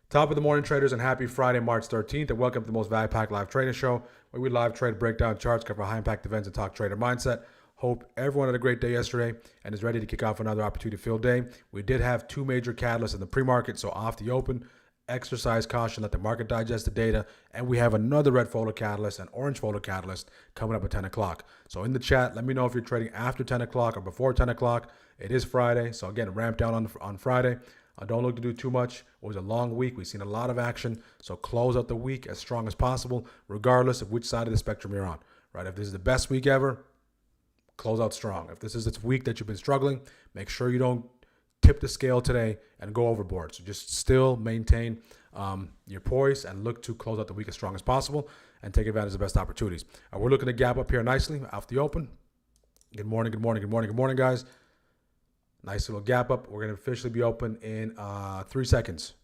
Top of the morning, traders, and happy Friday, March 13th, and welcome to the most value-packed live trading show, where we live trade, break down charts, cover high-impact events, and talk trader mindset. Hope everyone had a great day yesterday and is ready to kick off another opportunity-filled day. We did have two major catalysts in the pre-market, so off the open, exercise caution, let the market digest the data, and we have another red folder catalyst and orange folder catalyst coming up at 10 o'clock. So in the chat, let me know if you're trading after 10 o'clock or before 10 o'clock. It is Friday, so again, ramp down on Friday. Don't look to do too much. It was a long week. We've seen a lot of action. So close out the week as strong as possible, regardless of which side of the spectrum you're on. Right? If this is the best week ever, close out strong. If this is the week that you've been struggling, make sure you don't tip the scale today and go overboard. So just still maintain your poise and look to close out the week as strong as possible and take advantage of the best opportunities. We're looking to gap up here nicely off the open. Good morning, good morning, good morning, good morning, guys. Nice little gap up. We're going to officially be open in 3 seconds.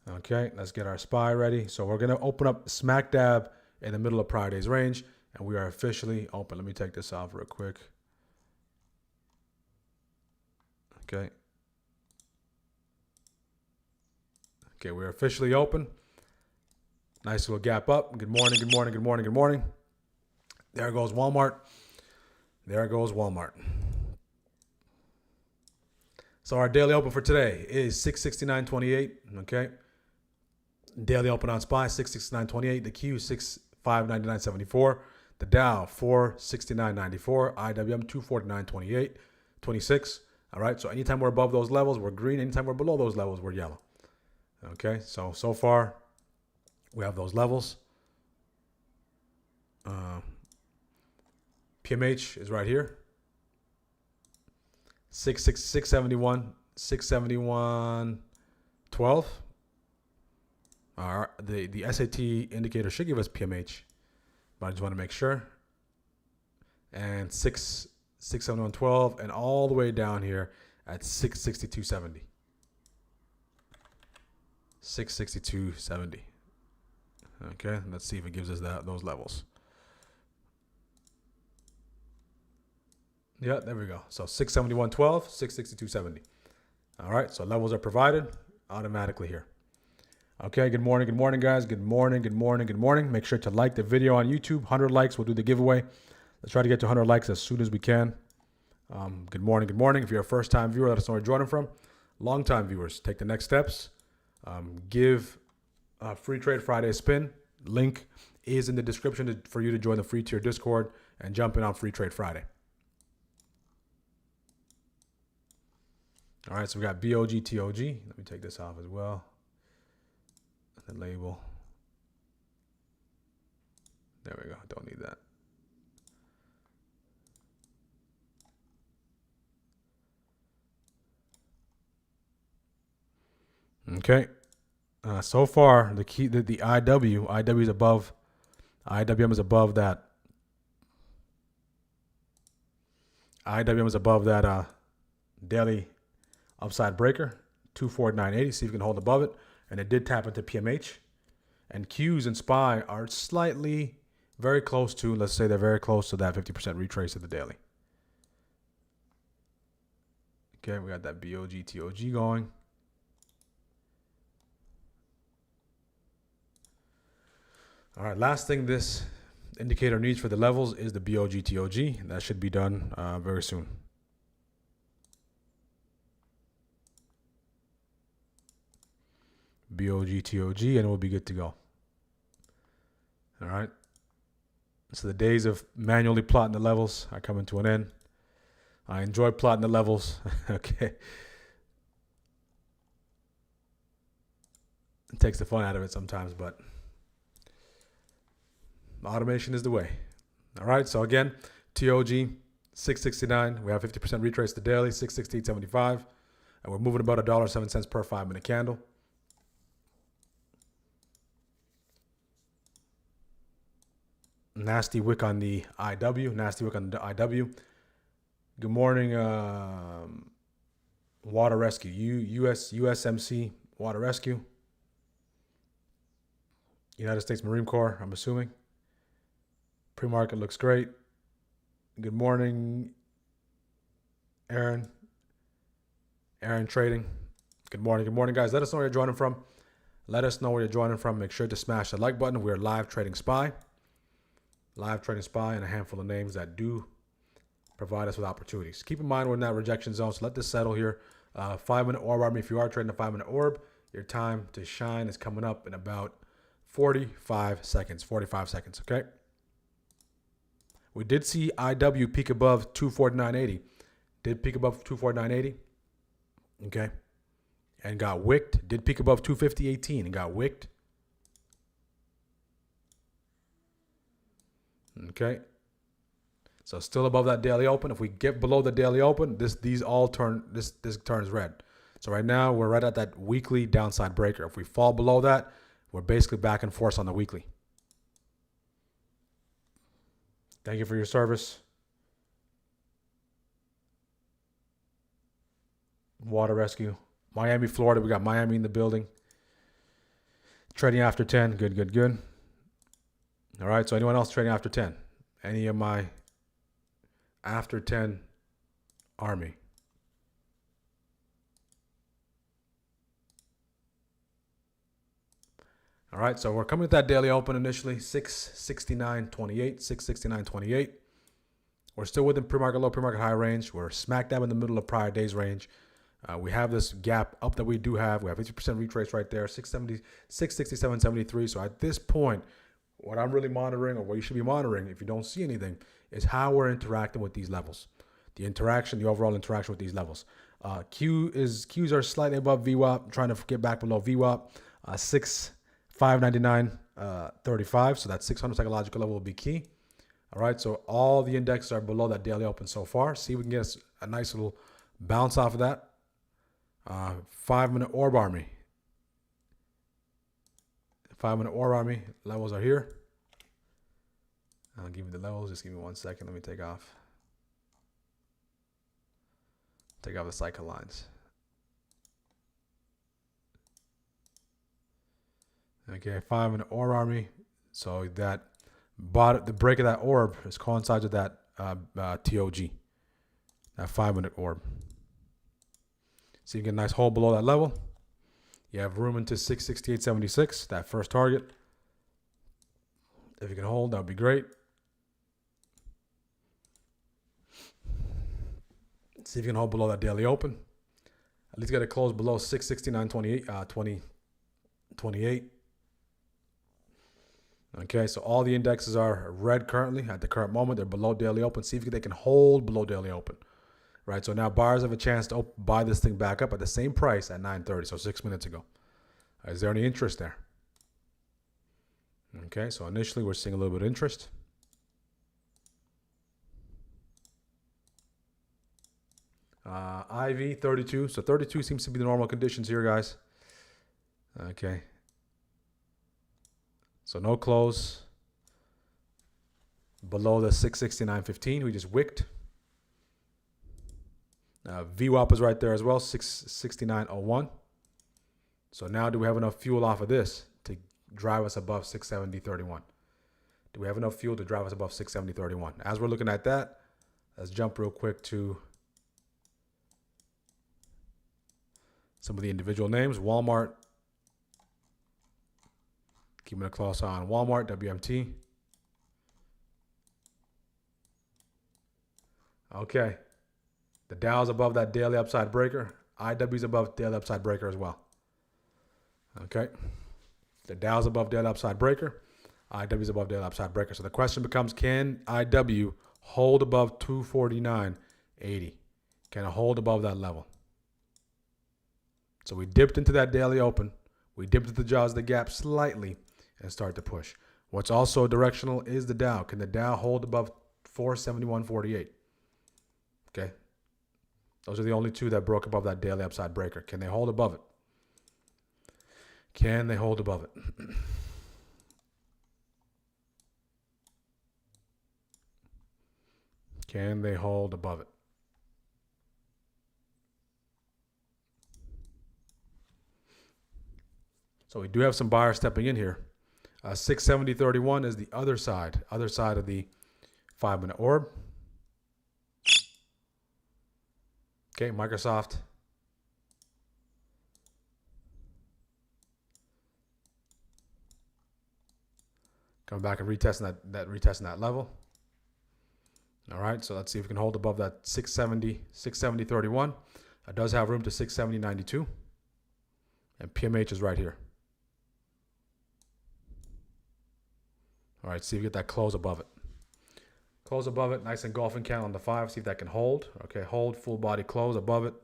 Okay, let's get our SPY ready. So we're going to open up smack dab in the middle of Friday's range, and we are officially open. Let me take this off real quick. Okay. Okay, we're officially open. Nice little gap up. Good morning, good morning, good morning, good morning. There goes Walmart. There goes Walmart. So our daily open for today is 669.28. Okay. Daily open on SPY 669.28. The Q 6599.74. The Dow 469.94. IWM 249.28. 26. All right. So anytime we're above those levels, we're green. Anytime we're below those levels, we're yellow. Okay. So far we have those levels. PMH is right here. 671, 671.12. The SAT indicator should give us PMH, but I just want to make sure. And 671.12, and all the way down here at 662.70. 662.70. Okay, let's see if it gives us those levels. Yeah, there we go. So 671.12, 662.70. All right, so levels are provided automatically here. Okay, good morning, guys. Good morning, good morning, good morning. Make sure to like the video on YouTube. 100 likes, we'll do the giveaway. Let's try to get to 100 likes as soon as we can. Good morning, good morning. If you're a first-time viewer, let us know where you're joining from. Long-time viewers, take the next steps. Give Free Trade Friday a spin. Link is in the description for you to join the free tier Discord and jump in on Free Trade Friday. All right, so we got BOGTOG. Let me take this off as well. The label. There we go. Don't need that. Okay. So far, the IW is above. IWM is above that. IWM is above that daily upside breaker, 249.80. See if we can hold above it. And it did tap into PMH. And Qs and SPY are slightly very close to, let's say they're very close to that 50% retrace of the daily. Okay, we got that BOGTOG going. All right, last thing this indicator needs for the levels is the BOGTOG. That should be done very soon. BOGTOG, and we'll be good to go. All right. So the days of manually plotting the levels are coming to an end. I enjoy plotting the levels. Okay. It takes the fun out of it sometimes, but automation is the way. All right. So again, TOG 669. We have 50% retrace the daily, 668.75. And we're moving about $1.07 per 5-minute candle. Nasty wick on the IW. Nasty wick on the IW. Good morning, Water Rescue. USMC Water Rescue. United States Marine Corps, I'm assuming. Pre-market looks great. Good morning, Aaron. Aaron Trading. Good morning, guys. Let us know where you're joining from. Let us know where you're joining from. Make sure to smash the like button. We're Live Trading Spy. Live Trading Spy and a handful of names that do provide us with opportunities. Keep in mind we're in that rejection zone, so let this settle here. 5-minute orb army. If you are trading a 5-minute orb, your time to shine is coming up in about 45 seconds. 45 seconds, okay? We did see IW peak above 249.80. Did peak above 249.80. Okay. And got wicked. Did peak above 250.18 and got wicked. Okay. So still above that daily open. If we get below the daily open, this turns red. So right now we're right at that weekly downside breaker. If we fall below that, we're basically back and forth on the weekly. Thank you for your service. Water rescue. Miami, Florida. We got Miami in the building. Trading after 10. Good, good, good. All right. So anyone else trading after 10? Any of my after 10 army? All right. So we're coming at that daily open initially. 669.28. 669.28. We're still within pre-market low, pre-market high range. We're smack dab in the middle of prior day's range. We have this gap up that we do have. We have 50% retrace right there, 670, 667.73. So at this point, what I'm really monitoring, or what you should be monitoring if you don't see anything, is how we're interacting with these levels. The interaction, the overall interaction with these levels. Qs are slightly above VWAP, trying to get back below VWAP. 599.35. So that 600 psychological level will be key. All right, so all the indexes are below that daily open so far. See if we can get a nice little bounce off of that. 5-minute orb army. 5-minute orb army. Levels are here. I'll give you the levels. Just give me 1 second. Let me take off. Take off the cycle lines. Okay, 5-minute orb army. So that the break of that orb is coincides with that TOG. That 5-minute orb. So you get a nice hold below that level. You have room into 668.76, that first target. If you can hold, that would be great. See if you can hold below that daily open. At least get it close below 669.28, 28. Okay, so all the indexes are red currently at the current moment. They're below daily open. See if they can hold below daily open. Right, so now buyers have a chance to buy this thing back up at the same price at 9:30, so 6 minutes ago. Is there any interest there? Okay, so initially we're seeing a little bit of interest. IV 32, so 32 seems to be the normal conditions here, guys. Okay. So no close below the 669.15. We just wicked. VWAP is right there as well, 669.01. So now do we have enough fuel off of this to drive us above 670.31? Do we have enough fuel to drive us above 670.31? As we're looking at that, let's jump real quick to some of the individual names. Walmart. Keeping a close eye on Walmart, WMT. Okay. The Dow's above that daily upside breaker. IW's above daily upside breaker as well. Okay. The Dow's above daily upside breaker. IW's above daily upside breaker. So the question becomes, can IW hold above 249.80? Can it hold above that level? So we dipped into that daily open. We dipped into the jaws of the gap slightly and start to push. What's also directional is the Dow. Can the Dow hold above 471.48? Okay. Those are the only two that broke above that daily upside breaker. Can they hold above it? Can they hold above it? Can they hold above it? So we do have some buyers stepping in here. 670.31 is the other side of the 5-minute orb. Okay, Microsoft. Coming back and retesting that level. All right, so let's see if we can hold above that 670.31. It does have room to 670.92. And PMH is right here. All right, see if we get that close above it. Close above it, nice engulfing candle on the 5. See if that can hold. Okay, hold, full body close above it.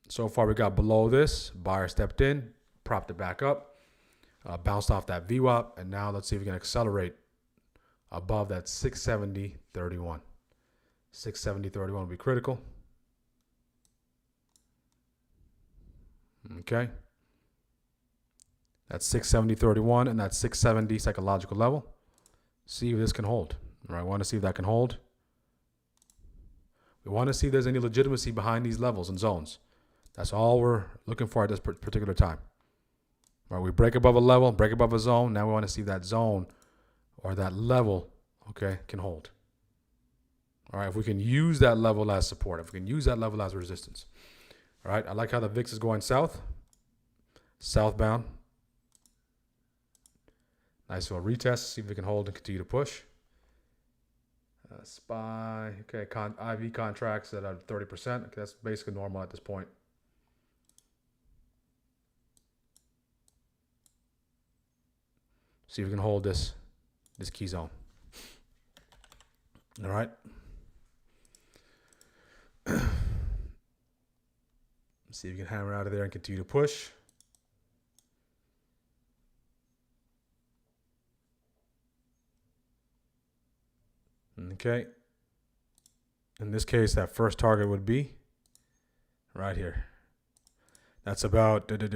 So far we got below this. Buyer stepped in, propped it back up, bounced off that VWAP, and now let's see if we can accelerate above that 670.31. 670.31 will be critical. Okay. That's 670.31 and that's 670 psychological level. See if this can hold. All right, I want to see if that can hold. We want to see if there's any legitimacy behind these levels and zones. That's all we're looking for at this particular time. All right, we break above a level, break above a zone. Now we want to see if that zone or that level, okay, can hold. All right, if we can use that level as support, if we can use that level as resistance. All right, I like how the VIX is going south, southbound. Nice little retest, see if we can hold and continue to push. SPY, okay, IV contracts at 30%. Okay, that's basically normal at this point. See if we can hold this key zone. All right. See if you can hammer out of there and continue to push. Okay. In this case, that first target would be right here. That's about, initially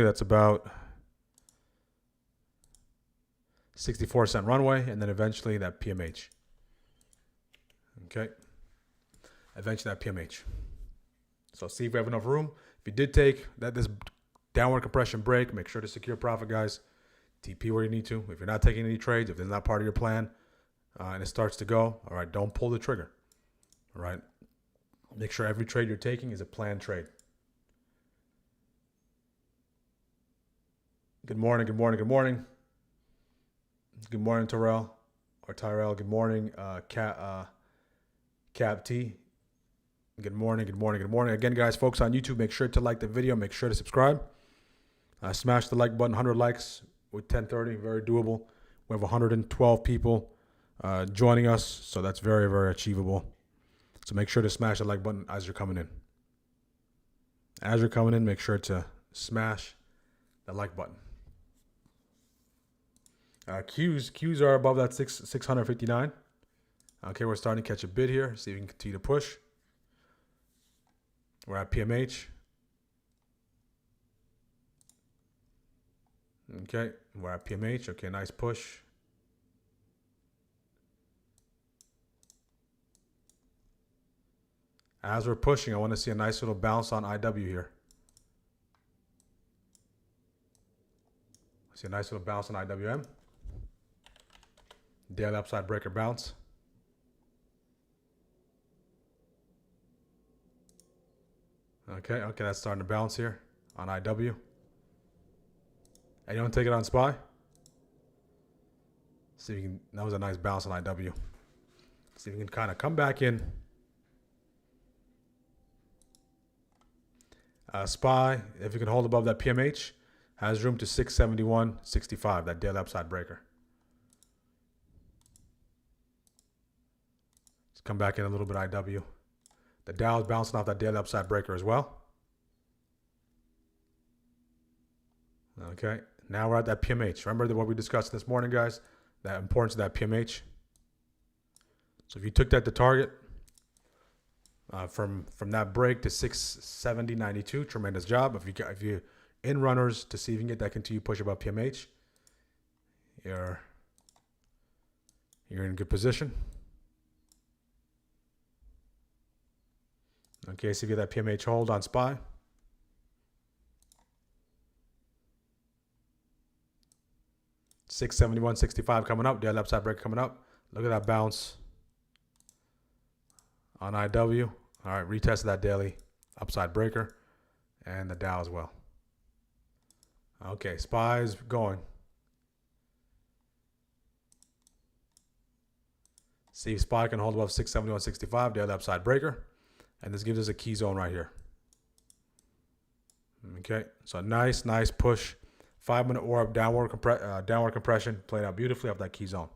that's about 64-cent runway, and then eventually that PMH. Okay. Eventually that PMH. So see if we have enough room. If you did take this downward compression break, make sure to secure profit, guys. TP where you need to. If you're not taking any trades, if it's not part of your plan, and it starts to go, all right, don't pull the trigger. All right. Make sure every trade you're taking is a planned trade. Good morning, good morning, good morning. Good morning, Tyrell. Good morning, Cap T. Good morning, good morning, good morning. Again, guys, folks on YouTube, make sure to like the video. Make sure to subscribe. Smash the like button. 100 likes with 1030. Very doable. We have 112 people joining us, so that's very, very achievable. So make sure to smash the like button as you're coming in. As you're coming in, make sure to smash the like button. Qs are above that 659. Okay, we're starting to catch a bid here. See if we can continue to push. We're at PMH. Okay, we're at PMH. Okay, nice push. As we're pushing, I want to see a nice little bounce on IW here. See a nice little bounce on IWM. Daily upside breaker bounce. Okay, that's starting to bounce here on IW. And you want to take it on SPY? See if you can, that was a nice bounce on IW. See if you can kind of come back in. SPY, if you can hold above that PMH, has room to 671.65, that daily upside breaker. Let's come back in a little bit IW. The Dow is bouncing off that daily upside breaker as well. Okay, now we're at that PMH. Remember what we discussed this morning, guys? The importance of that PMH. So if you took that to target, from that break to 670.92, tremendous job. If you in runners to see if you can get that continued push above PMH, you're in good position. Okay, so if you get that PMH hold on SPY. $671.65 coming up, daily upside break coming up. Look at that bounce on IW. All right, retest that daily upside breaker and the Dow as well. Okay, SPY is going. See if SPY can hold above 671.65, daily upside breaker. And this gives us a key zone right here. Okay, so nice push. 5-minute orb, downward compression, played out beautifully off that key zone.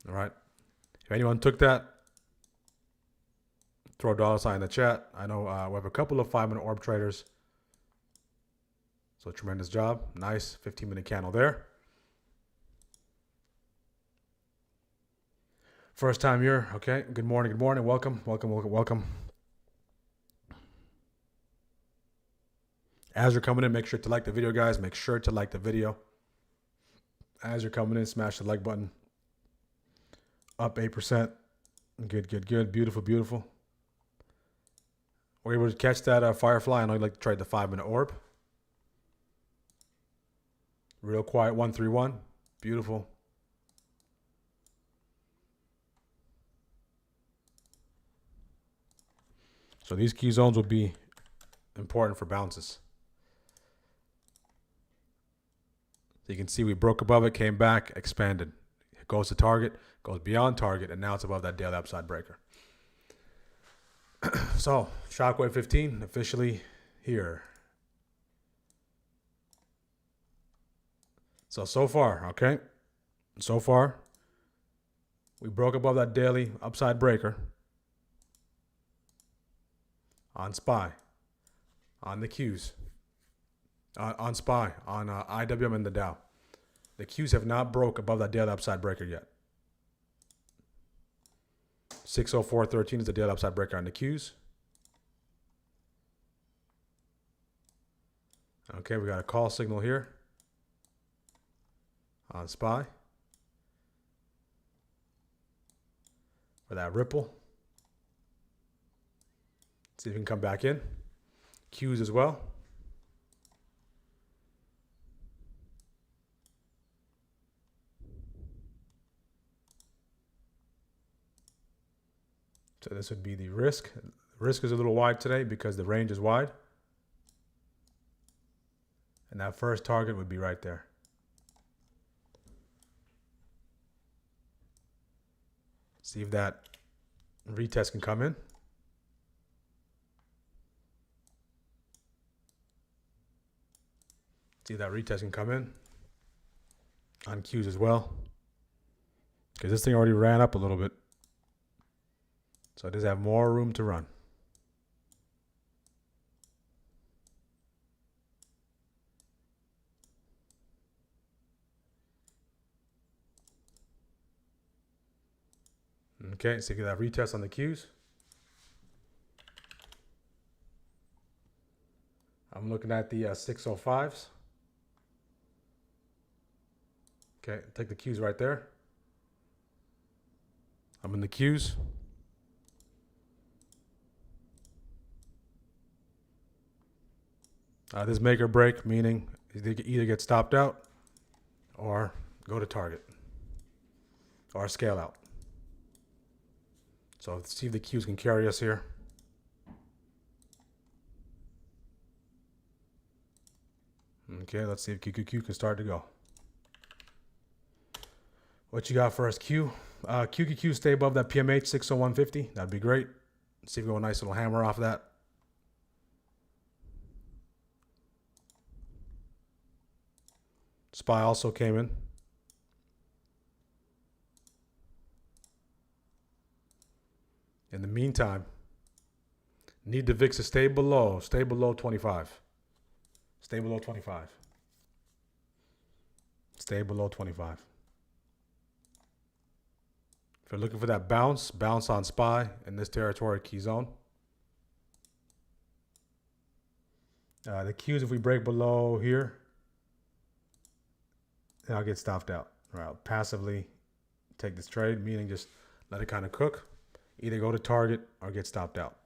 All right. If anyone took that, throw a $sign in the chat. I know we have a couple of 5-minute orb traders. So tremendous job. Nice 15-minute candle there. First time here. Okay. Good morning. Welcome. As you're coming in, make sure to like the video, guys. Make sure to like the video. As you're coming in, smash the like button. Up 8%. Good. Beautiful. Were you able to catch that Firefly? I know you like to trade the 5-minute orb. Real quiet 131. Beautiful. So these key zones will be important for bounces. So you can see we broke above it, came back, expanded. It goes to target, goes beyond target, and now it's above that daily upside breaker. So Shockwave 15 officially here. So far, okay? So far, we broke above that daily upside breaker on SPY, on the Qs, on SPY, on IWM and the Dow. The Qs have not broke above that daily upside breaker yet. 604.13 is the daily upside breaker on the Qs. Okay, we got a call signal here on SPY for that ripple. See if we can come back in. Qs as well. So this would be the risk. Risk is a little wide today because the range is wide. And that first target would be right there. See if that retest can come in. See if that retest can come in. On Qs as well. Because this thing already ran up a little bit. So it does have more room to run. Okay, so you get that retest on the Qs. I'm looking at the 605s. Okay, take the Qs right there. I'm in the Qs. This make or break, meaning either get stopped out or go to target or scale out. So let's see if the Qs can carry us here. Okay, let's see if QQQ can start to go. What you got for us, Q? QQQ stay above that PMH 60150. That'd be great. Let's see if we go a nice little hammer off that. SPY also came in. In the meantime, need the VIX to stay below 25. Stay below 25. Stay below 25. If you're looking for that bounce on SPY in this territory key zone. The Qs, if we break below here, then I'll get stopped out. Or I'll passively take this trade, meaning just let it kind of cook. Either go to target or get stopped out.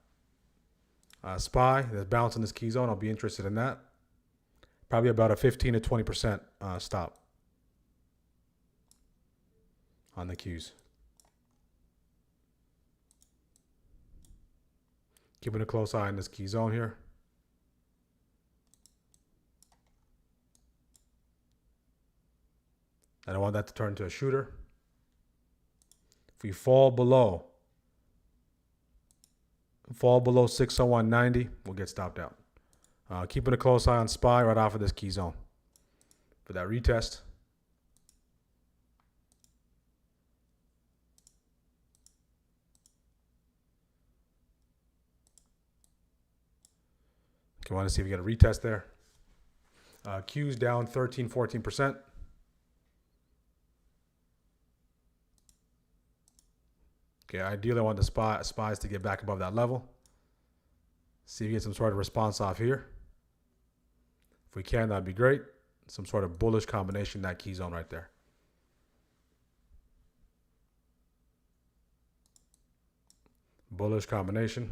SPY, there's bounce in this key zone. I'll be interested in that. Probably about a 15 to 20% stop on the Qs. Keeping a close eye on this key zone here. I don't want that to turn into a shooter. If we fall below 601.90, we'll get stopped out. Keeping a close eye on SPY right off of this key zone for that retest. Okay, want to see if we get a retest there. Q's down 13-14%. Okay, ideally I want the SPYs to get back above that level. See if we get some sort of response off here. If we can, that'd be great. Some sort of bullish combination, that key zone right there. Bullish combination.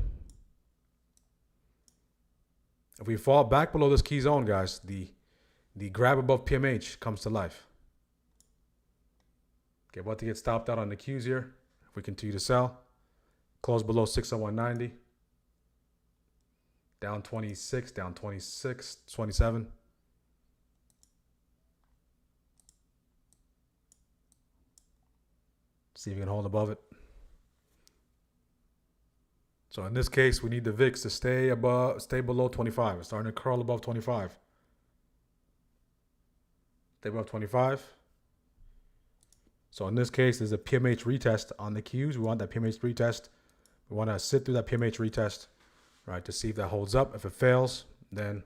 If we fall back below this key zone, guys, the grab above PMH comes to life. Okay, about to get stopped out on the Qs here. If we continue to sell, close below 601.90. Down 26, down 26, 27. See if we can hold above it. So in this case, we need the VIX to stay below 25. It's starting to curl above 25. Stay above 25. So in this case, there's a PMH retest on the Qs. We want that PMH retest. We want to sit through that PMH retest, right, to see if that holds up. If it fails, then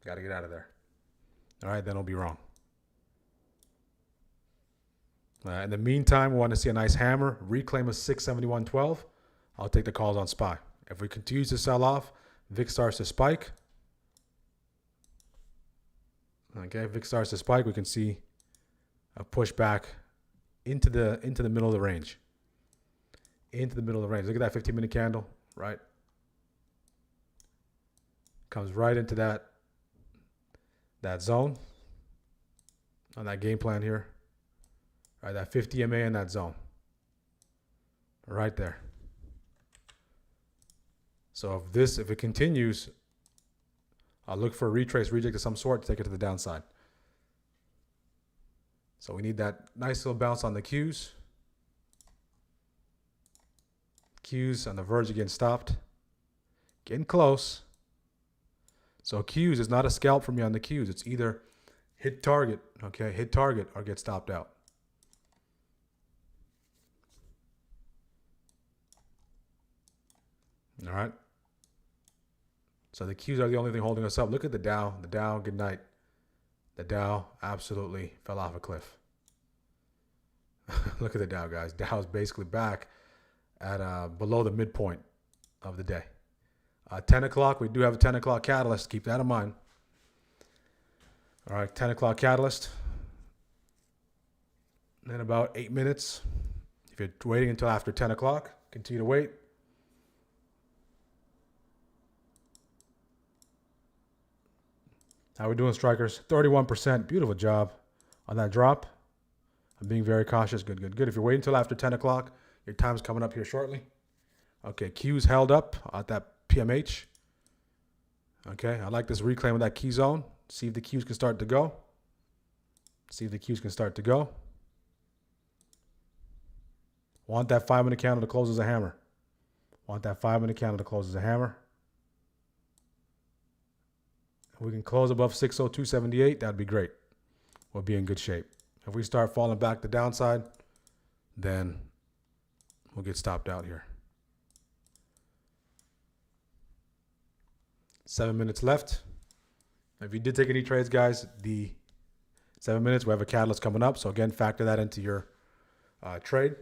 got to get out of there. All right, then it'll be wrong. In the meantime, we want to see a nice hammer, reclaim a 671.12. I'll take the calls on SPY. If we continue to sell off, VIX starts to spike. Okay, VIX starts to spike. We can see a pushback into the middle of the range. Into the middle of the range. Look at that 15-minute candle, right? Comes right into that zone on that game plan here. All right, that 50 MA in that zone. Right there. So if it continues, I'll look for a retrace reject of some sort to take it to the downside. So we need that nice little bounce on the Qs. Qs on the verge of getting stopped. Getting close. So Qs is not a scalp for me on the Qs. It's either hit target, okay, hit target or get stopped out. All right. So the Qs are the only thing holding us up. Look at the Dow. The Dow, good night. The Dow absolutely fell off a cliff. Look at the Dow, guys. Dow is basically back at below the midpoint of the day. 10 o'clock, we do have a 10 o'clock catalyst. Keep that in mind. All right, 10 o'clock catalyst. In about 8 minutes. If you're waiting until after 10 o'clock, continue to wait. How we doing, strikers? 31%. Beautiful job on that drop. I'm being very cautious. Good, good, good. If you're waiting until after 10 o'clock, your time's coming up here shortly. Okay, Q's held up at that PMH. Okay, I like this reclaim of that key zone. See if the Q's can start to go. See if the Q's can start to go. Want that 5-minute candle to close as a hammer. Want that 5-minute candle to close as a hammer. If we can close above 602.78, that'd be great. We'll be in good shape. If we start falling back the downside, then we'll get stopped out here. 7 minutes left. If you did take any trades, guys, the 7 minutes, we have a catalyst coming up. So again, factor that into your trade.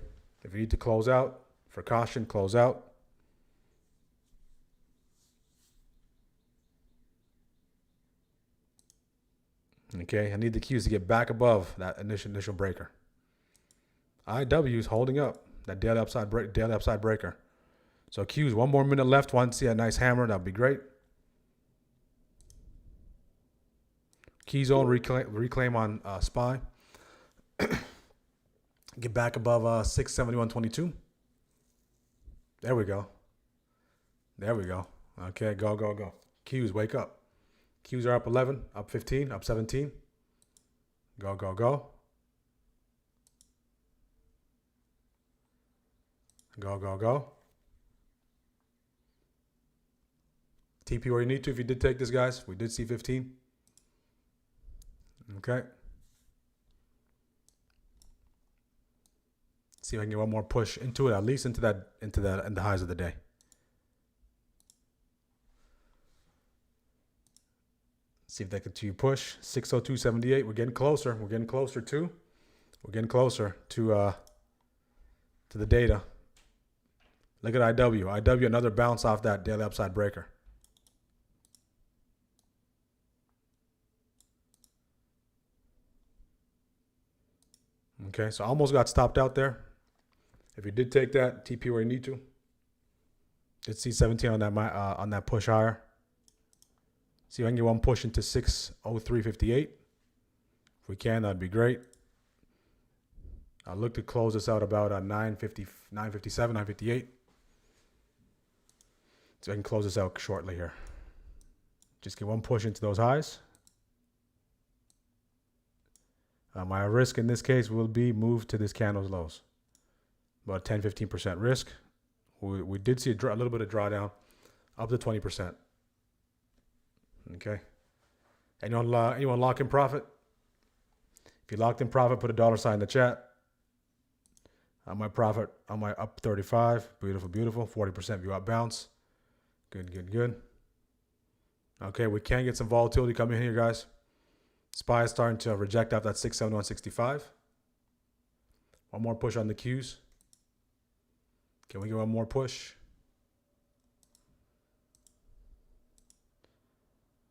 If you need to close out, for caution, close out. Okay, I need the Qs to get back above that initial breaker. IW is holding up that daily upside breaker. So Qs, 1 more minute left. Want to see a nice hammer? That'd be great. Key zone reclaim on SPY. Get back above 671.22. There we go. There we go. Okay, go, go, go. Qs, wake up. Qs are up 11, up 15, up 17. Go, go, go. Go, go, go. TP where you need to if you did take this, guys. We did see 15. Okay. See if I can get one more push into it, at least into the highs of the day. See if they continue push. 602.78. We're getting closer. We're getting closer to the data. Look at IW. IW, another bounce off that daily upside breaker. Okay, so almost got stopped out there. If you did take that, TP where you need to. Did see 17 on that push higher. See if I can get one push into 603.58. If we can, that'd be great. I'll look to close this out about 950, 957, 958. So I can close this out shortly here. Just get one push into those highs. My risk in this case will be moved to this candle's lows. About 10-15% risk. We did see a little bit of drawdown up to 20%. Okay. Anyone lock in profit? If you locked in profit, put a $sign in the chat. My profit on my up 35. Beautiful, beautiful. 40% view up bounce. Good, good, good. Okay, we can get some volatility coming in here, guys. SPY is starting to reject out that 671.65. One more push on the Qs. Can we get one more push?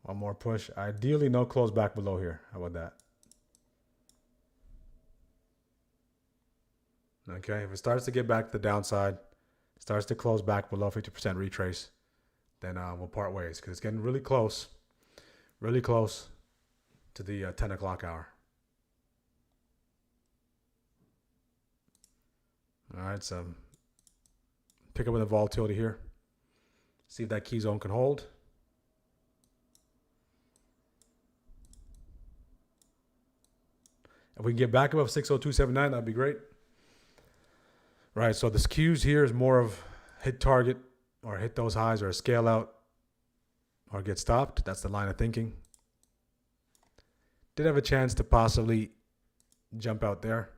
One more push. Ideally, no close back below here. How about that? Okay, if it starts to get back to the downside, starts to close back below 50% retrace, then we'll part ways because it's getting really close to the 10 o'clock hour. All right, so pick up with the volatility here. See if that key zone can hold. If we can get back above 602.79, that'd be great. Right, so this Qs here is more of hit target or hit those highs or a scale out or get stopped. That's the line of thinking. Did have a chance to possibly jump out there.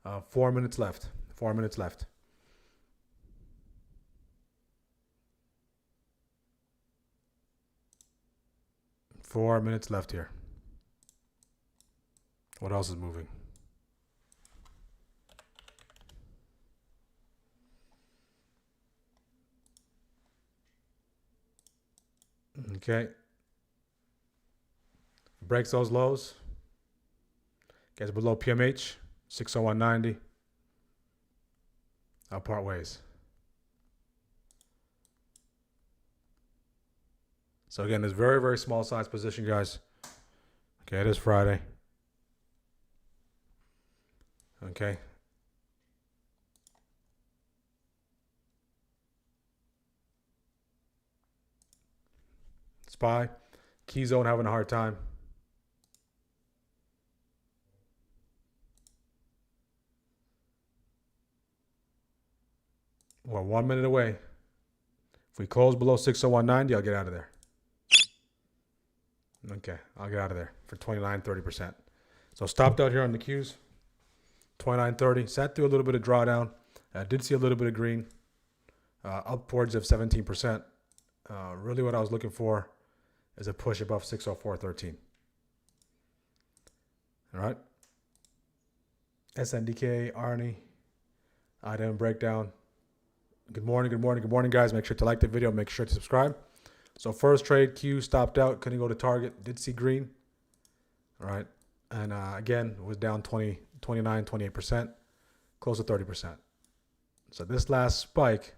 Uh, 4 minutes left. 4 minutes left. Four minutes left here. What else is moving? Okay. Breaks those lows. Gets below PMH, 601.90. I'll part ways. So again, this very, very small size position, guys. Okay, it is Friday. Okay. SPY. Key zone having a hard time. We're 1 minute away. If we close below 601.90, I'll get out of there. Okay, I'll get out of there for 29-30%. So stopped out here on the Qs. 29.30. Sat through a little bit of drawdown. Did see a little bit of green. Upwards of 17%. Really what I was looking for is a push above 604.13. All right. SNDK, Arnie. Item breakdown. Good morning, good morning, good morning, guys. Make sure to like the video. Make sure to subscribe. So first trade, Q stopped out. Couldn't go to target. Did see green. All right. And again, it was down 29, 28%. Close to 30%. So this last spike,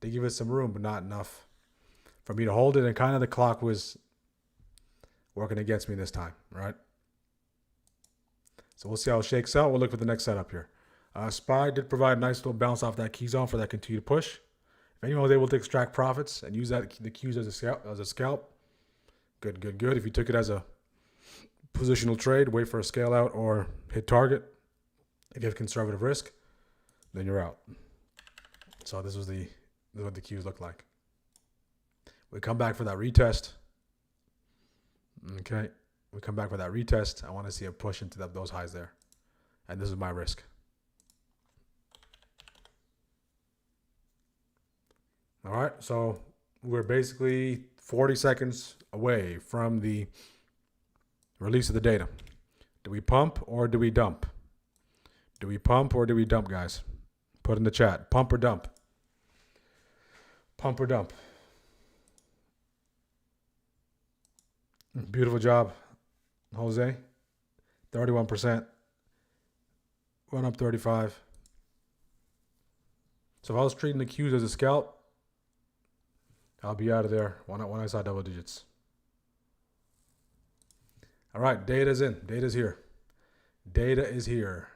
they give us some room, but not enough for me to hold it. And kind of the clock was working against me this time, right? So we'll see how it shakes out. We'll look for the next setup here. SPY did provide a nice little bounce off that key zone for that continued push. If anyone was able to extract profits and use the Qs as a scalp, good, good, good. If you took it as a positional trade, wait for a scale out or hit target. If you have conservative risk, then you're out. So this is what the cues look like. We come back for that retest. Okay. We come back for that retest. I want to see a push into those highs there. And this is my risk. All right. So we're basically 40 seconds away from the release of the data. Do we pump or do we dump? Do we pump or do we dump, guys? Put in the chat. Pump or dump? Pump or dump? Beautiful job, Jose. 31%. Run up 35. So if I was treating the Qs as a scalp, I'll be out of there when I saw double digits. All right, data's in. Data's here. Data is here.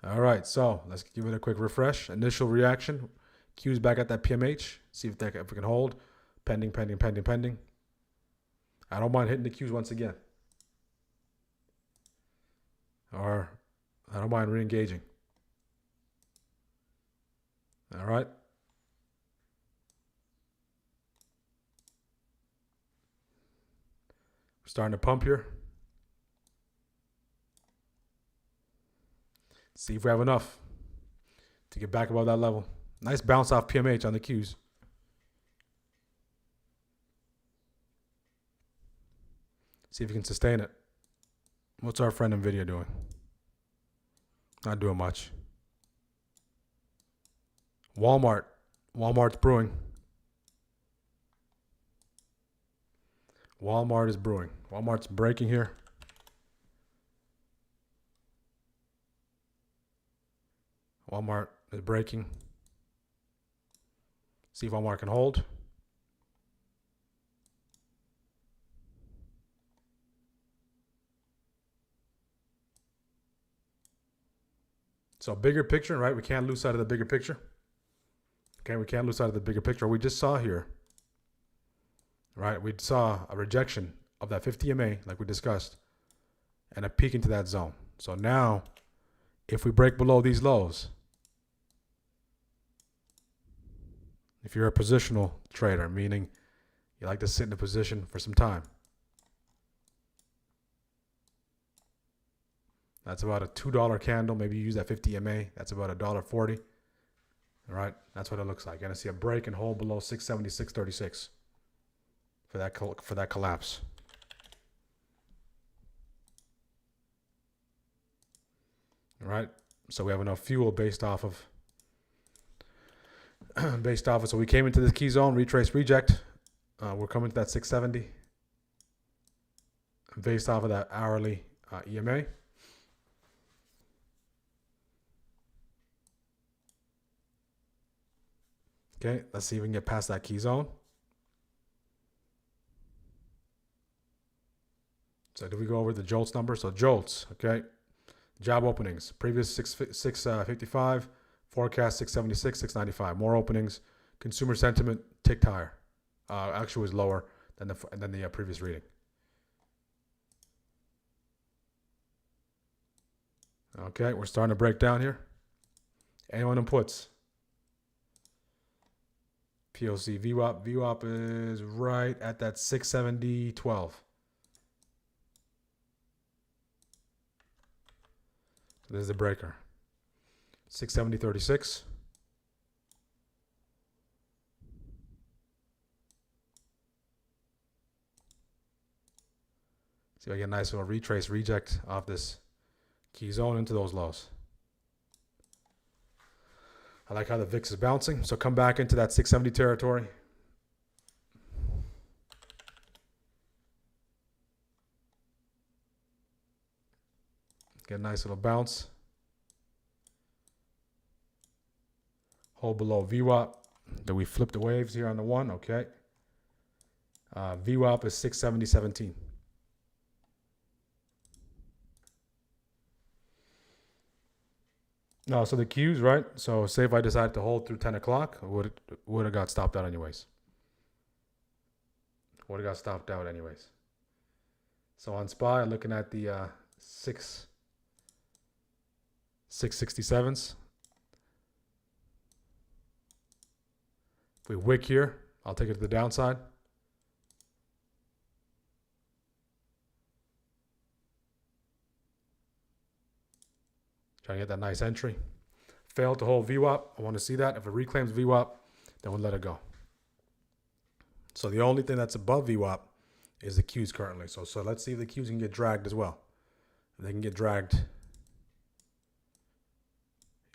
All right, so let's give it a quick refresh. Initial reaction. Qs back at that PMH. See if we can hold. Pending, pending, pending, pending. I don't mind hitting the Qs once again. Or I don't mind re-engaging. All right. We're starting to pump here. See if we have enough to get back above that level. Nice bounce off PMH on the Qs. See if you can sustain it. What's our friend NVIDIA doing? Not doing much. Walmart. Walmart's brewing. Walmart is brewing. Walmart's breaking here. Walmart is breaking. See if Walmart can hold. So bigger picture, right? We can't lose sight of the bigger picture. Okay, we can't lose sight of the bigger picture. We just saw here, right? We saw a rejection of that 50 MA, like we discussed, and a peak into that zone. So now, if we break below these lows, if you're a positional trader, meaning you like to sit in a position for some time, that's about a $2 candle. Maybe you use that 50 MA. That's about $1.40. All right, that's what it looks like. You're gonna see a break and hold below 676.36 for that collapse. All right, so we have enough fuel based off of So we came into this key zone, retrace, reject. We're coming to that 670 based off of that hourly EMA. Okay, let's see if we can get past that key zone. So did we go over the JOLTS number? So JOLTS, okay. Job openings, previous 655, forecast 676, 695. More openings. Consumer sentiment ticked higher. Actually was lower than the previous reading. Okay, we're starting to break down here. Anyone in puts? POC VWAP. VWAP is right at that 670.12. So this is the breaker. 670.36. See if I get a nice little retrace reject off this key zone into those lows. I like how the VIX is bouncing. So come back into that 670 territory. Get a nice little bounce. Hold below VWAP. Then we flip the waves here on the one. Okay. VWAP is 670.17. No, so the Qs, right? So say if I decided to hold through 10 o'clock, would have got stopped out anyways. Would have got stopped out anyways. So on SPY, looking at the 667s. If we wick here, I'll take it to the downside. Try to get that nice entry. Failed to hold VWAP. I want to see that. If it reclaims VWAP, then we'll let it go. So the only thing that's above VWAP is the Qs currently. So let's see if the Qs can get dragged as well. If they can get dragged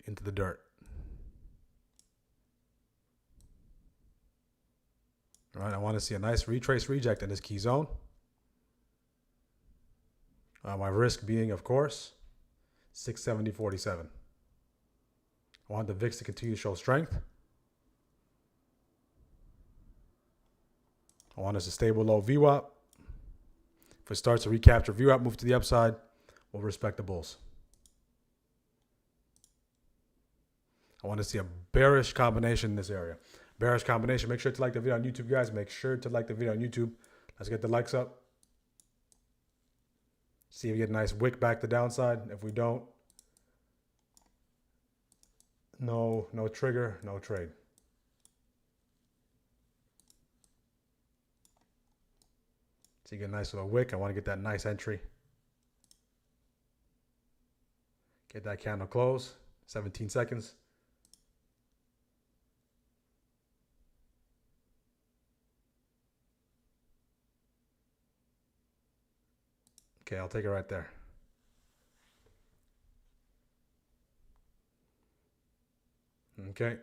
into the dirt. All right, I want to see a nice retrace reject in this key zone. My risk being, of course, 670.47. I want the VIX to continue to show strength. I want us to stay below VWAP. If it starts to recapture VWAP, move to the upside, we'll respect the bulls. I want to see a bearish combination in this area. Bearish combination. Make sure to like the video on YouTube, guys. Make sure to like the video on YouTube. Let's get the likes up. See if we get a nice wick back to downside. If we don't, no trigger, no trade. So you get a nice little wick. I want to get that nice entry. Get that candle close. 17 seconds. Okay, I'll take it right there. Okay.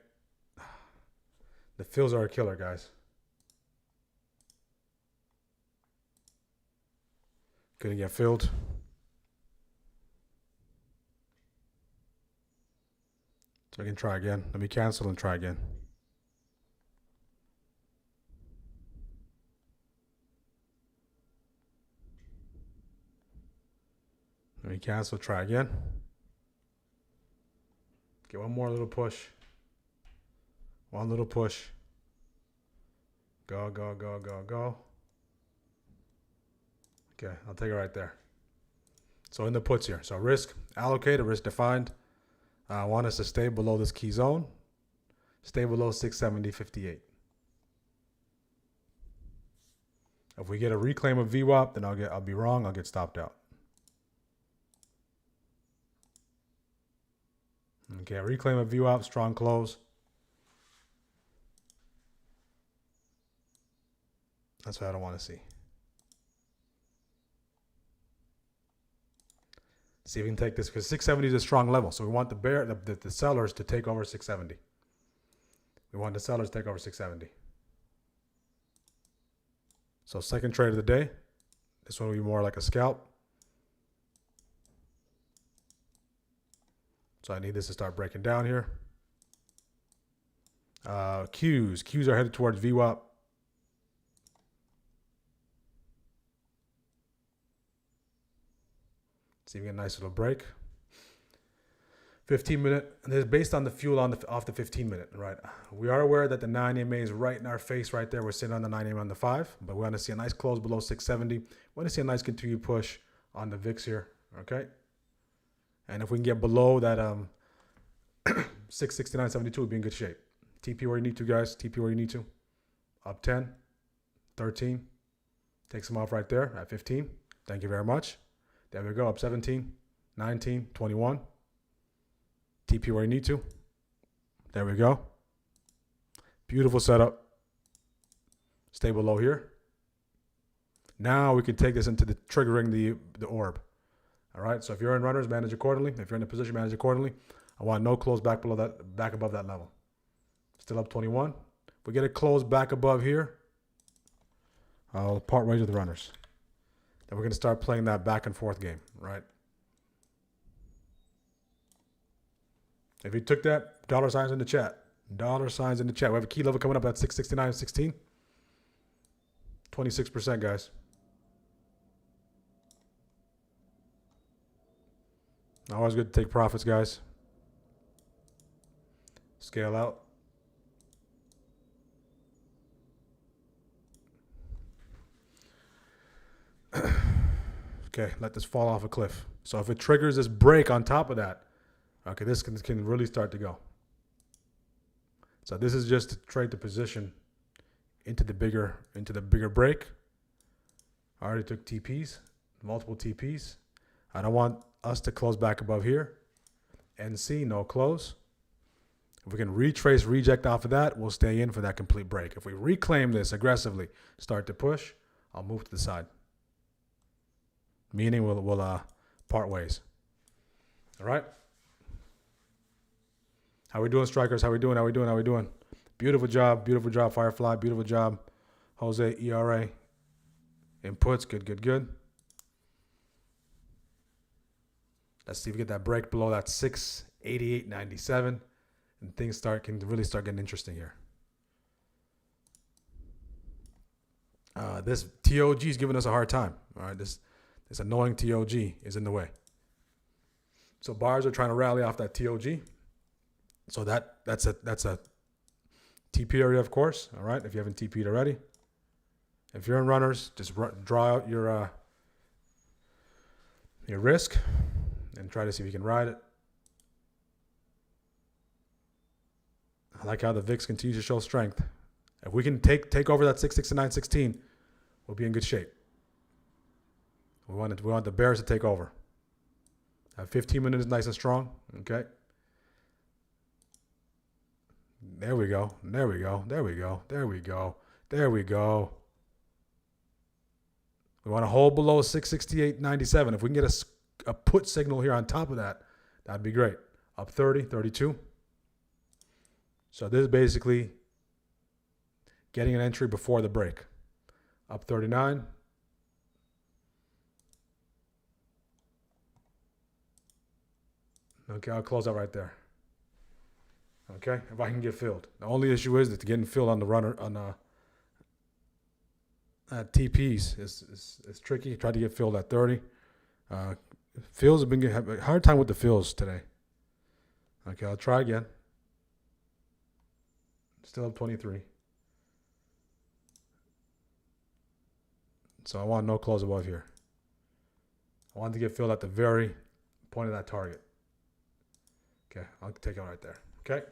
The fills are a killer, guys. Couldn't get filled. So I can try again. Let me cancel and try again. Let me cancel, try again. Get one more little push. One little push. Go, go, go, go, go. Okay, I'll take it right there. So in the puts here. So risk allocated, risk defined. I want us to stay below this key zone. Stay below 670.58. If we get a reclaim of VWAP, then I'll be wrong. I'll get stopped out. Okay, reclaim of VWAP, strong close. That's what I don't want to see. See if we can take this, because 670 is a strong level. So we want the sellers to take over 670. We want the sellers to take over 670. So second trade of the day. This one will be more like a scalp. So I need this to start breaking down here. Qs are headed towards VWAP. See if we get a nice little break. 15-minute. And this is based on the fuel off the 15-minute, right? We are aware that the 9 EMA is right in our face right there. We're sitting on the 9 EMA on the 5, but we want to see a nice close below 670. We want to see a nice continued push on the VIX here, okay? And if we can get below that 669.72, we'll be in good shape. TP where you need to, guys. TP where you need to. Up 10, 13. Take some off right there at 15. Thank you very much. There we go. Up 17, 19, 21. TP where you need to. There we go. Beautiful setup. Stay below here. Now we can take this into the triggering the orb. All right. So if you're in runners, manage accordingly. If you're in a position, manage accordingly. I want no close back below that, back above that level. Still up 21. If we get a close back above here, I'll part ways with the runners. Then we're going to start playing that back and forth game, right? If you took that, dollar signs in the chat. Dollar signs in the chat. We have a key level coming up at 669.16. 26%, guys. Always good to take profits, guys. Scale out. Okay, let this fall off a cliff. So if it triggers this break on top of that, okay, this can really start to go. So this is just to trade the position into the bigger break. I already took TPs, multiple TPs. I don't want us to close back above here. NC, no close. If we can retrace, reject off of that, we'll stay in for that complete break. If we reclaim this aggressively, start to push, I'll move to the side. Meaning we'll part ways. All right? How we doing, strikers? How we doing? Beautiful job, Firefly. Beautiful job, Jose. ERA, inputs, good. Let's see if we get that break below that 688.97, and things can really start getting interesting here. This TOG is giving us a hard time. All right, this annoying TOG is in the way. So buyers are trying to rally off that TOG. So that's a TP area, of course. All right, if you haven't TP'd already. If you're in runners, just draw out your risk and try to see if you can ride it. I like how the VIX continues to show strength. If we can take over that 669.16, we'll be in good shape. We want the bears to take over. 15 minutes is nice and strong. Okay. There we go. We want to hold below 668.97. If we can get a put signal here on top of that, that'd be great. Up 30, 32. So this is basically getting an entry before the break. Up 39. Okay, I'll close out right there. Okay, if I can get filled. The only issue is that getting filled on the runner on TPs is tricky. Tried to get filled at 30. Fills have having a hard time with the fills today. Okay, I'll try again. Still up 23. So I want no close above here. I want to get filled at the very point of that target. Okay, I'll take it right there. Okay,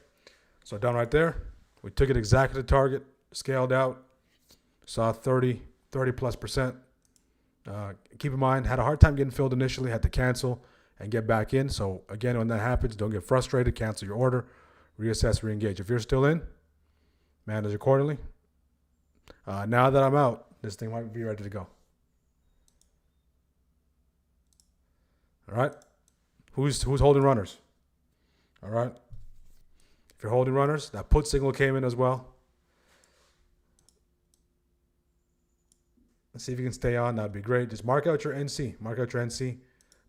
so down right there, we took it exactly to target, scaled out, saw 30 plus percent. Keep in mind, had a hard time getting filled initially, had to cancel and get back in. So again, when that happens, don't get frustrated, cancel your order, reassess, reengage. If you're still in, manage accordingly. Now that I'm out, this thing might be ready to go. All right, who's holding runners? All right. If you're holding runners, that put signal came in as well. Let's see if you can stay on. That'd be great. Just mark out your NC.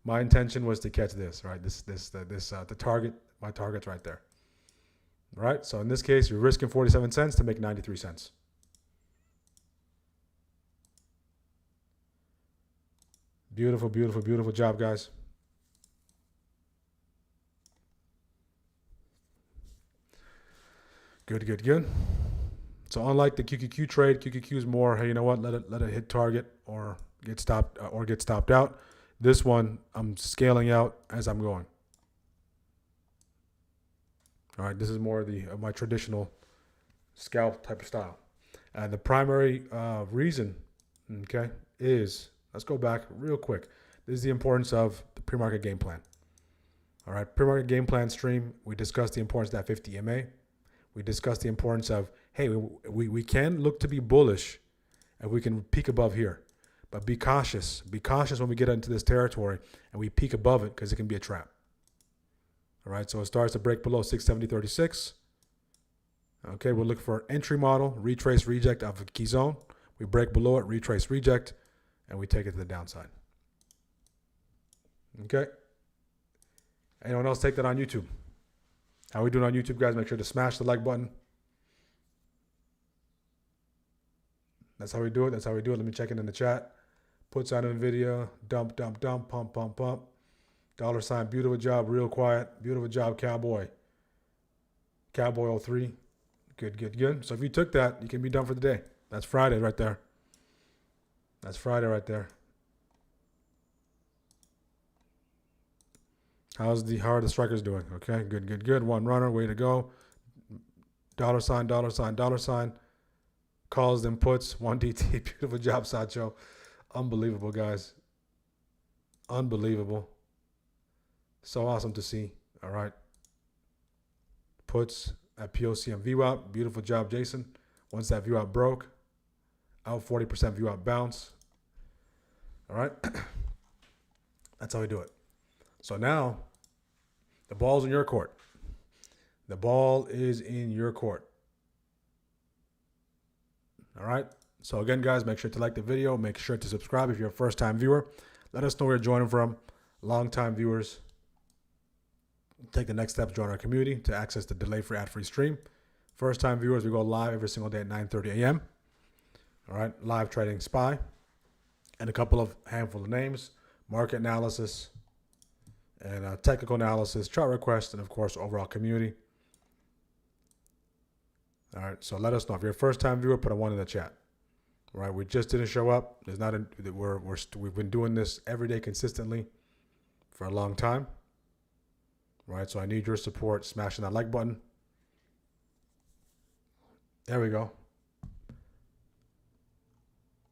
My intention was to catch this, right? The target. My target's right there. All right. So in this case, you're risking 47 cents to make 93 cents. Beautiful job, guys. Good. So unlike the QQQ trade, QQQ is more, hey, you know what? Let it hit target or get stopped out. This one, I'm scaling out as I'm going. All right, this is more of my traditional scalp type of style. And the primary reason, okay, is, let's go back real quick. This is the importance of the pre-market game plan. All right, pre-market game plan stream, we discussed the importance of that 50 EMA. We discussed the importance of, hey, we can look to be bullish and we can peak above here. But be cautious. Be cautious when we get into this territory and we peak above it because it can be a trap. All right, so it starts to break below 670.36. Okay, we'll look for entry model, retrace, reject of a key zone. We break below it, retrace, reject, and we take it to the downside. Okay. Anyone else take that on YouTube? How are we doing on YouTube, guys? Make sure to smash the like button. That's how we do it. Let me check it in the chat. Puts on NVIDIA. Dump. Pump. $. Beautiful job. Real quiet. Beautiful job, Cowboy. Cowboy 03. Good. So if you took that, you can be done for the day. That's Friday right there. How are the strikers doing? Okay, good, good, good. One runner, way to go. Dollar sign, dollar sign, dollar sign. Calls, then puts. One DT. Beautiful job, Sacho. Unbelievable, guys. Unbelievable. So awesome to see. All right. Puts at POC and VWAP. Beautiful job, Jason. Once that VWAP broke, out 40% VWAP bounce. All right. That's how we do it. So now the ball's in your court. The ball is in your court. All right. So again, guys, make sure to like the video. Make sure to subscribe if you're a first-time viewer. Let us know where you're joining from. Long-time viewers, take the next steps, join our community to access the delay-free, ad-free stream. First-time viewers, we go live every single day at 9:30 a.m. All right. Live trading SPY. And a couple of handful of names, market analysis, and technical analysis, chart request, and of course, overall community. All right, so let us know. If you're a first-time viewer, put a 1 in the chat. All right, we just didn't show up. There's not a, we've been doing this every day consistently for a long time. All right, so I need your support. Smashing that like button. There we go.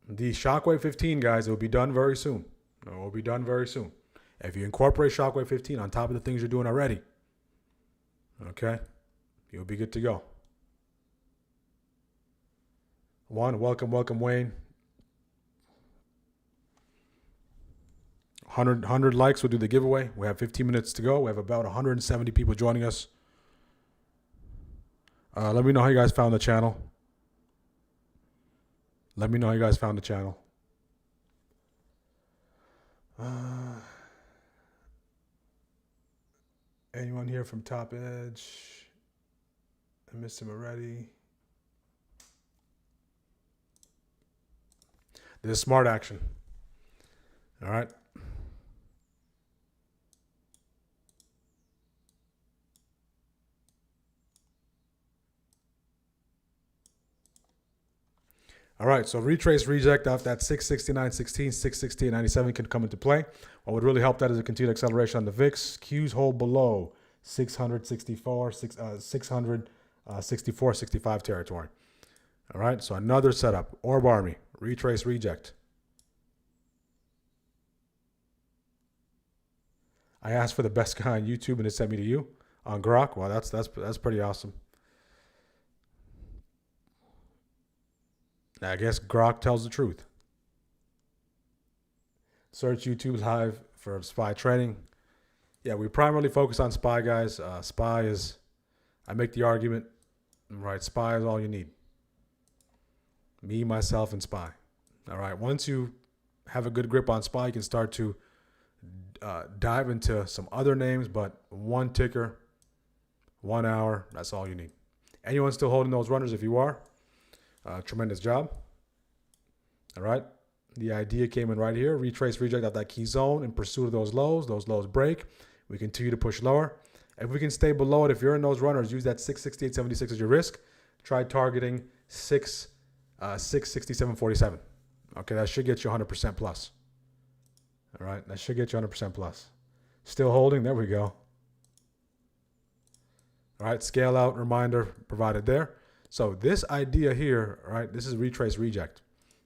The Shockwave 15, guys, it will be done very soon. It will be done very soon. If you incorporate Shockwave 15 on top of the things you're doing already, okay, you'll be good to go. Welcome, Wayne. 100 likes will do the giveaway. We have 15 minutes to go. We have about 170 people joining us. Let me know how you guys found the channel. Let me know how you guys found the channel. Anyone here from Top Edge? I missed him already. This is smart action. All right. All right, so retrace reject off that 669.16, 668.97 can come into play. What would really help that is a continued acceleration on the VIX. Q's hold below 664, 65 territory. All right, so another setup. Orb Army, retrace reject. I asked for the best guy on YouTube and it sent me to you on Grok. Well, that's pretty awesome. I guess Grok tells the truth. Search YouTube Live for SPY trading. Yeah, we primarily focus on SPY, guys. SPY is, I make the argument, right, SPY is all you need. Me, myself, and SPY. All right, once you have a good grip on SPY, you can start to dive into some other names, but one ticker, 1 hour, that's all you need. Anyone still holding those runners? If you are, tremendous job. All right. The idea came in right here. Retrace, reject out that key zone in pursuit of those lows. Those lows break. We continue to push lower. If we can stay below it, if you're in those runners, use that 668.76 as your risk. Try targeting 667.47. Okay, that should get you 100% plus. All right, that should get you 100% plus. Still holding. There we go. All right, scale out reminder provided there. So this idea here, right, this is retrace reject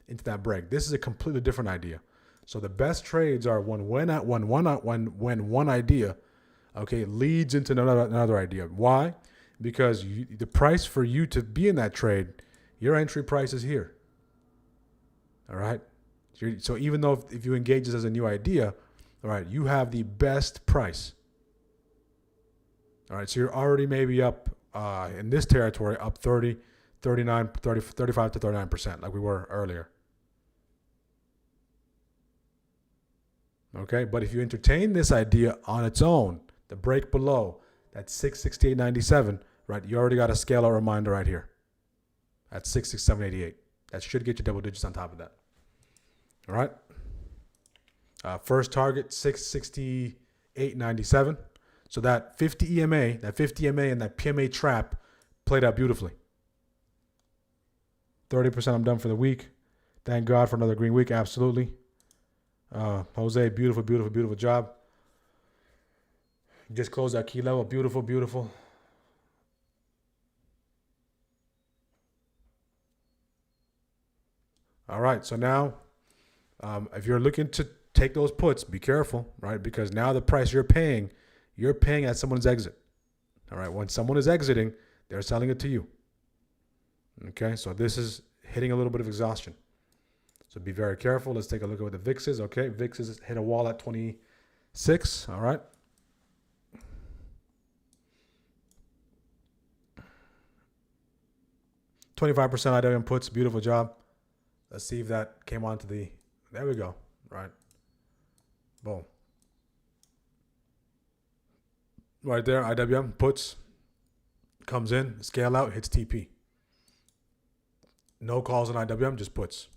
into that break. This is a completely different idea. So the best trades are when one idea, okay, leads into another idea. Why? Because the price for you to be in that trade, your entry price is here. All right. So even though if you engage this as a new idea, all right, you have the best price. All right. So you're already maybe up in this territory, up 35 to 39%, like we were earlier. Okay, but if you entertain this idea on its own, the break below that 668.97, right, you already got a scale out reminder right here at 667.88. That should get you double digits on top of that. All right. First target 668.97. So that 50 EMA, and that PMA trap played out beautifully. 30% I'm done for the week. Thank God for another green week. Absolutely. Jose, beautiful job. Just close that key level. Beautiful, beautiful. All right, so now if you're looking to take those puts, be careful, right? Because now the price you're paying at someone's exit. All right, when someone is exiting, they're selling it to you. Okay, so this is hitting a little bit of exhaustion. So be very careful. Let's take a look at what the VIX is. Okay, VIX has hit a wall at 26. All right. $25 IWM puts. Beautiful job. Let's see if that came onto the. There we go. Right. Boom. Right there. IWM puts. Comes in. Scale out. Hits TP. No calls on IWM. Just puts.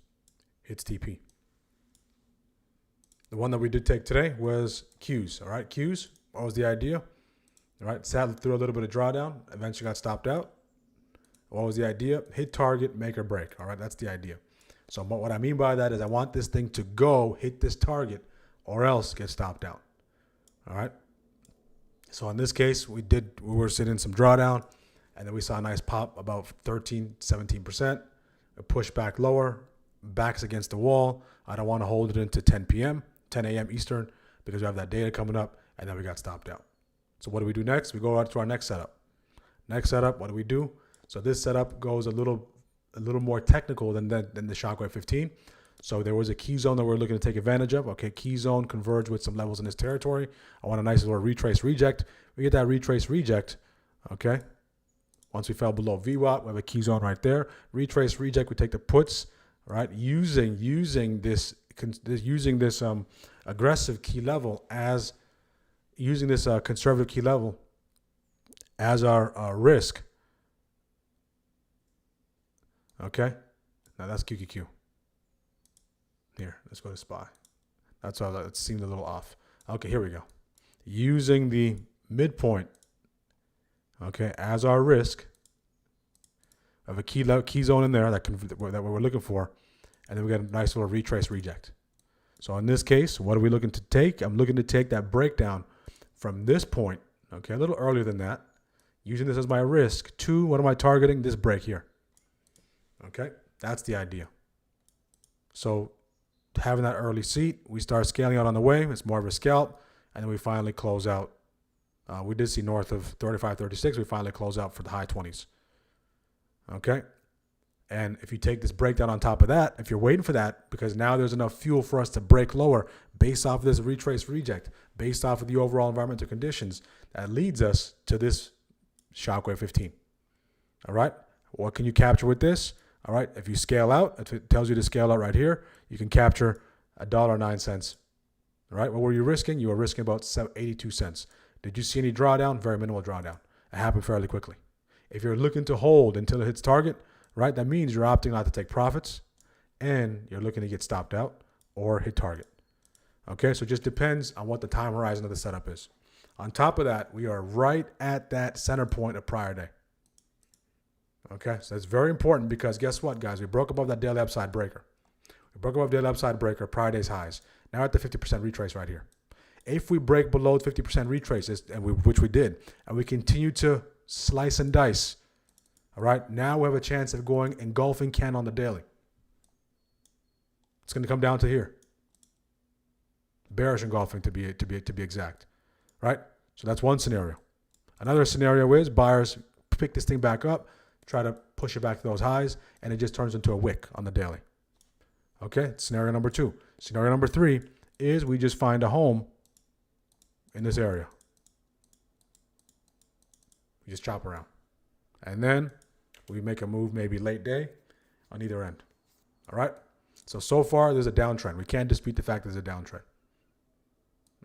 Hits TP. The one that we did take today was Qs. All right. Qs. What was the idea? All right. Sat through a little bit of drawdown. Eventually got stopped out. What was the idea? Hit target, make or break. All right, that's the idea. So what I mean by that is I want this thing to go hit this target or else get stopped out. All right. So in this case, we were sitting in some drawdown and then we saw a nice pop about 13, 17%. A push back lower, backs against the wall. I don't want to hold it into 10 p.m., 10 a.m. Eastern because we have that data coming up and then we got stopped out. So what do we do next? We go out to our next setup. Next setup, what do we do? So this setup goes a little more technical than the Shockwave 15. So there was a key zone that we're looking to take advantage of. Okay, key zone converge with some levels in this territory. I want a nice little retrace reject. We get that retrace reject. Okay, once we fell below VWAP, we have a key zone right there. Retrace reject. We take the puts. Right, using this aggressive key level as using this conservative key level as our risk. Okay, now that's QQQ. Here, let's go to SPY. That's why it seemed a little off. Okay, here we go. Using the midpoint, okay, as our risk of a key zone in there that we're looking for, and then we got a nice little retrace reject. So in this case, what are we looking to take? I'm looking to take that breakdown from this point, okay, a little earlier than that, using this as my risk to, what am I targeting? This break here. Okay, that's the idea. So having that early seat, we start scaling out on the way. It's more of a scalp, and then we finally close out. We did see north of 35, 36. We finally close out for the high 20s. Okay, and if you take this breakdown on top of that, if you're waiting for that, because now there's enough fuel for us to break lower based off of this retrace reject, based off of the overall environmental conditions, that leads us to this Shockwave 15. All right, what can you capture with this? All right, if you scale out, if it tells you to scale out right here, you can capture $1.09. All right, what were you risking? You were risking about 82 cents. Did you see any drawdown? Very minimal drawdown. It happened fairly quickly. If you're looking to hold until it hits target, right, that means you're opting not to take profits and you're looking to get stopped out or hit target. Okay, so it just depends on what the time horizon of the setup is. On top of that, we are right at that center point of prior day. Okay, so that's very important because guess what, guys? We broke above that daily upside breaker. We broke above daily upside breaker, prior day's highs. Now we're at the 50% retrace right here. If we break below 50% retraces, which we did, and we continue to slice and dice, all right, now we have a chance of going engulfing candle on the daily. It's going to come down to here. Bearish engulfing to be exact, right? So that's one scenario. Another scenario is buyers pick this thing back up, try to push it back to those highs, and it just turns into a wick on the daily. Okay, scenario number 2. Scenario number 3 is we just find a home in this area. We just chop around. And then we make a move maybe late day on either end. All right? So far, there's a downtrend. We can't dispute the fact there's a downtrend.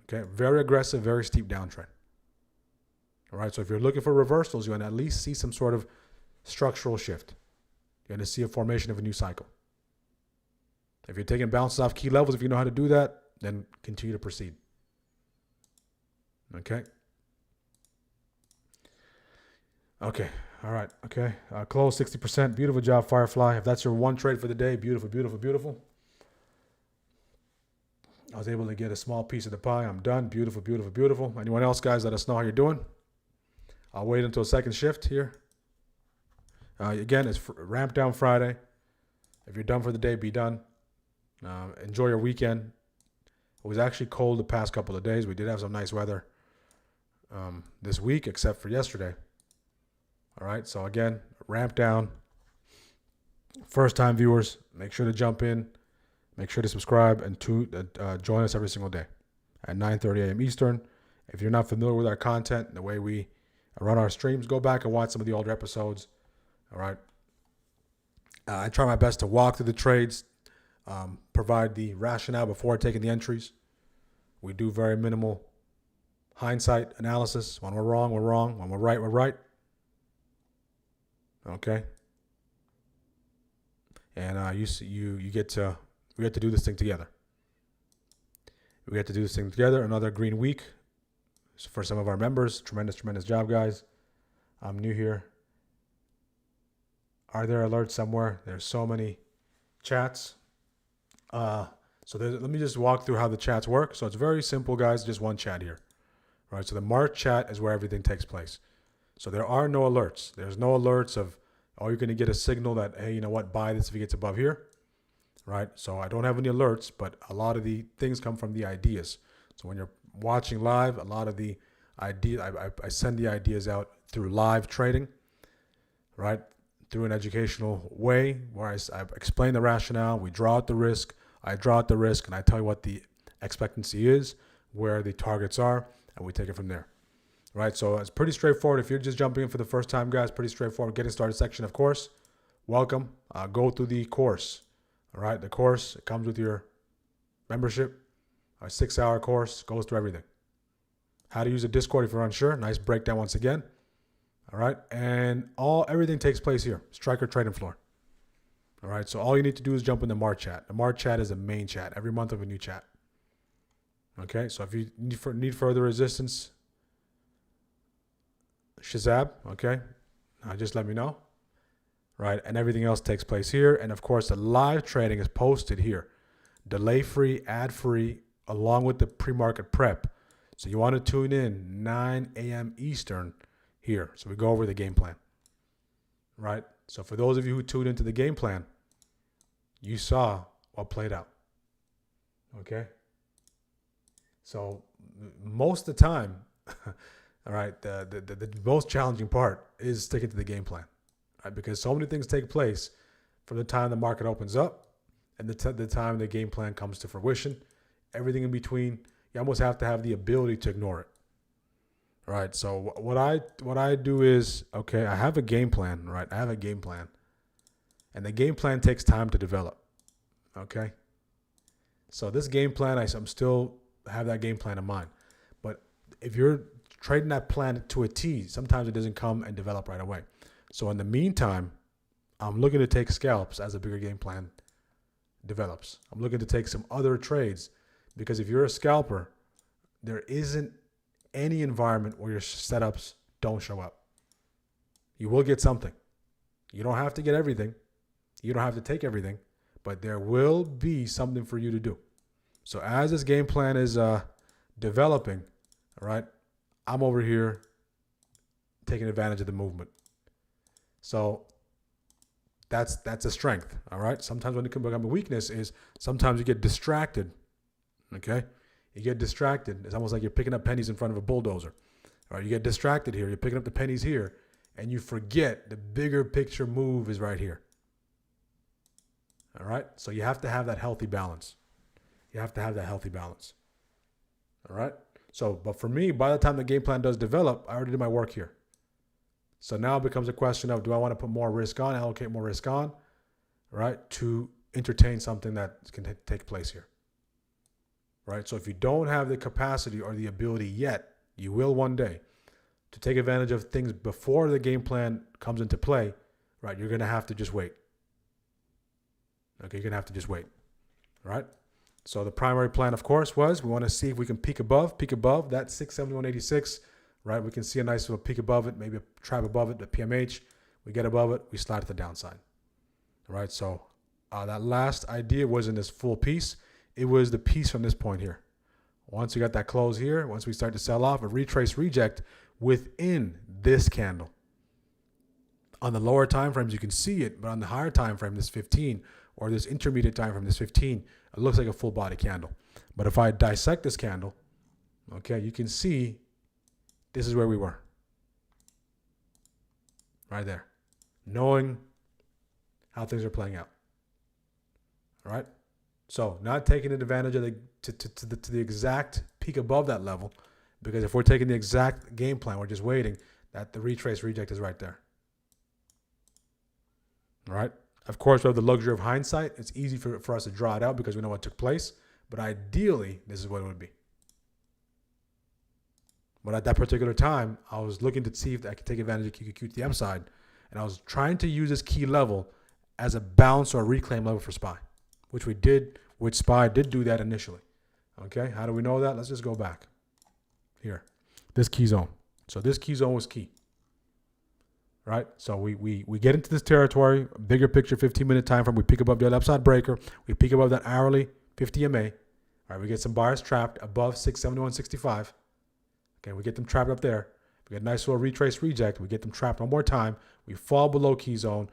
Okay, very aggressive, very steep downtrend. All right, so if you're looking for reversals, you're going to at least see some sort of structural shift. You're going to see a formation of a new cycle. If you're taking bounces off key levels, if you know how to do that, then continue to proceed. Okay. Okay. All right. Okay. Close 60%. Beautiful job, Firefly. If that's your one trade for the day, beautiful, beautiful, beautiful. I was able to get a small piece of the pie. I'm done. Beautiful, beautiful, beautiful. Anyone else, guys, let us know how you're doing. I'll wait until second shift here. Again, it's ramp down Friday. If you're done for the day, be done. Enjoy your weekend. It was actually cold the past couple of days. We did have some nice weather this week, except for yesterday. All right, so again, ramp down. First-time viewers, make sure to jump in. Make sure to subscribe and join us every single day at 9:30 a.m. Eastern. If you're not familiar with our content, the way we run our streams, go back and watch some of the older episodes. All right. I try my best to walk through the trades, provide the rationale before taking the entries. We do very minimal hindsight analysis. When we're wrong, we're wrong. When we're right, we're right. Okay. And we get to do this thing together. We get to do this thing together. Another green week for some of our members. Tremendous, tremendous job, guys. I'm new here. Are there alerts somewhere? There's so many chats. Let me just walk through how the chats work. So it's very simple, guys. Just one chat here. All right. So the Mark chat is where everything takes place. So there are no alerts. There's no alerts of, oh, you're going to get a signal that, hey, you know what, buy this if it gets above here. Right? So I don't have any alerts, but a lot of the things come from the ideas. So when you're watching live, a lot of the ideas, I send the ideas out through live trading, right? Through an educational way where I explain the rationale, we draw out the risk, I draw out the risk, and I tell you what the expectancy is, where the targets are, and we take it from there. Right? So it's pretty straightforward. If you're just jumping in for the first time, guys, pretty straightforward. Getting started section, of course. Welcome. Go through the course. All right, the course, it comes with your membership. A 6-hour course, goes through everything. How to use a Discord if you're unsure. Nice breakdown once again. All right, and everything takes place here. Striker Trading Floor. All right, so all you need to do is jump in the Mart chat. The Mart chat is a main chat. Every month of a new chat. Okay, so if you need further assistance, Shazab, okay, just let me know. Right, and everything else takes place here. And of course, the live trading is posted here. Delay-free, ad-free, along with the pre-market prep. So you want to tune in 9 a.m. Eastern here. So we go over the game plan. Right? So for those of you who tuned into the game plan, you saw what played out. Okay? So most of the time, all right, the most challenging part is sticking to the game plan. Right? Because so many things take place from the time the market opens up and the time the game plan comes to fruition. Everything in between, you almost have to have the ability to ignore it. All right. So what I do is, okay, I have a game plan, right? I have a game plan. And the game plan takes time to develop. Okay. So this game plan, I'm still have that game plan in mind. But if you're trading that plan to a T, sometimes it doesn't come and develop right away. So in the meantime, I'm looking to take scalps as a bigger game plan develops. I'm looking to take some other trades because if you're a scalper, there isn't any environment where your setups don't show up. You will get something. You don't have to get everything. You don't have to take everything, but there will be something for you to do. So as this game plan is developing, all right, I'm over here taking advantage of the movement. So that's a strength, all right? Sometimes when it can become a weakness is sometimes you get distracted, okay? You get distracted. It's almost like you're picking up pennies in front of a bulldozer, all right? You get distracted here. You're picking up the pennies here, and you forget the bigger picture move is right here, all right? So you have to have that healthy balance. You have to have that healthy balance, all right? So, but for me, by the time the game plan does develop, I already did my work here. So now it becomes a question of, do I want to put more risk on, allocate more risk on, right, to entertain something that can take place here, right? So if you don't have the capacity or the ability yet, you will one day, to take advantage of things before the game plan comes into play, right, you're going to have to just wait. Okay, you're going to have to just wait, right? So the primary plan, of course, was we want to see if we can peak above that 671.86. Right, we can see a nice little peak above it, maybe a trap above it, the PMH. We get above it, we slide to the downside. All right, so that last idea wasn't this full piece. it was the piece from this point here. Once we got that close here, once we start to sell off, a retrace reject within this candle. On the lower time frames, you can see it, but on the higher time frame, this 15, or this intermediate time frame, this 15, it looks like a full body candle. But if I dissect this candle, okay, you can see this is where we were. Right there. Knowing how things are playing out. All right? So not taking advantage of the exact peak above that level, because if we're taking the exact game plan, we're just waiting, that the retrace reject is right there. All right? Of course, we have the luxury of hindsight. It's easy for us to draw it out because we know what took place. But ideally, this is what it would be. But at that particular time, I was looking to see if I could take advantage of QQQ to the upside. And I was trying to use this key level as a bounce or reclaim level for SPY, which we did, which SPY did do that initially. Okay, how do we know that? Let's just go back here. This key zone. So this key zone was key. Right? So we get into this territory, bigger picture, 15-minute time frame. We pick above that upside breaker. We pick above that hourly 50 MA. All right, we get some buyers trapped above 671.65. Okay, we get them trapped up there. We get a nice little retrace reject. We get them trapped one more time. We fall below key zone,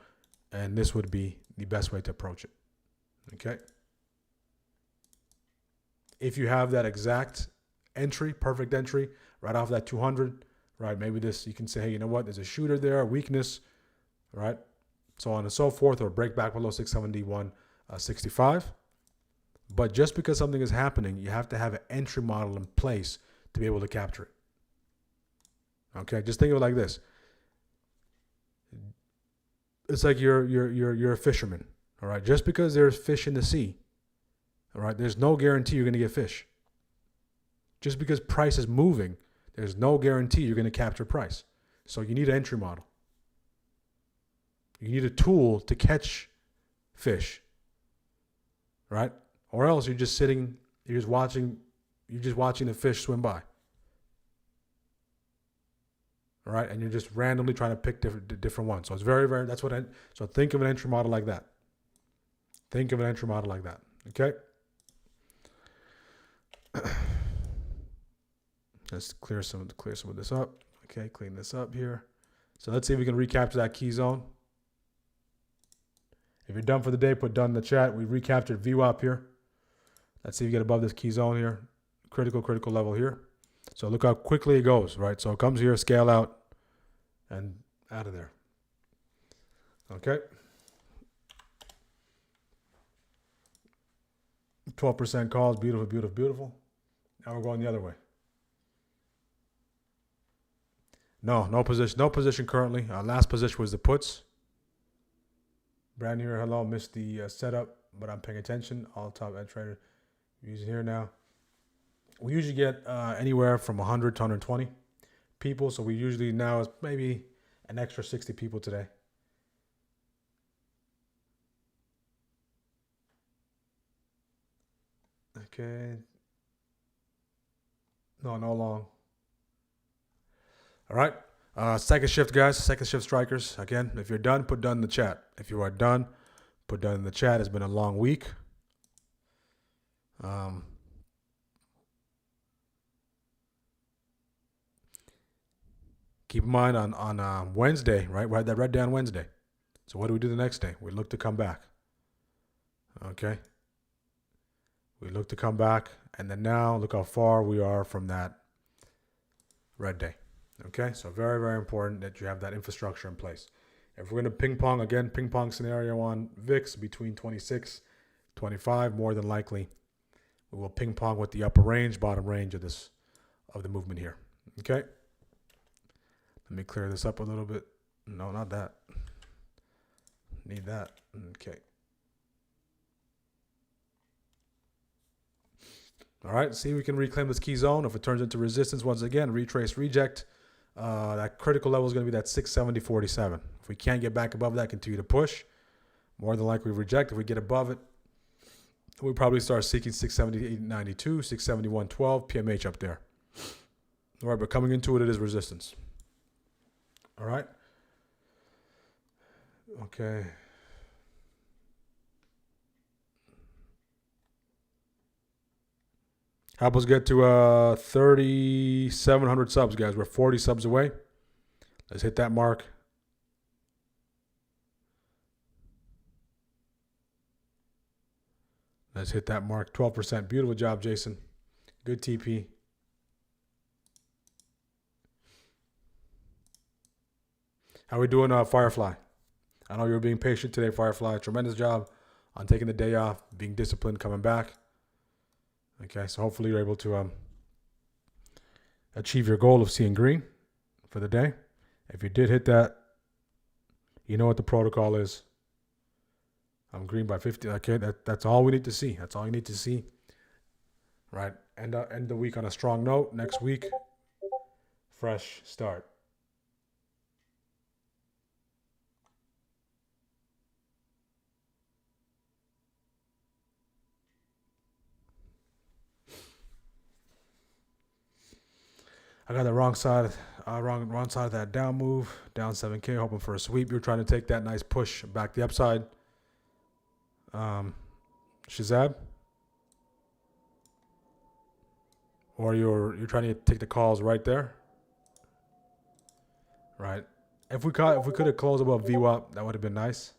and this would be the best way to approach it. Okay. If you have that exact entry, perfect entry, right off that 200, right? Maybe this, you can say, hey, you know what? There's a shooter there, a weakness, right? So on and so forth, or break back below 671.65. But just because something is happening, you have to have an entry model in place to be able to capture it. Okay, just think of it like this. It's like you're a fisherman, all right? Just because there's fish in the sea, all right, there's no guarantee you're going to get fish. Just because price is moving, there's no guarantee you're going to capture price. So you need an entry model. You need a tool to catch fish, right? Or else you're just sitting, you're just watching the fish swim by. All right, and you're just randomly trying to pick different ones. So it's very, very, so think of an entry model like that. Think of an entry model like that, okay? Let's clear some of this up. Okay, clean this up here. So let's see if we can recapture that key zone. If you're done for the day, put done in the chat. We recaptured VWAP here. Let's see if you get above this key zone here. Critical level here. So look how quickly it goes, right? So it comes here, scale out, and out of there. Okay. 12% calls, beautiful, beautiful, beautiful. Now we're going the other way. No position currently. Last position was the puts. Brand new here, hello, missed the setup, but I'm paying attention. All top ad trader using here now. We usually get anywhere from 100 to 120 people, so we usually now is maybe an extra 60 people today. Okay. No long. All right. Second shift, guys. Second shift strikers. Again, if you're done, put done in the chat. If you are done, put done in the chat. It's been a long week. Keep in mind on Wednesday, right? We had that red day on Wednesday. So what do we do the next day? We look to come back. Okay. We look to come back. And then now look how far we are from that red day. Okay. So very, very important that you have that infrastructure in place. If we're going to ping pong scenario on VIX between 26, 25, more than likely, we will ping pong with the upper range, bottom range of the movement here. Okay. Let me clear this up a little bit. No, not that. Need that. Okay. All right. See if we can reclaim this key zone. If it turns into resistance once again, retrace, reject. That critical level is going to be that 670.47. If we can't get back above that, continue to push. More than likely reject. If we get above it, we probably start seeking 678.92, 671.12, PMH up there. All right, but coming into it, it is resistance. All right. Okay. Help us get to 3,700 subs, guys. We're 40 subs away. Let's hit that mark. Let's hit that mark. 12%. Beautiful job, Jason. Good TP. How we doing, Firefly? I know you were being patient today, Firefly. Tremendous job on taking the day off, being disciplined, coming back. Okay, so hopefully you're able to achieve your goal of seeing green for the day. If you did hit that, you know what the protocol is. I'm green by 50. Okay, that's all we need to see. That's all you need to see. Right, end the week on a strong note. Next week, fresh start. I got the wrong side of that down move, down 7K, hoping for a sweep. You're trying to take that nice push back the upside. Shazab, or you're trying to take the calls right there, right? If we could have closed above VWAP, that would have been nice.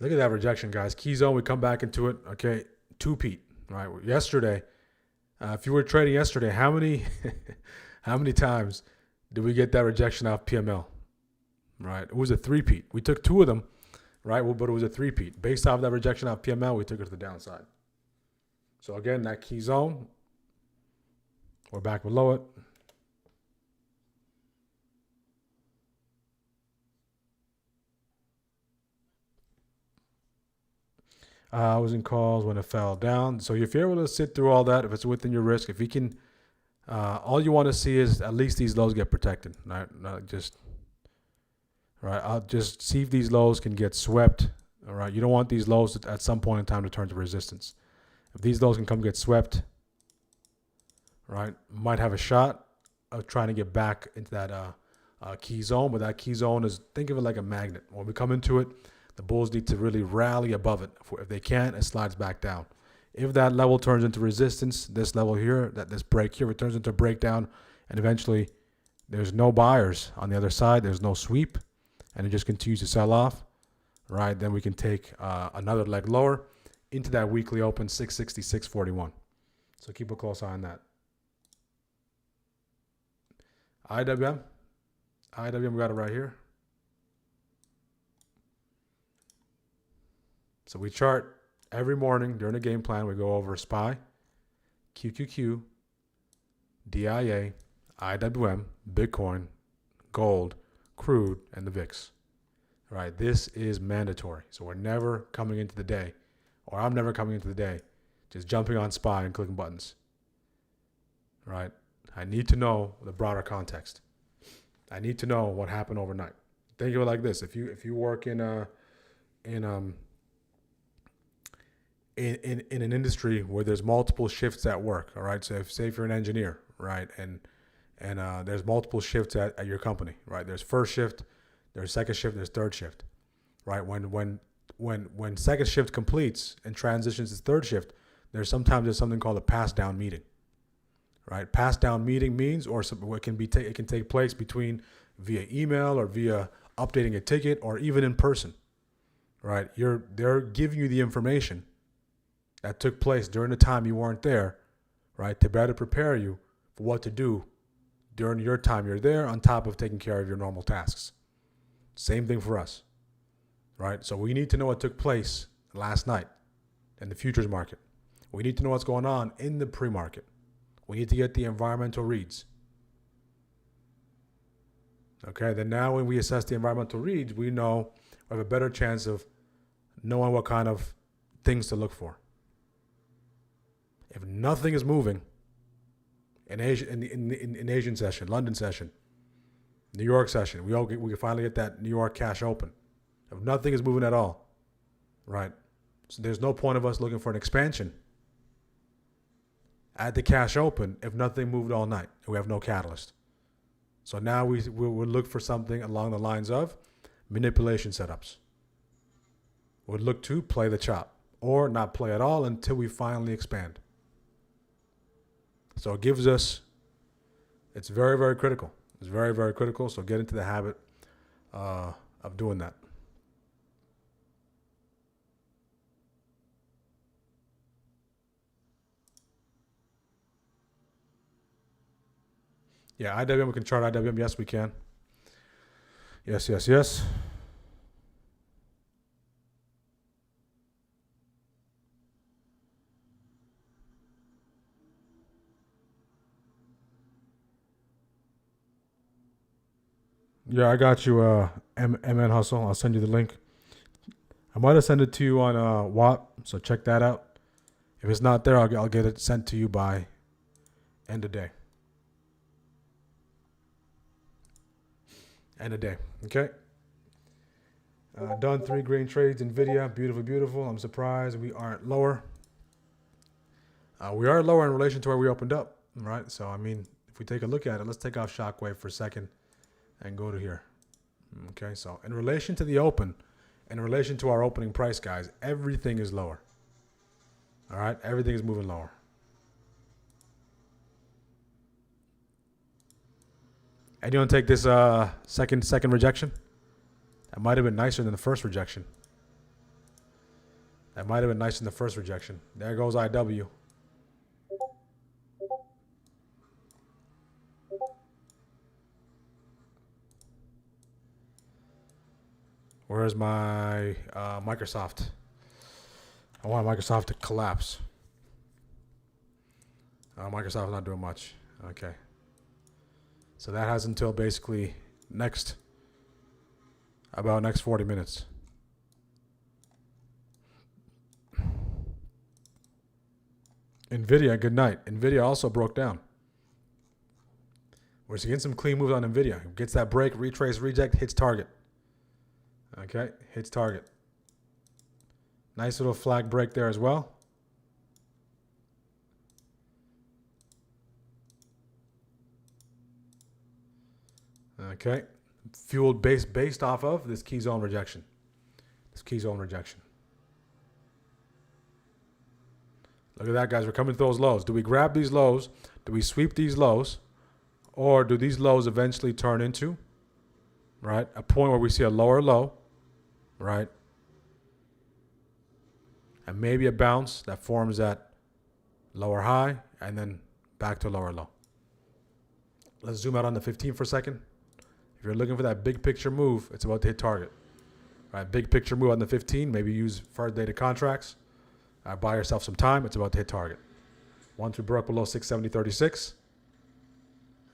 Look at that rejection, guys. Key zone, we come back into it. Okay, two-peat, right? Yesterday, if you were trading yesterday, how many times did we get that rejection off PML? Right, it was a three-peat. We took two of them, right? Well, but it was a three-peat. Based off that rejection off PML, we took it to the downside. So again, that key zone, we're back below it. I was in calls when it fell down. So if you're able to sit through all that, if it's within your risk, if you can, all you want to see is at least these lows get protected. Not just, right? I'll just see if these lows can get swept. All right. You don't want these lows at some point in time to turn to resistance. If these lows can come get swept, right, might have a shot of trying to get back into that key zone. But that key zone is, think of it like a magnet. When we come into it, the bulls need to really rally above it. If they can't, it slides back down. If that level turns into resistance, this level here, this break here, it turns into a breakdown, and eventually there's no buyers on the other side, there's no sweep, and it just continues to sell off, right? Then we can take another leg lower into that weekly open 660, 641. So keep a close eye on that. IWM, we got it right here. So we chart every morning during the game plan. We go over SPY, QQQ, DIA, IWM, Bitcoin, gold, crude, and the VIX. All right, this is mandatory. So we're never coming into the day, or I'm never coming into the day, just jumping on SPY and clicking buttons. All right, I need to know the broader context. I need to know what happened overnight. Think of it like this: if you work in an industry where there's multiple shifts at work, all right? So if you're an engineer, right, and there's multiple shifts at your company, right? There's first shift, there's second shift, there's third shift, right? When second shift completes and transitions to third shift, there's something called a pass down meeting, right? Pass down meeting means, or it can take place between via email or via updating a ticket or even in person, right? They're giving you the information that took place during the time you weren't there, right, to better prepare you for what to do during your time you're there, on top of taking care of your normal tasks. Same thing for us, right? So we need to know what took place last night in the futures market. We need to know what's going on in the pre-market. We need to get the environmental reads. Okay, then now when we assess the environmental reads, we have a better chance of knowing what kind of things to look for. If nothing is moving in Asian session, London session, New York session, we can finally get that New York cash open. If nothing is moving at all, right? So there's no point of us looking for an expansion at the cash open if nothing moved all night and we have no catalyst. So now we would look for something along the lines of manipulation setups. Would look to play the chop or not play at all until we finally expand. So it gives us, it's very, very critical. It's very, very critical. So get into the habit of doing that. Yeah, IWM, we can chart IWM. Yes, we can. Yes, yes, yes. Yeah, I got you, MN Hustle. I'll send you the link. I might have sent it to you on WAP, so check that out. If it's not there, I'll get it sent to you by end of day. End of day. Okay. Done 3 green trades. NVIDIA, beautiful, beautiful. I'm surprised we aren't lower. We are lower in relation to where we opened up, right? So, I mean, if we take a look at it, let's take off Shockwave for a second and go to here. Okay, so in relation to the open, in relation to our opening price, guys, everything is lower. All right, everything is moving lower. And you want to take this second rejection? That might have been nicer than the first rejection. That might have been nicer than the first rejection. There goes IW. Where's my Microsoft? I want Microsoft to collapse. Microsoft's not doing much. Okay. So that has until basically next 40 minutes. NVIDIA, good night. NVIDIA also broke down. We're seeing some clean moves on NVIDIA. Gets that break, retrace, reject, hits target. Okay, hits target. Nice little flag break there as well. Okay, fueled based off of this key zone rejection. This key zone rejection. Look at that, guys. We're coming to those lows. Do we grab these lows? Do we sweep these lows? Or do these lows eventually turn into, right, a point where we see a lower low, right, and maybe a bounce that forms that lower high and then back to lower low. Let's zoom out on the 15 for a second. If you're looking for that big picture move, it's about to hit target. Right, big picture move on the 15. Maybe use first dated contracts. Buy yourself some time. It's about to hit target. Once we broke below 670.36.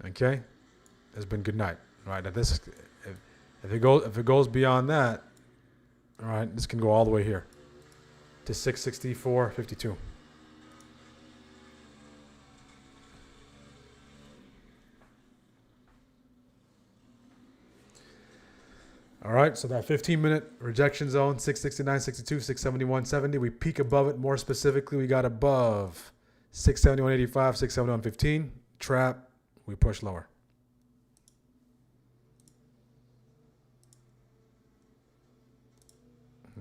Okay, it's been good night. Right, now this, if it goes beyond that, all right, this can go all the way here to 664.52. All right, so that 15-minute rejection zone, 669.62, 671.70. We peak above it. More specifically, we got above 671.85, 671.15. Trap, we push lower.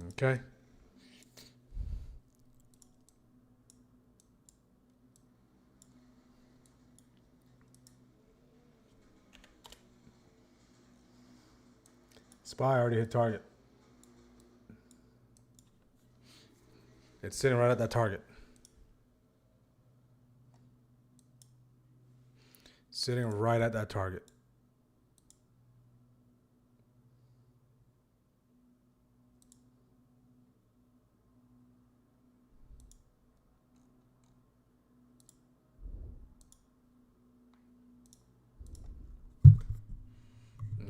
Okay. SPY already hit target. It's sitting right at that target. Sitting right at that target.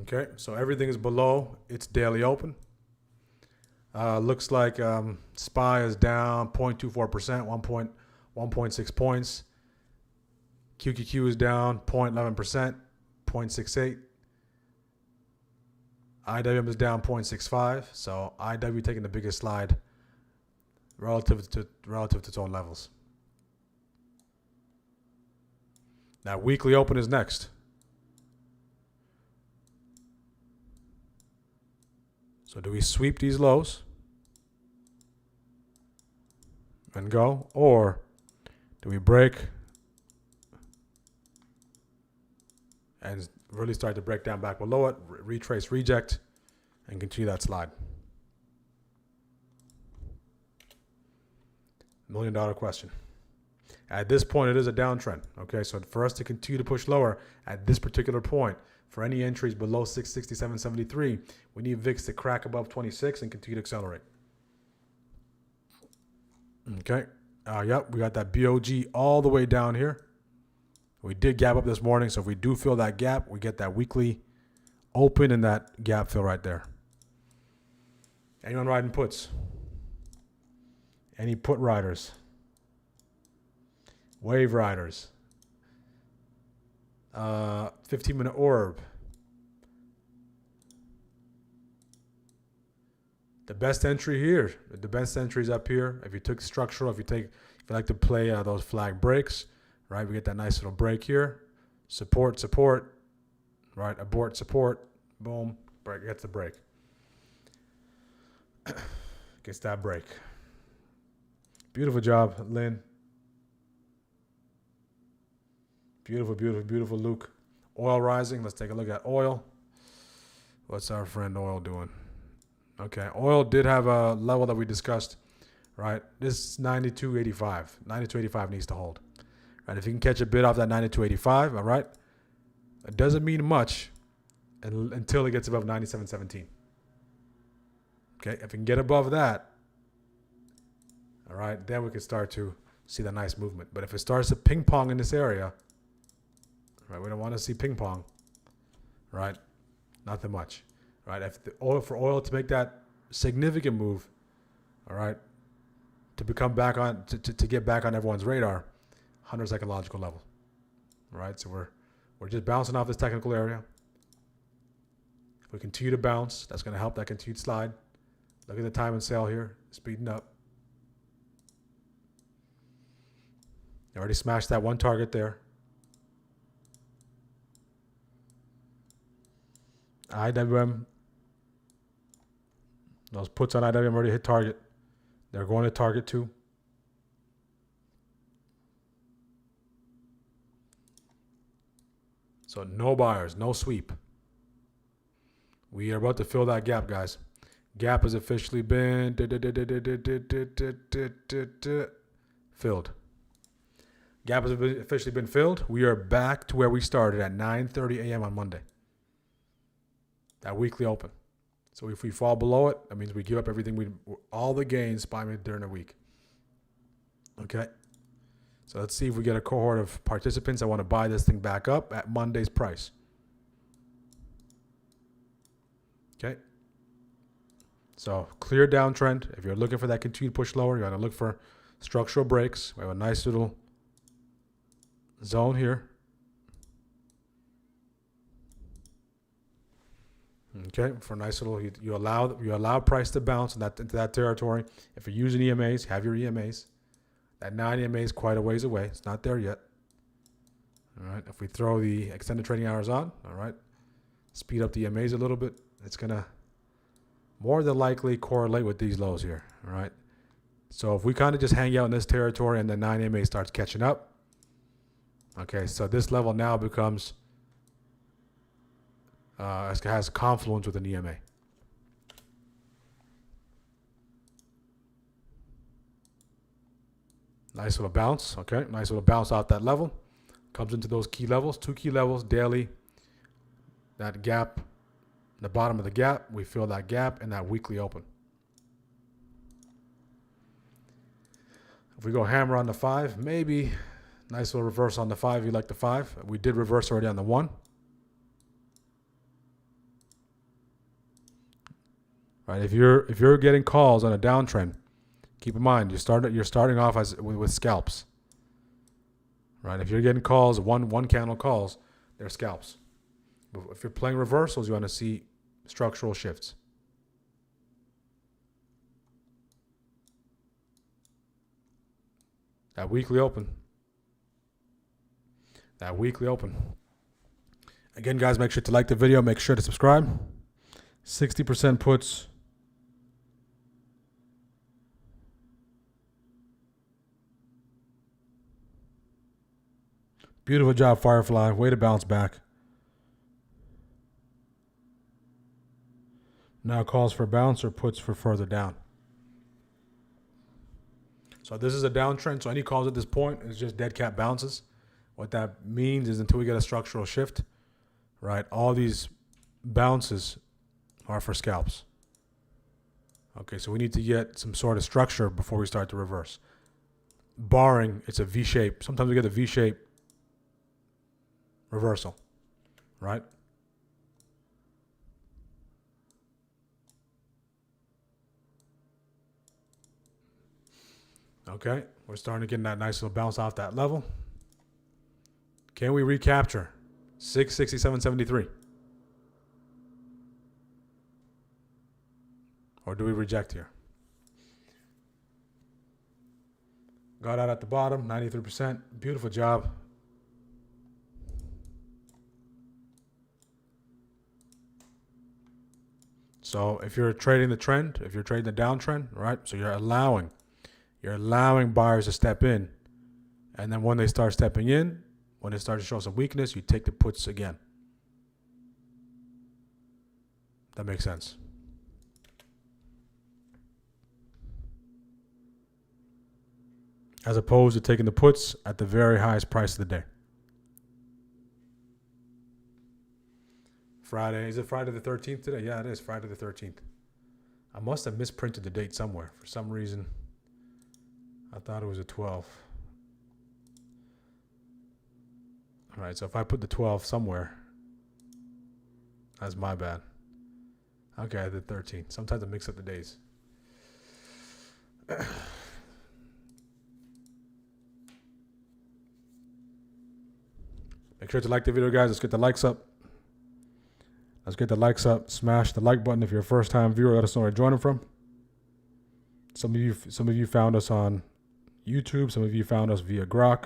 Okay, so everything is below its daily open. Looks like SPY is down 0.24%, 1.6 points. QQQ is down 0.11%, 0.68. IWM is down 0.65. So IW taking the biggest slide relative to its own levels. That weekly open is next. So do we sweep these lows and go, or do we break and really start to break down back below it, retrace, reject, and continue that slide? $1 million question. At this point, it is a downtrend. Okay, so for us to continue to push lower at this particular point, for any entries below 667.73, we need VIX to crack above 26 and continue to accelerate. Okay, yep, we got that BOG all the way down here. We did gap up this morning, so if we do fill that gap, we get that weekly open and that gap fill right there. Anyone riding puts? Any put riders? Wave riders? 15-minute orb. The best entry here. The best entry is up here. If you took structural, if you like to play those flag breaks, right? We get that nice little break here. Support, right? Abort, support. Boom. Break. Gets the break. Gets that break. Beautiful job, Lynn. Beautiful, beautiful, beautiful, Luke. Oil rising. Let's take a look at oil. What's our friend oil doing? Okay, oil did have a level that we discussed, right? This is 92.85. 92.85 needs to hold. Right, if you can catch a bid off that 92.85, all right? It doesn't mean much until it gets above 97.17. Okay, if we can get above that, all right, then we can start to see the nice movement. But if it starts to ping pong in this area, right, we don't want to see ping pong, right? Nothing much, right? If the oil to make that significant move, all right, to become back on to get back on everyone's radar, 100 psychological level, all right? So we're just bouncing off this technical area. If we continue to bounce, that's going to help that continued slide. Look at the time and sale here, speeding up. You already smashed that one target there. IWM, those puts on IWM already hit target. They're going to target too. So no buyers, no sweep. We are about to fill that gap, guys. Gap has officially been filled. Gap has officially been filled. We are back to where we started at 9:30 a.m. on Monday. That weekly open. So if we fall below it, that means we give up everything, all the gains made during the week. Okay. So let's see if we get a cohort of participants that want to buy this thing back up at Monday's price. Okay. So clear downtrend. If you're looking for that continued push lower, you're going to look for structural breaks. We have a nice little zone here. Okay, for a nice little, you allow price to bounce into that territory. If you're using EMAs, have your EMAs. That 9 EMA is quite a ways away. It's not there yet. All right, if we throw the extended trading hours on, all right, speed up the EMAs a little bit, it's going to more than likely correlate with these lows here, all right? So if we kind of just hang out in this territory and the 9 EMA starts catching up, okay, so this level now becomes, has confluence with an EMA. Nice little bounce, okay? Nice little bounce off that level. Comes into those key levels, 2 key levels daily. That gap, the bottom of the gap, we fill that gap in that weekly open. If we go hammer on the 5, maybe nice little reverse on the 5. You like the 5? We did reverse already on the 1. Right, if you're getting calls on a downtrend, keep in mind you're starting off with scalps. Right, if you're getting calls, one candle calls, they're scalps. But if you're playing reversals, you want to see structural shifts. That weekly open. That weekly open. Again, guys, make sure to like the video. Make sure to subscribe. 60% puts. Beautiful job, Firefly. Way to bounce back. Now calls for bounce or puts for further down. So this is a downtrend. So any calls at this point is just dead cat bounces. What that means is until we get a structural shift, right, all these bounces are for scalps. Okay, so we need to get some sort of structure before we start to reverse. Barring it's a V shape. Sometimes we get a V shape reversal, right? Okay, we're starting to get that nice little bounce off that level. Can we recapture 667.73? Or do we reject here? Got out at the bottom, 93%. Beautiful job. So if you're trading the trend, if you're trading the downtrend, right? So you're allowing buyers to step in. And then when they start stepping in, when they start to show some weakness, you take the puts again. That makes sense. As opposed to taking the puts at the very highest price of the day. Friday. Is it Friday the 13th today? Yeah, it is Friday the 13th. I must have misprinted the date somewhere. For some reason, I thought it was a 12. All right, so if I put the 12 somewhere, that's my bad. Okay, the 13th. Sometimes I mix up the days. Make sure to like the video, guys. Let's get the likes up. Let's get the likes up. Smash the like button if you're a first-time viewer. Let us know where you're joining from. Some of you found us on YouTube. Some of you found us via Grok,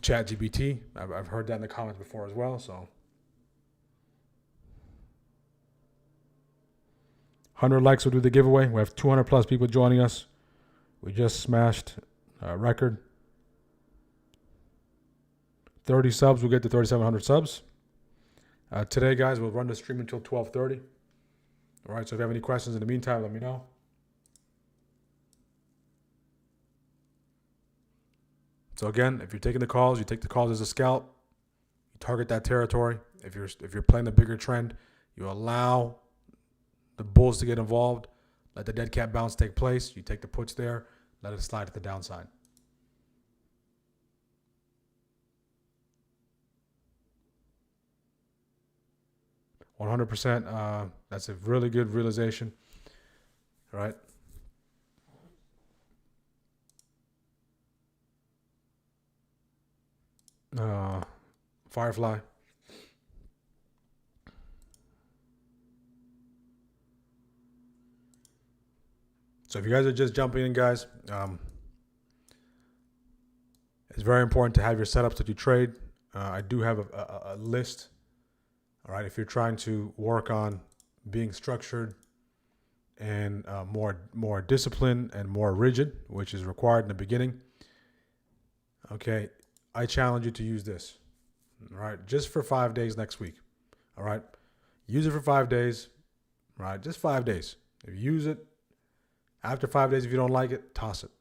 ChatGPT. I've heard that in the comments before as well. So, 100 likes will do the giveaway. We have 200 plus people joining us. We just smashed a record. 30 subs, we'll get to 3,700 subs. Today, guys, we'll run the stream until 12:30. All right, so if you have any questions in the meantime, let me know. So again, if you're taking the calls, you take the calls as a scalp. You target that territory. If you're playing the bigger trend, you allow the bulls to get involved. Let the dead cat bounce take place. You take the puts there. Let it slide to the downside. %. That's a really good realization. All right. Firefly. So if you guys are just jumping in, guys, it's very important to have your setups that you trade. I do have a list. All right, if you're trying to work on being structured and more disciplined and more rigid, which is required in the beginning, okay, I challenge you to use this. All right, just for 5 days next week. All right, use it for 5 days. All right, just 5 days. If you use it, after 5 days, if you don't like it, toss it.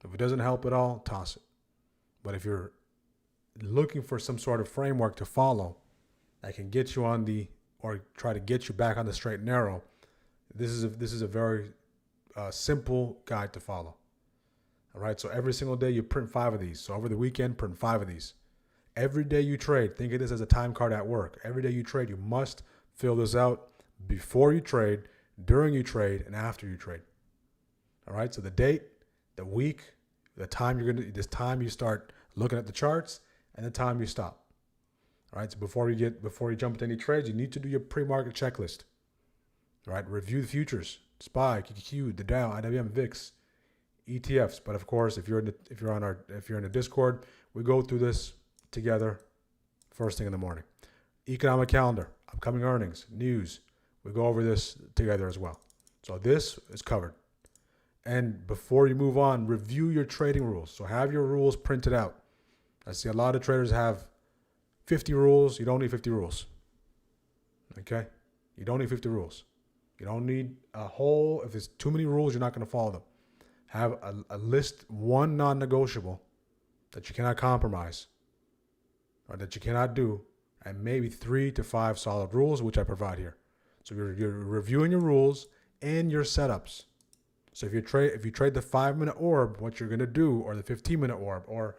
If it doesn't help at all, toss it. But if you're looking for some sort of framework to follow that can get you on or try to get you back on the straight and narrow, this is a very simple guide to follow. All right, so every single day you print 5 of these. So over the weekend, print 5 of these. Every day you trade, think of this as a time card at work. Every day you trade, you must fill this out before you trade, during you trade, and after you trade. All right, so the date, the week, the time this time you start looking at the charts, and the time you stop. All right, so before you jump into any trades, you need to do your pre-market checklist. All right, review the futures, SPY, QQQ, the Dow, IWM, VIX, ETFs. But of course, if you're in the Discord, we go through this together first thing in the morning. Economic calendar, upcoming earnings, news. We go over this together as well. So this is covered. And before you move on, review your trading rules. So have your rules printed out. I see a lot of traders have 50 rules. You don't need 50 rules. Okay? You don't need 50 rules. You don't need a whole, if it's too many rules, you're not going to follow them. Have a list, one non-negotiable that you cannot compromise or that you cannot do, and maybe 3 to 5 solid rules, which I provide here. So you're reviewing your rules and your setups. So if you trade the 5-minute orb, what you're going to do, or the 15-minute orb, or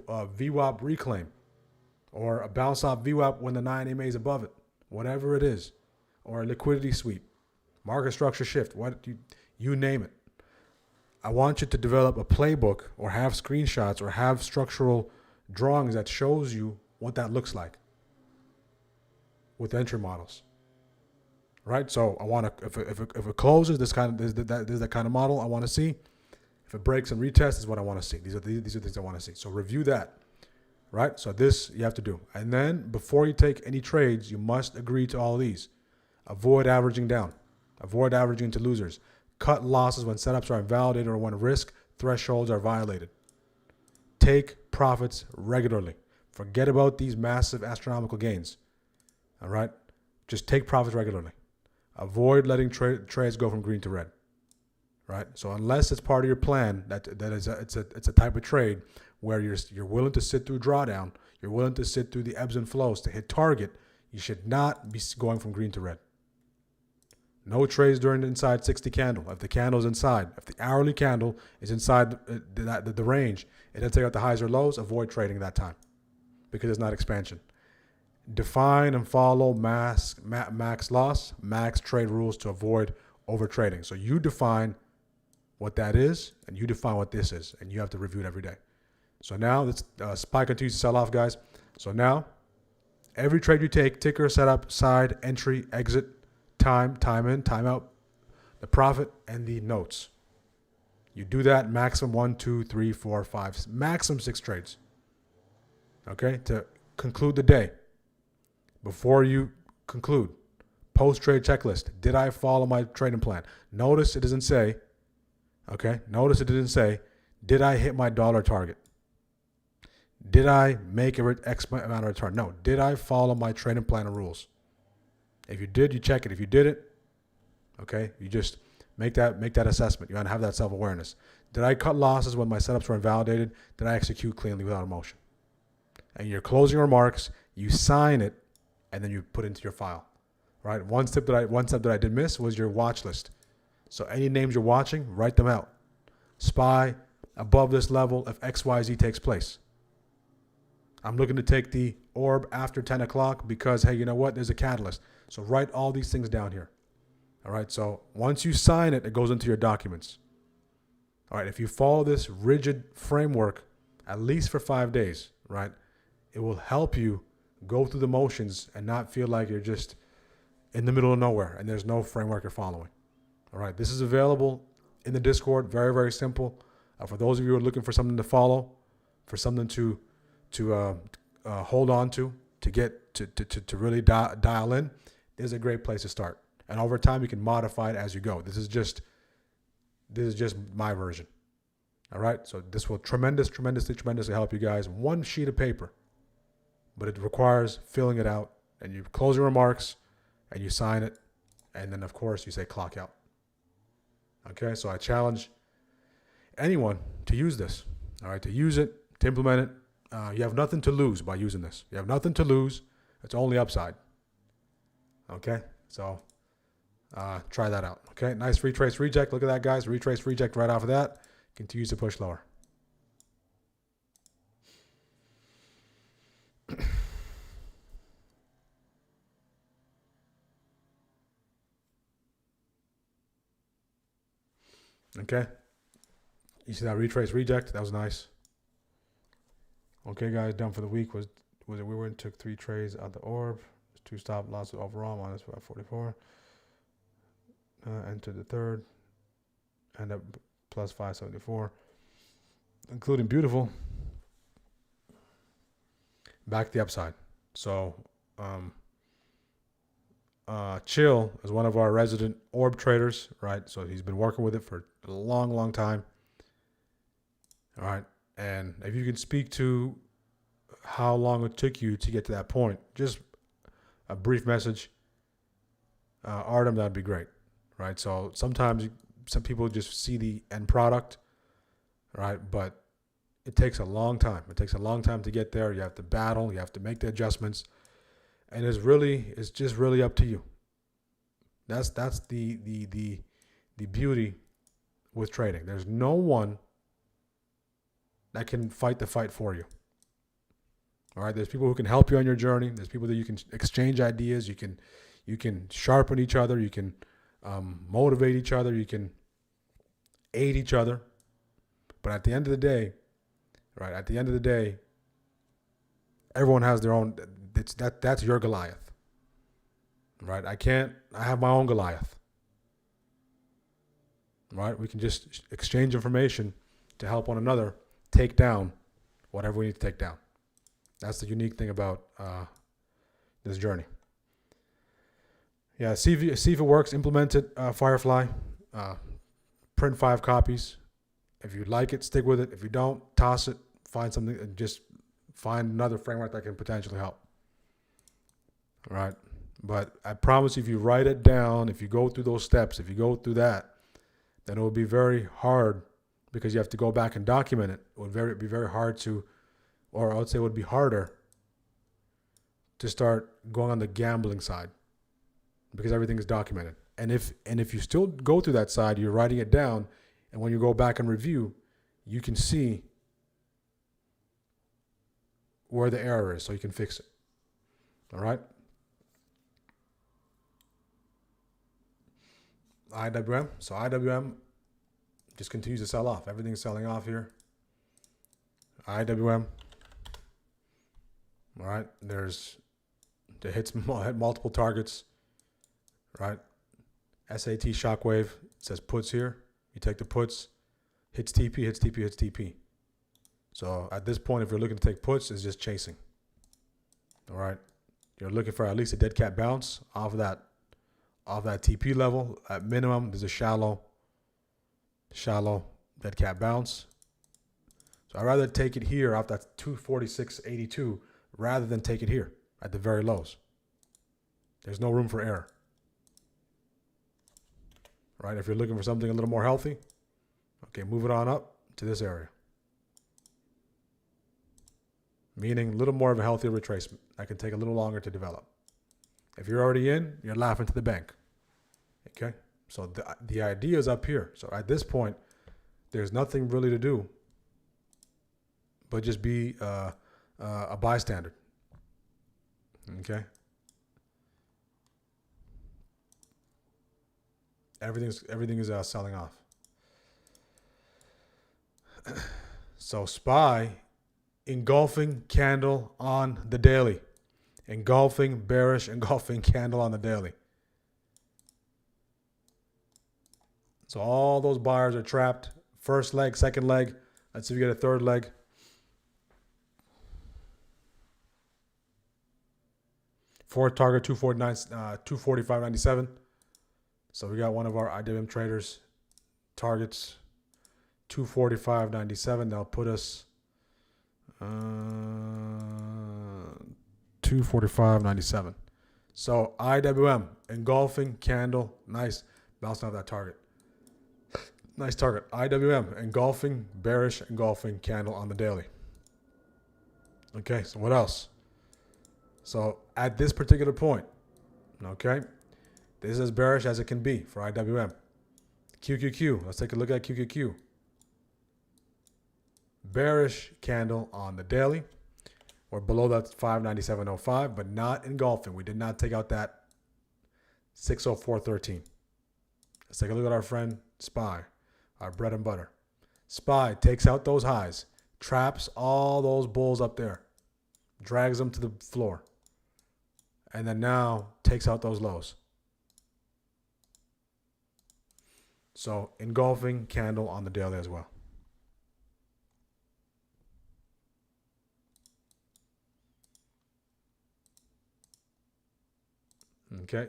VWAP reclaim, or a bounce off VWAP when the 9 EMA is above it, whatever it is, or a liquidity sweep, market structure shift, you name it. I want you to develop a playbook or have screenshots or have structural drawings that shows you what that looks like with entry models. Right? So I want to, if it closes, this is the kind of model I want to see. If it breaks and retests, is what I want to see. These are things I want to see. So review that. Right? So this you have to do. And then before you take any trades, you must agree to all these. Avoid averaging down. Avoid averaging into losers. Cut losses when setups are invalidated or when risk thresholds are violated. Take profits regularly. Forget about these massive astronomical gains. All right? Just take profits regularly. Avoid letting trades go from green to red. Right? So unless it's part of your plan, it's a type of trade where you're willing to sit through drawdown, you're willing to sit through the ebbs and flows to hit target, you should not be going from green to red. No trades during the inside 60 candle. If the candle is inside, if the hourly candle is inside the range, it doesn't take out the highs or lows, avoid trading that time because it's not expansion. Define and follow max loss, max trade rules to avoid over trading. So you define what that is and you define what this is, and you have to review it every day. So now this SPY continues to sell off, guys. So now every trade you take, ticker, setup, side, entry, exit, time in, time out, the profit, and the notes. You do that maximum 1, 2, 3, 4, 5, maximum 6 trades. Okay, to conclude the day. Before you conclude, post-trade checklist. Did I follow my trading plan? Notice it doesn't say, did I hit my dollar target? Did I make X amount of return? No. Did I follow my trading plan and rules? If you did, you check it. If you did it, okay, you just make that assessment. You want to have that self-awareness. Did I cut losses when my setups were invalidated? Did I execute cleanly without emotion? And your closing remarks, you sign it, and then you put it into your file. Right? One step that I did miss was your watch list. So any names you're watching, write them out. SPY above this level if XYZ takes place. I'm looking to take the orb after 10 o'clock because, hey, you know what? There's a catalyst. So write all these things down here. All right. So once you sign it, it goes into your documents. All right. If you follow this rigid framework, at least for 5 days, right, it will help you go through the motions and not feel like you're just in the middle of nowhere and there's no framework you're following. All right. This is available in the Discord. Very, very simple. For those of you who are looking for something to follow, for something to hold on to get to really dial in, is a great place to start. And over time, you can modify it as you go. This is just my version. All right. So this will tremendously help you guys. One sheet of paper, but it requires filling it out, and you close your remarks, and you sign it, and then of course you say clock out. Okay. So I challenge anyone to use this. All right. To use it, to implement it. You have nothing to lose by using this. You have nothing to lose. It's only upside. Okay, so try that out. Okay, nice retrace reject. Look at that, guys. Retrace reject right off of that. Continues to push lower. Okay, you see that retrace reject? That was nice. Okay, guys, done for the week was it we went took 3 trades out the orb, 2 stop losses overall minus 544. Entered the third, end up plus 574, including beautiful. Back to the upside. So, Chill is one of our resident orb traders, right? So he's been working with it for a long, long time. All right. And if you can speak to how long it took you to get to that point, just a brief message, Artem, that'd be great, right? So sometimes some people just see the end product, right? But it takes a long time. It takes a long time to get there. You have to battle. You have to make the adjustments. And it's just really up to you. That's the beauty with trading. There's no one that can fight the fight for you. All right. There's people who can help you on your journey. There's people that you can exchange ideas. You can sharpen each other. You can motivate each other. You can aid each other. But at the end of the day, right? At the end of the day, everyone has their own. That's your Goliath, right? I have my own Goliath, right? We can just exchange information to help one another take down whatever we need to take down. That's the unique thing about this journey. Yeah, see if it works. Implement it, Firefly. Print 5 copies. If you like it, stick with it. If you don't, toss it. Find something, and just find another framework that can potentially help. All right. But I promise you, if you write it down, if you go through those steps, if you go through that, then it will be very hard because you have to go back and document it. It would be very hard to, or I would say it would be harder to start going on the gambling side because everything is documented. And if you still go through that side, you're writing it down, and when you go back and review, you can see where the error is so you can fix it. All right? IWM. So IWM just continues to sell off. Everything's selling off here. IWM. All right. It hit multiple targets. Right. SAT shockwave says puts here. You take the puts, hits TP, hits TP, hits TP. So at this point, if you're looking to take puts, it's just chasing. All right. You're looking for at least a dead cat bounce off that TP level. At minimum, there's a shallow dead cat bounce. So I'd rather take it here off that 246.82 rather than take it here at the very lows. There's no room for error. Right? If you're looking for something a little more healthy, okay, move it on up to this area. Meaning a little more of a healthier retracement that can take a little longer to develop. If you're already in, you're laughing to the bank. Okay? So the idea is up here. So at this point, there's nothing really to do but just be a bystander. Okay? Everything is selling off. So SPY, engulfing candle on the daily. Engulfing, bearish, engulfing candle on the daily. So all those buyers are trapped. First leg, second leg. Let's see if we get a third leg. Fourth target, 245.97. So we got one of our IWM traders targets, 245.97. That'll put us 245.97. So IWM, engulfing candle, nice, bouncing off that target. Nice target. IWM, engulfing, bearish, engulfing candle on the daily. Okay, so what else? So at this particular point, okay, this is as bearish as it can be for IWM. QQQ, let's take a look at QQQ. Bearish candle on the daily. We're below that 597.05, but not engulfing. We did not take out that 604.13. Let's take a look at our friend SPY, our bread and butter. SPY takes out those highs, traps all those bulls up there, drags them to the floor, and then now takes out those lows. So engulfing candle on the daily as well. Okay.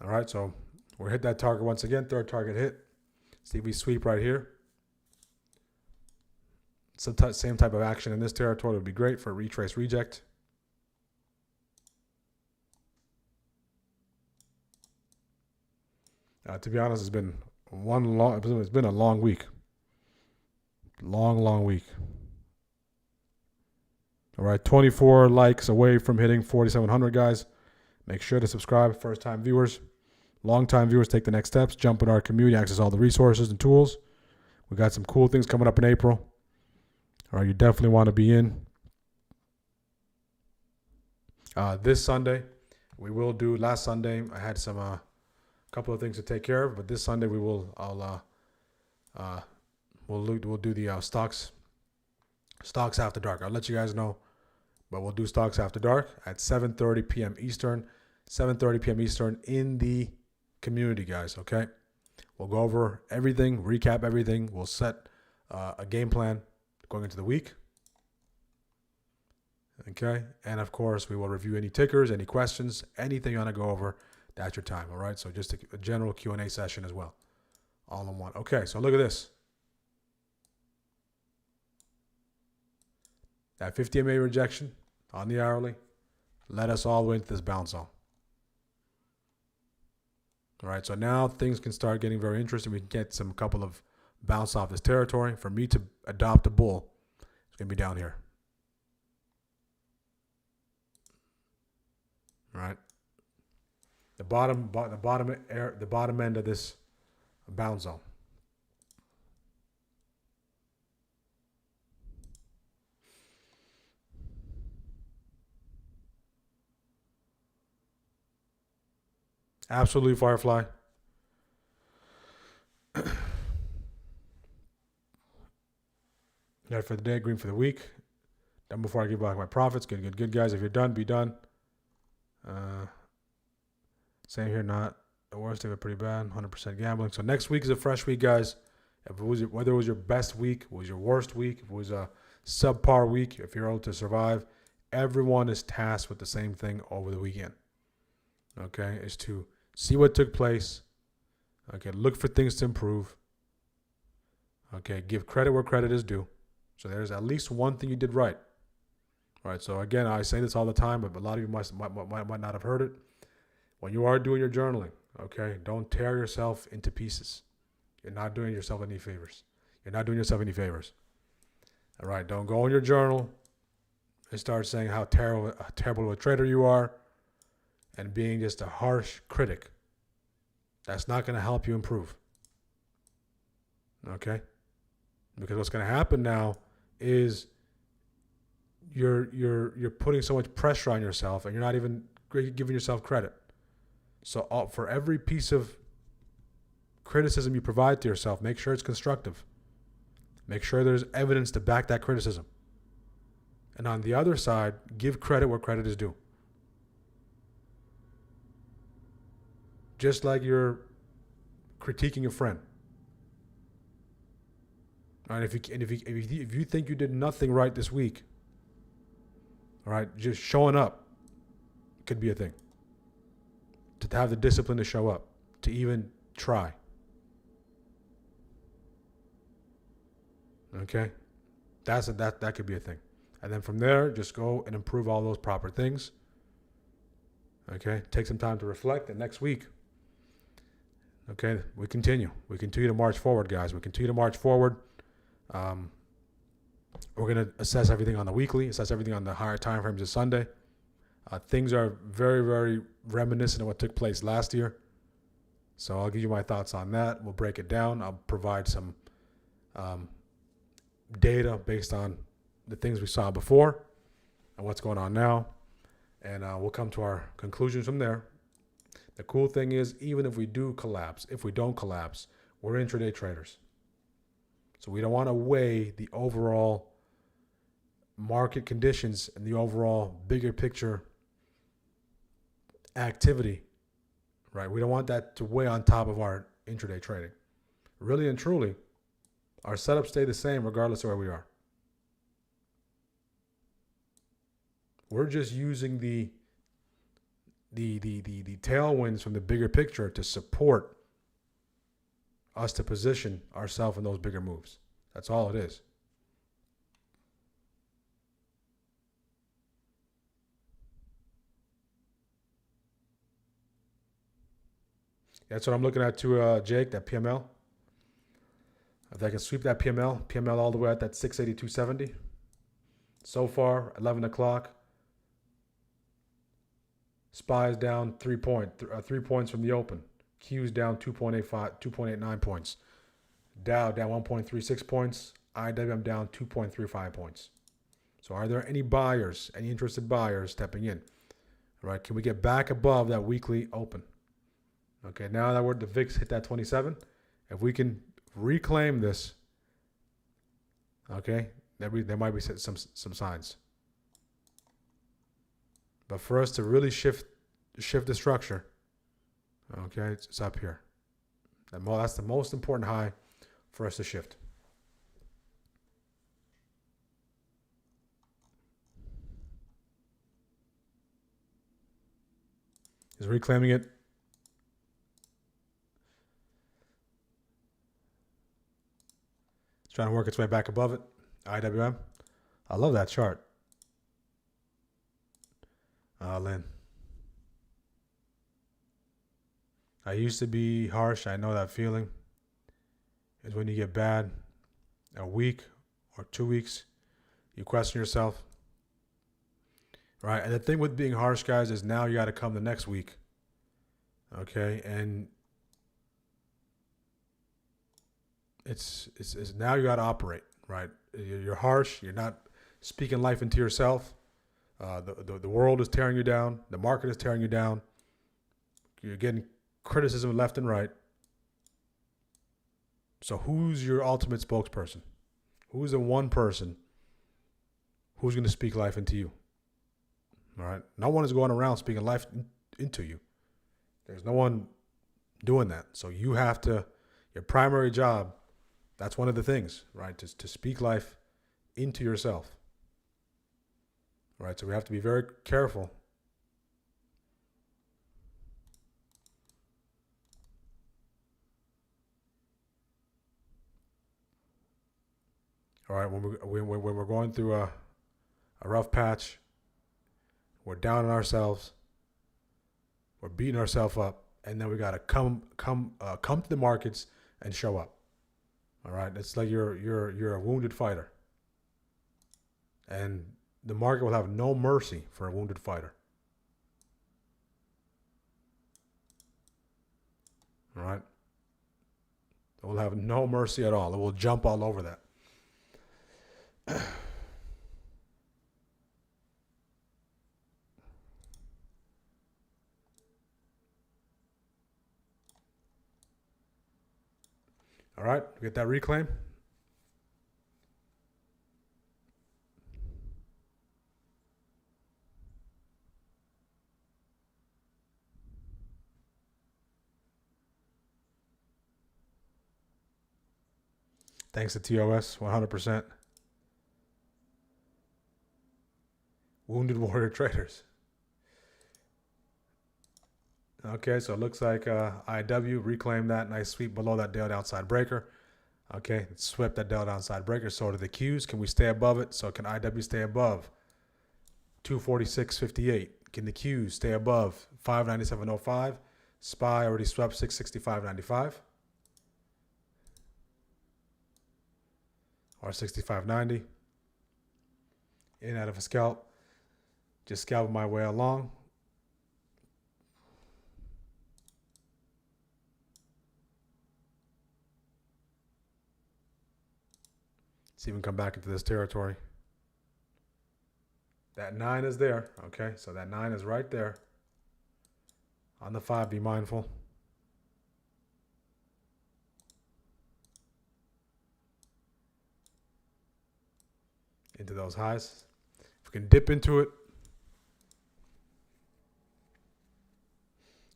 All right, so we'll hit that target once again. Third target hit. See if we sweep right here. Same type of action in this territory would be great for a retrace reject. To be honest, it's been a long week. Long week. All right, 24 likes away from hitting 4,700, guys. Make sure to subscribe. First-time viewers, long-time viewers, take the next steps. Jump in our community, access all the resources and tools. We got some cool things coming up in April. All right, you definitely want to be in. This Sunday, we will do. Last Sunday, I had some couple of things to take care of, but this Sunday we'll do the stocks after dark. I'll let you guys know, but we'll do stocks after dark at 7:30 p.m. Eastern. 7:30 p.m. Eastern in the community, guys. Okay, we'll go over everything, recap everything. We'll set a game plan going into the week. Okay, and of course we will review any tickers, any questions, anything you want to go over. That's your time. All right, so just a general Q&A session as well, all in one. Okay, so look at this. That 50 MA rejection on the hourly led us all the way into this bounce zone. All right, so now things can start getting very interesting. We can get a couple of bounce off this territory. For me to adopt a bull, it's going to be down here. All right, the bottom end of this bounce zone. Absolutely, Firefly. Red for the day, green for the week. Done before I give back my profits. Good, guys. If you're done, be done. Same here, not the worst of it, pretty bad. 100% gambling. So next week is a fresh week, guys. Whether it was your best week, was your worst week, if it was a subpar week, if you're able to survive, everyone is tasked with the same thing over the weekend. Okay, is to see what took place. Okay, look for things to improve. Okay, give credit where credit is due. So there's at least one thing you did right. All right, so again, I say this all the time, but a lot of you might not have heard it. When you are doing your journaling, okay, don't tear yourself into pieces. You're not doing yourself any favors. All right, don't go in your journal and start saying how terrible a trader you are and being just a harsh critic. That's not going to help you improve. Okay? Because what's going to happen now is you're putting so much pressure on yourself and you're not even giving yourself credit. So for every piece of criticism you provide to yourself, make sure it's constructive. Make sure there's evidence to back that criticism. And on the other side, give credit where credit is due. Just like you're critiquing a friend. All right, if you think you did nothing right this week, all right, just showing up could be a thing. To have the discipline to show up, to even try. Okay, that could be a thing, and then from there, just go and improve all those proper things. Okay, take some time to reflect, and next week, okay, we continue to march forward, guys. We continue to march forward. We're going to assess everything on the weekly, assess everything on the higher time frames of Sunday. Things are very, very reminiscent of what took place last year. So I'll give you my thoughts on that. We'll break it down. I'll provide some data based on the things we saw before and what's going on now. And we'll come to our conclusions from there. The cool thing is, even if we don't collapse, we're intraday traders. So we don't want to weigh the overall market conditions and the overall bigger picture activity, right? We don't want that to weigh on top of our intraday trading. Really and truly, our setups stay the same regardless of where we are. We're just using the tailwinds from the bigger picture to support us to position ourselves in those bigger moves. That's all it is. That's what I'm looking at too, Jake, that PML. If I can sweep that PML all the way at that 682.70. So far, 11 o'clock. SPY is down 3 points from the open. Q's down 2.89 points. Dow down 1.36 points. IWM down 2.35 points. So are there any buyers, any interested buyers stepping in? All right, can we get back above that weekly open? Okay, now that the VIX hit that 27, if we can reclaim this, okay, there might be some signs. But for us to really shift the structure, okay, it's up here. That's the most important high for us to shift. Is reclaiming it. It's trying to work its way back above it. IWM. I love that chart. Lynn. I used to be harsh. I know that feeling. It's when you get bad, a week or 2 weeks, you question yourself. Right? And the thing with being harsh, guys, is now you got to come the next week. Okay? And it's now you got to operate, right? You're harsh. You're not speaking life into yourself. The world is tearing you down. The market is tearing you down. You're getting criticism left and right. So who's your ultimate spokesperson? Who's the one person who's going to speak life into you? All right? No one is going around speaking life into you. There's no one doing that. So you have to, your primary job, that's one of the things, right? To speak life into yourself. Right? So we have to be very careful. All right, when we're going through a rough patch, we're down on ourselves, we're beating ourselves up, and then we got to come to the markets and show up. All right, it's like you're a wounded fighter, and the market will have no mercy for a wounded fighter. All right, it will have no mercy at all. It will jump all over that. All right, get that reclaim. Thanks to TOS, 100%. Wounded warrior traders. Okay, so it looks like IW reclaimed that nice sweep below that daily downside breaker. Okay, it swept that daily downside breaker. So do the Qs. Can we stay above it? So can IW stay above 246.58? Can the Qs stay above 597.05? SPY already swept 665.95 or 65.90. In and out of a scalp. Just scalping my way along. See if we can come back into this territory. That 9 is there. Okay, so that 9 is right there. On the 5, be mindful. into those highs. If we can dip into it,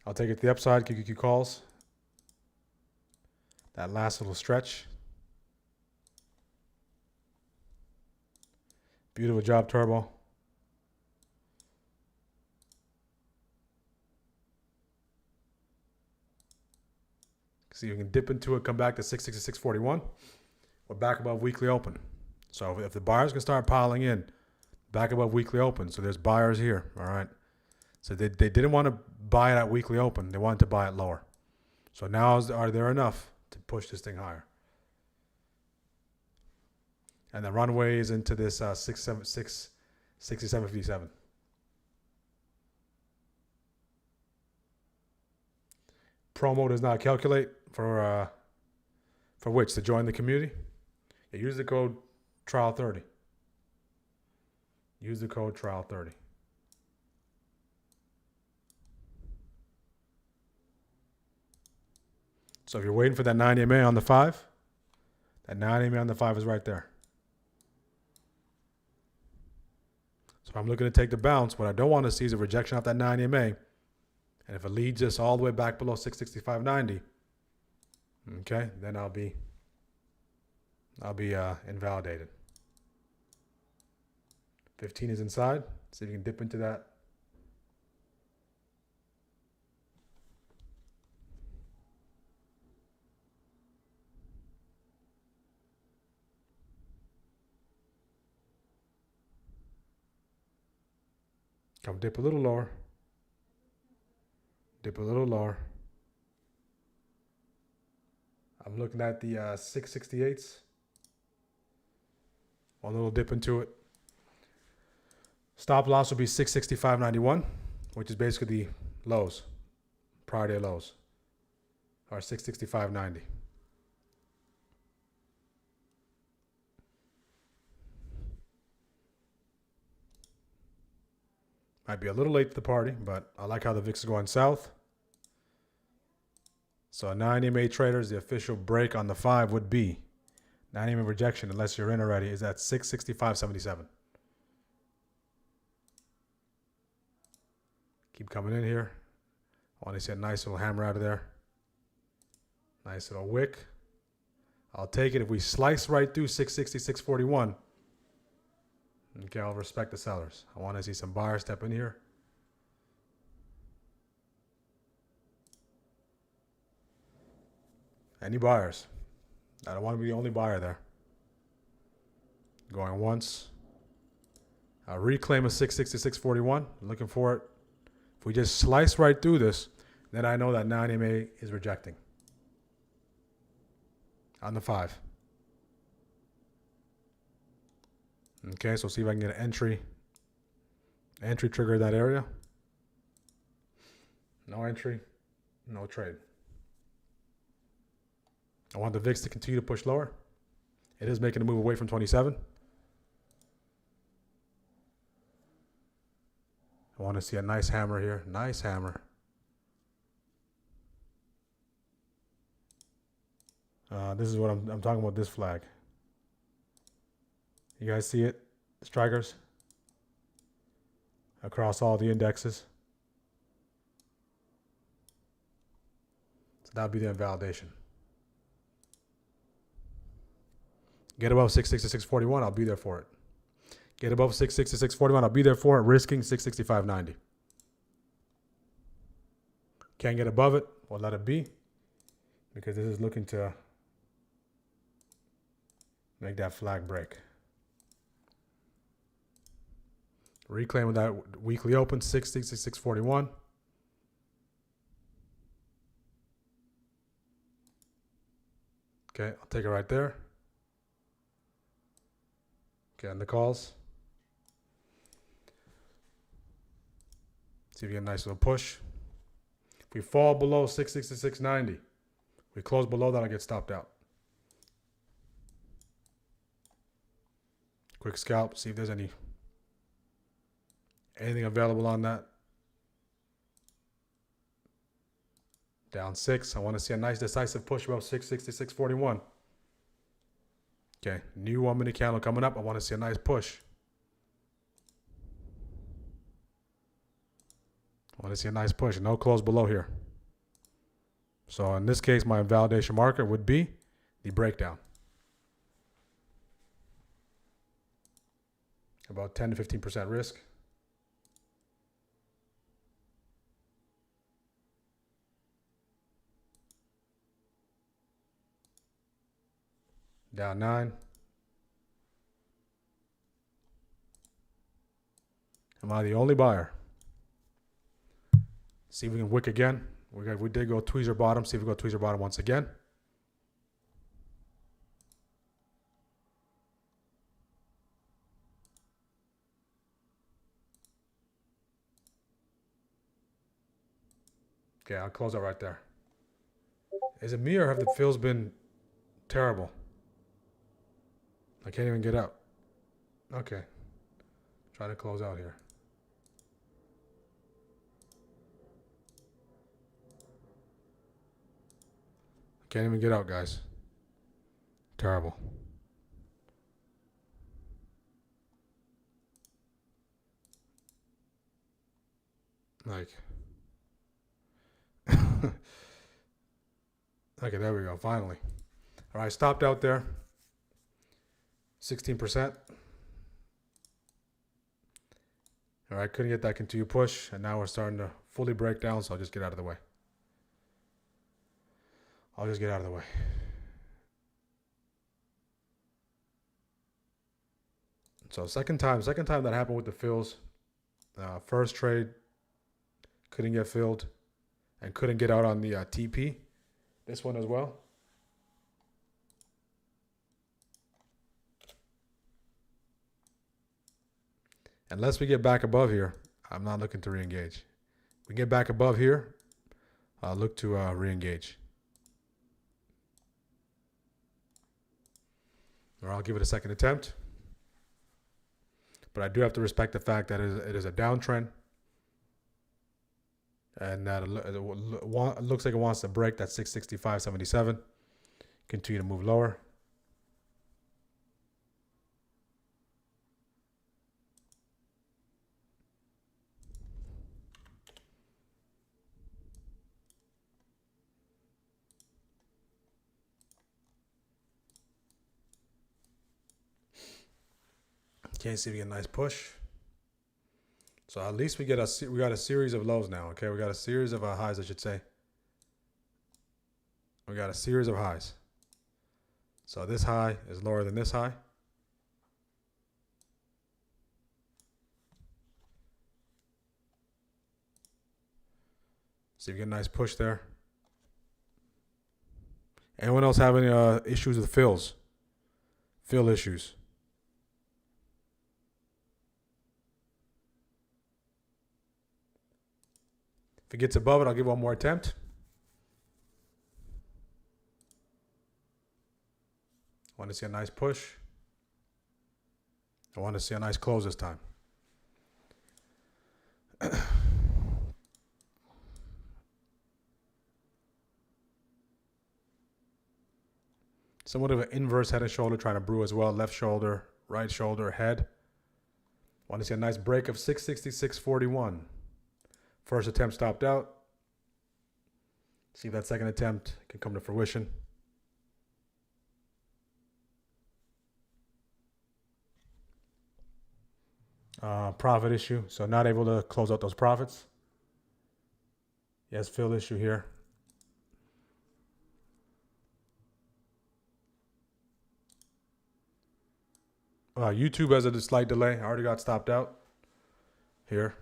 I'll take it to the upside. QQQ calls. That last little stretch. Beautiful job, Turbo. See, you can dip into it, come back to 666.41. We're back above weekly open. So if the buyers can start piling in, back above weekly open. So there's buyers here, all right? So they didn't want to buy it at weekly open. They wanted to buy it lower. So now are there enough to push this thing higher? And the runway is into this 67.57. Promo does not calculate for which to join the community. Yeah, use the code trial30. Use the code trial30. So if you're waiting for that 9 EMA on the 5, that 9 EMA on the 5 is right there. So if I'm looking to take the bounce, what I don't want to see is a rejection off that 9 EMA. And if it leads us all the way back below 665.90, okay, then I'll be invalidated. 15 is inside. See if you can dip into that. Come dip a little lower. Dip a little lower. I'm looking at the 668s. One little dip into it. Stop loss will be 665.91, which is basically the lows, prior day lows, or 665.90. Might be a little late to the party, but I like how the VIX is going south. So a 9 EMA traders, the official break on the 5 would be 9 EMA rejection, unless you're in already, is at 665.77. Keep coming in here. I want to see a nice little hammer out of there. Nice little wick. I'll take it if we slice right through 666.41. Okay, I'll respect the sellers. I want to see some buyers step in here. Any buyers? I don't want to be the only buyer there. Going once. I'll reclaim a 666.41. Looking for it. If we just slice right through this, then I know that 9 EMA is rejecting. On the 5. Okay, so see if I can get an entry. Entry trigger that area. No entry, no trade. I want the VIX to continue to push lower. It is making a move away from 27. I want to see a nice hammer here. Nice hammer. This is what I'm talking about, this flag. You guys see it? Strikers. Across all the indexes. So that would be the invalidation. Get above 666.41, I'll be there for it. Get above 666.41, I'll be there for it, risking 665.90. Can't get above it, we'll let it be, because this is looking to make that flag break. Reclaim with that weekly open, 666.41. Okay, I'll take it right there. Okay, on the calls. See if we get a nice little push. If we fall below 666.90, we close below that, I'll get stopped out. Quick scalp, see if there's anything available on that. Down 6. I want to see a nice decisive push above 666.41. Okay, new 1 minute candle coming up. I want to see a nice push. I want to see a nice push. No close below here. So in this case, my validation marker would be the breakdown. About 10 to 15% risk. Down 9. Am I the only buyer? See if we can wick again. We did go tweezer bottom. See if we go tweezer bottom once again. Okay, I'll close out right there. Is it me or have the fills been terrible? I can't even get out. Okay. Try to close out here. Can't even get out, guys. Terrible. Like. Okay, there we go. Finally. All right, stopped out there. 16%. All right, couldn't get that continue push, and now we're starting to fully break down, so I'll just get out of the way. I'll just get out of the way. So second time that happened with the fills. First trade, couldn't get filled, and couldn't get out on the TP. This one as well. Unless we get back above here, I'm not looking to re-engage. We get back above here, I'll look to re-engage. Or I'll give it a second attempt. But I do have to respect the fact that it is a downtrend. And that it looks like it wants to break that 665.77. Continue to move lower. Can't see if we get a nice push. So at least we got a series of lows now. Okay, we got a series of highs, I should say. We got a series of highs. So this high is lower than this high. See if we get a nice push there. Anyone else have any issues with fills? Fill issues. If it gets above it, I'll give one more attempt. I want to see a nice push. I want to see a nice close this time. Somewhat of an inverse head and shoulder trying to brew as well. Left shoulder, right shoulder, head. Want to see a nice break of 666.41. First attempt stopped out. See if that second attempt can come to fruition. Profit issue. So not able to close out those profits. Yes, fill issue here. YouTube has a slight delay. I already got stopped out here.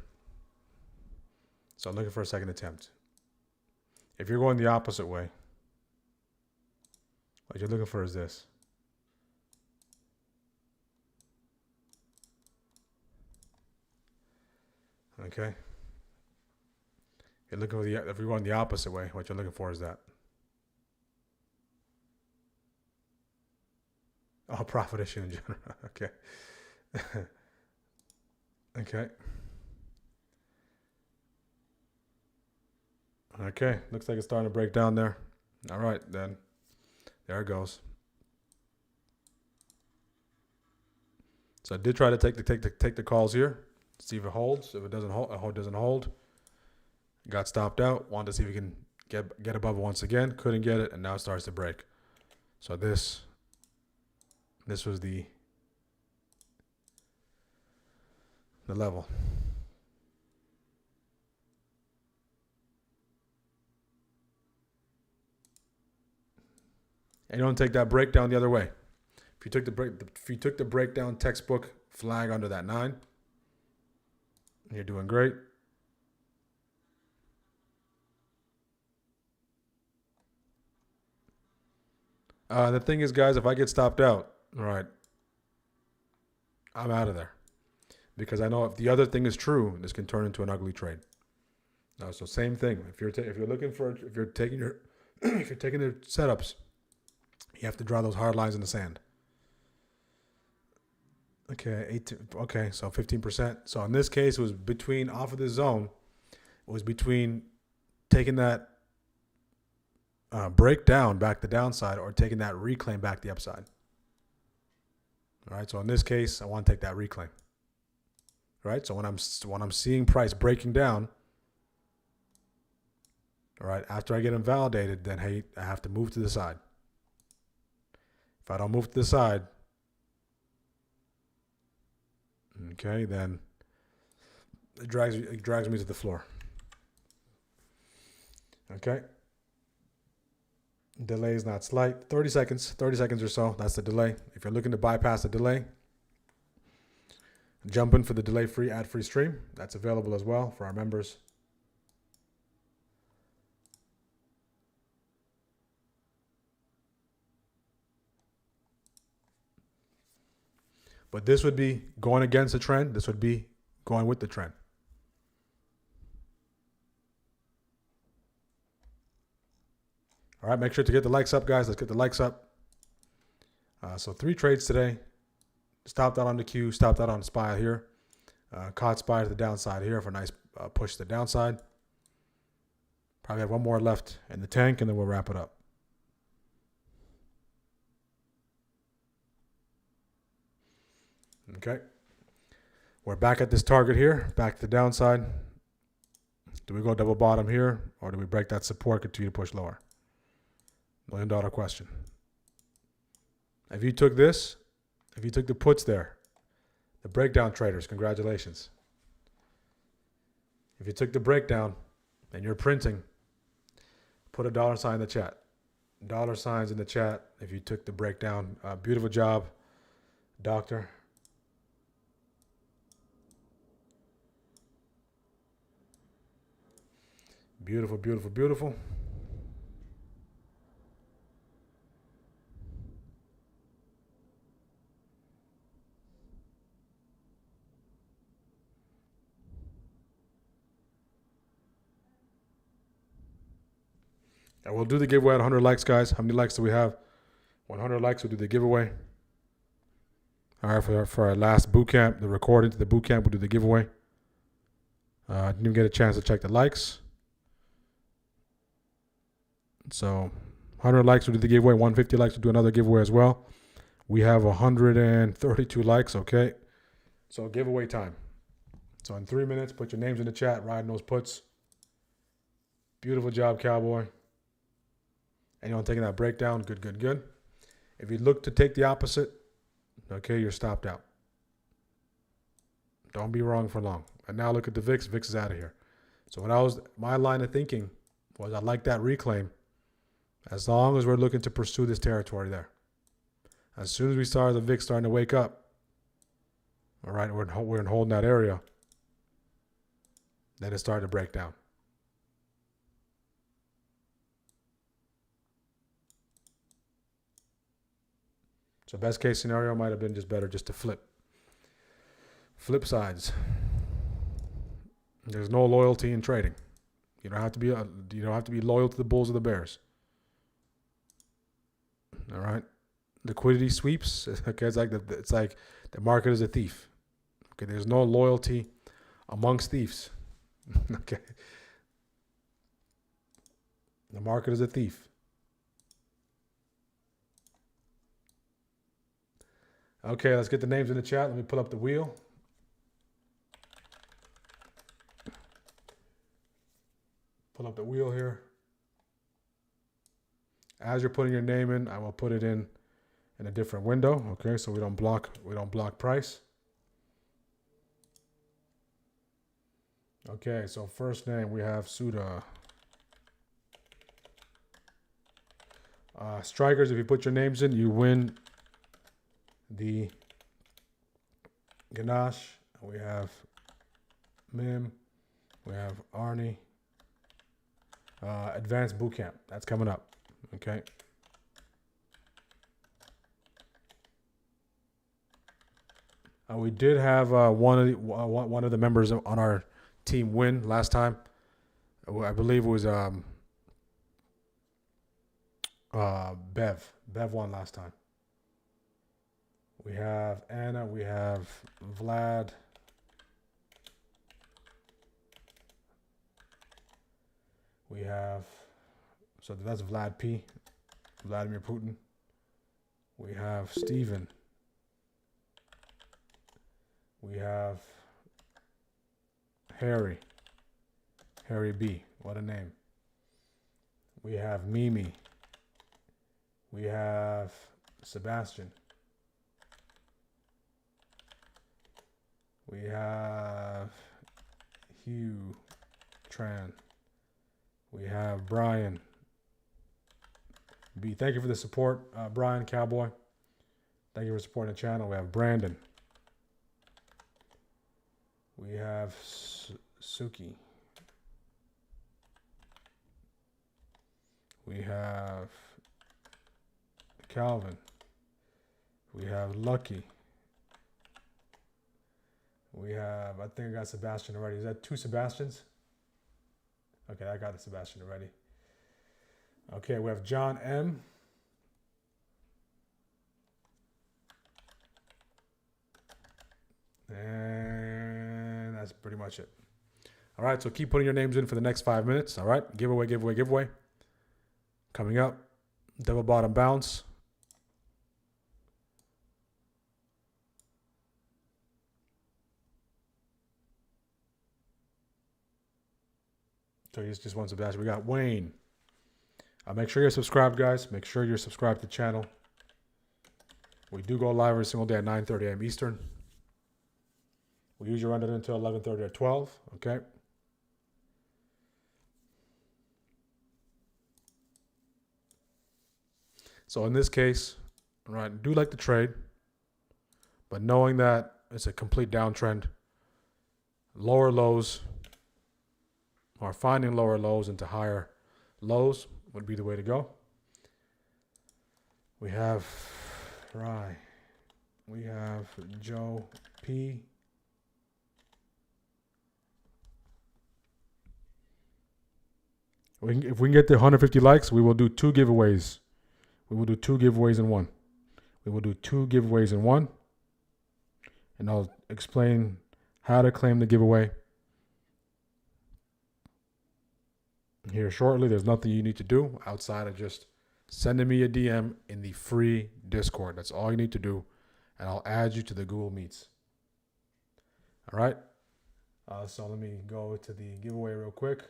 So I'm looking for a second attempt. If you're going the opposite way, what you're looking for is this. Okay. You're looking for if you're going the opposite way, what you're looking for is that. Oh, profit issue in general. Okay. Okay. Okay. Looks like it's starting to break down there. All right, then. There it goes. So I did try to take the calls here. See if it holds. If it doesn't hold, got stopped out. Wanted to see if we can get above it once again. Couldn't get it, and now it starts to break. So this was the level. And you don't take that breakdown the other way. If you took the breakdown textbook flag under that 9, you're doing great. The thing is, guys, if I get stopped out, all right, I'm out of there, because I know if the other thing is true, this can turn into an ugly trade. So same thing. If you're taking your if you're taking the setups, you have to draw those hard lines in the sand. Okay, so 15%. So in this case, it was between off of the zone. It was between taking that breakdown back the downside or taking that reclaim back the upside. All right. So in this case, I want to take that reclaim. All right. So when I'm seeing price breaking down, all right, after I get invalidated, then hey, I have to move to the side. If I don't move to the side, okay, then it drags me to the floor. Okay. Delay is not slight. 30 seconds or so. That's the delay. If you're looking to bypass the delay, jump in for the delay-free, ad-free stream. That's available as well for our members. But this would be going against the trend. This would be going with the trend. All right, make sure to get the likes up, guys. Let's get the likes up. So 3 trades today. Stopped out on the Q, stopped out on the SPY here. Caught SPY to the downside here for a nice push to the downside. Probably have one more left in the tank, and then we'll wrap it up. Okay. We're back at this target here, back to the downside. Do we go double bottom here, or do we break that support, continue to push lower? $1 million question. If you took this, if you took the puts there, the breakdown traders, congratulations. If you took the breakdown and you're printing, put a $sign in the chat. $signs in the chat if you took the breakdown. Beautiful job, doctor. Beautiful, beautiful, beautiful. And we'll do the giveaway at 100 likes, guys. How many likes do we have? 100 likes, we'll do the giveaway. All right, for our last boot camp, the recording to the boot camp, we'll do the giveaway. Didn't even get a chance to check the likes. So 100 likes, we'll do the giveaway. 150 likes, we'll do another giveaway as well. We have 132 likes, okay? So giveaway time. So in 3 minutes, put your names in the chat, riding those puts. Beautiful job, Cowboy. Anyone taking that breakdown? Good, good, good. If you look to take the opposite, okay, you're stopped out. Don't be wrong for long. And now look at the VIX. VIX is out of here. So my line of thinking was I like that reclaim as long as we're looking to pursue this territory there. As soon as we saw the VIX starting to wake up, all right, we're in holding that area, then it started to break down. So best case scenario might have been just better just to flip sides. There's no loyalty in trading. You don't have to be loyal to the bulls or the bears. All right, liquidity sweeps. Okay, it's like the market is a thief. Okay, there's no loyalty amongst thieves. Okay, the market is a thief. Okay, let's get the names in the chat. Let me pull up the wheel. Pull up the wheel here. As you're putting your name in, I will put it in a different window. Okay, so we don't block price. Okay, so first name we have Suda. Strikers, if you put your names in, you win the Ganache. We have Mim. We have Arnie. Advanced Bootcamp. That's coming up. Okay. We did have one of the members on our team win last time. I believe it was Bev. Bev won last time. We have Anna. We have Vlad. We have, so that's Vlad P. Vladimir Putin. We have Steven. We have Harry. Harry B. What a name. We have Mimi. We have Sebastian. We have Hugh Tran. We have Brian B. Thank you for the support, Brian Cowboy. Thank you for supporting the channel. We have Brandon. We have Suki. We have Calvin. We have Lucky. We have, I think I got Sebastian already. Is that 2 Sebastians? Okay, I got the Sebastian already. Okay, we have John M. And that's pretty much it. All right, so keep putting your names in for the next 5 minutes. All right, giveaway. Coming up, double bottom bounce. So he's just one Sebastian. We got Wayne. Make sure you're subscribed, guys. Make sure you're subscribed to the channel. We do go live every single day at 9:30 a.m. Eastern. We usually run it until 11:30 or 12. Okay. So in this case, right, I do like the trade, but knowing that it's a complete downtrend, lower lows, or finding lower lows into higher lows would be the way to go. We have Rye. We have Joe P. If we can get to 150 likes, we will do 2 giveaways. We will do 2 giveaways in one. And I'll explain how to claim the giveaway here shortly. There's nothing you need to do outside of just sending me a DM in the free Discord. That's all you need to do, and I'll add you to the Google Meets. All right. So let me go to the giveaway real quick.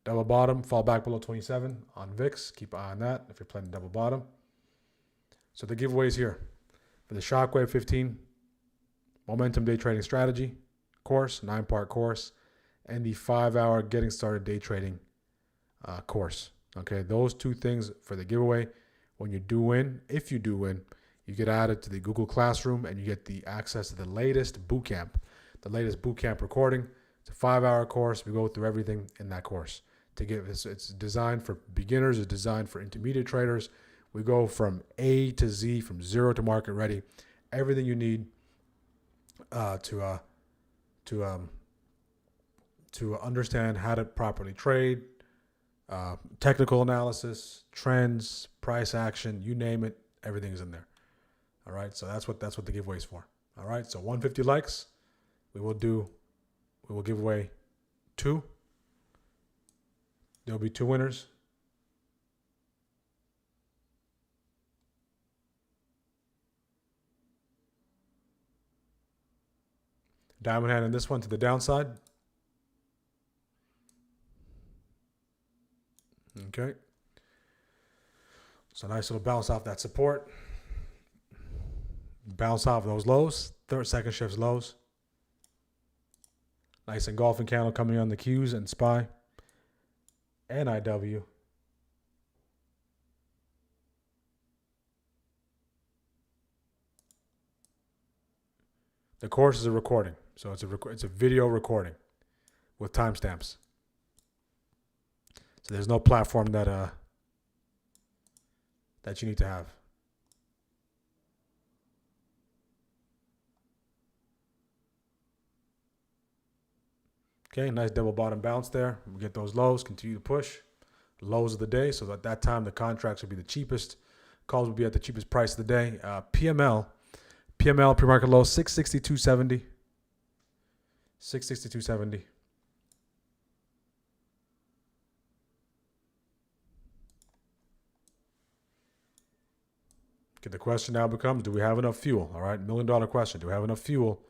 Double bottom, fall back below 27 on VIX. Keep an eye on that if you're playing double bottom. So the giveaway is here for the Shockwave 15 Momentum Day Trading Strategy course, 9-part course, and the 5-hour Getting Started Day Trading course. Okay, those 2 things for the giveaway. When you do win, if you do win, you get added to the Google Classroom and you get the access to the latest bootcamp, recording. It's a 5-hour course. We go through everything in that course. It's designed for beginners. It's designed for intermediate traders. We go from A to Z, from zero to market ready. Everything you need to understand how to properly trade, technical analysis, trends, price action, you name it, everything's in there. All right, so that's what the giveaway is for. All right, so 150 likes, we will do We will give away 2. There'll be 2 winners. Diamond hand in this one to the downside. Okay. So nice little bounce off that support. Bounce off those lows. Second shift's lows. Nice engulfing candle coming on the Qs and SPY. And IW. The course is a recording. So it's a video recording with timestamps. So there's no platform that you need to have. Okay, nice double bottom bounce there. We get those lows, continue to push. Lows of the day, so at that time the contracts would be the cheapest. Calls would be at the cheapest price of the day. PML pre-market low 662.70. 662.70. Okay, the question now becomes, do we have enough fuel? All right, $1 million question. Do we have enough fuel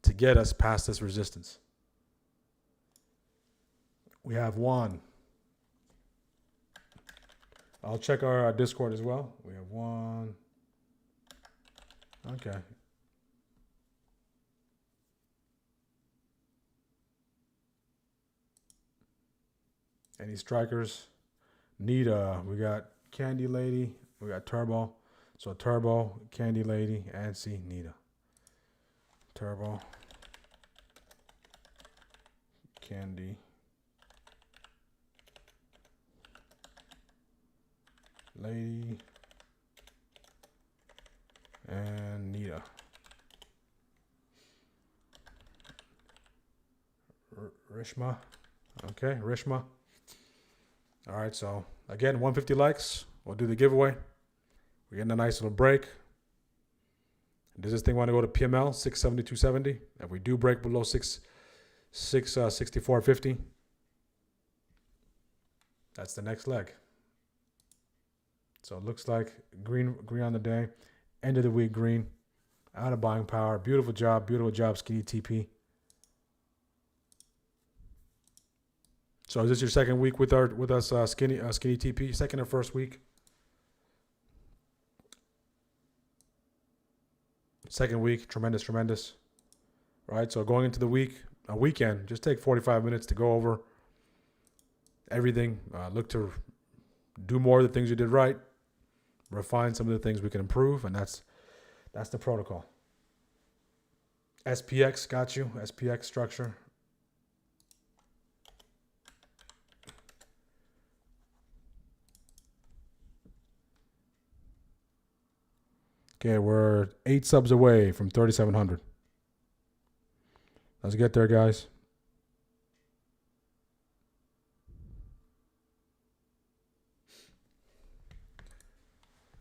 to get us past this resistance? We have 1. I'll check our Discord as well. We have 1. Okay. Any strikers? Nita. We got Candy Lady. We got Turbo. So Turbo, Candy Lady, and C, Nita. Turbo. Candy. Lady. And Nita. Rishma. Okay, Rishma. All right, so again, 150 likes. We'll do the giveaway. We're getting a nice little break. Does this thing want to go to PML 672.70? If we do break below 664.50, that's the next leg. So it looks like green on the day. End of the week green. Out of buying power. Beautiful job, Skinny TP. So is this your second week with us, Skinny TP? Second or first week? Second week, tremendous. Right, so going into the weekend, just take 45 minutes to go over everything. Look to do more of the things you did right. Refine some of the things we can improve, and that's the protocol. SPX got you. SPX structure. Okay, we're 8 subs away from 3,700. Let's get there, guys.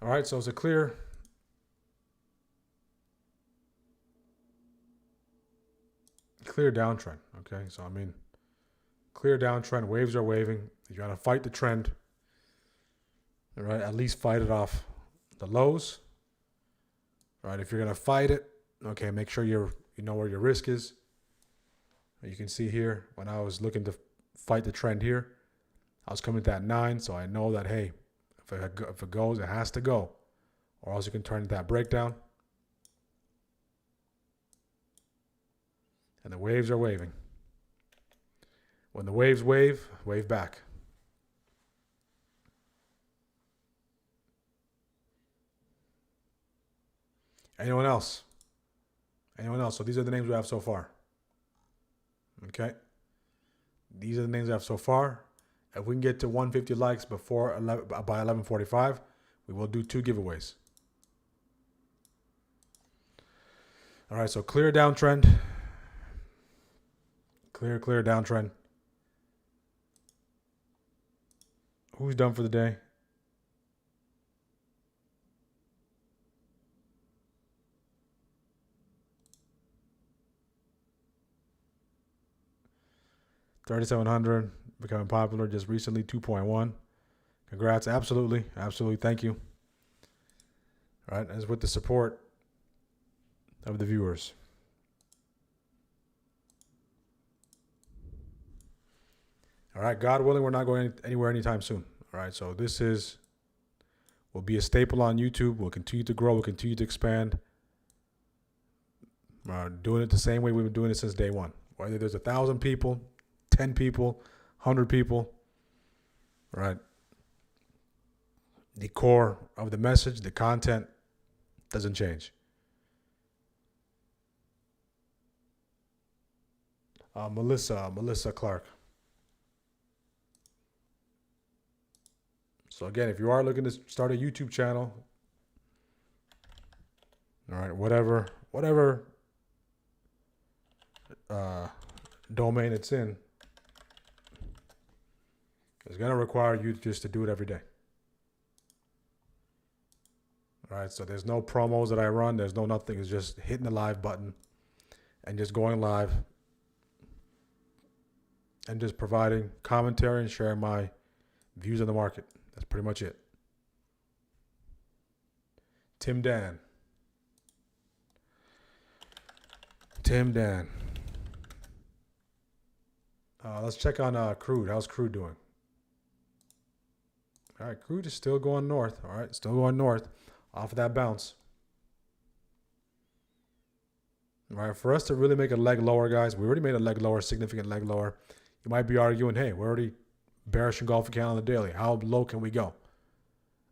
All right, so it's a clear downtrend. Okay, so I mean, clear downtrend. Waves are waving. You got to fight the trend. All right, at least fight it off the lows. All right, if you're gonna fight it, okay, make sure you know where your risk is. You can see here when I was looking to fight the trend here, I was coming to that 9, so I know that hey, if it goes, it has to go, or else you can turn into that breakdown. And the waves are waving. When the waves wave back. Anyone else? So these are the names we have so far. Okay. These are the names we have so far. If we can get to 150 likes by 11:45, we will do 2 giveaways. All right, so clear downtrend. Clear downtrend. Who's done for the day? 3,700, becoming popular just recently, 2.1. Congrats. Absolutely. Absolutely. Thank you. All right. As with the support of the viewers. All right. God willing, we're not going anywhere anytime soon. All right. So this will be a staple on YouTube. We'll continue to grow. We'll continue to expand. Doing it the same way we've been doing it since day one. Whether there's 1,000 people, 10 people, 100 people. All right. The core of the message, the content doesn't change. Melissa Clark. So again, if you are looking to start a YouTube channel, all right, whatever domain it's in, it's going to require you just to do it every day. All right, so there's no promos that I run. There's no nothing. It's just hitting the live button and just going live and just providing commentary and sharing my views on the market. That's pretty much it. Tim Dan. Let's check on crude. How's crude doing? All right, crude is still going north. All right, still going north off of that bounce. All right, for us to really make a leg lower, guys, we already made a leg lower, significant leg lower. You might be arguing, hey, we're already bearish engulfing candle on the daily. How low can we go?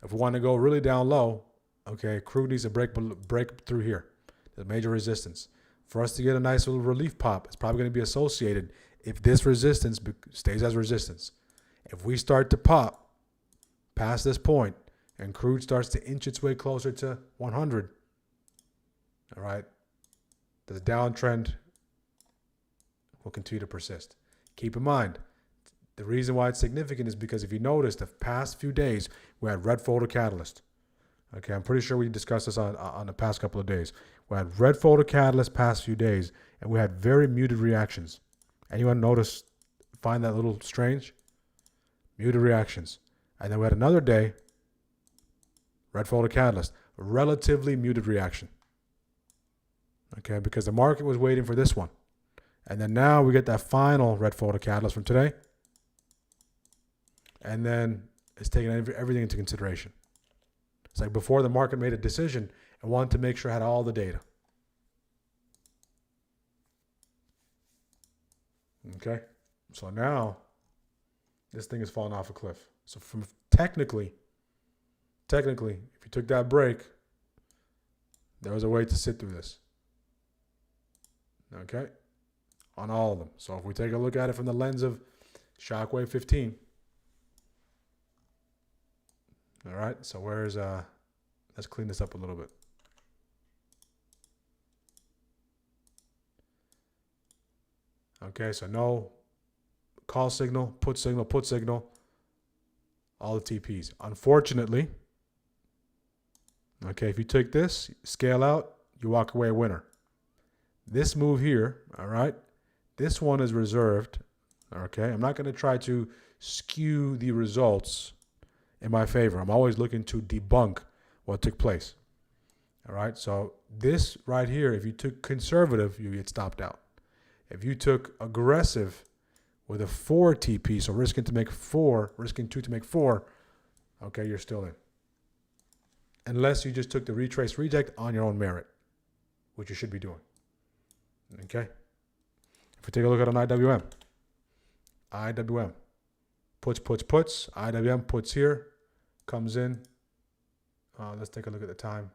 If we want to go really down low, okay, crude needs to break through here. There's major resistance. For us to get a nice little relief pop, it's probably going to be associated if this resistance stays as resistance. If we start to pop past this point and crude starts to inch its way closer to 100, all right, the downtrend will continue to persist. Keep in mind, the reason why it's significant is because if you notice, the past few days, we had red folder catalyst. Okay, I'm pretty sure we discussed this on the past couple of days. We had red folder catalyst past few days, and we had very muted reactions. Anyone notice, find that a little strange? Muted reactions. And then we had another day, red folder catalyst, relatively muted reaction. Okay, because the market was waiting for this one. And then now we get that final red folder catalyst from today. And then it's taking everything into consideration. It's like before the market made a decision and wanted to make sure it had all the data. Okay, so now this thing is falling off a cliff. So from technically, if you took that break, there was a way to sit through this. Okay, on all of them. So if we take a look at it from the lens of Shockwave 15. All right, so where's let's clean this up a little bit. Okay, so no call signal, put signal, all the TPs. Unfortunately, okay, if you take this, scale out, you walk away a winner. This move here, all right, this one is reserved, okay? I'm not going to try to skew the results in my favor. I'm always looking to debunk what took place, all right? So this right here, if you took conservative, you get stopped out. If you took aggressive with a 4 TP, so risking 2 to make 4, okay, you're still in. Unless you just took the retrace reject on your own merit, which you should be doing. Okay. If we take a look at an IWM, puts, IWM puts here, comes in. Let's take a look at the time.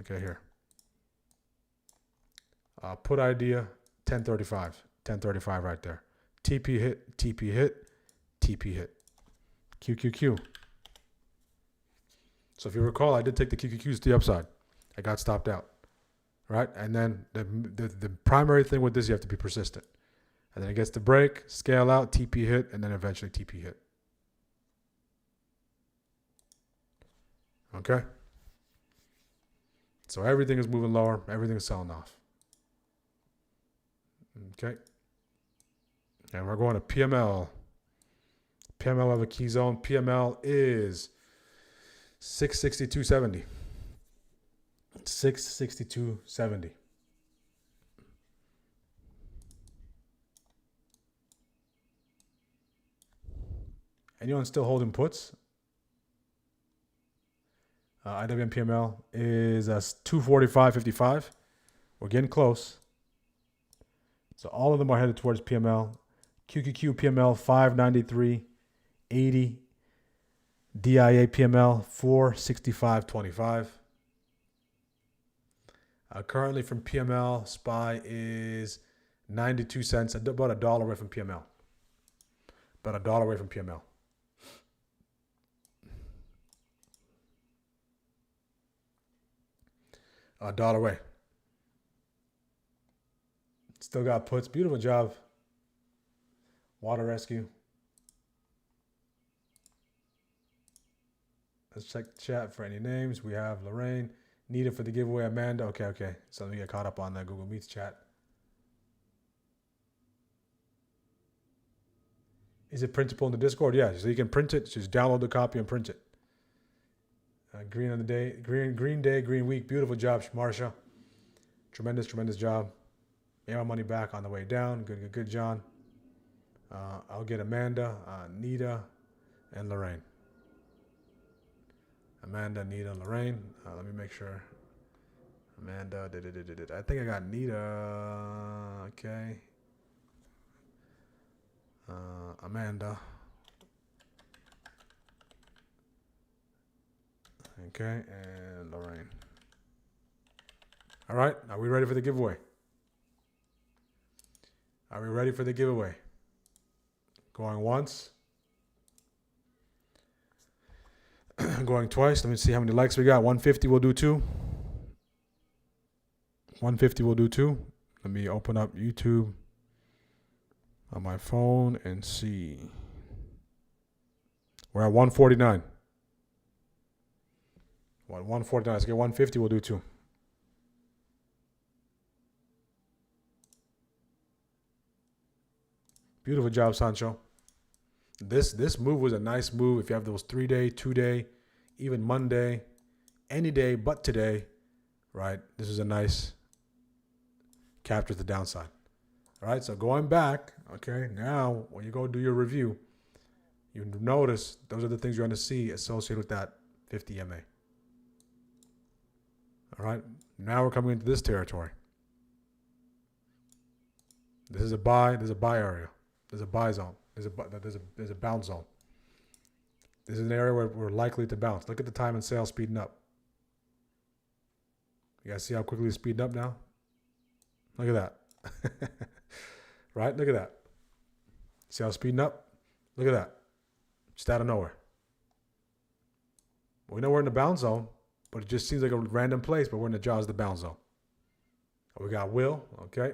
Okay, here. Put idea, 1035 right there. TP hit, TP hit, TP hit. QQQ. So if you recall, I did take the QQQs to the upside. I got stopped out, right? And then the primary thing with this, you have to be persistent. And then it gets to break, scale out, TP hit, and then eventually TP hit. Okay? So everything is moving lower. Everything is selling off. Okay. And we're going to PML. PML have a key zone. PML is 662.70. 662.70. Anyone still holding puts? IWM PML is 245.55. We're getting close. So all of them are headed towards PML. QQQ PML 593.80. DIA PML 465.25. Currently from PML, SPY is 92 cents, about $1 away from PML. About $1 away from PML. $1 away. Still got puts. Beautiful job. Water rescue. Let's check the chat for any names. We have Lorraine. Needed for the giveaway. Amanda. Okay. So let me get caught up on that Google Meets chat. Is it printable in the Discord? Yeah. So you can print it. Just download the copy and print it. Green on the day. Green day. Green week. Beautiful job, Marsha. Tremendous job. Get my money back on the way down. Good, John. I'll get Amanda, Nita, and Lorraine. Amanda, Nita, Lorraine. Let me make sure. Amanda, I think I got Nita. Okay. Amanda. Okay, and Lorraine. All right, are we ready for the giveaway? Are we ready for the giveaway? Going once. Going twice. Let me see how many likes we got. 150 will do two. 150 will do two. Let me open up YouTube on my phone and see. We're at 149. 149. Let's get 150. We'll do two. Beautiful job, Sancho. This move was a nice move. If you have those 3-day, 2-day, even Monday, any day but today, right? This is a nice capture the downside. All right, so going back, okay, now when you go do your review, you notice those are the things you're going to see associated with that 50 MA. All right, now we're coming into this territory. This is a buy. There's a buy area. There's a buy zone. There's a bounce zone. This is an area where we're likely to bounce. Look at the time and sale speeding up. You guys see how quickly it's speeding up now? Look at that. Right? Look at that. See how it's speeding up? Look at that. Just out of nowhere. We know we're in the bounce zone, but it just seems like a random place, but we're in the jaws of the bounce zone. We got will, okay?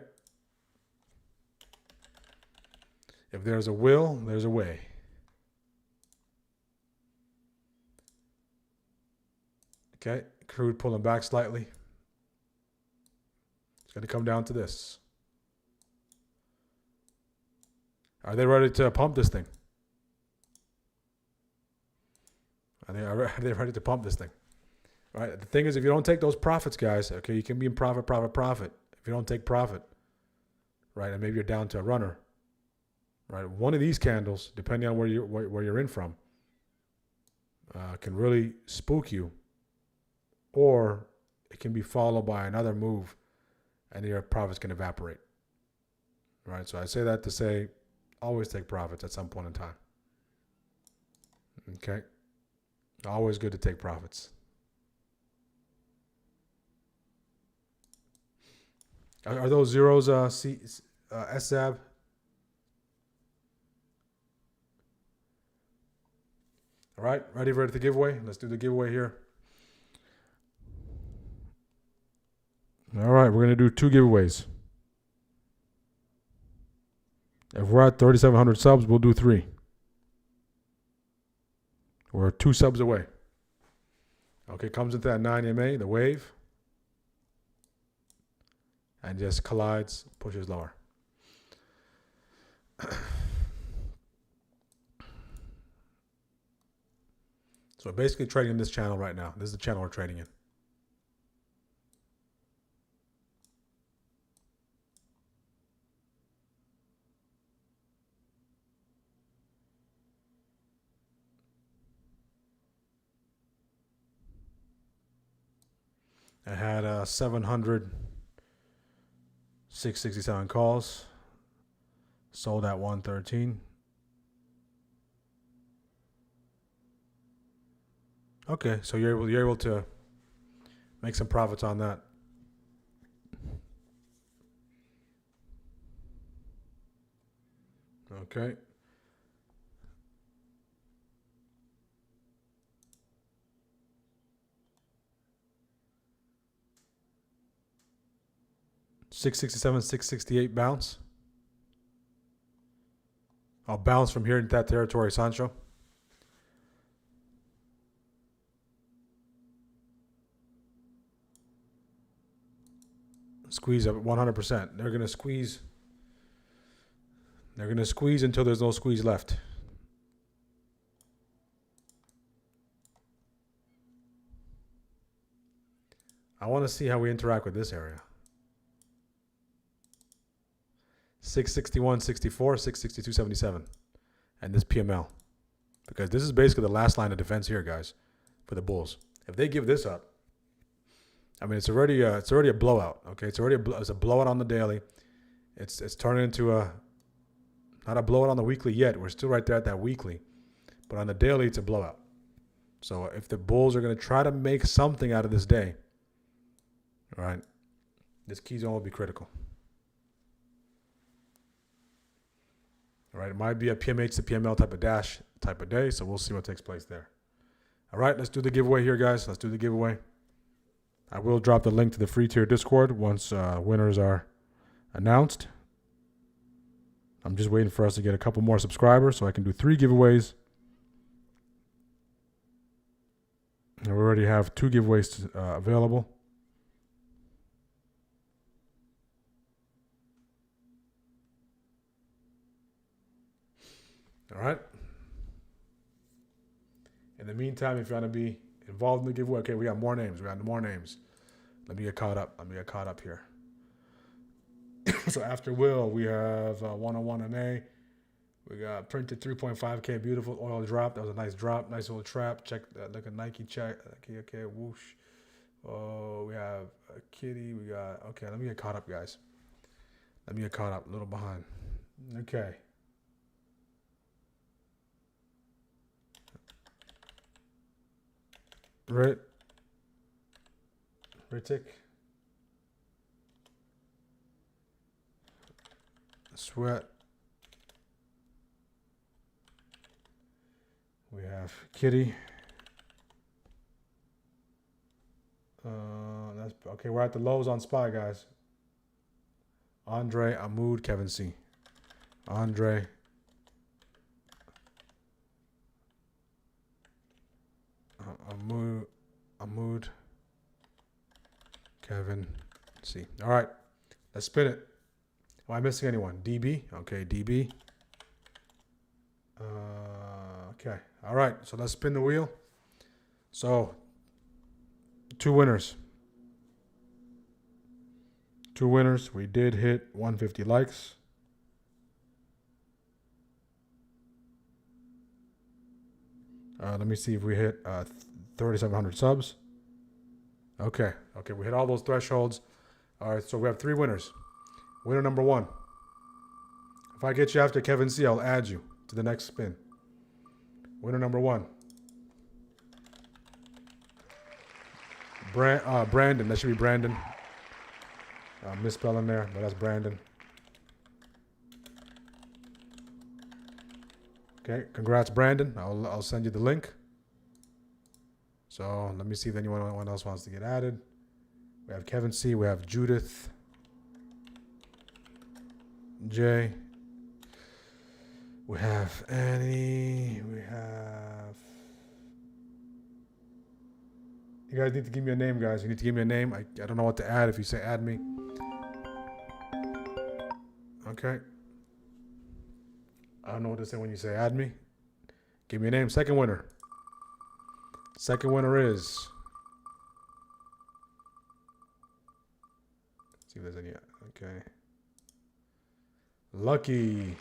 If there's a will, there's a way. Okay, crude pulling back slightly. It's going to come down to this. Are they ready to pump this thing? Are they ready to pump this thing? All right. The thing is, if you don't take those profits, guys, okay, you can be in profit. If you don't take profit, right, and maybe you're down to a runner, right? One of these candles, depending on where you're in from, can really spook you, or it can be followed by another move, and your profits can evaporate. Right? So I say that to say, always take profits at some point in time. Okay? Always good to take profits. Are those zeros SAB? All right, ready for the giveaway? Let's do the giveaway here. All right, we're going to do 2 giveaways. If we're at 3,700 subs, we'll do 3. We're 2 subs away. Okay, comes into that 9 MA, the wave. and just collides, pushes lower. So we're basically trading in this channel right now. This is the channel we're trading in. I had 700, 667 calls. Sold at 113. Okay, so you're able to make some profits on that. Okay. $667, $668 bounce. I'll bounce from here into that territory, Sancho. Squeeze up 100%. They're gonna squeeze. They're gonna squeeze until there's no squeeze left. I want to see how we interact with this area. 661, 64, 662, 77, and this PML, because this is basically the last line of defense here, guys, for the bulls. If they give this up, I mean, it's already a blowout. Okay, it's a blowout on the daily. It's turning into not a blowout on the weekly yet. We're still right there at that weekly, but on the daily, it's a blowout. So if the bulls are going to try to make something out of this day, right, this key zone will be critical. All right, it might be a PMH to PML type of dash type of day, so we'll see what takes place there. All right, let's do the giveaway here, guys. Let's do the giveaway. I will drop the link to the free tier Discord once winners are announced. I'm just waiting for us to get a couple more subscribers so I can do 3 giveaways. And we already have 2 giveaways available. All right. In the meantime, if you want to be involved in the giveaway, okay, we got more names. Let me get caught up here. So after Will, we have 101 and A. We got printed 3.5K, beautiful oil drop. That was a nice drop, nice little trap. Check that, look at Nike check. Okay, whoosh. Oh, we have a kitty. We got, okay, let me get caught up, guys. Let me get caught up, a little behind. Okay. Ritik. Sweat. We have Kitty. That's okay. We're at the lows on SPY, guys. Andre, Ahmoud, Kevin C. Andre. Ahmoud, Kevin C. All right, let's spin it. Am I missing anyone? DB. Okay, DB. Okay. All right. So let's spin the wheel. So 2 winners. 2 winners. We did hit 150 likes. Let me see if we hit 3,700 subs. Okay. Okay. We hit all those thresholds. All right. So we have 3 winners. Winner number 1. If I get you after Kevin C, I'll add you to the next spin. Winner number 1. Brandon. That should be Brandon. Misspelling there, but that's Brandon. Okay, congrats, Brandon. I'll send you the link. So let me see if anyone else wants to get added. We have Kevin C. We have Judith. Jay. We have Annie. We have... You guys need to give me a name, guys. You need to give me a name. I don't know what to add if you say add me. Okay. I don't know what to say when you say add me. Give me a name. Second winner. Second winner is. Let's see if there's any. Okay. Lucky.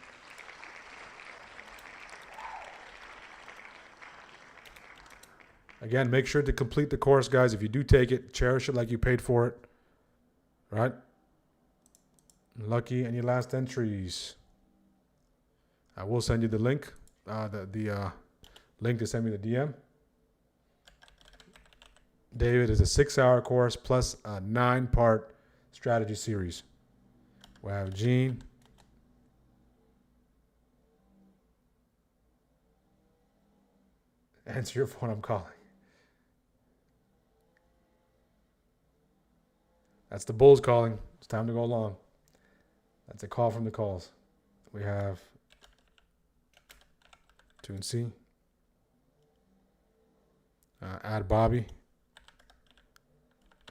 Again, make sure to complete the course, guys. If you do take it, cherish it like you paid for it. Right? Lucky, any last entries? I will send you the link. The link to send me the DM. David is a 6-hour course plus a 9-part strategy series. We have Gene. Answer your phone, I'm calling. That's the Bulls calling. It's time to go along. That's a call from the calls. We have Tune C. Add Bobby.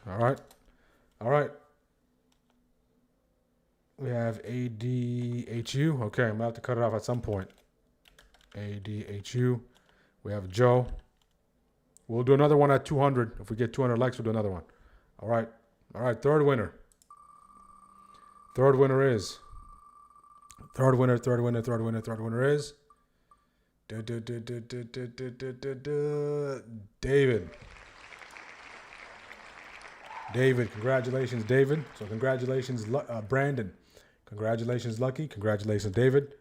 All right. All right. We have ADHU. Okay, I'm going to have to cut it off at some point. ADHU. We have Joe. We'll do another one at 200. If we get 200 likes, we'll do another one. All right. All right, third winner. Third winner is. Third winner is. David. David, congratulations, David. So congratulations, Brandon. Congratulations, Lucky. Congratulations, David.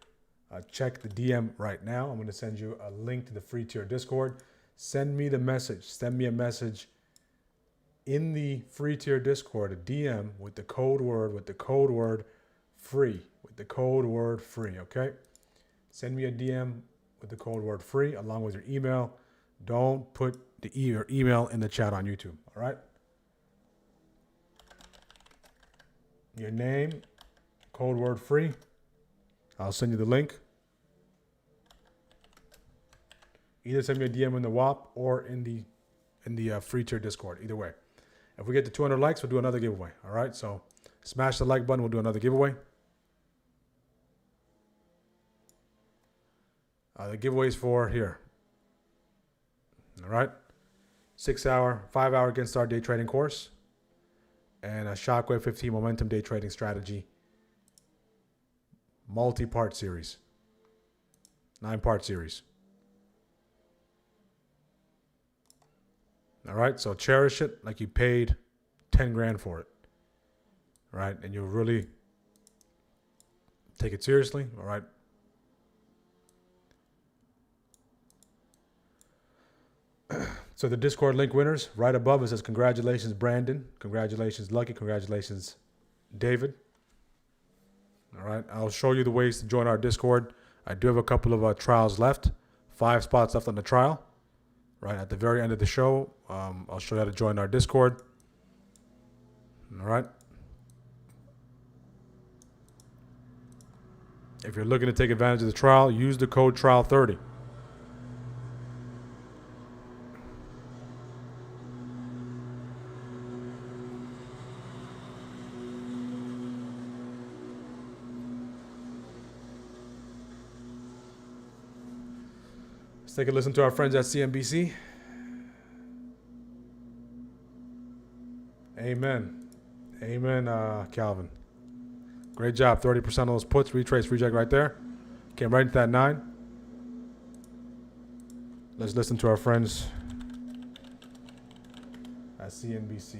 Check the DM right now. I'm going to send you a link to the free tier Discord. Send me the message. Send me a message in the free tier Discord, a DM with the code word free. With the code word free, okay? Send me a DM with the code word free along with your email. Don't put your email in the chat on YouTube, all right? Your name, code word free. I'll send you the link. Either send me a DM in the WAP or in the free tier Discord. Either way. If we get to 200 likes, we'll do another giveaway. All right. So smash the like button. We'll do another giveaway. The giveaway is for here. All right. 6-hour, 5-hour against start day trading course. And a Shockwave 15 momentum day trading strategy. Multi-part series. 9-part series. All right, so cherish it like you paid 10 grand for it. All right, and you'll really take it seriously. All right. So the Discord link winners, right above it says congratulations, Brandon. Congratulations, Lucky. Congratulations, David. All right, I'll show you the ways to join our Discord. I do have a couple of trials left. 5 spots left on the trial. Right at the very end of the show, I'll show you how to join our Discord. All right. If you're looking to take advantage of the trial, use the code TRIAL30. Let's take a listen to our friends at CNBC. Amen. Amen, Calvin. Great job. 30% of those puts, retrace, reject right there. Came right into that 9. Let's listen to our friends at CNBC.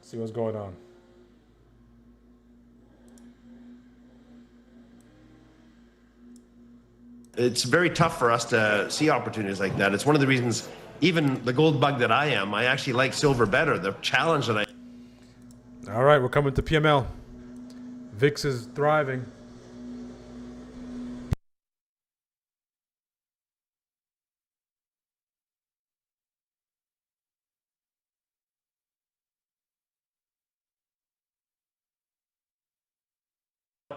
See what's going on. It's very tough for us to see opportunities like that. It's one of the reasons, even the gold bug that I am, I actually like silver better. The challenge that All right, we're coming to PML. VIX is thriving.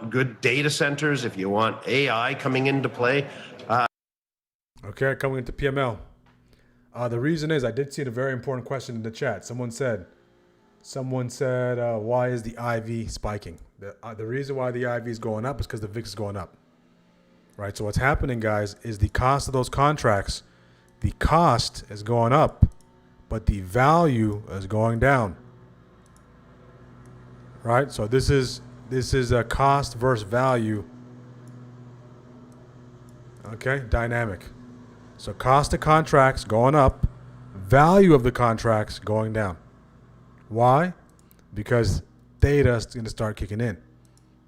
good data centers, if you want AI coming into play. Okay, coming into PML. The reason is I did see a very important question in the chat. Someone said, why is the IV spiking? The reason why the IV is going up is because the VIX is going up. Right, so what's happening, guys, is the cost of those contracts, the cost is going up, but the value is going down. Right, so this is a cost versus value. Okay, dynamic. So cost of contracts going up, value of the contracts going down. Why? Because theta is going to start kicking in.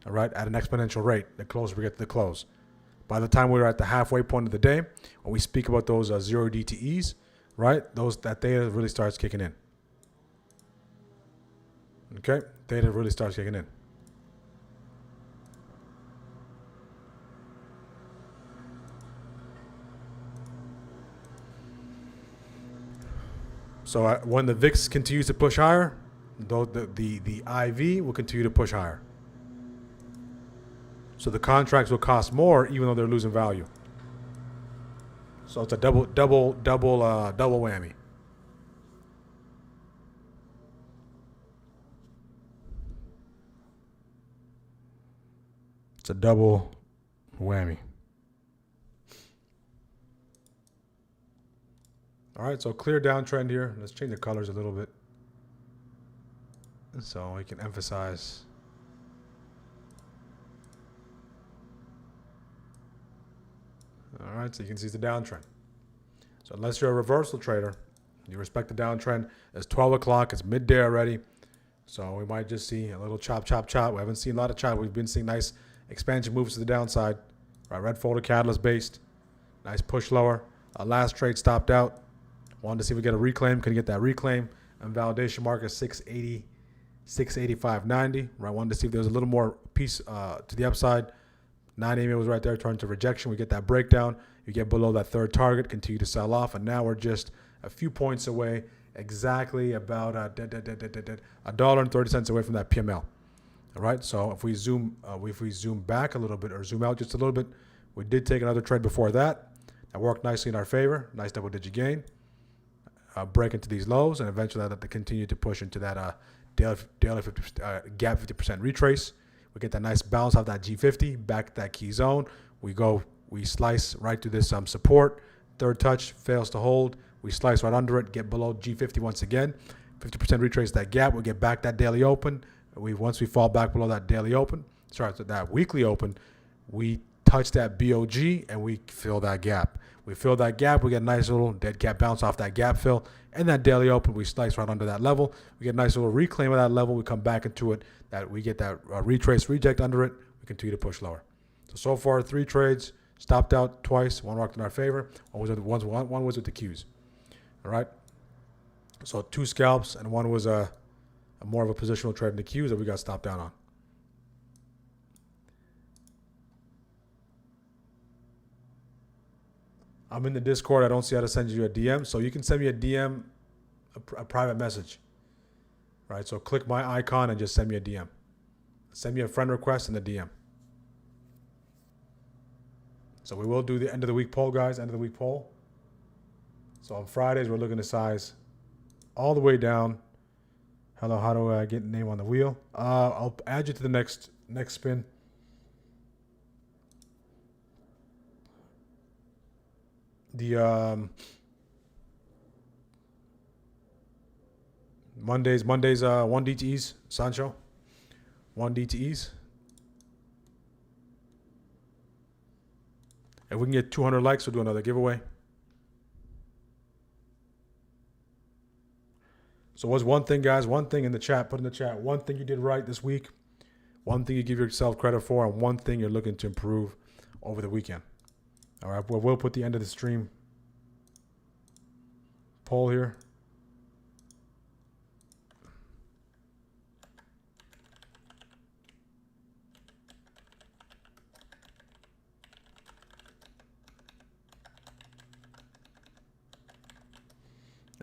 All right, at an exponential rate the closer we get to the close. By the time we're at the halfway point of the day, when we speak about those zero DTEs, right, that theta really starts kicking in. Okay, theta really starts kicking in. So when the VIX continues to push higher, the IV will continue to push higher. So the contracts will cost more even though they're losing value. So it's a double whammy. It's a double whammy. All right, so clear downtrend here. Let's change the colors a little bit so we can emphasize. All right, so you can see the downtrend. So unless you're a reversal trader, you respect the downtrend. It's 12 o'clock. It's midday already. So we might just see a little chop. We haven't seen a lot of chop. We've been seeing nice expansion moves to the downside. Right, red folder catalyst based. Nice push lower. Last trade stopped out. Wanted to see if we get a reclaim. Couldn't get that reclaim. And validation market 680, 685.90. Right, wanted to see if there was a little more piece to the upside. 9 EMA was right there, turned to rejection. We get that breakdown. You get below that third target, continue to sell off, and now we're just a few points away, exactly about $1.30 away from that PML. All right, so if we zoom back a little bit or zoom out just a little bit, we did take another trade before that. That worked nicely in our favor. Nice double-digit gain. Break into these lows, and eventually that continue to push into that daily 50, gap 50% retrace. We get that nice bounce off that G50, back to that key zone. We slice right to this support. Third touch fails to hold. We slice right under it, get below G50 once again. 50% retrace that gap. We get back that daily open. Once we fall back below that daily open, that weekly open, we touch that BOG and we fill that gap. We fill that gap. We get a nice little dead cat bounce off that gap fill. And that daily open, we slice right under that level. We get a nice little reclaim of that level. We come back into it. We get that retrace reject under it. We continue to push lower. So far, 3 trades. Stopped out twice. One worked in our favor. One was with the Qs. All right. So 2 scalps, and one was a more of a positional trade in the Qs that we got stopped down on. I'm in the Discord. I don't see how to send you a DM. So you can send me a DM, a private message. Right? So click my icon and just send me a DM. Send me a friend request and a DM. So we will do the end of the week poll, guys. End of the week poll. So on Fridays, we're looking to size all the way down. Hello, how do I get a name on the wheel? I'll add you to the next spin. The Mondays 1 DTEs, Sancho. 1 DTEs. If we can get 200 likes, we'll do another giveaway. So what's one thing, guys? One thing in the chat, put in the chat. One thing you did right this week. One thing you give yourself credit for, and one thing you're looking to improve over the weekend. All right, well, we'll put the end of the stream poll here.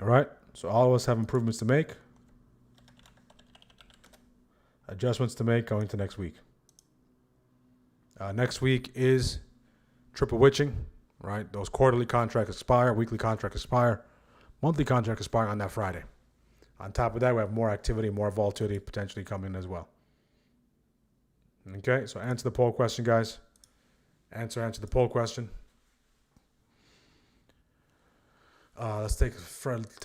All right, so all of us have improvements to make, adjustments to make going to next week. Next week is triple witching, right? Those quarterly contracts expire, weekly contracts expire, monthly contracts expire on that Friday. On top of that, we have more activity, more volatility potentially coming as well. Okay, so answer the poll question, guys. Answer the poll question. Let's take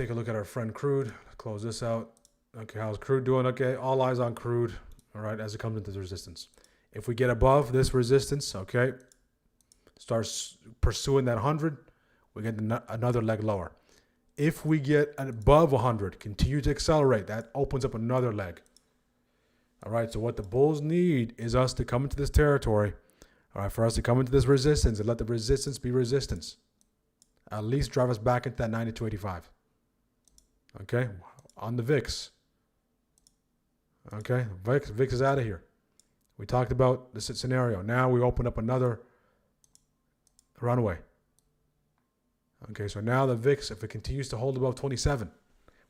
a look at our friend crude. Close this out. Okay, how's crude doing? Okay, all eyes on crude. All right, as it comes into the resistance. If we get above this resistance, okay, starts pursuing that 100, we get another leg lower. If we get above 100, continue to accelerate. That opens up another leg. All right, so what the bulls need is us to come into this territory. All right, for us to come into this resistance and let the resistance be resistance. At least drive us back into that 90 to 85. Okay, on the VIX. Okay, VIX is out of here. We talked about this scenario. Now we open up another runway. Okay, so now the VIX, if it continues to hold above 27,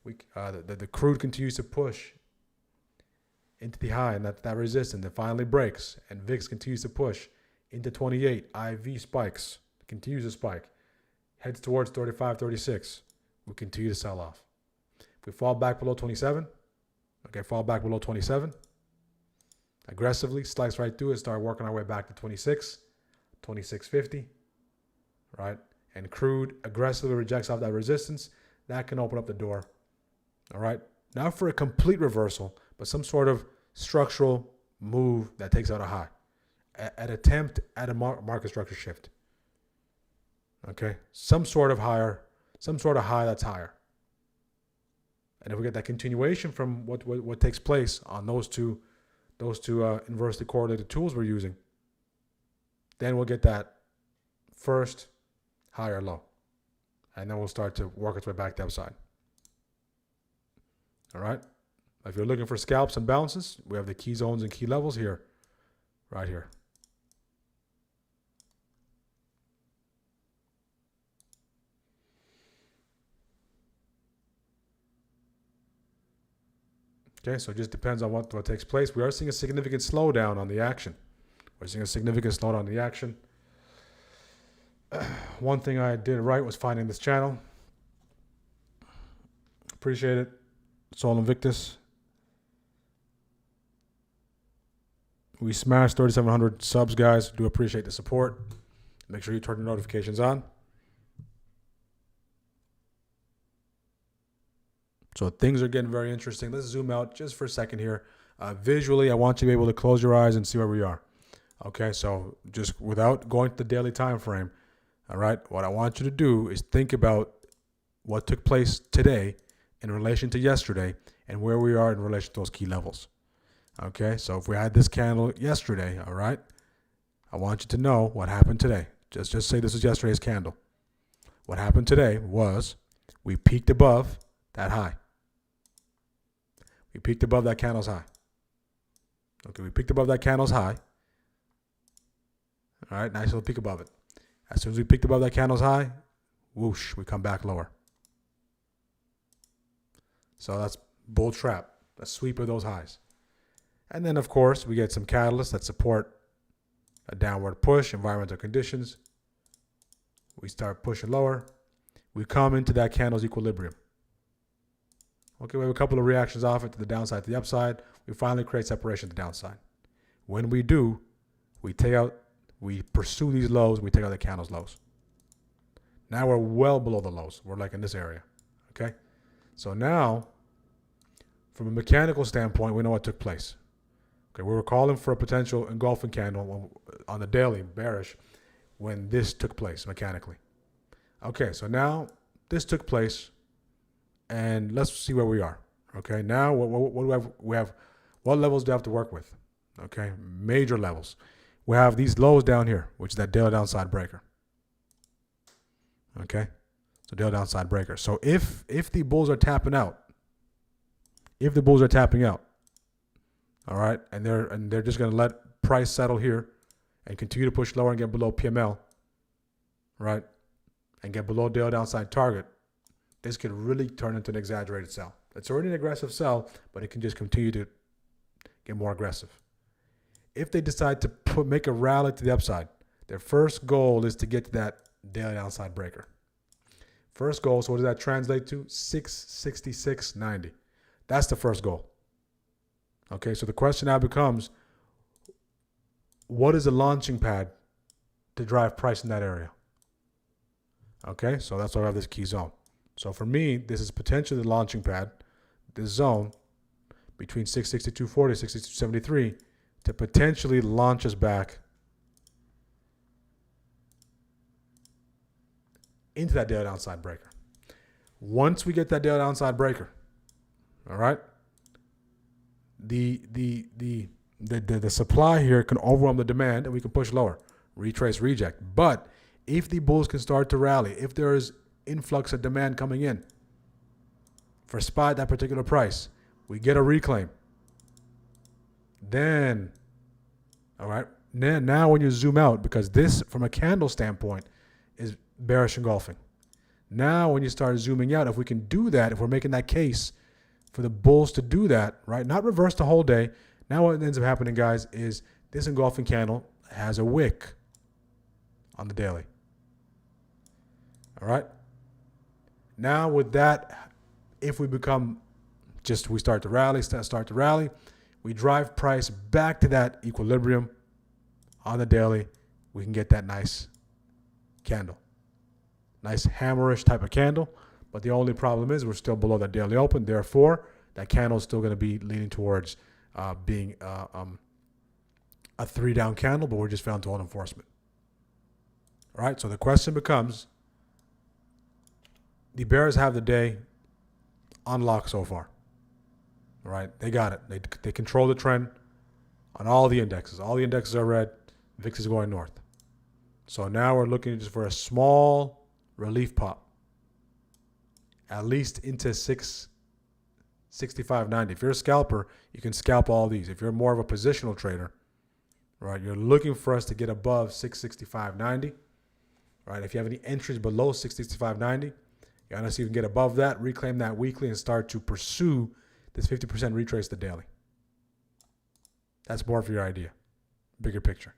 the crude continues to push into the high, and that resistance, it finally breaks, and VIX continues to push into 28. IV spikes, continues to spike, heads towards 35, 36. We continue to sell off. If we fall back below 27, okay, fall back below 27, aggressively slice right through it, start working our way back to 26, 26.50, right? And crude aggressively rejects off that resistance. That can open up the door, all right? Not for a complete reversal, but some sort of structural move that takes out a high. An attempt at a market structure shift. Okay? Some sort of high that's higher. And if we get that continuation from what takes place on those two inversely correlated tools we're using, then we'll get that first higher low. And then we'll start to work its way back to the upside. All right? If you're looking for scalps and bounces, we have the key zones and key levels here, right here. Okay, so it just depends on what takes place. We are seeing a significant slowdown on the action. We're seeing a significant slowdown on the action. One thing I did right was finding this channel. Appreciate it. Sol Invictus. We smashed 3,700 subs, guys. Do appreciate the support. Make sure you turn the notifications on. So things are getting very interesting. Let's zoom out just for a second here. Visually, I want you to be able to close your eyes and see where we are. Okay, so just without going to the daily time frame, all right, what I want you to do is think about what took place today in relation to yesterday and where we are in relation to those key levels. Okay, so if we had this candle yesterday, all right, I want you to know what happened today. Just say this is yesterday's candle. What happened today was we peaked above that high. We peaked above that candle's high. Okay, we peaked above that candle's high. All right, nice little peak above it. As soon as we peaked above that candle's high, whoosh, we come back lower. So that's bull trap, a sweep of those highs. And then, of course, we get some catalysts that support a downward push, environmental conditions. We start pushing lower. We come into that candle's equilibrium. Okay, we have a couple of reactions off it to the downside, to the upside. We finally create separation to the downside. When we do, we pursue these lows, we take out the candle's lows. Now we're well below the lows. We're like in this area, okay? So now, from a mechanical standpoint, we know what took place. Okay, we were calling for a potential engulfing candle on the daily, bearish, when this took place mechanically. Okay, so now this took place, and let's see where we are. Okay, now what do we have? What levels do we have to work with? Okay, major levels. We have these lows down here, which is that daily downside breaker. Okay, so daily downside breaker. So if the bulls are tapping out, all right, and they're just going to let price settle here and continue to push lower and get below PML, right, and get below daily downside target, this could really turn into an exaggerated sell. It's already an aggressive sell, but it can just continue to get more aggressive. if they decide to make a rally to the upside, their first goal is to get to that daily downside breaker. First goal, so what does that translate to? 666.90. That's the first goal. Okay, so the question now becomes, what is the launching pad to drive price in that area? Okay, so that's why I have this key zone. So for me, this is potentially the launching pad, this zone between 662.40 and 662.73 to potentially launch us back into that daily downside breaker. Once we get that daily downside breaker, all right, the supply here can overwhelm the demand and we can push lower, retrace, reject. But if the bulls can start to rally, if there is influx of demand coming in for spot that particular price, we get a reclaim. Then, all right, now when you zoom out, because this from a candle standpoint is bearish engulfing. Now when you start zooming out, if we can do that, if we're making that case for the bulls to do that, right, not reverse the whole day. Now what ends up happening, guys, is this engulfing candle has a wick on the daily. All right. Now with that, if we start to rally, we drive price back to that equilibrium on the daily, we can get that nice candle. Nice hammerish type of candle. But the only problem is we're still below that daily open. Therefore, that candle is still going to be leaning towards being a 3-down candle, but we're just found to hold enforcement. All right, so the question becomes, the bears have the day on lock so far. All right, they got it. They control the trend on all the indexes. All the indexes are red. VIX is going north. So now we're looking just for a small relief pop, at least into 665.90. If you're a scalper, you can scalp all these. If you're more of a positional trader, right, you're looking for us to get above 665.90. Right, if you have any entries below 665.90, you want to see if you can get above that, reclaim that weekly, and start to pursue this 50% retrace the daily. That's more for your idea, bigger picture.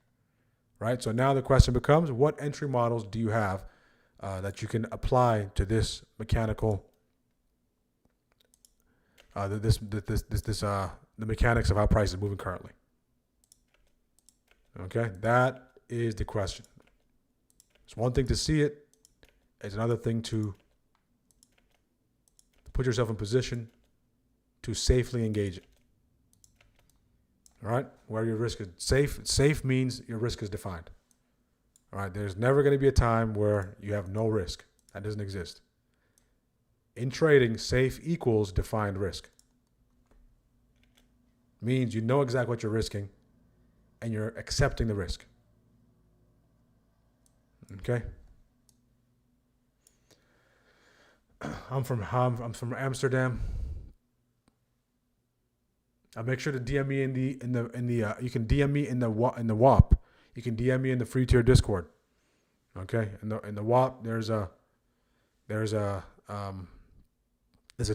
Right, so now the question becomes, what entry models do you have that you can apply to this mechanical, the mechanics of how price is moving currently? Okay, that is the question. It's one thing to see it. It's another thing to put yourself in position to safely engage it. All right, where your risk is safe. Safe means your risk is defined. All right, there's never going to be a time where you have no risk. That doesn't exist. In trading, safe equals defined risk. Means you know exactly what you're risking and you're accepting the risk. Okay. I'm from Amsterdam. Make sure to DM me in the you can DM me in the WAP. You can DM me in the free tier Discord. Okay, in the WAP there's a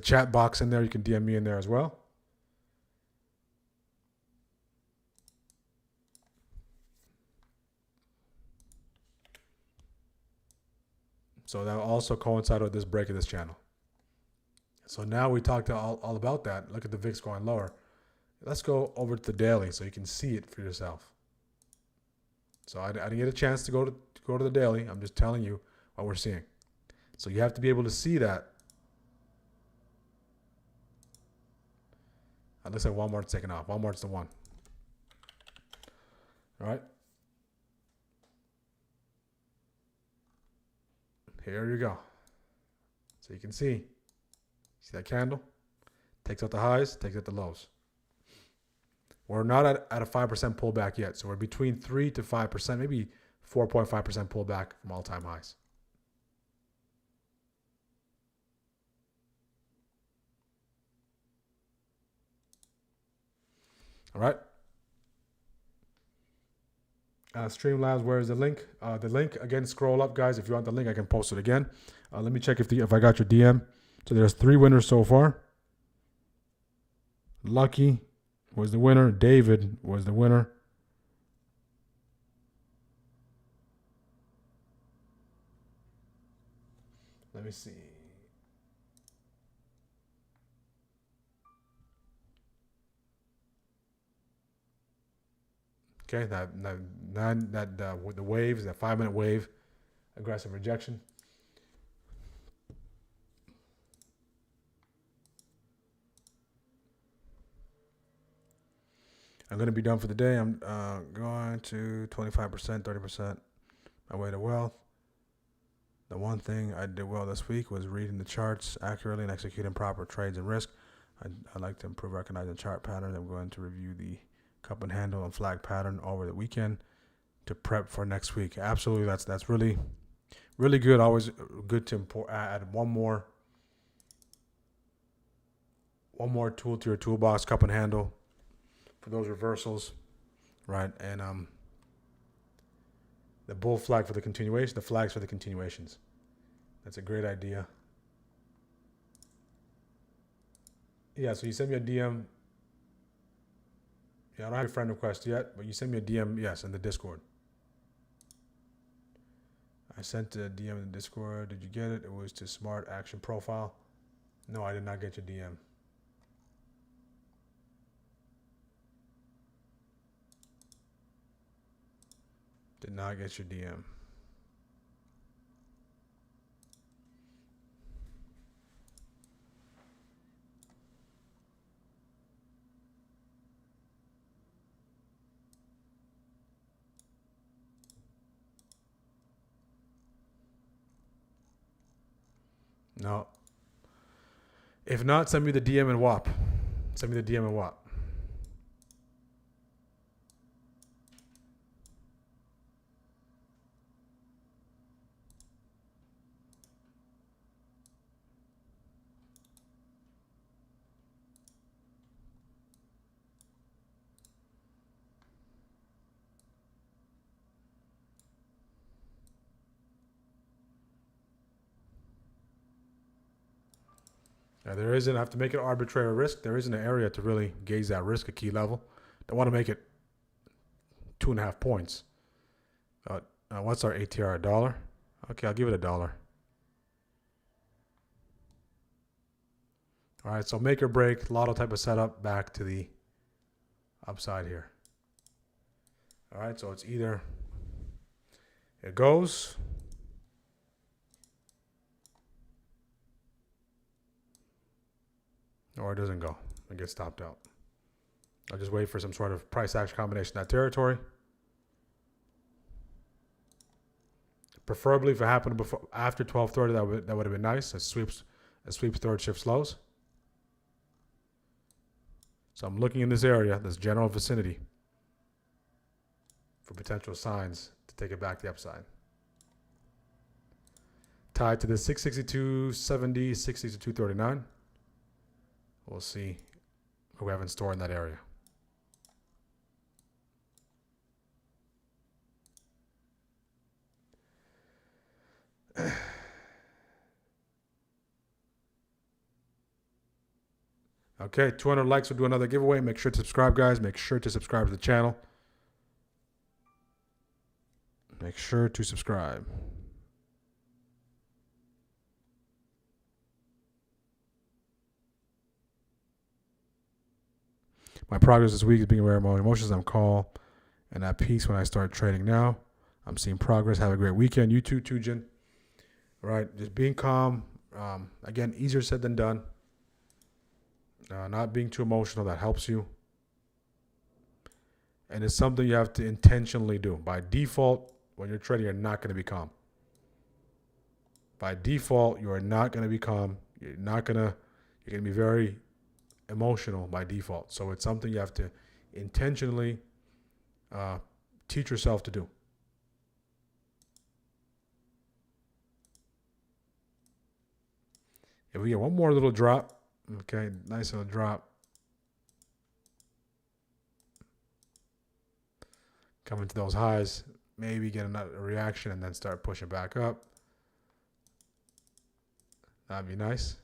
chat box in there. You can DM me in there as well. So that will also coincide with this break of this channel. So now we talked all about that. Look at the VIX going lower. Let's go over to the daily so you can see it for yourself. So I didn't get a chance to go to the daily. I'm just telling you what we're seeing. So you have to be able to see that. It looks like Walmart's taking off. Walmart's the one. All right. Here you go. So you can see that candle? Takes out the highs, takes out the lows. We're not at a 5% pullback yet. So we're between 3 to 5%, maybe 4.5% pullback from all-time highs. All right. Streamlabs, where is the link? The link, again, scroll up, guys. If you want the link, I can post it again. Let me check if I got your DM. So there's 3 winners so far. Lucky was the winner. David was the winner. Let me see. Okay, the waves, that 5-minute wave, aggressive rejection. I'm going to be done for the day. I'm going to 25%, 30%, my way to wealth. The one thing I did well this week was reading the charts accurately and executing proper trades and risk. I like to improve recognizing chart patterns. I'm going to review the cup and handle and flag pattern over the weekend to prep for next week. Absolutely, that's really, really good. Always good to add one more tool to your toolbox, cup and handle, for those reversals, right? And the bull flag for the continuation, the flags for the continuations. That's a great idea. Yeah, so you send me a DM. Yeah, I don't have your friend request yet, but you send me a DM, yes, in the Discord. I sent a DM in the Discord. Did you get it? It was to Smart Action Profile. No, I did not get your DM. Did not get your DM. No. If not, send me the DM and WAP. Send me the DM and WAP. Now, there isn't, I have to make it arbitrary risk. There isn't an area to really gauge that risk, a key level. I want to make it 2.5 points. What's our ATR? $1? Okay, I'll give it $1. All right, so make or break, lotto type of setup back to the upside here. All right, so it's either it goes or it doesn't go. It gets stopped out. I'll just wait for some sort of price action combination in that territory. Preferably if it happened before after 12:30, that would have been nice. It sweeps third shift slows. So I'm looking in this area, this general vicinity, for potential signs to take it back to the upside. Tied to the 662.70, 662.39. We'll see what we have in store in that area. Okay, 200 likes will do another giveaway. Make sure to subscribe, guys. Make sure to subscribe to the channel. Make sure to subscribe. My progress this week is being aware of my own emotions. I'm calm and at peace when I start trading now. I'm seeing progress. Have a great weekend. You too, Tujin. All right, just being calm. Again, easier said than done. Not being too emotional, that helps you. And it's something you have to intentionally do. By default, when you're trading, you're not going to be calm. By default, you are not going to be calm. You're going to be very emotional by default. So it's something you have to intentionally teach yourself to do. If we get one more little drop, okay, nice little drop. Coming to those highs, maybe get another reaction and then start pushing back up. That'd be nice.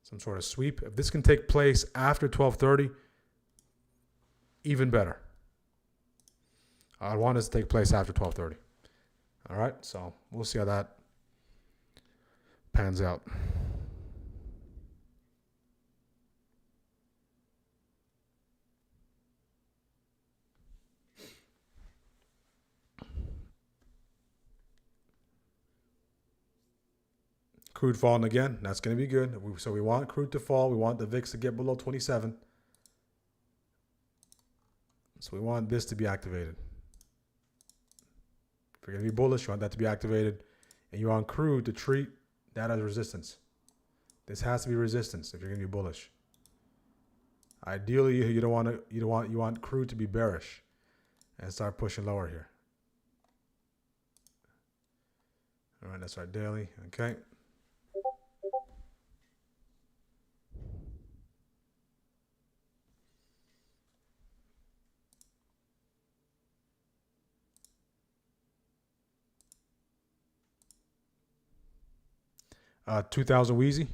Some sort of sweep. If this can take place after 12:30, even better. I want this to take place after 12:30. All right, so we'll see how that pans out. Crude falling again. That's going to be good. So we want crude to fall. We want the VIX to get below 27. So we want this to be activated. If you're going to be bullish, you want that to be activated. And you want crude to treat that as resistance. This has to be resistance if you're going to be bullish. Ideally, you want crude to be bearish and start pushing lower here. All right, that's our daily. Okay. Uh, 2,000 Wheezy.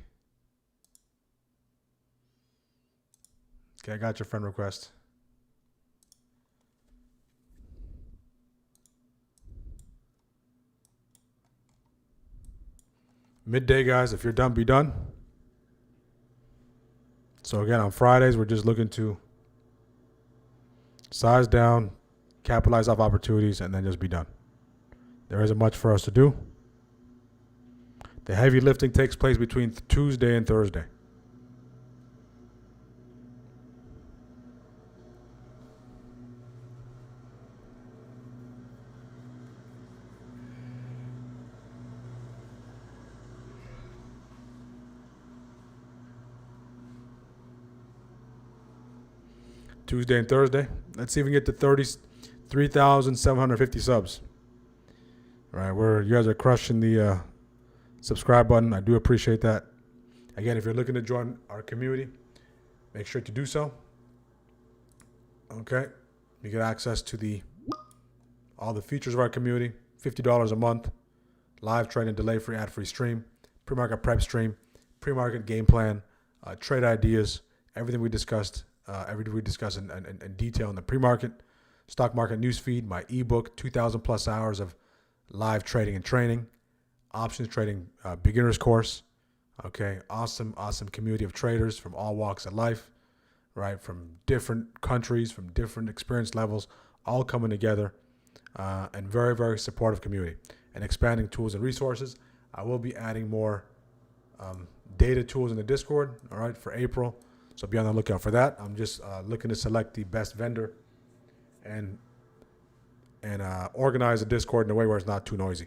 Okay, I got your friend request. Midday, guys. If you're done, be done. So again, on Fridays, we're just looking to size down, capitalize off opportunities, and then just be done. There isn't much for us to do. The heavy lifting takes place between Tuesday and Thursday. Tuesday and Thursday. Let's see if we can get to 33,750 subs. All right, you guys are crushing the subscribe button. I do appreciate that. Again, if you're looking to join our community, make sure to do so. Okay, you get access to all the features of our community. $50 a month, live trading, delay-free, ad-free stream, pre-market prep stream, pre-market game plan, trade ideas, everything we discussed. Everything we discuss in detail in the pre-market, stock market news feed, my ebook, 2,000 plus hours of live trading and training, options trading beginners course. Okay, awesome community of traders from all walks of life, right? From different countries, from different experience levels, all coming together, and very, very supportive community and expanding tools and resources. I will be adding more data tools in the Discord, all right, for April. So be on the lookout for that. I'm just looking to select the best vendor and organize the Discord in a way where it's not too noisy.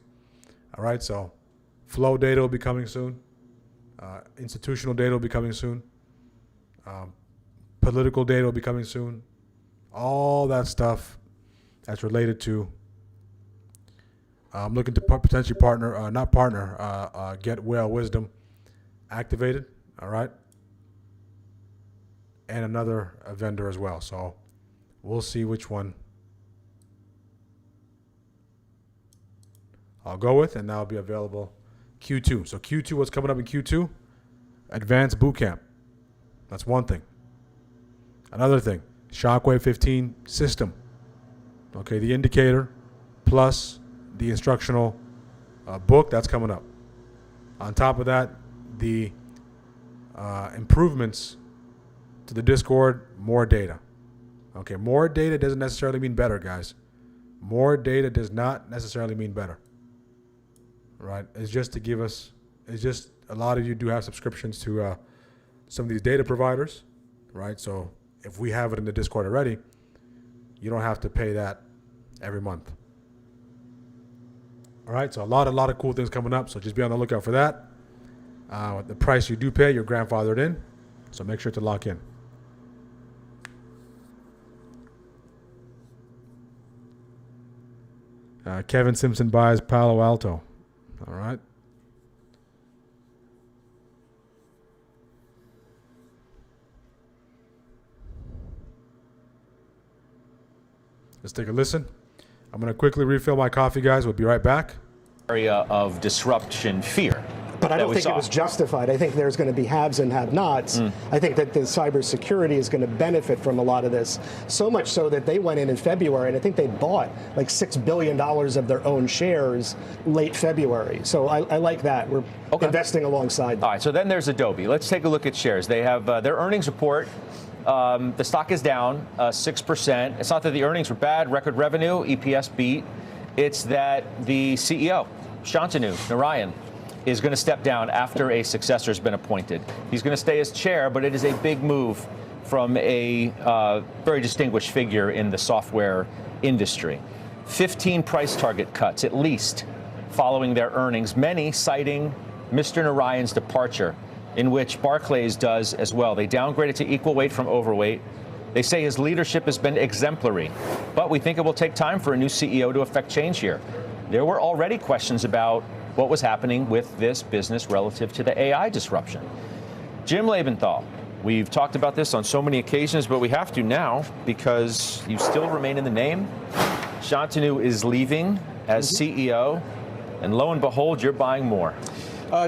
All right, so flow data will be coming soon. Institutional data will be coming soon. Political data will be coming soon. All that stuff that's related to. I'm looking to potentially get whale wisdom activated. All right. And another vendor as well. So we'll see which one I'll go with, and that'll be available Q2. So Q2, what's coming up in Q2? Advanced Bootcamp. That's one thing. Another thing, Shockwave 15 system. Okay, the indicator plus the instructional book, that's coming up. On top of that, the improvements to the Discord, more data. Okay, more data doesn't necessarily mean better, guys. More data does not necessarily mean better. Right? It's just to give us, it's just a lot of you do have subscriptions to some of these data providers, right? So if we have it in the Discord already, you don't have to pay that every month. All right, so a lot of cool things coming up. So just be on the lookout for that. The price you do pay, you're grandfathered in. So make sure to lock in. Kevin Simpson buys Palo Alto. All right. Let's take a listen. I'm going to quickly refill my coffee, guys. We'll be right back. Area of disruption fear. But I don't think it was justified. I think there's going to be haves and have-nots. I think that the cybersecurity is going to benefit from a lot of this, so much so that they went in February, and I think they bought like $6 billion of their own shares late February. So I like that. We're investing alongside them. All right, so then there's Adobe. Let's take a look at shares. They have their earnings report. The stock is down 6%. It's not that the earnings were bad, record revenue, EPS beat. It's that the CEO, Shantanu Narayan, is going to step down after a successor has been appointed. He's going to stay as chair, but it is a big move from a very distinguished figure in the software industry. 15 price target cuts, at least, following their earnings, many citing Mr. Narayan's departure, in which Barclays does as well. They downgraded to equal weight from overweight. They say his leadership has been exemplary, but we think it will take time for a new CEO to effect change here. There were already questions about what was happening with this business relative to the AI disruption. Jim Lebenthal, we've talked about this on so many occasions, but we have to now because you still remain in the name. Shantanu is leaving as CEO, and lo and behold, you're buying more.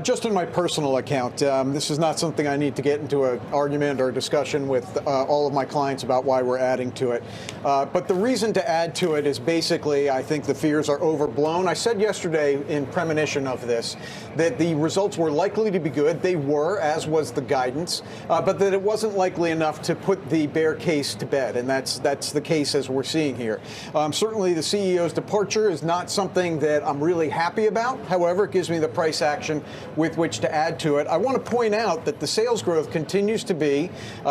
Just in my personal account, this is not something I need to get into an argument or discussion with all of my clients about why we're adding to it. But the reason to add to it is basically I think the fears are overblown. I said yesterday in premonition of this that the results were likely to be good. They were, as was the guidance, but that it wasn't likely enough to put the bear case to bed. And that's the case as we're seeing here. Certainly the CEO's departure is not something that I'm really happy about. However, it gives me the price action with which to add to it. I want to point out that the sales growth continues to be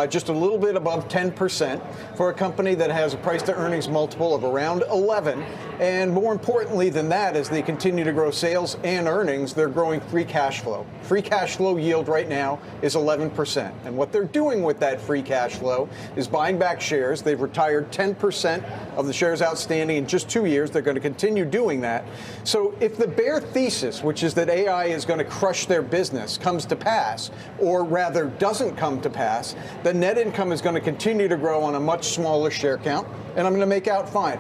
just a little bit above 10% for a company that has a price to earnings multiple of around 11. And more importantly than that, as they continue to grow sales and earnings, they're growing free cash flow. Free cash flow yield right now is 11%. And what they're doing with that free cash flow is buying back shares. They've retired 10% of the shares outstanding in just 2 years. They're going to continue doing that. So if the bear thesis, which is that AI is going to crush their business, comes to pass, or rather doesn't come to pass, the net income is going to continue to grow on a much smaller share count, and I'm going to make out fine.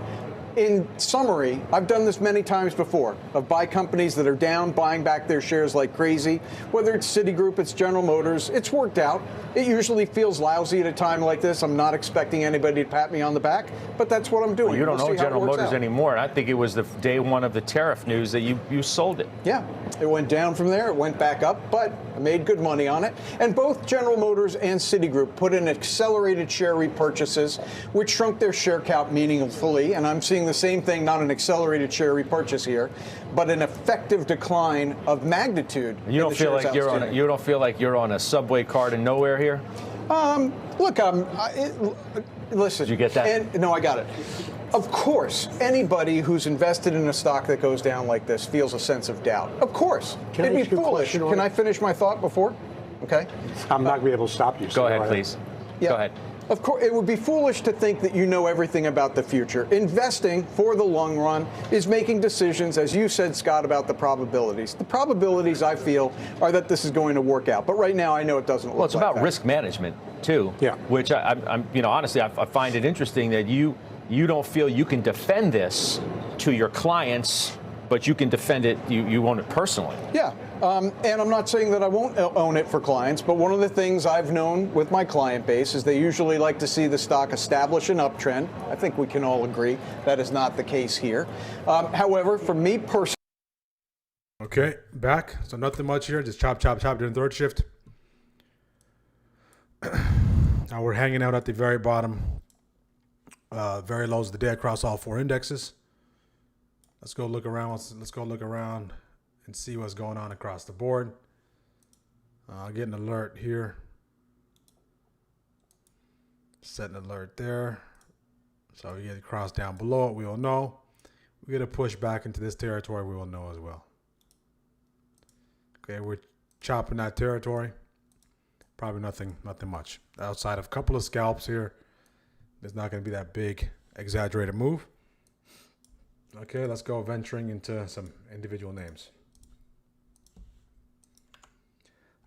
In summary, I've done this many times before, of buy companies that are down, buying back their shares like crazy. Whether it's Citigroup, it's General Motors, it's worked out. It usually feels lousy at a time like this. I'm not expecting anybody to pat me on the back, but that's what I'm doing. Well, you don't own General Motors anymore, and I think it was the day one of the tariff news that you sold it. Yeah, it went down from there, it went back up, but I made good money on it. And both General Motors and Citigroup put in accelerated share repurchases, which shrunk their share count meaningfully, and I'm seeing the same thing, not an accelerated share repurchase here, but an effective decline of magnitude. You don't feel like you're on a subway car to nowhere here? Look, listen. Did you get that? No, I got it. Of course, anybody who's invested in a stock that goes down like this feels a sense of doubt. Of course. It'd be foolish. Can I finish my thought before? Okay. I'm not going to be able to stop you. Go ahead, please. Yeah. Go ahead. Of course, it would be foolish to think that you know everything about the future. Investing for the long run is making decisions, as you said, Scott, about the probabilities. The probabilities, I feel, are that this is going to work out. But right now, I know it doesn't look like that. Well, it's about risk management, too. Yeah. Which I'm honestly, I find it interesting that you don't feel you can defend this to your clients, but you can defend it, you own it personally. Yeah. And I'm not saying that I won't own it for clients, but one of the things I've known with my client base is they usually like to see the stock establish an uptrend. I think we can all agree that is not the case here. However, for me personally. Okay, back. So nothing much here. Just chop during third shift. Now we're hanging out at the very bottom, very lows of the day across all four indexes. Let's go look around. Let's go look around and see what's going on across the board. Get an alert here. Set an alert there. So we get a cross down below it, we will know. We get a push back into this territory, we will know as well. Okay, we're chopping that territory. Probably nothing much. Outside of a couple of scalps here, there's not going to be that big exaggerated move. Okay, let's go venturing into some individual names.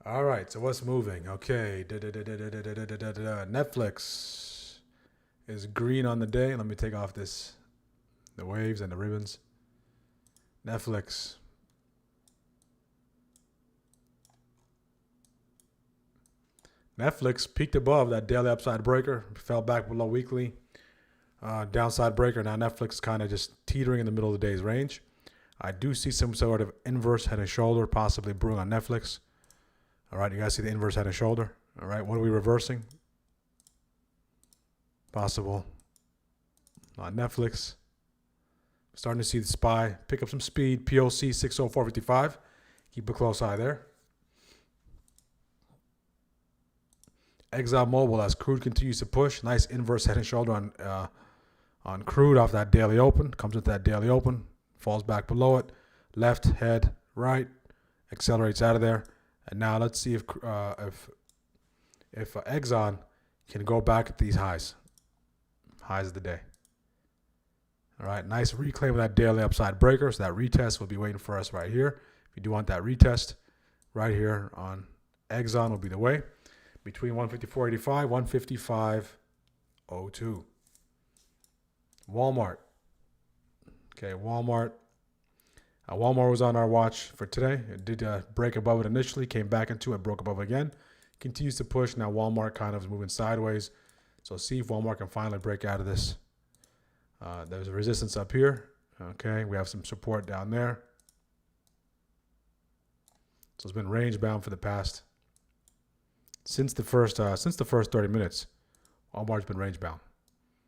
All right, so what's moving? Okay, Netflix is green on the day. Let me take off the waves and the ribbons. Netflix Netflix peaked above that daily upside breaker, fell back below weekly downside breaker. Now Netflix is kind of just teetering in the middle of the day's range. I do see some sort of inverse head and shoulder possibly brewing on Netflix. All right, you guys see the inverse head and shoulder. All right, what are we reversing? Possible on Netflix. Starting to see the SPY pick up some speed. POC 604.55. Keep a close eye there. ExxonMobil, as crude continues to push, nice inverse head and shoulder on crude off that daily open. Comes into that daily open, falls back below it. Left head, right, accelerates out of there. And now let's see if Exxon can go back at these highs of the day. All right, nice reclaim of that daily upside breaker. So that retest will be waiting for us right here. If you do want that retest, right here on Exxon will be the way. Between 154.85, 155.02. Walmart. Okay, Walmart. Walmart was on our watch for today. It did break above it initially, came back into it, broke above it again. Continues to push. Now Walmart kind of is moving sideways. So see if Walmart can finally break out of this. There's a resistance up here. Okay, we have some support down there. So it's been range bound for the past since the first 30 minutes. Walmart's been range bound.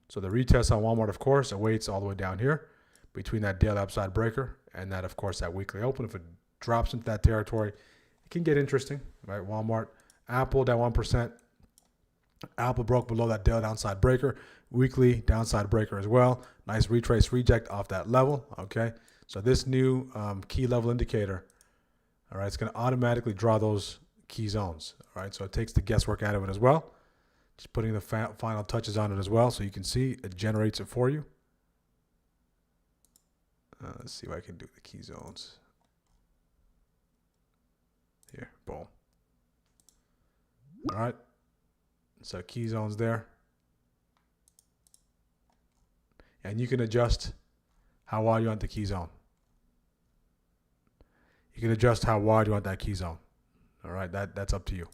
So the retest on Walmart, of course, awaits all the way down here between that daily upside breaker and that, of course, that weekly open. If it drops into that territory, it can get interesting, right? Walmart, Apple down 1%. Apple broke below that daily downside breaker, weekly downside breaker as well. Nice retrace reject off that level. Okay, so this new key level indicator, all right, it's going to automatically draw those key zones. All right, so it takes the guesswork out of it as well. Just putting the final touches on it as well, so you can see it generates it for you. Let's see what I can do with the key zones. Here, boom. All right. So key zones there. And you can adjust how wide you want the key zone. You can adjust how wide you want that key zone. All right, that's up to you.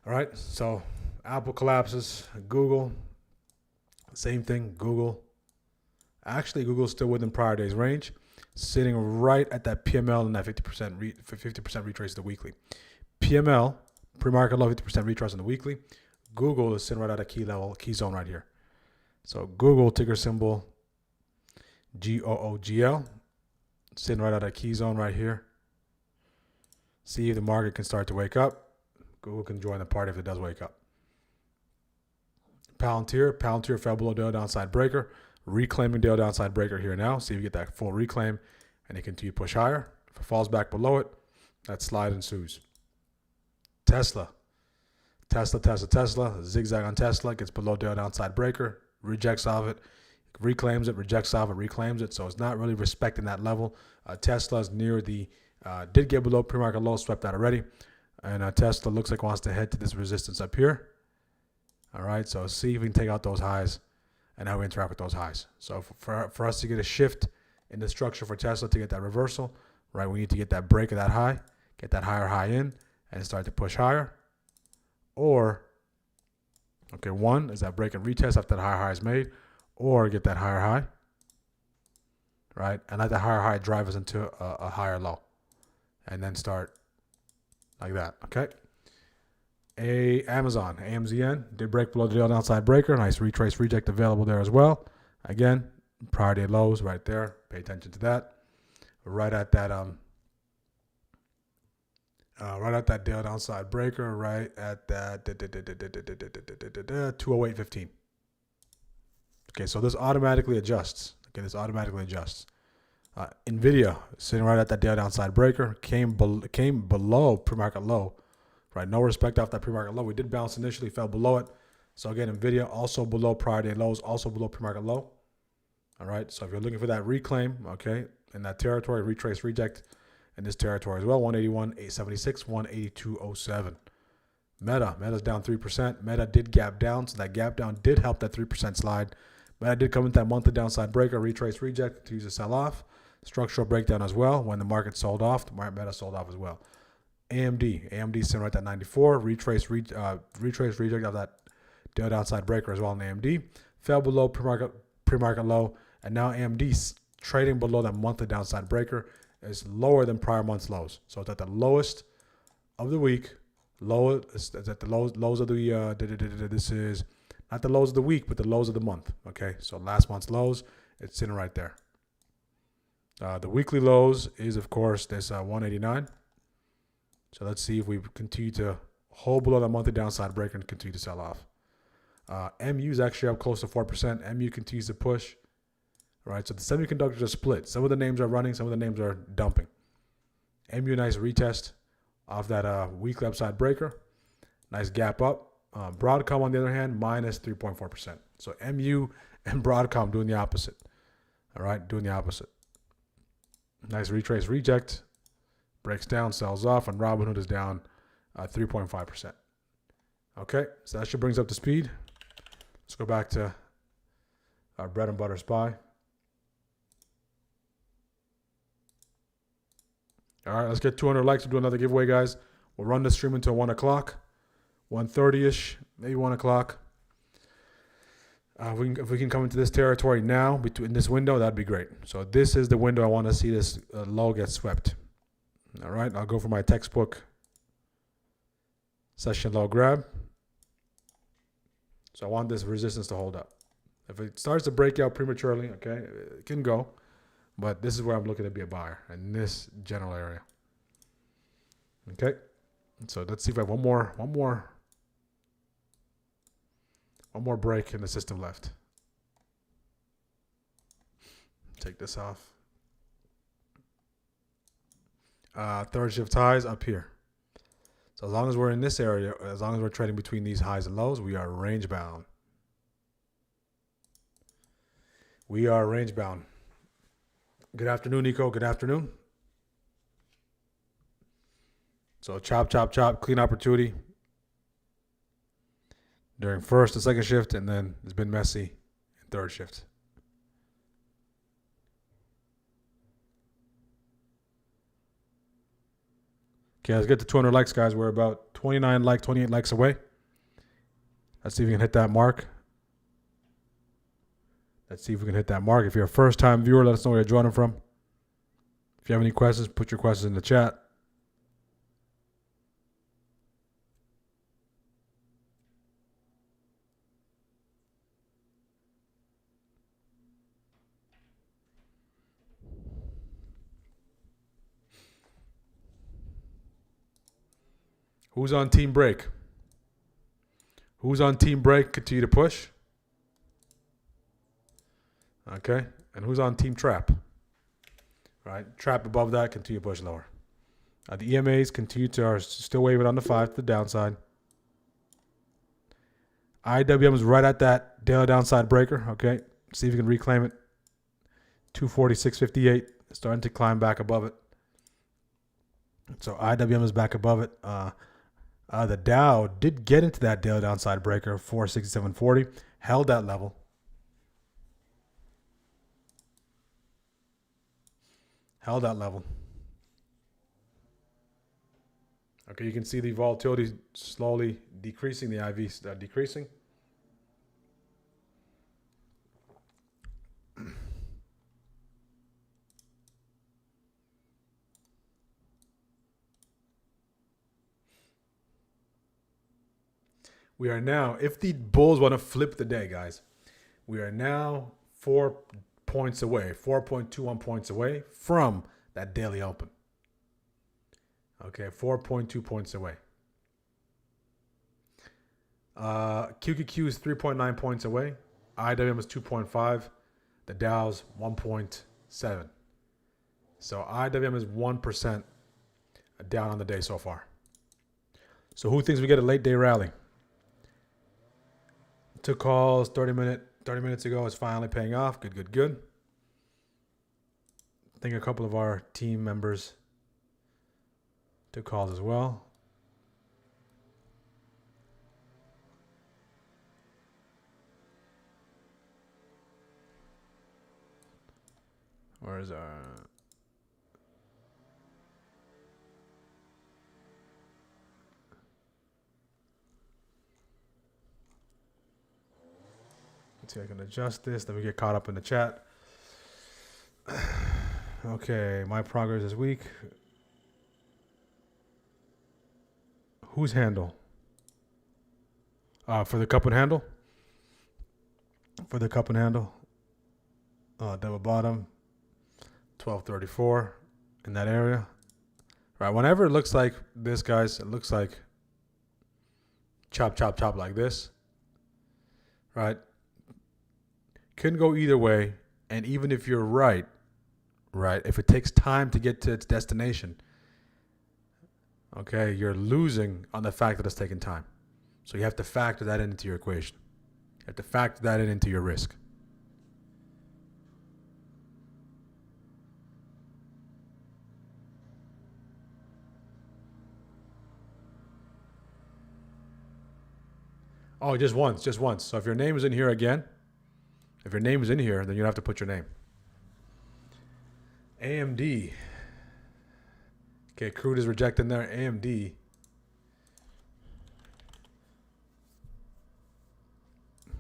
All right, so Apple collapses. Google, same thing, Google. Actually, Google's still within prior day's range, sitting right at that PML and that 50% retrace of the weekly. PML, pre-market low, 50% retrace on the weekly. Google is sitting right at a key zone right here. So Google, ticker symbol GOOGL, sitting right at a key zone right here. See if the market can start to wake up. Google can join the party if it does wake up. Palantir fell below daily downside breaker, reclaiming daily downside breaker here now. See if you get that full reclaim and it continue to push higher. If it falls back below it, that slide ensues. Tesla, zigzag on Tesla, gets below daily downside breaker, rejects off it, reclaims it, rejects off it, reclaims it. So it's not really respecting that level. Tesla's near the, did get below pre-market low, swept that already. And Tesla looks like wants to head to this resistance up here. All right, so see if we can take out those highs and how we interact with those highs. So for us to get a shift in the structure for Tesla to get that reversal, right, we need to get that break of that high, get that higher high in, and start to push higher. Or, okay, one is that break and retest after that higher high is made, or get that higher high, right, and let that higher high drive us into a higher low, and then start like that, okay? Amazon, AMZN, did break below the daily downside breaker. Nice retrace reject available there as well. Again, prior day lows right there. Pay attention to that. Right at that daily downside breaker, right at that 208.15. Okay, so this automatically adjusts. Okay, this automatically adjusts. Nvidia sitting right at that daily downside breaker, came below pre-market low. Right, no respect off that pre-market low. We did bounce initially, fell below it. So again, Nvidia also below prior day lows, also below pre-market low. All right, so if you're looking for that reclaim, okay, in that territory, retrace reject in this territory as well, 181.876, 182.07. Meta's down 3%. Meta did gap down, so that gap down did help that 3% slide. Meta did come into that monthly downside breaker, retrace reject, continues to sell off. Structural breakdown as well. When the market sold off, the Meta sold off as well. AMD sitting right at 94. Retrace reject of that daily downside breaker as well in AMD. Fell below pre-market low, and now AMD trading below that monthly downside breaker is lower than prior month's lows. So it's at the lowest of the week. It's at the lows of the this is not the lows of the week, but the lows of the month. Okay, so last month's lows, it's sitting right there. The weekly lows is, of course, this 189. So let's see if we continue to hold below that monthly downside breaker and continue to sell off. MU is actually up close to 4%. MU continues to push. All right, so the semiconductors are split. Some of the names are running, some of the names are dumping. MU, nice retest off that weekly upside breaker. Nice gap up. Broadcom, on the other hand, minus 3.4%. So MU and Broadcom doing the opposite. All right, doing the opposite. Nice retrace reject. Breaks down, sells off, and Robinhood is down 3.5%. Okay, so that should bring us up to speed. Let's go back to our bread and butter SPY. All right, let's get 200 likes to do another giveaway, guys. We'll run the stream until 1 o'clock, 1:30-ish, maybe 1 o'clock. If we can come into this territory now, between this window, that'd be great. So this is the window I want to see this low get swept. All right, I'll go for my textbook session low grab. So I want this resistance to hold up. If it starts to break out prematurely, okay, it can go. But this is where I'm looking to be a buyer, in this general area. Okay, so let's see if I have one more break in the system left. Take this off. Third shift highs up here. So as long as we're in this area, as long as we're trading between these highs and lows, we are range bound. We are range bound. Good afternoon, Nico. Good afternoon. So chop, chop, chop, clean opportunity during first and second shift, and then it's been messy in third shift. Okay, let's get to 200 likes, guys. We're about 28 likes away. Let's see if we can hit that mark. If you're a first-time viewer, let us know where you're joining from. If you have any questions, put your questions in the chat. Who's on team break? Continue to push. Okay. And who's on team trap? Right. Trap above that, continue to push lower. The EMAs are still waving on the 5 to the downside. IWM is right at that daily downside breaker. Okay. See if you can reclaim it. 246.58. Starting to climb back above it. So IWM is back above it. The Dow did get into that daily downside breaker, 467.40, held that level. Okay, you can see the volatility slowly decreasing, the IV decreasing. We are now, if the bulls want to flip the day, guys, we are now 4 points away, 4.21 points away from that daily open. Okay, 4.2 points away. QQQ is 3.9 points away. IWM is 2.5. The Dow's 1.7. So IWM is 1% down on the day so far. So who thinks we get a late day rally? Took calls 30 minutes ago. It's finally paying off. Good. I think a couple of our team members took calls as well. Where is our... Let's see if I can adjust this. Then we get caught up in the chat. Okay, my progress this week. Whose handle? For the cup and handle. For the cup and handle. Double bottom. 1234 in that area. Right. Whenever it looks like this, guys, it looks like chop, chop, chop like this. Right. Can go either way. And even if you're right, if it takes time to get to its destination, okay, you're losing on the fact that it's taking time. So you have to factor that into your equation. You have to factor that into your risk. Oh, just once. So if your name is in here again, then you have to put your name. AMD. Okay, crude is rejecting there. AMD.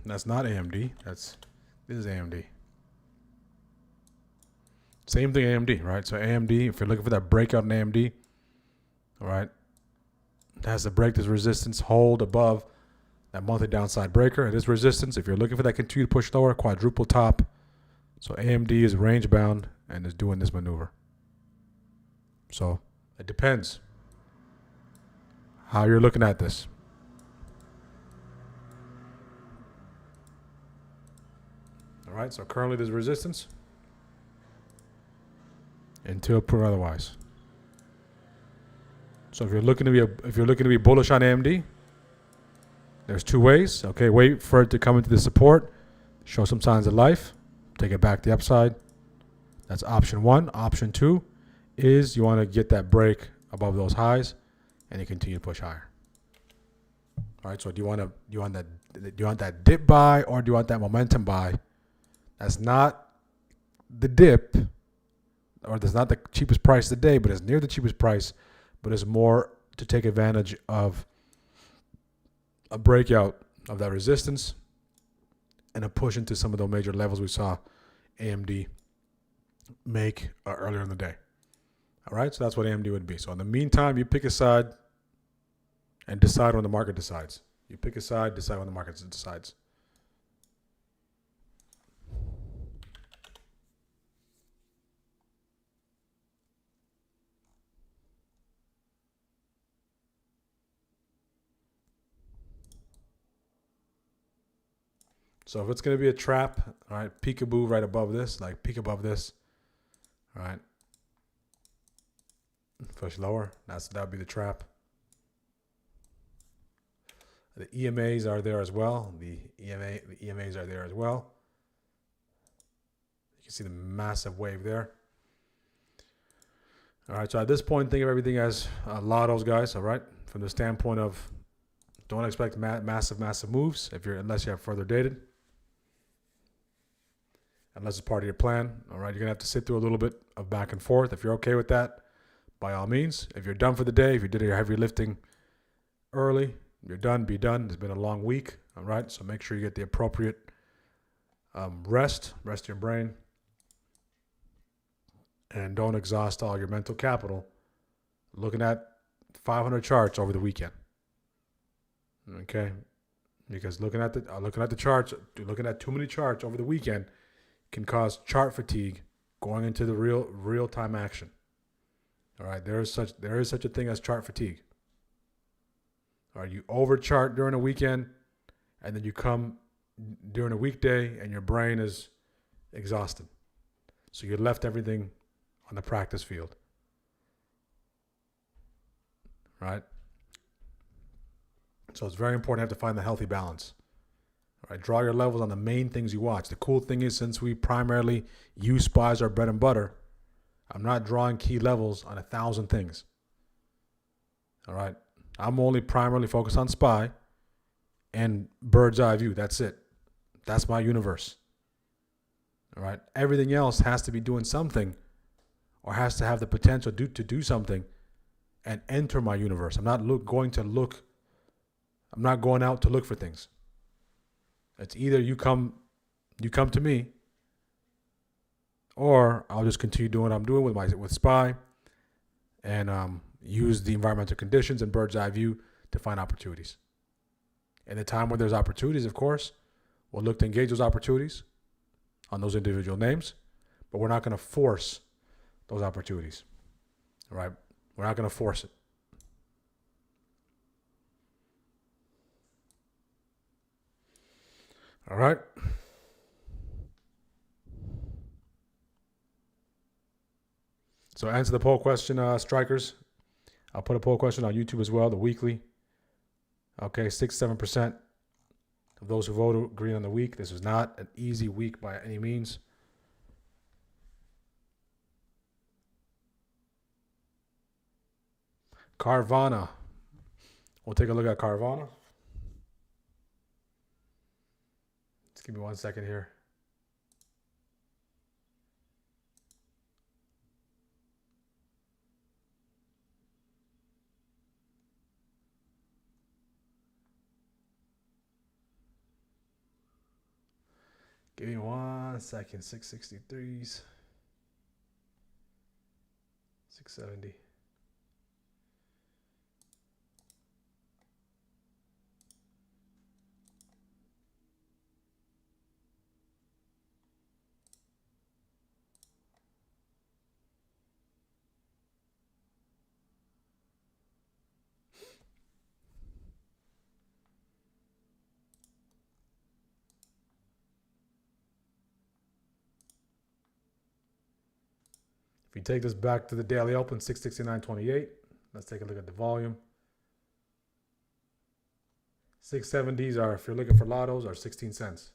That's not AMD. This is AMD. Same thing, AMD, right? So AMD, if you're looking for that breakout in AMD, all right, it has to break this resistance, hold above that monthly downside breaker. It is resistance. If you're looking for that continued push lower, quadruple top. So AMD is range bound and is doing this maneuver. So it depends how you're looking at this. All right, so currently there's resistance until proven otherwise. So if you're looking to be bullish on AMD, there's two ways. Okay, wait for it to come into the support, show some signs of life, take it back to the upside. That's option one. Option two is you want to get that break above those highs and you continue to push higher. All right, so do you want that dip buy or do you want that momentum buy? That's not the dip, or that's not the cheapest price of the day, but it's near the cheapest price, but it's more to take advantage of a breakout of that resistance and a push into some of the major levels we saw AMD make earlier in the day. All right, so that's what AMD would be. So in the meantime, you pick a side and decide when the market decides. You pick a side, decide when the market decides. So if it's going to be a trap, all right, peekaboo right above this, like peek above this, all right, push lower, that would be the trap. The EMAs are there as well. The EMAs are there as well. You can see the massive wave there. All right, so at this point, think of everything as lottos, guys, all right, from the standpoint of don't expect massive moves unless you have further dated. Unless it's part of your plan, all right, you're going to have to sit through a little bit of back and forth. If you're okay with that, by all means. If you're done for the day, if you did your heavy lifting early, you're done, be done. It's been a long week, all right? So make sure you get the appropriate rest your brain, and don't exhaust all your mental capital looking at 500 charts over the weekend, okay? Because looking at the charts, looking at too many charts over the weekend can cause chart fatigue going into the real time action. All right, there is such a thing as chart fatigue. All right, you over chart during a weekend, and then you come during a weekday, and your brain is exhausted. So you left everything on the practice field. Right? So it's very important to have to find the healthy balance. All right, draw your levels on the main things you watch. The cool thing is, since we primarily use SPY as our bread and butter, I'm not drawing key levels on 1,000 things. All right, I'm only primarily focused on SPY and bird's eye view. That's it. That's my universe. All right, everything else has to be doing something, or has to have the potential to do something, and enter my universe. I'm not going out to look for things. It's either you come you come to me, or I'll just continue doing what I'm doing with SPY and use the environmental conditions and bird's eye view to find opportunities. In the time when there's opportunities, of course, we'll look to engage those opportunities on those individual names, but we're not going to force those opportunities. All right? We're not going to force it. All right? So answer the poll question, strikers. I'll put a poll question on YouTube as well, the weekly. Okay, 6-7% of those who voted agree on the week. This was not an easy week by any means. Carvana. We'll take a look at Carvana. Just give me 1 second here. Give me 1 second. 663s. 670. If you take this back to the daily open, 669.28. Let's take a look at the volume. 670s are, if you're looking for lottos, are 16 cents.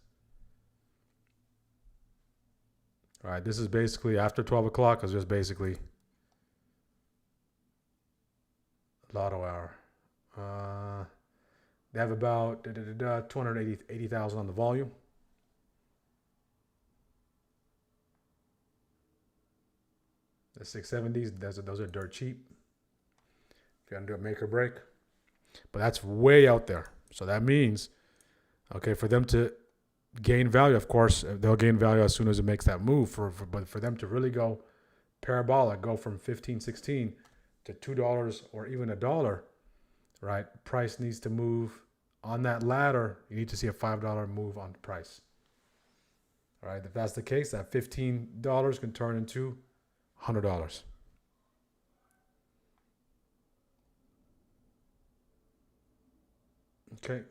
All right, this is basically after 12 o'clock, is just basically lotto hour. They have about 280,000 on the volume. The 670s, those are dirt cheap. If you're going to do a make or break. But that's way out there. So that means, okay, for them to gain value, of course, they'll gain value as soon as it makes that move. But for them to really go parabolic, go from 15, 16 to $2 or even $1, right? Price needs to move on that ladder. You need to see a $5 move on the price. All right, if that's the case, that $15 can turn into $100. Okay.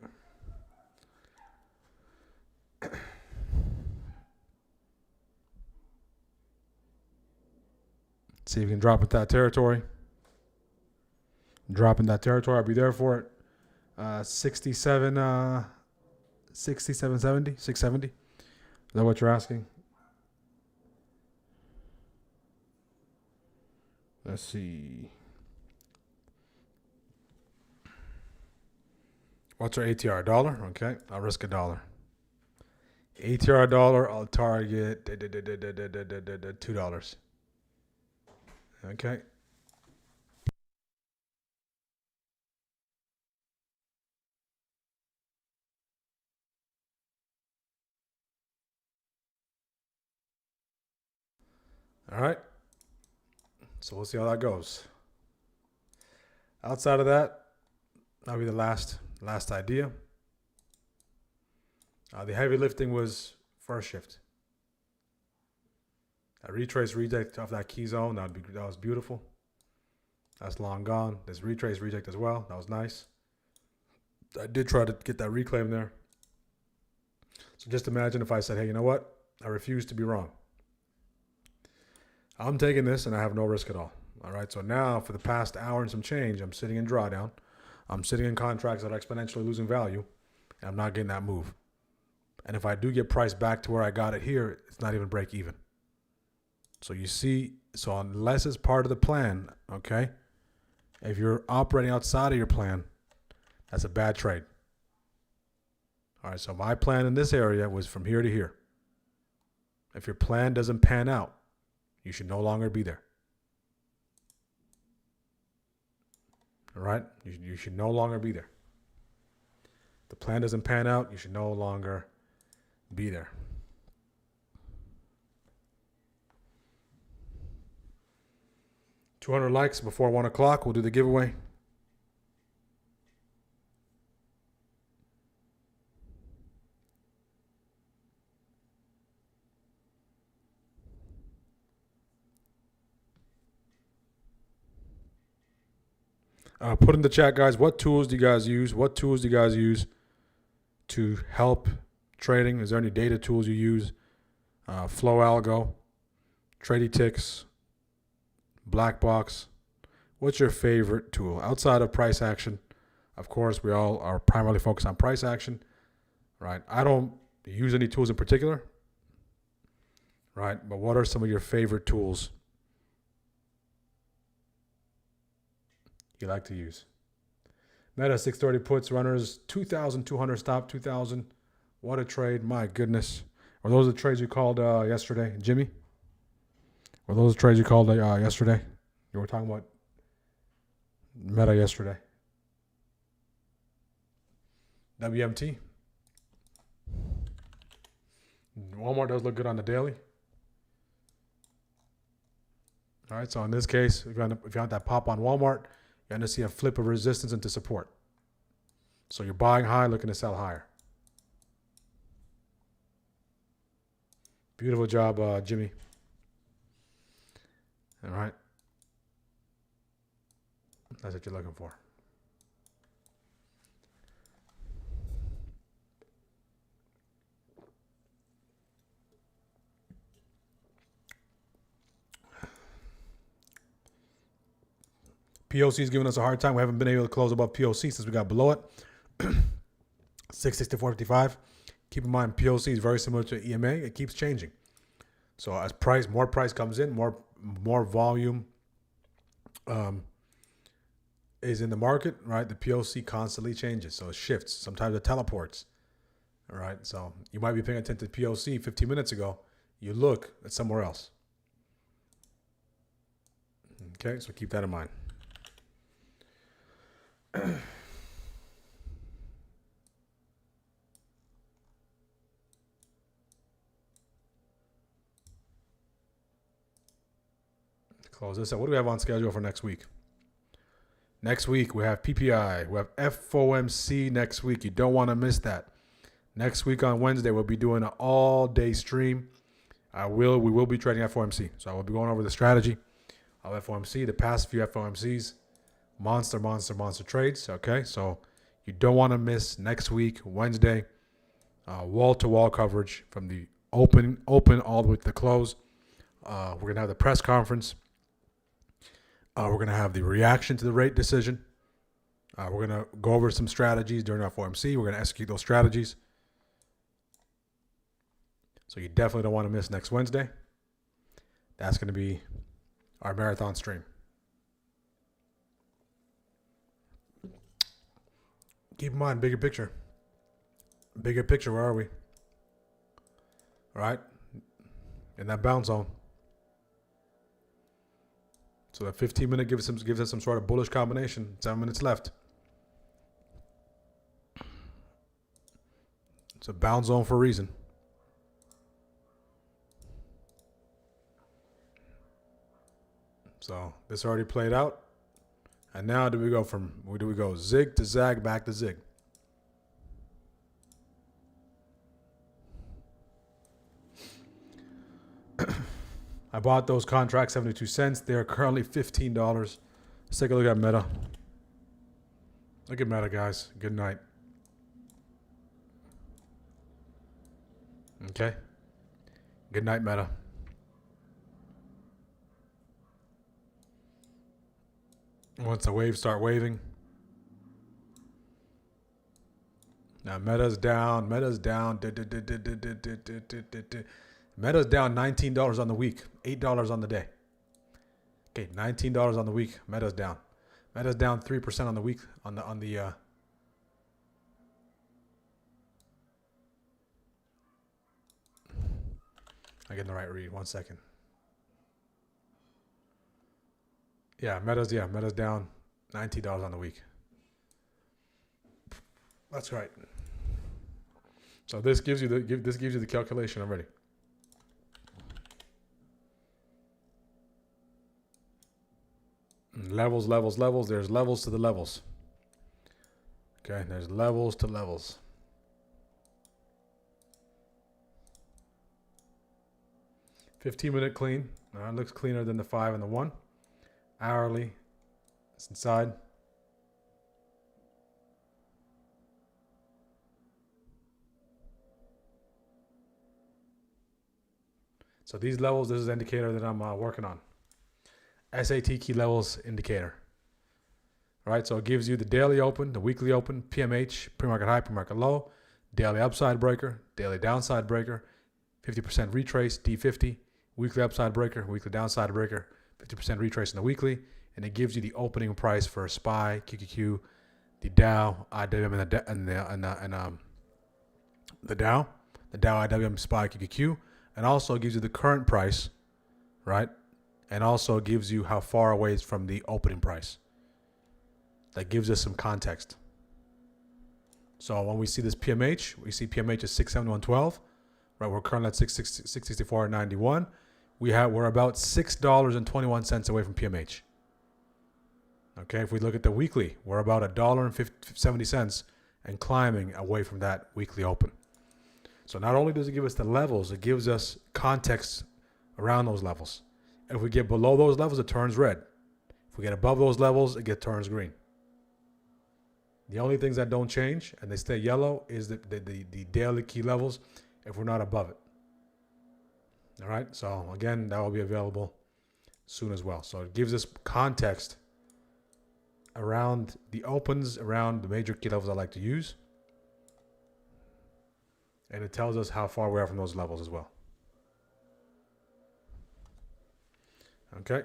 See if we can drop into that territory. Drop in that territory. I'll be there for it. 67, 67.70, 670. Is that what you're asking? Let's see. What's our ATR? $1? Okay, I'll risk $1. ATR $1, I'll target $2. Okay. All right. So we'll see how that goes. Outside of that, that'll be the last idea. The heavy lifting was first shift. That retrace reject off that key zone, that was beautiful. That's long gone. This retrace reject as well. That was nice. I did try to get that reclaim there. So just imagine if I said, hey, you know what? I refuse to be wrong. I'm taking this and I have no risk at all. All right. So now for the past hour and some change, I'm sitting in drawdown. I'm sitting in contracts that are exponentially losing value, and I'm not getting that move. And if I do get priced back to where I got it here, it's not even break even. So you see, so unless it's part of the plan, okay, if you're operating outside of your plan, that's a bad trade. All right, so my plan in this area was from here to here. If your plan doesn't pan out, you should no longer be there. All right? You should no longer be there. If the plan doesn't pan out, you should no longer be there. 200 likes before 1 o'clock. We'll do the giveaway. Put in the chat, guys, what tools do you guys use? What tools do you guys use to help trading? Is there any data tools you use? Flow Algo, Trady Ticks, Black Box. What's your favorite tool outside of price action? Of course, we all are primarily focused on price action, right? I don't use any tools in particular, right? But what are some of your favorite tools you like to use? Meta 630 puts, runners 2,200 stop, 2,000. What a trade. My goodness. Were those the trades you called yesterday, Jimmy? Were those the trades you called yesterday? You were talking about Meta yesterday. WMT. Walmart does look good on the daily. All right, so in this case, if you want that pop on Walmart, you're going to see a flip of resistance into support. So you're buying high, looking to sell higher. Beautiful job, Jimmy. All right. That's what you're looking for. POC is giving us a hard time. We haven't been able to close above POC since we got below it. 664.55. Keep in mind, POC is very similar to EMA. It keeps changing. So as more price comes in, more volume is in the market, right? The POC constantly changes, so it shifts. Sometimes it teleports, all right? So you might be paying attention to POC 15 minutes ago. You look at somewhere else. Okay, so keep that in mind. Close this out. What do we have on schedule for next week? Next week, we have PPI. We have FOMC next week. You don't want to miss that. Next week on Wednesday, we'll be doing an all-day stream. We will be trading FOMC. So I will be going over the strategy of FOMC, the past few FOMCs. Monster trades. Okay, so you don't want to miss next week, Wednesday, wall-to-wall coverage from the open all the way to the close. We're going to have the press conference. We're going to have the reaction to the rate decision. We're going to go over some strategies during our FOMC. We're going to execute those strategies. So you definitely don't want to miss next Wednesday. That's going to be our marathon stream. Keep in mind, bigger picture. Bigger picture, where are we? All right? In that bounce zone. So that 15-minute gives us some sort of bullish combination. 7 minutes left. It's a bounce zone for a reason. So this already played out. And now where do we go? Zig to zag, back to zig. I bought those contracts 72 cents. They're currently $15. Let's take a look at Meta. Look at Meta, guys. Good night. Okay. Good night, Meta. Once the waves start waving. Now Meta's down. Meta's down. Meta's down $19 on the week. $8 on the day. Okay, $19 on the week. Meta's down. Meta's down 3% on the week on the I get the right read. 1 second. Meta's down $19 on the week. That's right. So this gives you the calculation already. . Levels, levels, levels. There's levels to the levels. Okay, there's levels to levels. $15-minute clean. It looks cleaner than the 5 and the 1. Hourly. It's inside. So these levels, this is the indicator that I'm working on. SAT key levels indicator. All right, so it gives you the daily open, the weekly open, PMH, pre-market high, pre-market low, daily upside breaker, daily downside breaker, 50% retrace, D50, weekly upside breaker, weekly downside breaker, 50% retrace in the weekly, and it gives you the opening price for SPY, QQQ, the Dow, IWM, the Dow, IWM, SPY, QQQ, and also gives you the current price, right? And also gives you how far away it's from the opening price. That gives us some context. So when we see this PMH, we see PMH is 671.12, right? We're currently at 664.91. We're about $6.21 away from PMH. Okay, if we look at the weekly, we're about $1.70 and climbing away from that weekly open. So not only does it give us the levels, it gives us context around those levels. And if we get below those levels, it turns red. If we get above those levels, it turns green. The only things that don't change and they stay yellow is the daily key levels if we're not above it. All right, so again, that will be available soon as well. So it gives us context around the opens, around the major key levels I like to use. And it tells us how far we are from those levels as well. Okay.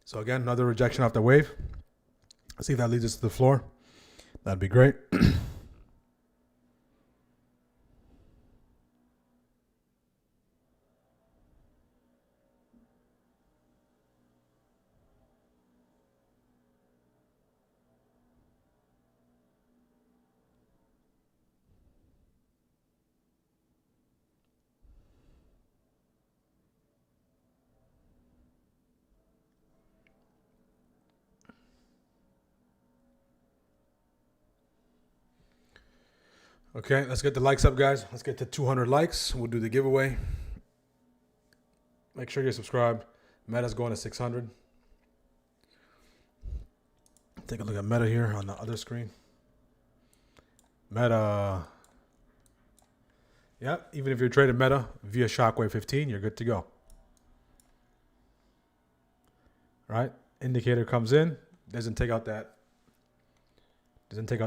So again, another rejection off the wave. Let's see if that leads us to the floor. That'd be great. Okay, let's get the likes up, guys. Let's get to 200 likes. We'll do the giveaway. Make sure you're subscribed. Meta's going to 600. Take a look at Meta here on the other screen. Meta. Yeah, even if you're trading Meta via Shockwave 15, you're good to go. Right? Indicator comes in. Doesn't take out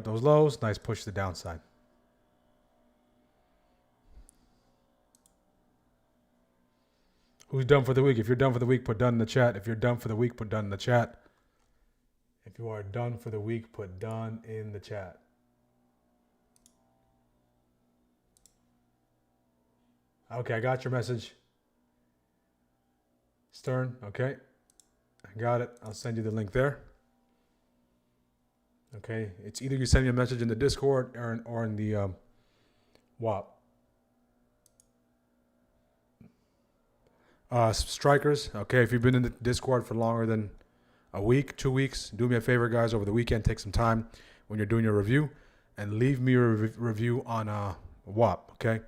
those lows. Nice push to the downside. Who's done for the week? If you're done for the week, put done in the chat. If you're done for the week, put done in the chat. If you are done for the week, put done in the chat. Okay, I got your message. Stern, okay. I got it. I'll send you the link there. Okay, it's either you send me a message in the Discord or in the WAP. Strikers, okay, if you've been in the Discord for longer than a week, 2 weeks, do me a favor, guys, over the weekend, take some time when you're doing your review and leave me a review on WAP, okay?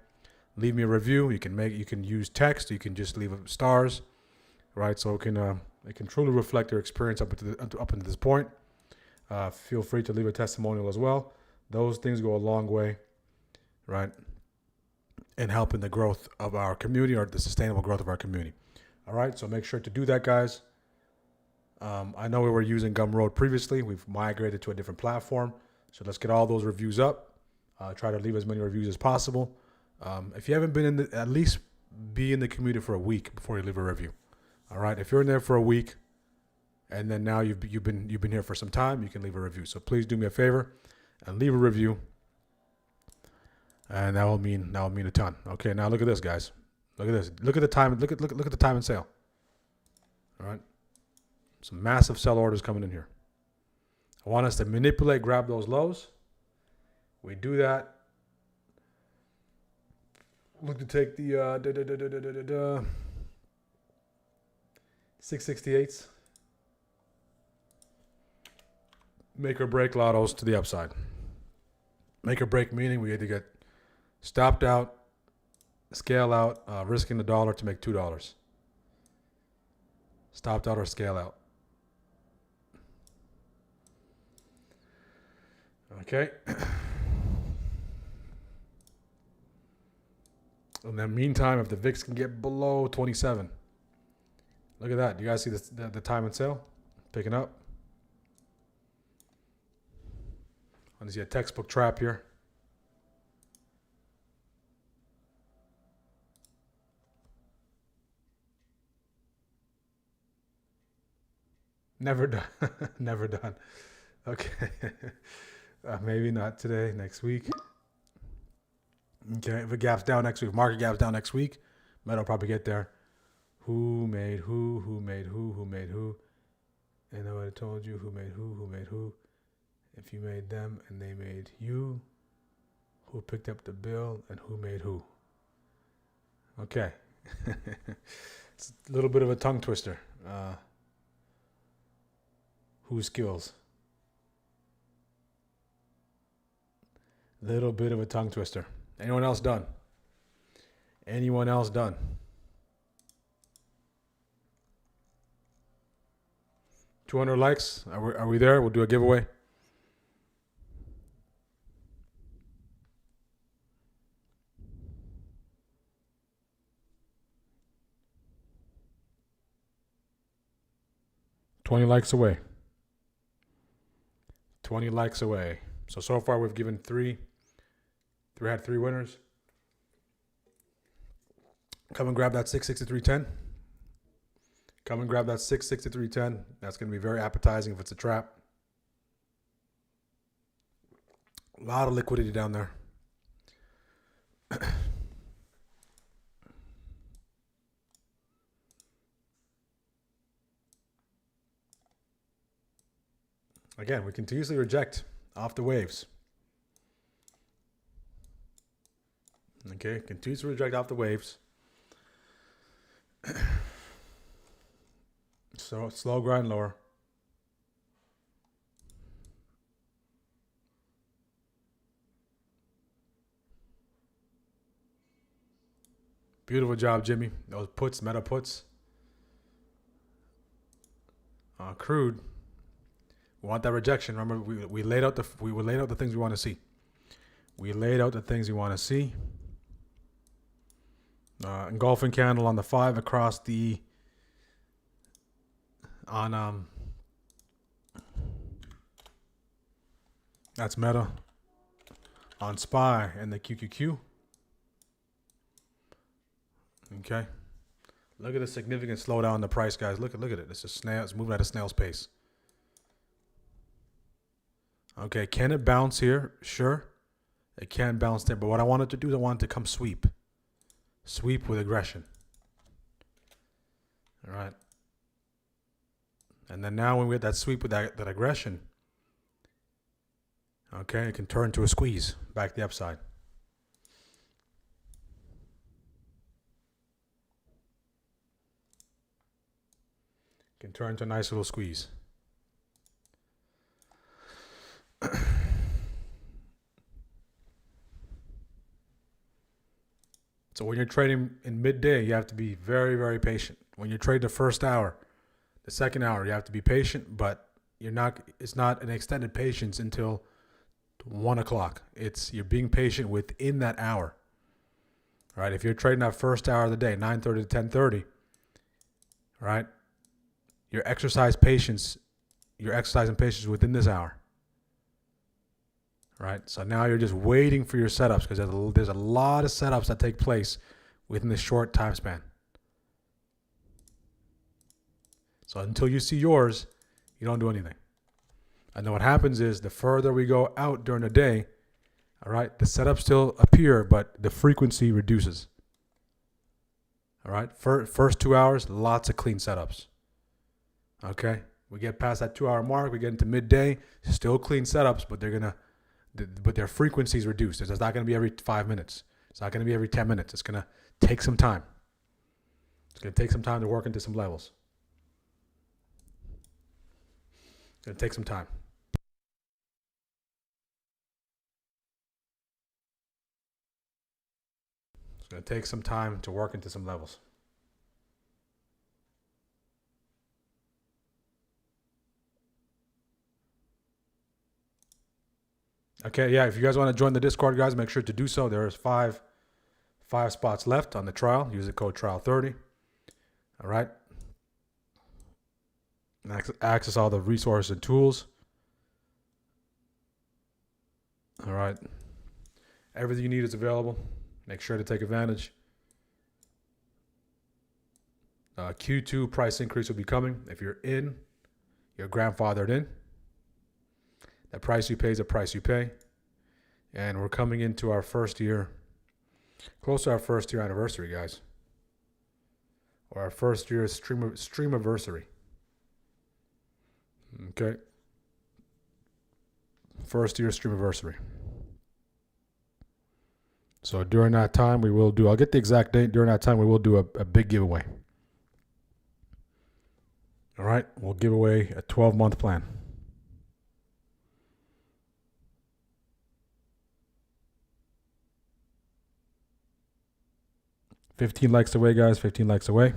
Leave me a review. You can use text, you can just leave stars, right? So it can truly reflect your experience up until this point. Feel free to leave a testimonial as well. Those things go a long way, right? And helping the growth of our community or the sustainable growth of our community. All right, so make sure to do that, guys. I know we were using Gumroad previously. We've migrated to a different platform. So let's get all those reviews up. Try to leave as many reviews as possible. If you haven't been at least be in the community for a week before you leave a review. All right, if you're in there for a week and then now you've been here for some time, you can leave a review. So please do me a favor and leave a review. And that will mean a ton. Okay, now look at this, guys. Look at this. Look at the time. Look at the time and sale. All right, some massive sell orders coming in here. I want us to manipulate, grab those lows. We do that. Look to take the 668s. Make or break lottos to the upside. Make or break meaning we had to get stopped out, scale out, risking the dollar to make $2. Stopped out or scale out. Okay. In the meantime, if the VIX can get below 27, look at that. You guys see the time and sale picking up? I want to see a textbook trap here. Never done. Never done. Okay. Maybe not today, next week. Okay, if it gaps down next week, market gaps down next week, Meta will probably get there. Who made who? Who made who? Who made who? And I would have told you who made who? Who made who? If you made them and they made you, who picked up the bill and who made who? Okay. It's a little bit of a tongue twister. Who skills? Little bit of a tongue twister. Anyone else done? Anyone else done? $200 likes. Are we there? We'll do a giveaway. $20 likes away. 20 likes away. So far we've given three. We had 3 winners. Come and grab that 663.10. Come and grab that 663.10. That's going to be very appetizing if it's a trap. A lot of liquidity down there. Again, we continuously reject off the waves. Okay, continues to reject off the waves. So slow grind lower. Beautiful job, Jimmy. Those puts, meta puts. Crude. We want that rejection. Remember, we laid out the things we want to see. We laid out the things we want to see. Engulfing candle on the 5 across the that's meta on SPY and the QQQ. Okay, look at the significant slowdown in the price, guys. Look at it. It's moving at a snail's pace. Okay, can it bounce here? Sure, it can bounce there. But what I wanted to do is I wanted to come sweep. Sweep with aggression. All right. And then now when we get that sweep with that aggression, okay, it can turn to a squeeze back the upside. Can turn to a nice little squeeze. So when you're trading in midday, you have to be very, very patient. When you trade the first hour, the second hour, you have to be patient, but it's not an extended patience until 1 o'clock. You're being patient within that hour. All right. If you're trading that first hour of the day, 9:30 to 10:30, right? You're exercising patience within this hour. Right, so now you're just waiting for your setups because there's a lot of setups that take place within this short time span. So until you see yours, you don't do anything. And then what happens is the further we go out during the day, all right, the setups still appear, but the frequency reduces. All right, first 2 hours, lots of clean setups. Okay, we get past that 2 hour mark, we get into midday, still clean setups, but their frequency is reduced. It's not going to be every 5 minutes. It's not going to be every 10 minutes. It's going to take some time. It's going to take some time to work into some levels. It's going to take some time. It's going to take some time to work into some levels. Okay, yeah, if you guys want to join the Discord, guys, make sure to do so. There's five spots left on the trial. Use the code trial30. All right. Access all the resources and tools. All right. Everything you need is available. Make sure to take advantage. Q2 price increase will be coming. If you're in, you're grandfathered in. The price you pay is the price you pay. And we're coming into our first year, close to our first year anniversary, guys. Or our first year streamiversary. Okay. First year streamiversary. So during that time, we will do, I'll get the exact date. During that time, we will do a big giveaway. All right. We'll give away a 12-month plan. $15 likes away, guys. 15 likes away.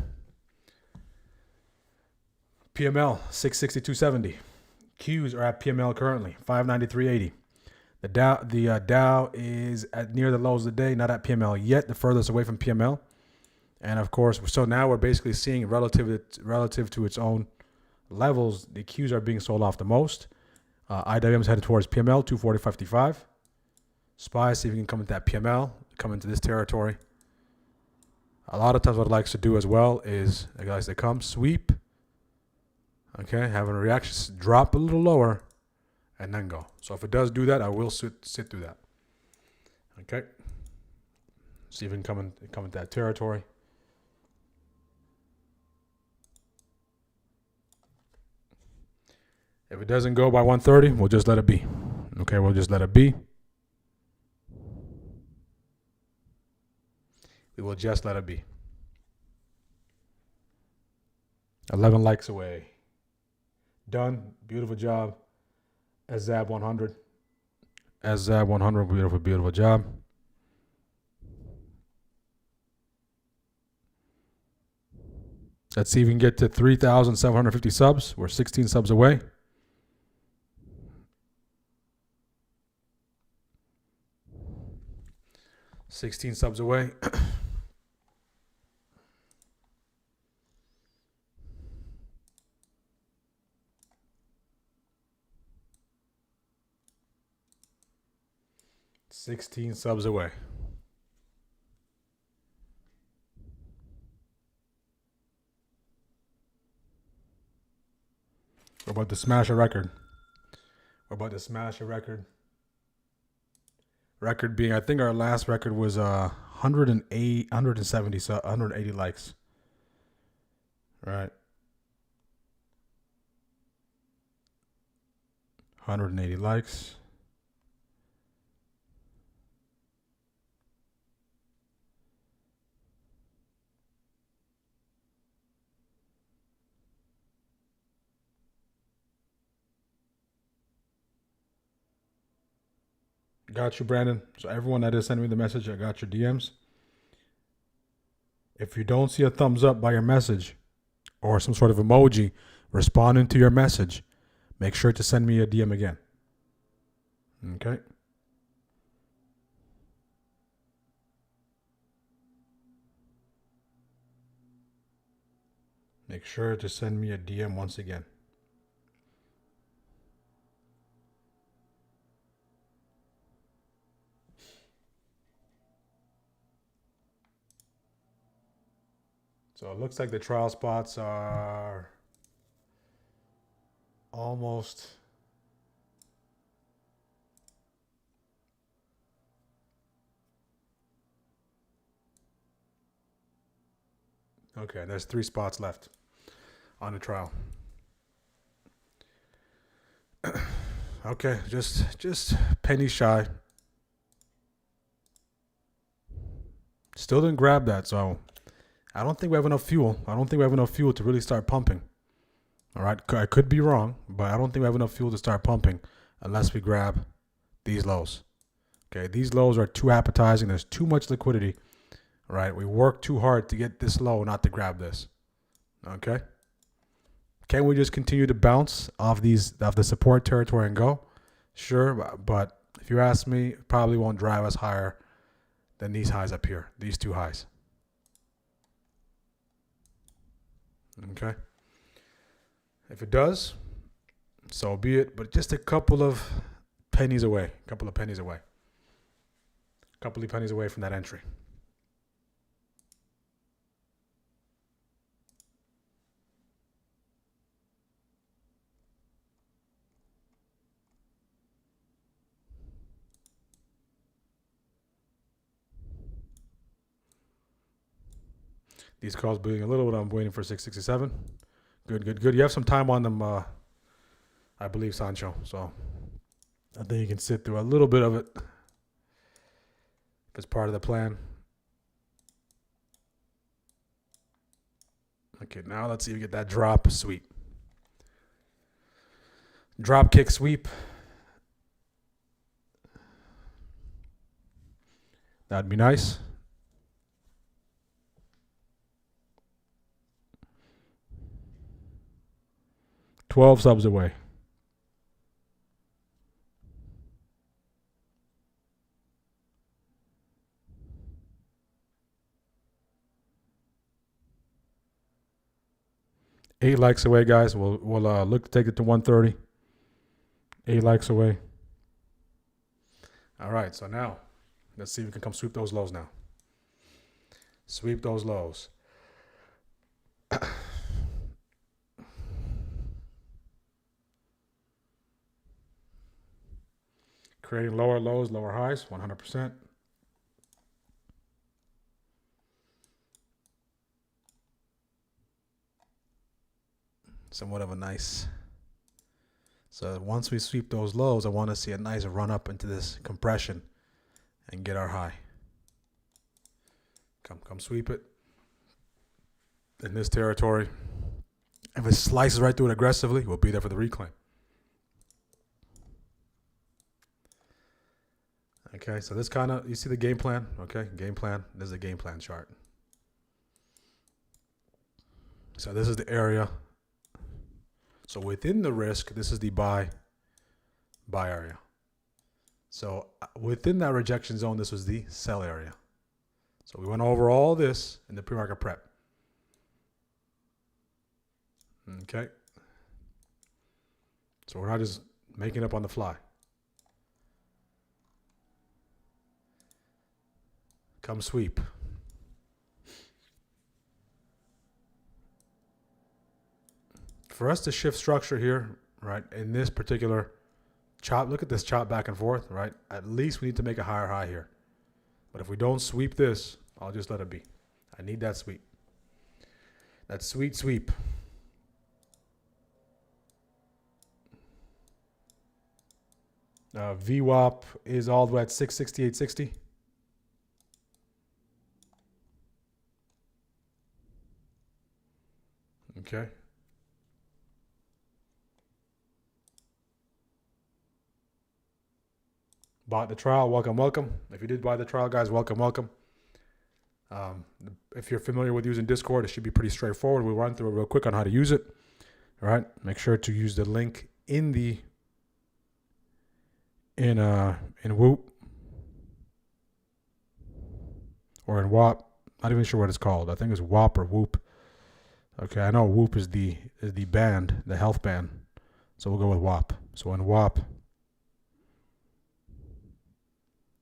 PML 662.70. Qs are at PML currently 593.80. The Dow is at near the lows of the day, not at PML yet, the furthest away from PML. And of course, so now we're basically seeing relative to its own levels, the Qs are being sold off the most. IWM is headed towards PML 240.55. SPY, see if we can come into that PML, come into this territory. A lot of times what it likes to do as well is, guys, they come, sweep, okay, having a reaction, drop a little lower, and then go. So if it does do that, I will sit through that. Okay. See if we can come into that territory. If it doesn't go by 130, we'll just let it be. Okay, we'll just let it be. We will just let it be. 11 likes away. Done. Beautiful job. Azab 100. Azab 100. Beautiful, beautiful job. Let's see if we can get to 3,750 subs. We're 16 subs away. $16 subs away. $16 subs away. We're about to smash a record. We're about to smash a record. Record being, I think our last record was 180 likes. Right. 180 likes. Got you, Brandon. So everyone that is sending me the message, I got your DMs. If you don't see a thumbs up by your message or some sort of emoji responding to your message, make sure to send me a DM again. Okay. Make sure to send me a DM once again. So it looks like the trial spots are almost okay. There's 3 spots left on the trial. Okay, just penny shy. Still didn't grab that, so I don't think we have enough fuel. I don't think we have enough fuel to really start pumping. All right, I could be wrong, but I don't think we have enough fuel to start pumping unless we grab these lows. Okay, these lows are too appetizing. There's too much liquidity. All right, we worked too hard to get this low, not to grab this. Okay, can we just continue to bounce off the support territory and go? Sure, but if you ask me, it probably won't drive us higher than these highs up here, these two highs. Okay. If it does, so be it. But just a couple of pennies away. A couple of pennies away from that entry. These calls being a little bit, I'm waiting for 667. Good. You have some time on them, I believe, Sancho. So I think you can sit through a little bit of it if it's part of the plan. Okay, now let's see if we get that drop sweep. Drop kick sweep. That'd be nice. $12 subs away. $8 likes away, guys. We'll look to take it to 130. 8 likes away. All right, so now let's see if we can come sweep those lows now. Sweep those lows. Creating lower lows, lower highs, 100%. Somewhat of a nice. So once we sweep those lows, I want to see a nice run up into this compression and get our high. Come sweep it in this territory. If it slices right through it aggressively, we'll be there for the reclaim. Okay, so this kind of, you see the game plan? Okay, game plan. This is a game plan chart. So this is the area. So within the risk, this is the buy area. So within that rejection zone, this was the sell area. So we went over all this in the pre-market prep. Okay. So we're not just making up on the fly. Come sweep. For us to shift structure here, right, in this particular chop, look at this chop back and forth, right? At least we need to make a higher high here. But if we don't sweep this, I'll just let it be. I need that sweep. That sweet sweep. VWAP is all the way at 668.60. Okay. Bought the trial, welcome. If you did buy the trial, guys, welcome. If you're familiar with using Discord, it should be pretty straightforward. We'll run through it real quick on how to use it. All right. Make sure to use the link in Whoop or in WAP. Not even sure what it's called. I think it's WAP or Whoop. Okay, I know Whoop is the band, the health band. So we'll go with WAP. So in WAP.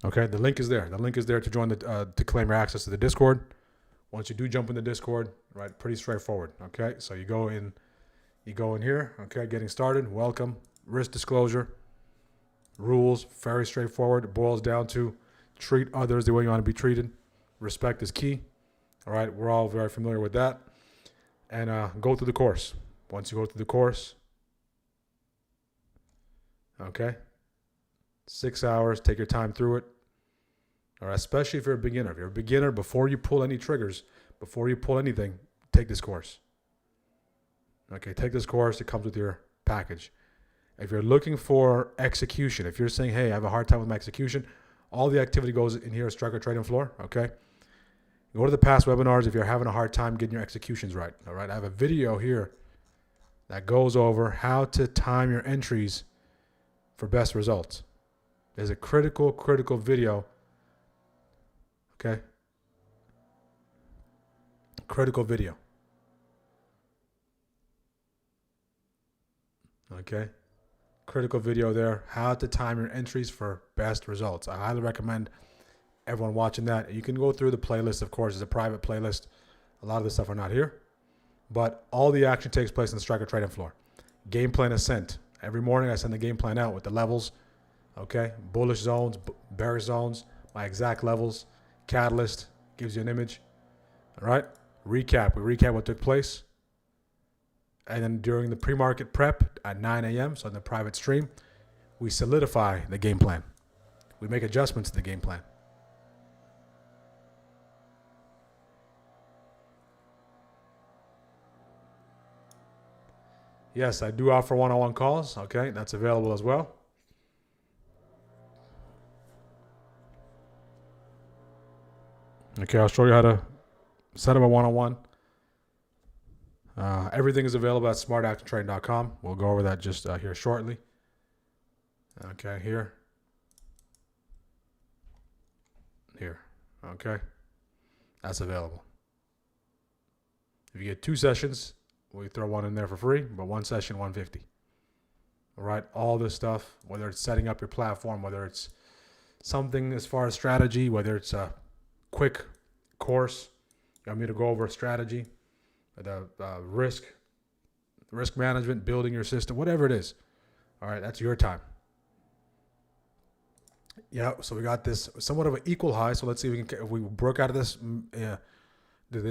Okay, the link is there. The link is there to join to claim your access to the Discord. Once you do jump in the Discord, right, pretty straightforward. Okay, so you go in here. Okay, getting started. Welcome. Risk disclosure. Rules, very straightforward. It boils down to treat others the way you want to be treated. Respect is key. All right, we're all very familiar with that. And go through the course. Once you go through the course, okay, 6 hours, take your time through it. All right, especially if you're a beginner. If you're a beginner, before you pull any triggers, before you pull anything, take this course. Okay, take this course. It comes with your package. If you're looking for execution, if you're saying, hey, I have a hard time with my execution, all the activity goes in here, Striker Trading Floor, okay? Go to the past webinars if you're having a hard time getting your executions right, all right? I have a video here that goes over how to time your entries for best results. There's a critical video, okay? Critical video. Okay? Critical video there, how to time your entries for best results. I highly recommend everyone watching that. You can go through the playlist, of course. It's a private playlist. A lot of the stuff are not here. But all the action takes place in the Striker Trading Floor. Game plan is sent. Every morning I send the game plan out with the levels. Okay? Bullish zones, bearish zones, my exact levels. Catalyst gives you an image. All right? Recap. We recap what took place. And then during the pre-market prep at 9 a.m., so in the private stream, we solidify the game plan. We make adjustments to the game plan. Yes, I do offer one-on-one calls. Okay, that's available as well. Okay, I'll show you how to set up a one-on-one. Everything is available at smartactiontrading.com. We'll go over that just here shortly. Okay, here. Here. Okay. That's available. If you get 2 sessions, we throw one in there for free, but 1 session, $150. All right. All this stuff, whether it's setting up your platform, whether it's something as far as strategy, whether it's a quick course, you want me to go over strategy, the risk management, building your system, whatever it is. All right, that's your time. Yeah, so we got this somewhat of an equal high. So let's see if we broke out of this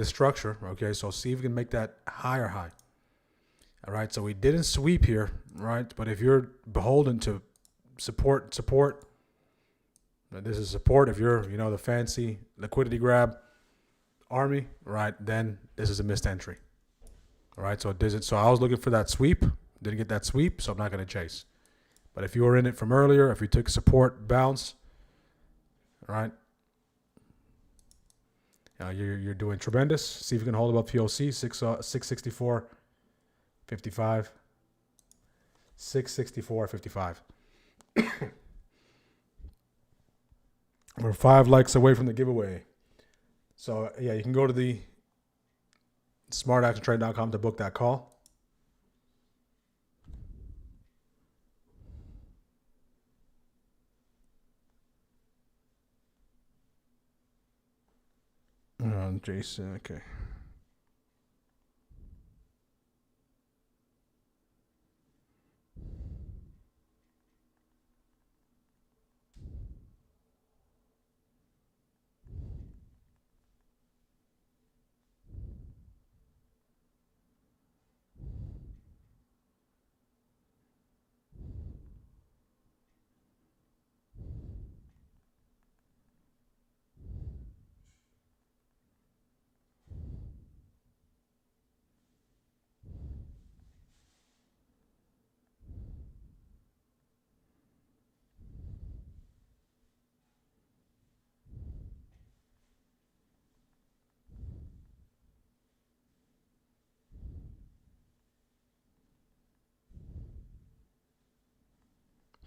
structure. Okay, so see if we can make that higher high. All right, so we didn't sweep here, right? But if you're beholden to support, this is support. If you're, the fancy liquidity grab army, right, then this is a missed entry. All right, so it doesn't. So I was looking for that sweep, didn't get that sweep, so I'm not going to chase. But if you were in it from earlier, if you took support bounce, all right, you're doing tremendous. See if you can hold above POC 664.55, 664.55. We're 5 likes away from the giveaway. So, yeah, you can go to the smartactiontrade.com to book that call. Jason, okay.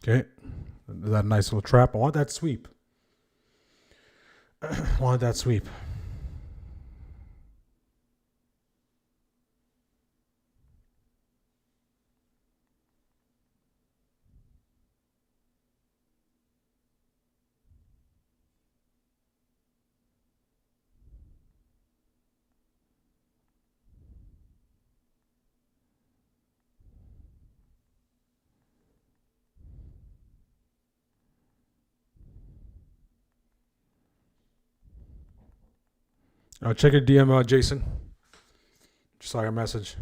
Okay, that nice little trap. I want that sweep. I want that sweep. Check your DM, Jason. Just saw your message.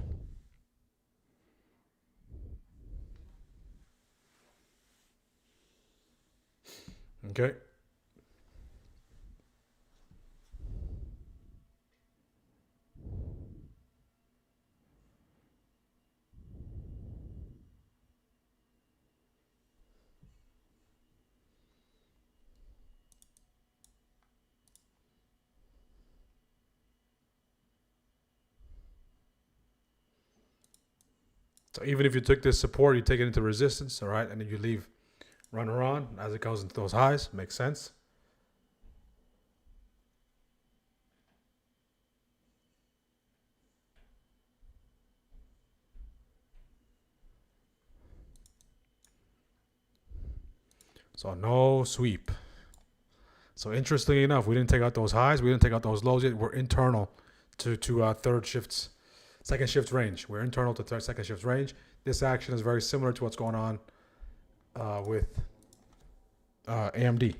Okay. So even if you took this support, you take it into resistance, all right, and then you leave runner on as it goes into those highs. Makes sense. So no sweep. So interestingly enough, we didn't take out those highs. We didn't take out those lows yet. We're internal to second shift range. We're internal to second shift range. This action is very similar to what's going on with AMD.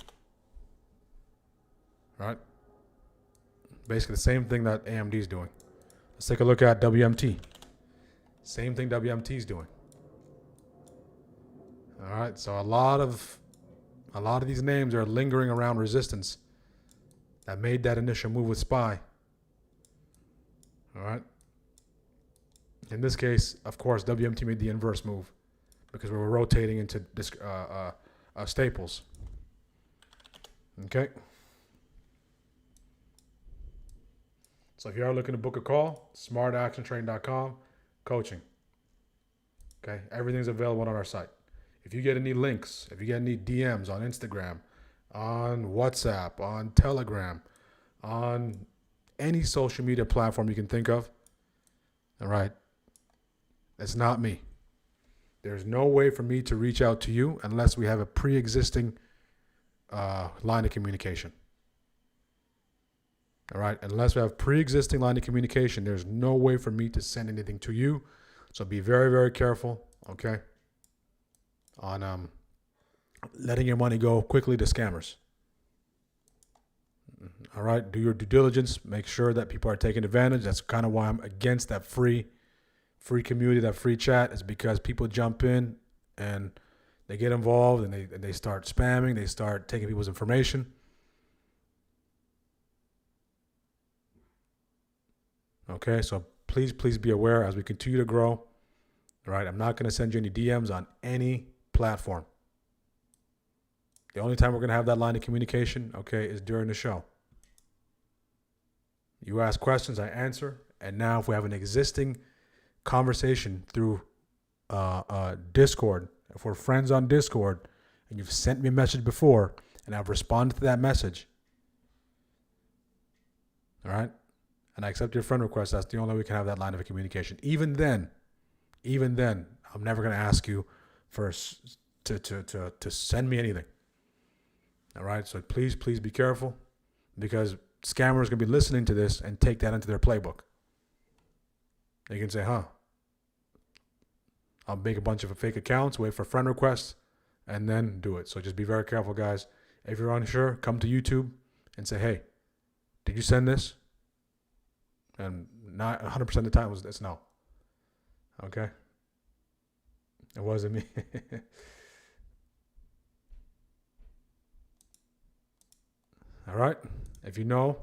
Right? Basically the same thing that AMD is doing. Let's take a look at WMT. Same thing WMT is doing. All right, so a lot of these names are lingering around resistance that made that initial move with SPY. All right. In this case, of course, WMT made the inverse move because we were rotating into staples. Okay. So if you are looking to book a call, smartactiontraining.com, coaching. Okay. Everything's available on our site. If you get any links, if you get any DMs on Instagram, on WhatsApp, on Telegram, on any social media platform you can think of, all right, it's not me. There's no way for me to reach out to you unless we have a pre-existing line of communication. All right, unless we have pre-existing line of communication, there's no way for me to send anything to you. So be very, very careful, okay, on letting your money go quickly to scammers. All right, do your due diligence. Make sure that people are taking advantage. That's kind of why I'm against that free community, that free chat, is because people jump in and they get involved and they start spamming. They start taking people's information. Okay, so please be aware as we continue to grow. All right, I'm not going to send you any DMs on any platform. The only time we're going to have that line of communication, okay, is during the show. You ask questions, I answer. And now if we have an existing conversation through Discord, if we're friends on Discord and you've sent me a message before and I've responded to that message, all right, and I accept your friend request, that's the only way we can have that line of communication. Even then, I'm never going to ask you to send me anything. All right, so please be careful because scammers are going to be listening to this and take that into their playbook. They can say, I'll make a bunch of fake accounts, wait for friend requests, and then do it. So just be very careful, guys. If you're unsure, come to YouTube and say, hey, did you send this? And not 100% of the time it's no. Okay? It wasn't me. All right? If you know,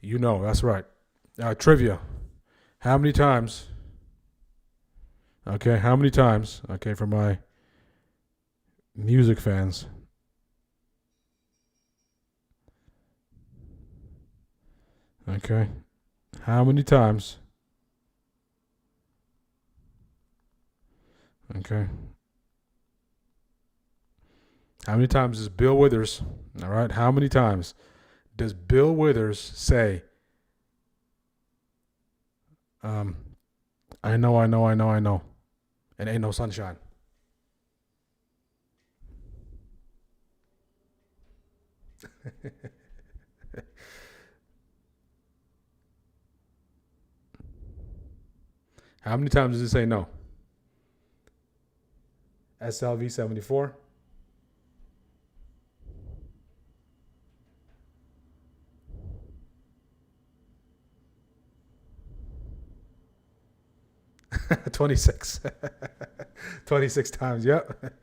you know. That's right. Trivia. How many times? Okay, how many times? Okay, for my music fans. Okay. How many times? Okay. How many times does Bill Withers, all right, how many times does Bill Withers say, I know, and ain't no sunshine? How many times does it say no? SLV 74. $26. 26 times, yep.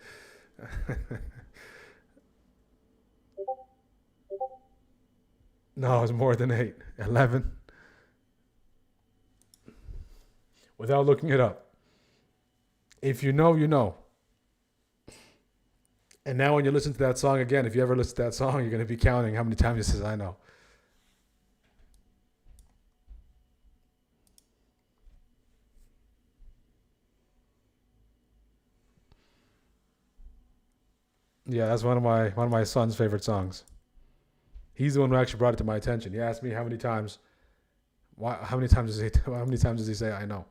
No, it's more than 8. 11. Without looking it up. If you know, you know. And now when you listen to that song again, if you ever listen to that song, you're going to be counting how many times it says, I know. Yeah, that's one of my son's favorite songs. He's the one who actually brought it to my attention. He asked me how many times. How many times does he say I know?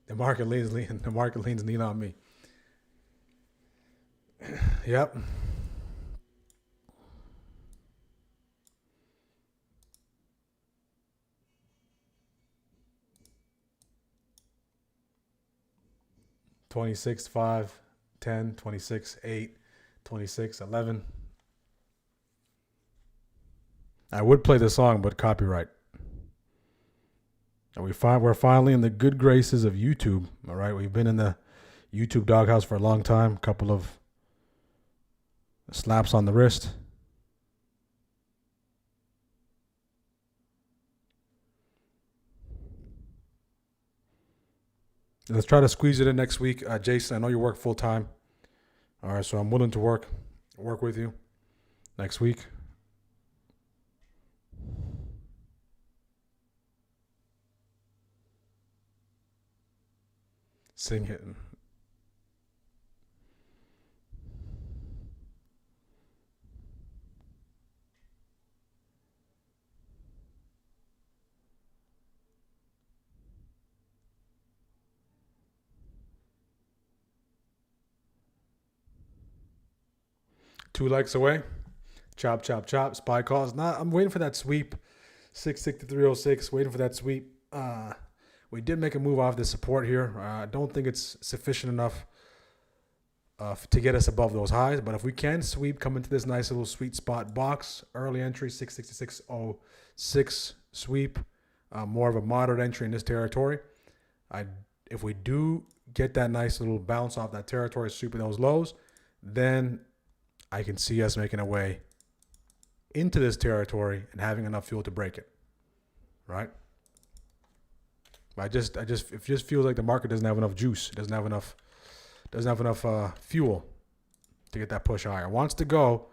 The market leans lean on me. Yep. $26, 5, 10, 26, 8, 26, 11. I would play the song, but copyright. And we're finally in the good graces of YouTube. All right, we've been in the YouTube doghouse for a long time. A couple of slaps on the wrist. Let's try to squeeze it in next week. Jason, I know you work full time. All right, so I'm willing to work with you next week. Sing it. Two likes away. Chop, chop, chop. Spy calls. I'm waiting for that sweep. 663.06. Waiting for that sweep. We did make a move off the support here. I don't think it's sufficient enough to get us above those highs. But if we can sweep, come into this nice little sweet spot box, early entry, 666.06 sweep, more of a moderate entry in this territory. If we do get that nice little bounce off that territory, sweeping those lows, then I can see us making our way into this territory and having enough fuel to break it, right? It just feels like the market doesn't have enough juice. It doesn't have enough fuel to get that push higher. It wants to go,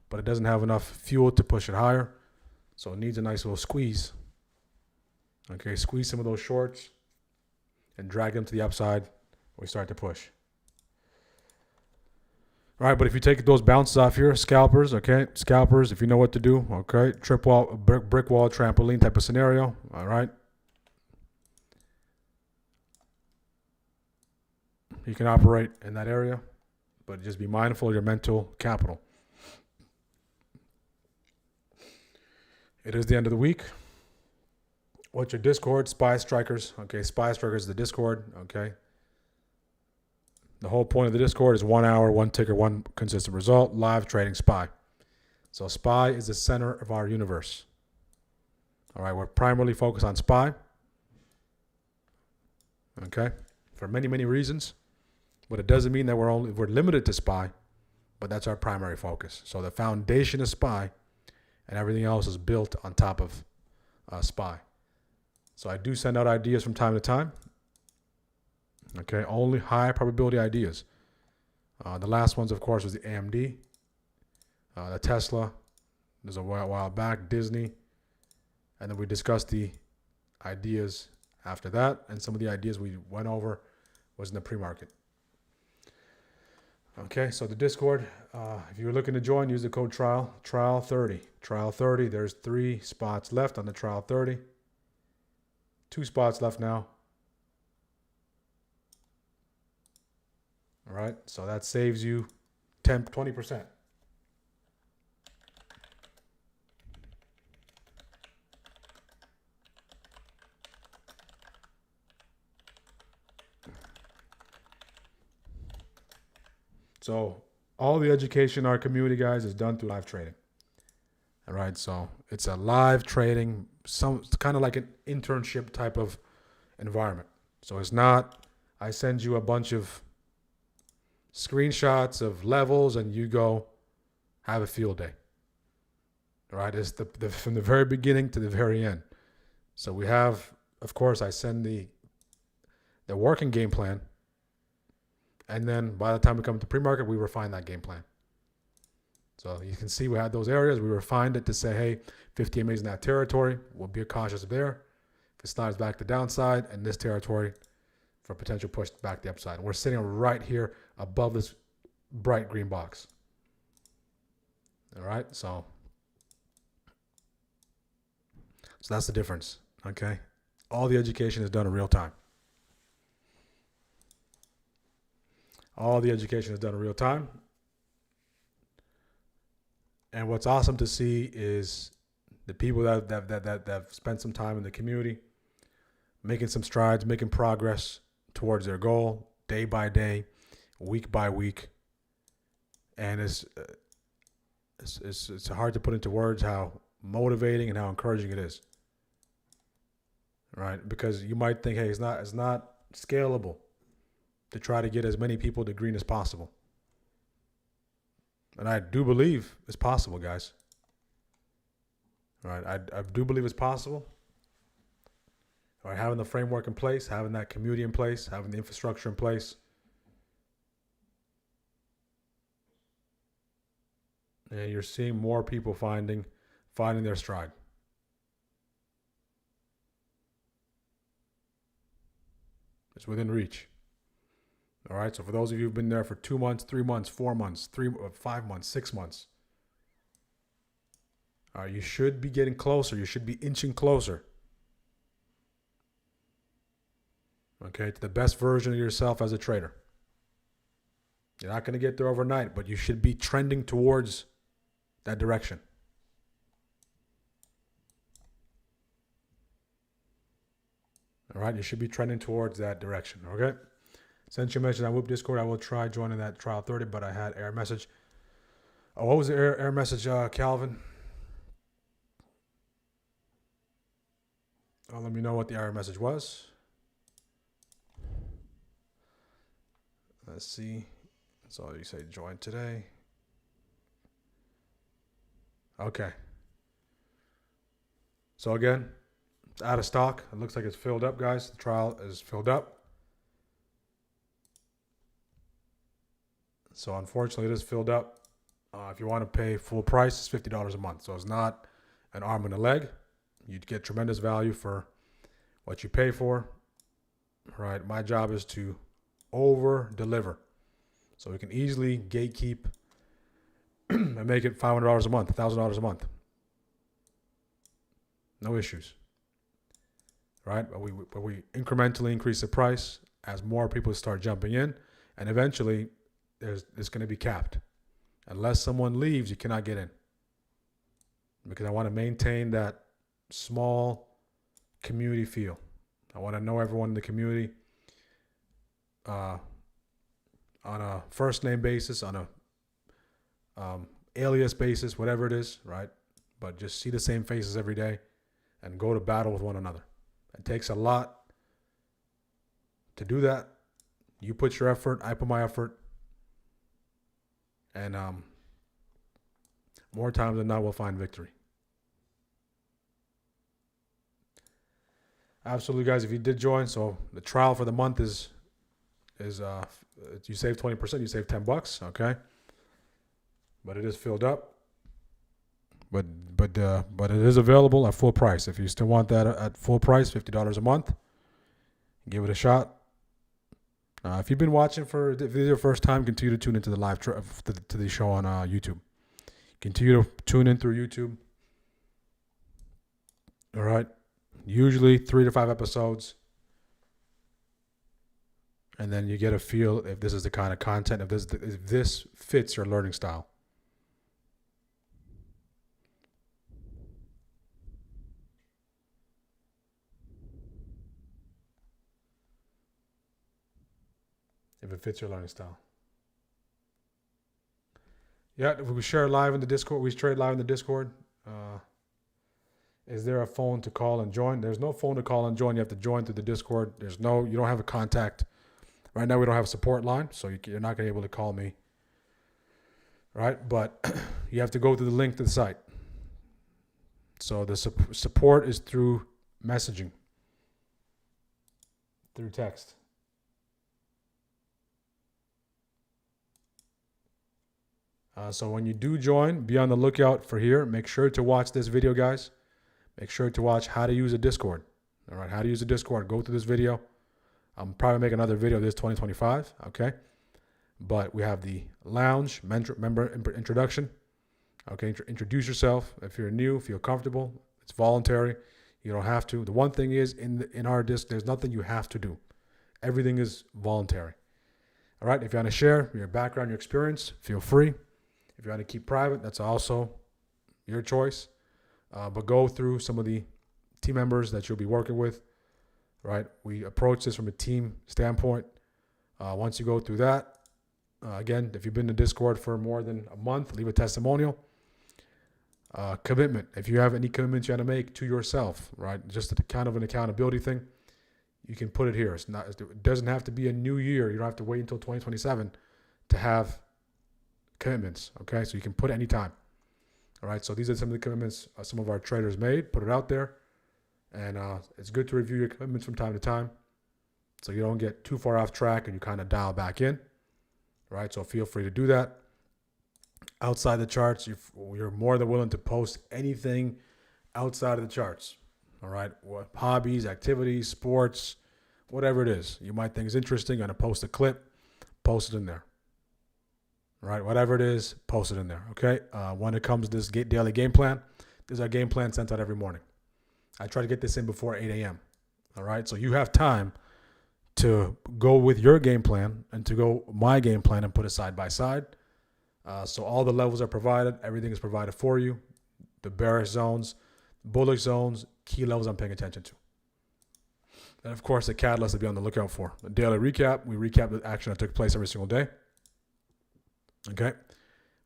but it doesn't have enough fuel to push it higher. So it needs a nice little squeeze. Okay, squeeze some of those shorts and drag them to the upside. We start to push. All right, but if you take those bounces off here, scalpers, okay? Scalpers, if you know what to do, okay? Trip wall, brick wall, trampoline type of scenario, all right? You can operate in that area, but just be mindful of your mental capital. It is the end of the week. What's your Discord? Spy Strikers, okay? Spy Strikers is the Discord, okay? The whole point of the Discord is 1 hour, one ticker, one consistent result, live trading SPY. So SPY is the center of our universe. All right, we're primarily focused on SPY. Okay, for many, many reasons. But it doesn't mean that we're limited to SPY, but that's our primary focus. So the foundation is SPY, and everything else is built on top of SPY. So I do send out ideas from time to time. Okay, only high probability ideas. The last ones, of course, was the AMD, the Tesla. There's a while back, Disney, and then we discussed the ideas after that, and some of the ideas we went over was in the pre-market. Okay, so the Discord, if you're looking to join, use the code trial30. Trial30, there's 3 spots left on the trial 30. 2 spots left now. All right, so that saves you 20%. So all the education in our community, guys, is done through live trading. All right, so it's a live trading, it's kind of like an internship type of environment. So it's not, I send you a bunch of screenshots of levels and you go have a field day. All right, it's from the very beginning to the very end. So we have, of course, I send the working game plan, and then by the time we come to pre-market, we refine that game plan. So you can see we had those areas. We refined it to say, hey, 50 MA is in that territory. We'll be cautious there. if it slides back to downside, and this territory for potential push back the upside. And we're sitting right here above this bright green box. All right, so that's the difference, okay? All the education is done in real time. All the education is done in real time. And what's awesome to see is the people that have spent some time in the community, making some strides, making progress towards their goal, day by day, week by week. And it's hard to put into words how motivating and how encouraging it is, right? Because you might think, hey, it's not scalable to try to get as many people to green as possible. And I do believe it's possible, guys. All right, I do believe it's possible. All right, having the framework in place, having that community in place, having the infrastructure in place. And you're seeing more people finding their stride. It's within reach. All right, so for those of you who've been there for 2 months, 3 months, 4 months, 5 months, 6 months, all right, you should be getting closer. You should be inching closer, okay, to the best version of yourself as a trader. You're not going to get there overnight, but you should be trending towards that direction. All right, you should be trending towards that direction, okay? Since you mentioned that Whoop Discord, I will try joining that trial 30, but I had error message. Oh, what was the error message, Calvin? Oh, let me know what the error message was. Let's see. So you say join today. Okay. So again, it's out of stock. It looks like it's filled up, guys. The trial is filled up. So unfortunately, it is filled up. If you want to pay full price, it's $50 a month. So it's not an arm and a leg. You'd get tremendous value for what you pay for. Right? My job is to over deliver. So we can easily gatekeep and make it $500 a month, $1,000 a month. No issues. Right? But we incrementally increase the price as more people start jumping in, and eventually it's going to be capped. Unless someone leaves, you cannot get in. Because I want to maintain that small community feel. I want to know everyone in the community on a first name basis, on a alias basis, whatever it is, right? But just see the same faces every day and go to battle with one another. It takes a lot to do that. You put your effort, I put my effort. And more times than not, we'll find victory. Absolutely, guys. If you did join, so the trial for the month is you save 20%, you save $10, okay? But it is filled up. But it is available at full price. If you still want that at full price, $50 a month, give it a shot. If you've been watching if this is your first time, continue to tune into the live to the show on YouTube. Continue to tune in through YouTube. All right. Usually 3 to 5 episodes. And then you get a feel if this is the kind of content, if this fits your learning style. If it fits your learning style. Yeah, we share live in the Discord. We trade live in the Discord. Is there a phone to call and join? There's no phone to call and join. You have to join through the Discord. You don't have a contact. Right now we don't have a support line, so you're not going to be able to call me. Right? But you have to go to the link to the site. So the support is through messaging, through text. So when you do join, be on the lookout for here. Make sure to watch this video, guys. Make sure to watch how to use a Discord. All right, how to use the Discord. Go through this video. I'm probably make another video this 2025. Okay, but we have the lounge member introduction. Okay, introduce yourself. If you're new, feel comfortable. It's voluntary. You don't have to. The one thing is in our disc, there's nothing you have to do. Everything is voluntary. All right, if you want to share your background, your experience, feel free. If you want to keep private, that's also your choice. But go through some of the team members that you'll be working with. Right, we approach this from a team standpoint. Once you go through that, again, if you've been in Discord for more than a month, leave a testimonial. Commitment. If you have any commitments you want to make to yourself, right, just a kind of an accountability thing, you can put it here. It doesn't have to be a new year. You don't have to wait until 2027 to have commitments. Okay, so you can put it anytime. All right, so these are some of the commitments some of our traders made. Put it out there. And it's good to review your commitments from time to time so you don't get too far off track and you kind of dial back in, right? So feel free to do that. Outside the charts, you're more than willing to post anything outside of the charts, all right? What hobbies, activities, sports, whatever it is. You might think is interesting, you're going to post a clip, post it in there, all right? Whatever it is, post it in there, okay? When it comes to this daily game plan, there's our game plan sent out every morning. I try to get this in before 8 a.m. All right. So you have time to go with your game plan and to go my game plan and put it side by side. So all the levels are provided. Everything is provided for you. The bearish zones, bullish zones, key levels I'm paying attention to. And of course, the catalyst to be on the lookout for. The daily recap. We recap the action that took place every single day. Okay.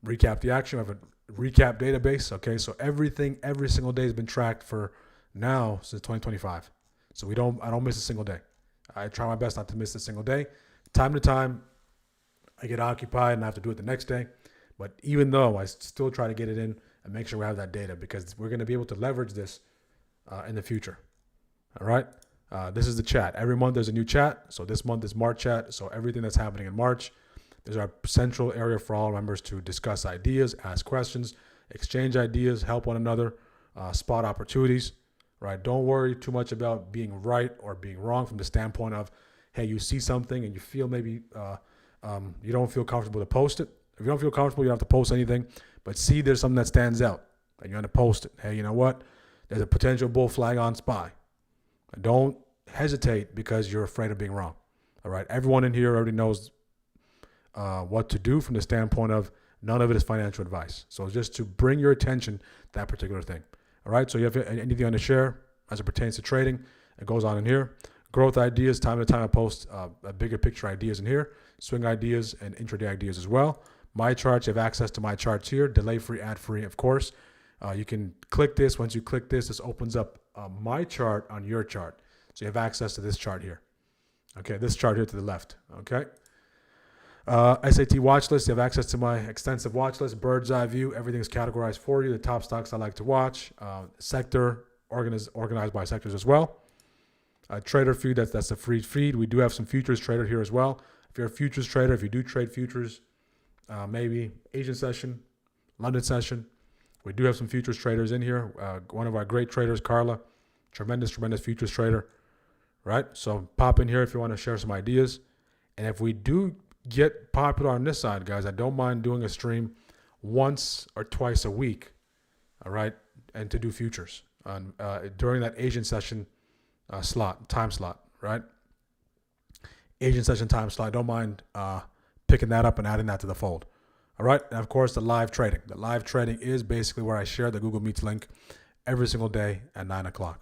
Recap the action. We have a recap database. Okay. So everything, every single day has been tracked for now since 2025. So I don't miss a single day. I try my best not to miss a single day. Time to time, I get occupied and I have to do it the next day. But even though I still try to get it in and make sure we have that data because we're going to be able to leverage this in the future. All right. This is the chat. Every month there's a new chat. So this month is March chat. So everything that's happening in March, there's our central area for all members to discuss ideas, ask questions, exchange ideas, help one another, spot opportunities. Right? Don't worry too much about being right or being wrong from the standpoint of, hey, you see something and you feel maybe you don't feel comfortable to post it. If you don't feel comfortable, you don't have to post anything. But see there's something that stands out and you want to post it. Hey, you know what? There's a potential bull flag on SPY. Don't hesitate because you're afraid of being wrong. All right? Everyone in here already knows what to do from the standpoint of none of it is financial advice. So just to bring your attention to that particular thing. All right, so you have anything you want to share as it pertains to trading, it goes on in here. Growth ideas, time to time I post bigger picture ideas in here, swing ideas and intraday ideas as well. My charts, you have access to my charts here, delay-free, ad-free, of course. You can click this. Once you click this, this opens up my chart on your chart. So you have access to this chart here. Okay, this chart here to the left, okay? SAT watch list, you have access to my extensive watch list, bird's eye view, everything is categorized for you, the top stocks I like to watch, sector, organized by sectors as well. Trader feed, that's a free feed. We do have some futures trader here as well. If you're a futures trader, if you do trade futures, maybe Asian session, London session, we do have some futures traders in here. One of our great traders, Carla, tremendous futures trader, right? So pop in here if you want to share some ideas. And if we do get popular on this side, guys, I don't mind doing a stream once or twice a week, all right, and to do futures on during that Asian session time slot, right? Asian session time slot. I don't mind picking that up and adding that to the fold. All right, and of course the live trading. The live trading is basically where I share the Google Meets link every single day at 9 o'clock,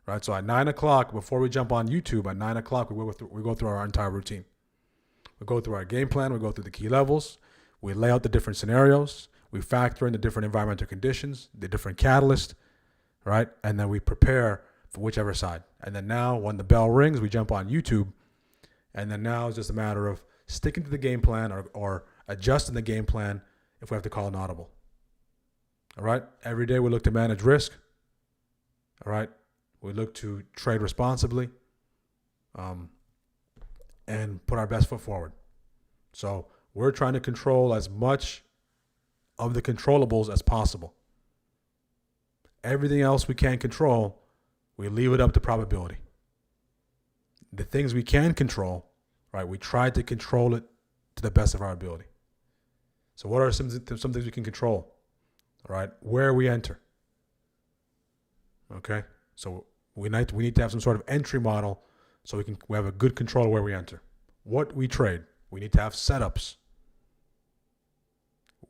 right? So at 9 o'clock, before we jump on YouTube, at 9 o'clock we go through our entire routine. We go through our game plan. We go through the key levels. We lay out the different scenarios. We factor in the different environmental conditions, the different catalysts, right? And then we prepare for whichever side. And then now when the bell rings, we jump on YouTube. And then now it's just a matter of sticking to the game plan or adjusting the game plan if we have to call an audible. All right? Every day we look to manage risk. All right? We look to trade responsibly. And put our best foot forward. So we're trying to control as much of the controllables as possible. Everything else we can't control, we leave it up to probability. The things we can control, right, we try to control it to the best of our ability. So what are some things we can control? All right, where we enter. Okay, so we need to have some sort of entry model so we have a good control of where we enter. What we trade, we need to have setups.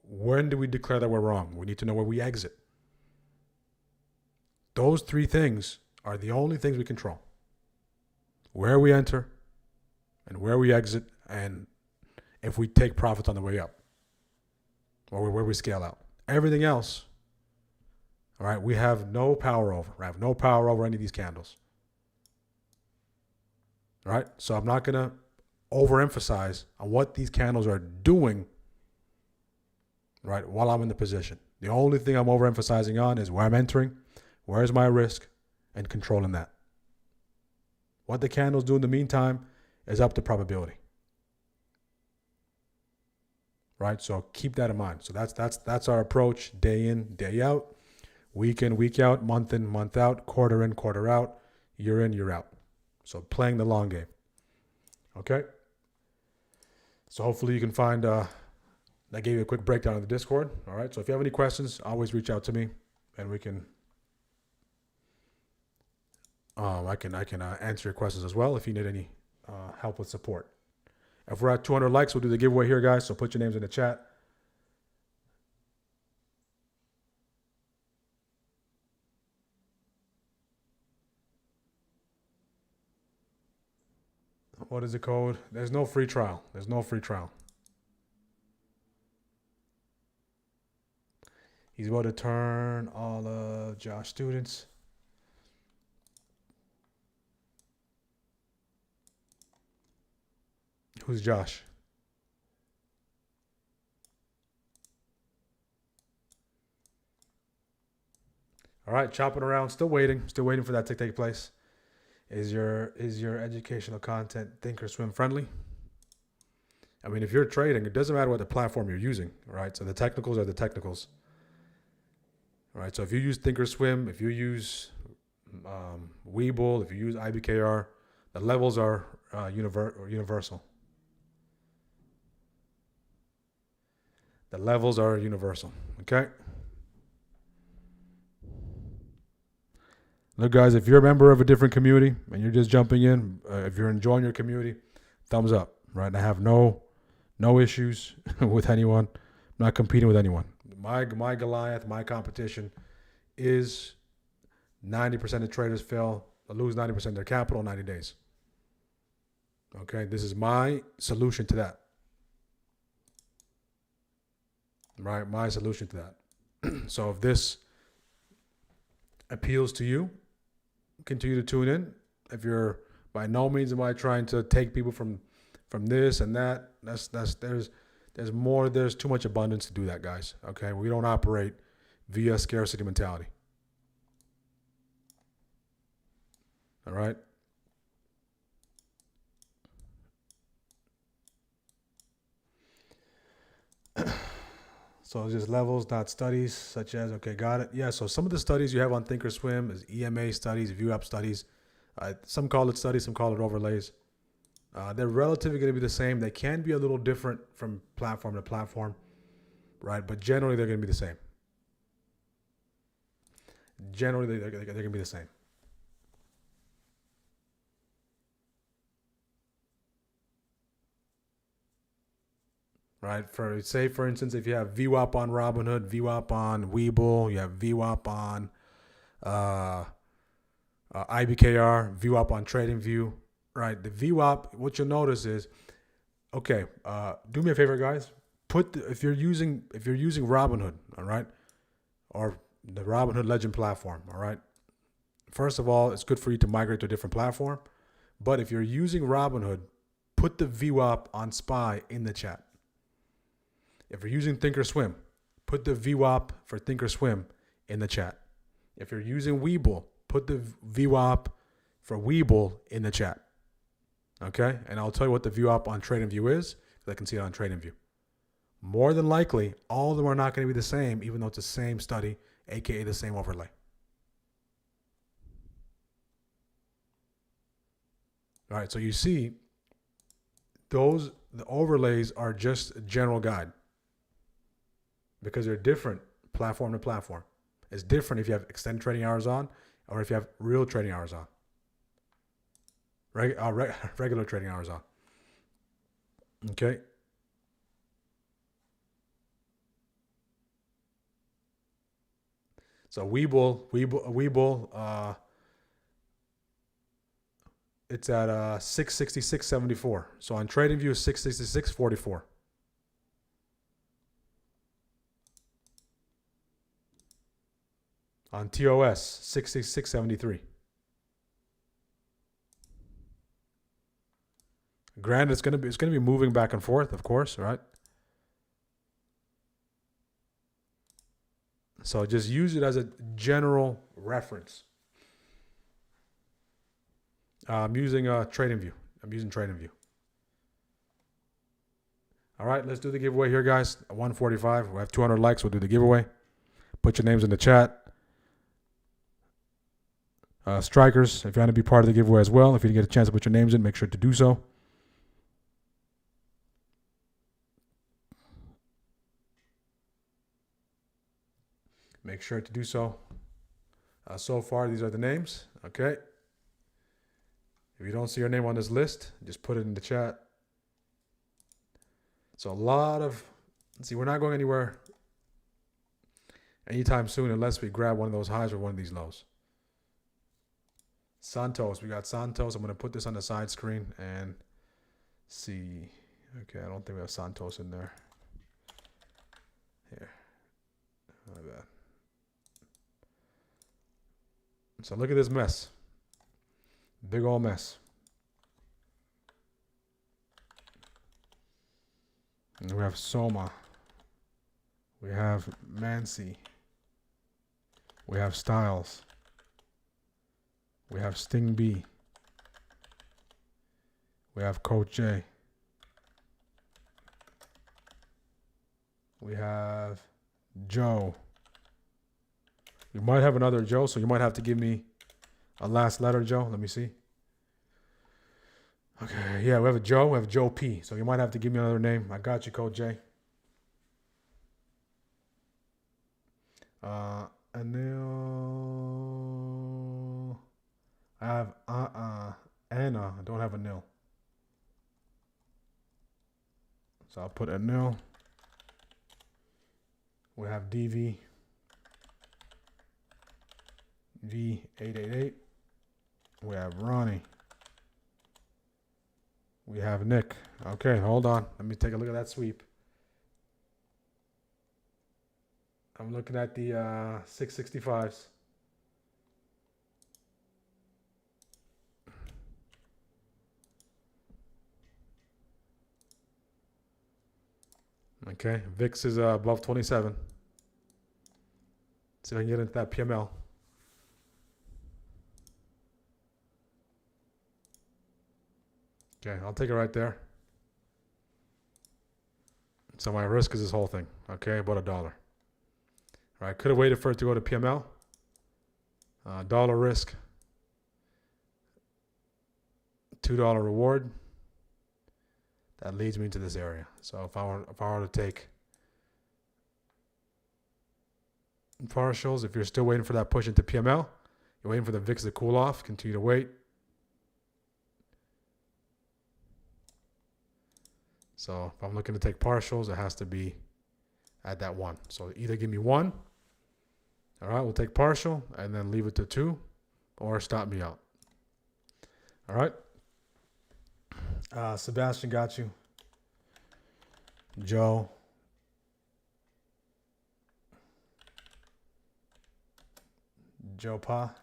When do we declare that we're wrong? We need to know where we exit. Those three things are the only things we control. Where we enter and where we exit, and if we take profits on the way up or where we scale out. Everything else, all right, we have no power over. We have no power over any of these candles. All right, so I'm not going to overemphasize on what these candles are doing, right, while I'm in the position. The only thing I'm overemphasizing on is where I'm entering, where's my risk, and controlling that. What the candles do in the meantime is up to probability. Right? So keep that in mind. So that's our approach, day in, day out, week in, week out, month in, month out, quarter in, quarter out, year in, year out. So playing the long game. Okay? So hopefully you can find I gave you a quick breakdown of the Discord. All right? So if you have any questions, always reach out to me and we can I can answer your questions as well if you need any help with support. If we're at 200 likes, we'll do the giveaway here, guys. So put your names in the chat. What is the code? There's no free trial. There's no free trial. He's about to turn all of Josh students. Who's Josh? All right, chopping around, still waiting for that to take place. Is your educational content Thinkorswim friendly? I mean, if you're trading, it doesn't matter what the platform you're using, right? So the technicals are the technicals. All right, so if you use Thinkorswim, if you use Webull, if you use IBKR, the levels are universal. The levels are universal, okay? Look, guys, if you're a member of a different community and you're just jumping in, if you're enjoying your community, thumbs up, right? I have no issues with anyone. I'm not competing with anyone. My Goliath, my competition is 90% of traders fail, lose 90% of their capital in 90 days. Okay, this is my solution to that. Right, my solution to that. So if this appeals to you, continue to tune in. If you're by no means am I trying to take people from this and that. There's too much abundance to do that, guys. Okay, we don't operate via scarcity mentality. All right. So it's just levels, not studies, such as, okay, got it. Yeah, so some of the studies you have on Thinkorswim is EMA studies, VWAP studies. Some call it studies, some call it overlays. They're relatively going to be the same. They can be a little different from platform to platform, right? But generally, they're going to be the same. Generally, they're going to be the same. Right. For instance, if you have VWAP on Robinhood, VWAP on Webull, you have VWAP on IBKR, VWAP on TradingView. Right. The VWAP, what you'll notice is, okay, do me a favor, guys. If you're using Robinhood, all right, or the Robinhood Legend platform, all right. First of all, it's good for you to migrate to a different platform. But if you're using Robinhood, put the VWAP on SPY in the chat. If you're using Thinkorswim, put the VWAP for Thinkorswim in the chat. If you're using Webull, put the VWAP for Webull in the chat. Okay? And I'll tell you what the VWAP on TradingView is, because I can see it on TradingView. More than likely, all of them are not going to be the same, even though it's the same study, aka the same overlay. All right, so you see the overlays are just a general guide because they're different platform to platform. It's different if you have extended trading hours on or if you have real trading hours on. Regular trading hours on. Okay. So Webull, it's at 666.74. So on TradingView, 666.44. On TOS, 666.73. Granted, it's gonna be moving back and forth, of course, right? So just use it as a general reference. I'm using TradingView. I'm using TradingView. All right, let's do the giveaway here, guys. At 145. We have 200 likes. We'll do the giveaway. Put your names in the chat. Strikers, if you want to be part of the giveaway as well, if you didn't get a chance to put your names in, make sure to do so. Make sure to do so. So far, these are the names. Okay. If you don't see your name on this list, just put it in the chat. So a lot of, let's see, we're not going anywhere anytime soon unless we grab one of those highs or one of these lows. Santos, we got Santos. I'm going to put this on the side screen and see. Okay, I don't think we have Santos in there. Here. My bad. So look at this mess. Big old mess. And we have Soma. We have Mansi. We have Styles. We have Sting B. We have Coach J. We have Joe. We might have another Joe, so you might have to give me a last letter, Joe. Let me see. Okay, yeah, we have a Joe. We have Joe P. So you might have to give me another name. I got you, Coach J. And then I have Anna. I don't have a nil. So I'll put a nil. We have DV. V888. We have Ronnie. We have Nick. Okay, hold on. Let me take a look at that sweep. I'm looking at the 665s. Okay, VIX is above 27. See if I can get into that PML. Okay, I'll take it right there. So my risk is this whole thing. Okay, about $1. All right, could have waited for it to go to PML. Dollar risk. $2 reward. That leads me into this area. So if I were to take partials, if you're still waiting for that push into PML, you're waiting for the VIX to cool off, continue to wait. So if I'm looking to take partials, it has to be at that 1. So either give me 1. All right, we'll take partial and then leave it to 2 or stop me out. All right. Sebastian got you. Joe. Joe Pa.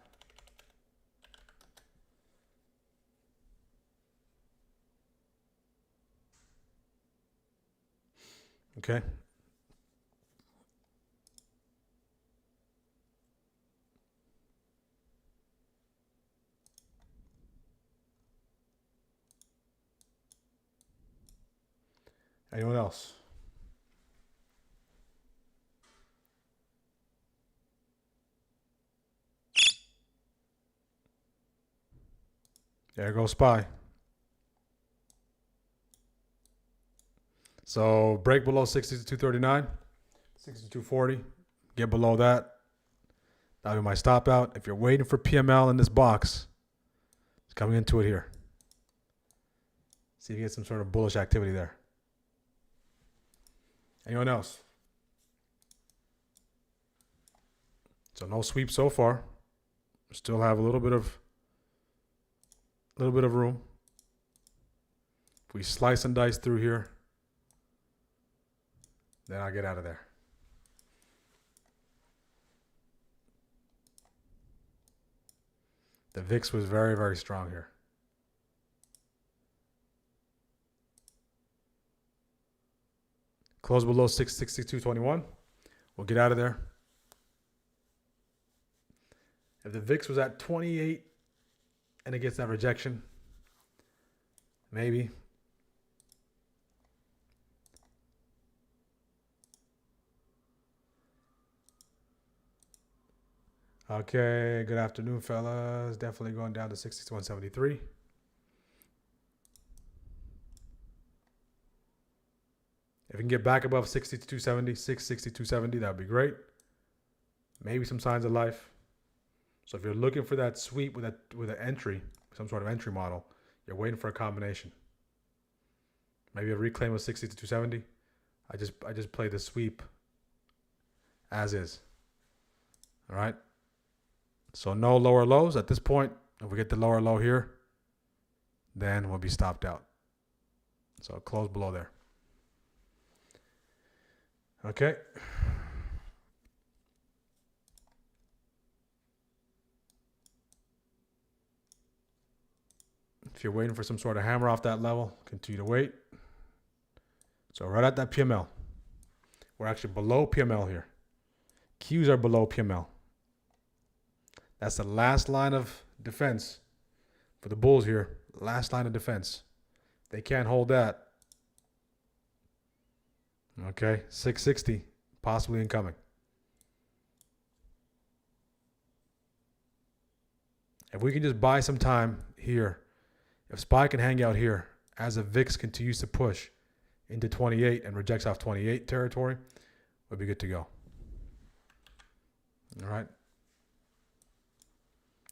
Okay. Anyone else? There goes Spy. So break below 62.39, 62.40. Get below that. That'll be my stop out. If you're waiting for PML in this box, it's coming into it here. See if you get some sort of bullish activity there. Anyone else? So no sweep so far. Still have a little bit of room. If we slice and dice through here, then I'll get out of there. The VIX was very, very strong here. Close below 662.21. We'll get out of there. If the VIX was at 28 and it gets that rejection, maybe. Okay, good afternoon, fellas. Definitely going down to 61.73. If we can get back above 62.70, 662.70, that would be great. Maybe some signs of life. So if you're looking for that sweep with an entry, some sort of entry model, you're waiting for a combination. Maybe a reclaim of 62.70. I just play the sweep as is. All right. So no lower lows at this point. If we get the lower low here, then we'll be stopped out. So close below there. Okay. If you're waiting for some sort of hammer off that level, continue to wait. So right at that PML. We're actually below PML here. Qs are below PML. That's the last line of defense for the bulls here. Last line of defense. They can't hold that. Okay, 660 possibly incoming. If we can just buy some time here, if SPY can hang out here as the VIX continues to push into 28 and rejects off 28 territory, we'll be good to go. All right.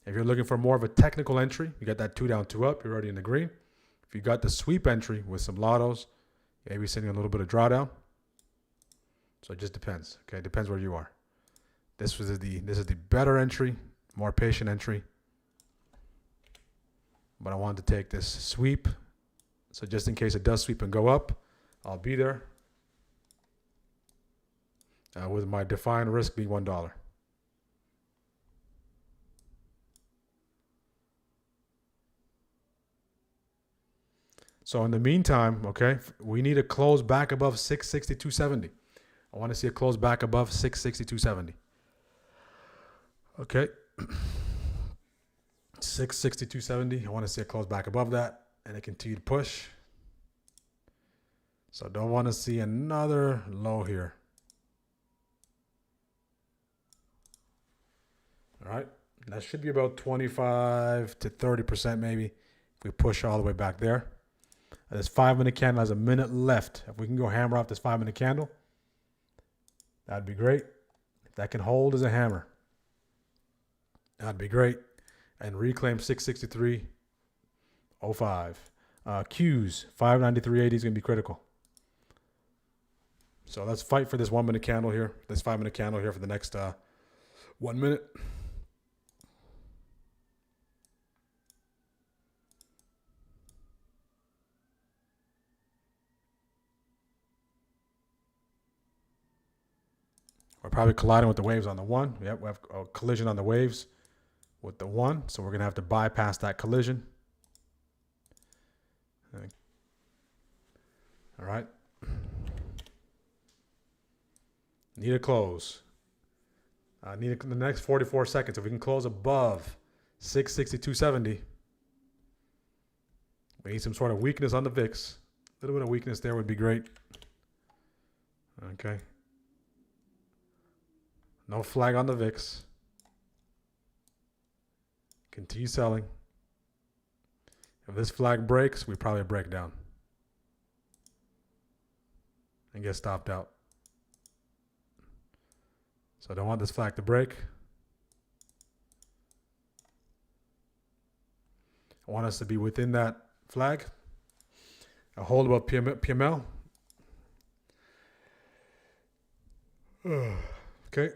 If you're looking for more of a technical entry, you got that 2 down, 2 up, you're already in the green. If you got the sweep entry with some lottos, maybe sitting a little bit of drawdown. So it just depends. Okay, it depends where you are. This is the better entry, more patient entry. But I wanted to take this sweep. So just in case it does sweep and go up, I'll be there. With my defined risk being $1. So in the meantime, okay, we need to close back above 662.70. I want to see a close back above 662.70. Okay. 662.70. I want to see a close back above that and it continue to push. So don't want to see another low here. All right. That should be about 25 to 30% maybe if we push all the way back there. This 5-minute candle has a minute left. If we can go hammer off this 5-minute candle, that'd be great. If that can hold as a hammer, that'd be great. And reclaim 663.05. Qs 593.80 is going to be critical. So let's fight for this 1-minute candle here, this 5-minute candle here for the next 1 minute. We're probably colliding with the waves on the 1. Yep, we have a collision on the waves with the 1. So we're going to have to bypass that collision. All right. Need a close. Need the next 44 seconds. If we can close above 662.70, we need some sort of weakness on the VIX. A little bit of weakness there would be great. Okay. No flag on the VIX. Continue selling. If this flag breaks, we probably break down. and get stopped out. So I don't want this flag to break. I want us to be within that flag. A hold above PML. Okay.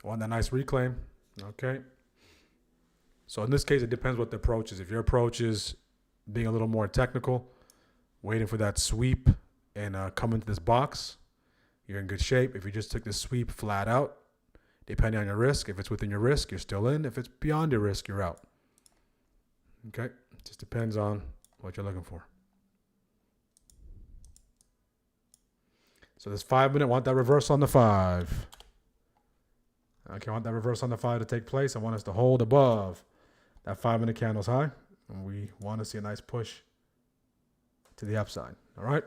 Want that nice reclaim. Okay. So in this case, it depends what the approach is. If your approach is being a little more technical, waiting for that sweep and come into this box, you're in good shape. If you just took this sweep flat out, depending on your risk, if it's within your risk, you're still in. If it's beyond your risk, you're out. Okay. Just depends on what you're looking for. So this 5 minute, want that reverse on the 5. Okay, I want that reverse on the 5 to take place. I want us to hold above that 5 minute candle's high. And we want to see a nice push to the upside. All right.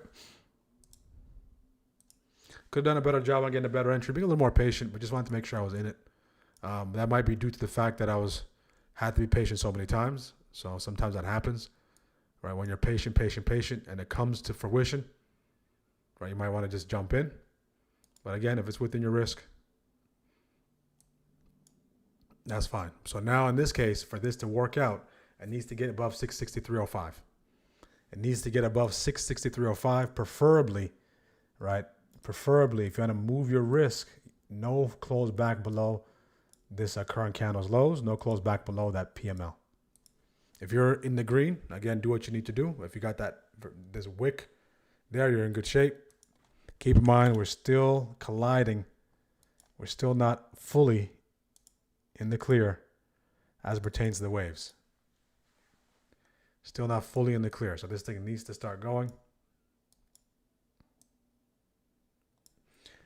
Could have done a better job on getting a better entry, being a little more patient, but just wanted to make sure I was in it. That might be due to the fact that I had to be patient so many times. So sometimes that happens, right? When you're patient, and it comes to fruition, right? You might want to just jump in. But again, if it's within your risk, that's fine. So now in this case, for this to work out, it needs to get above 663.05. It needs to get above 663.05, preferably, right? Preferably, if you want to move your risk, no close back below this current candle's lows, no close back below that PML. If you're in the green, again, do what you need to do. If you got this wick there, you're in good shape. Keep in mind, we're still colliding. We're still not fully in the clear as it pertains to the waves. Still not fully in the clear. So this thing needs to start going.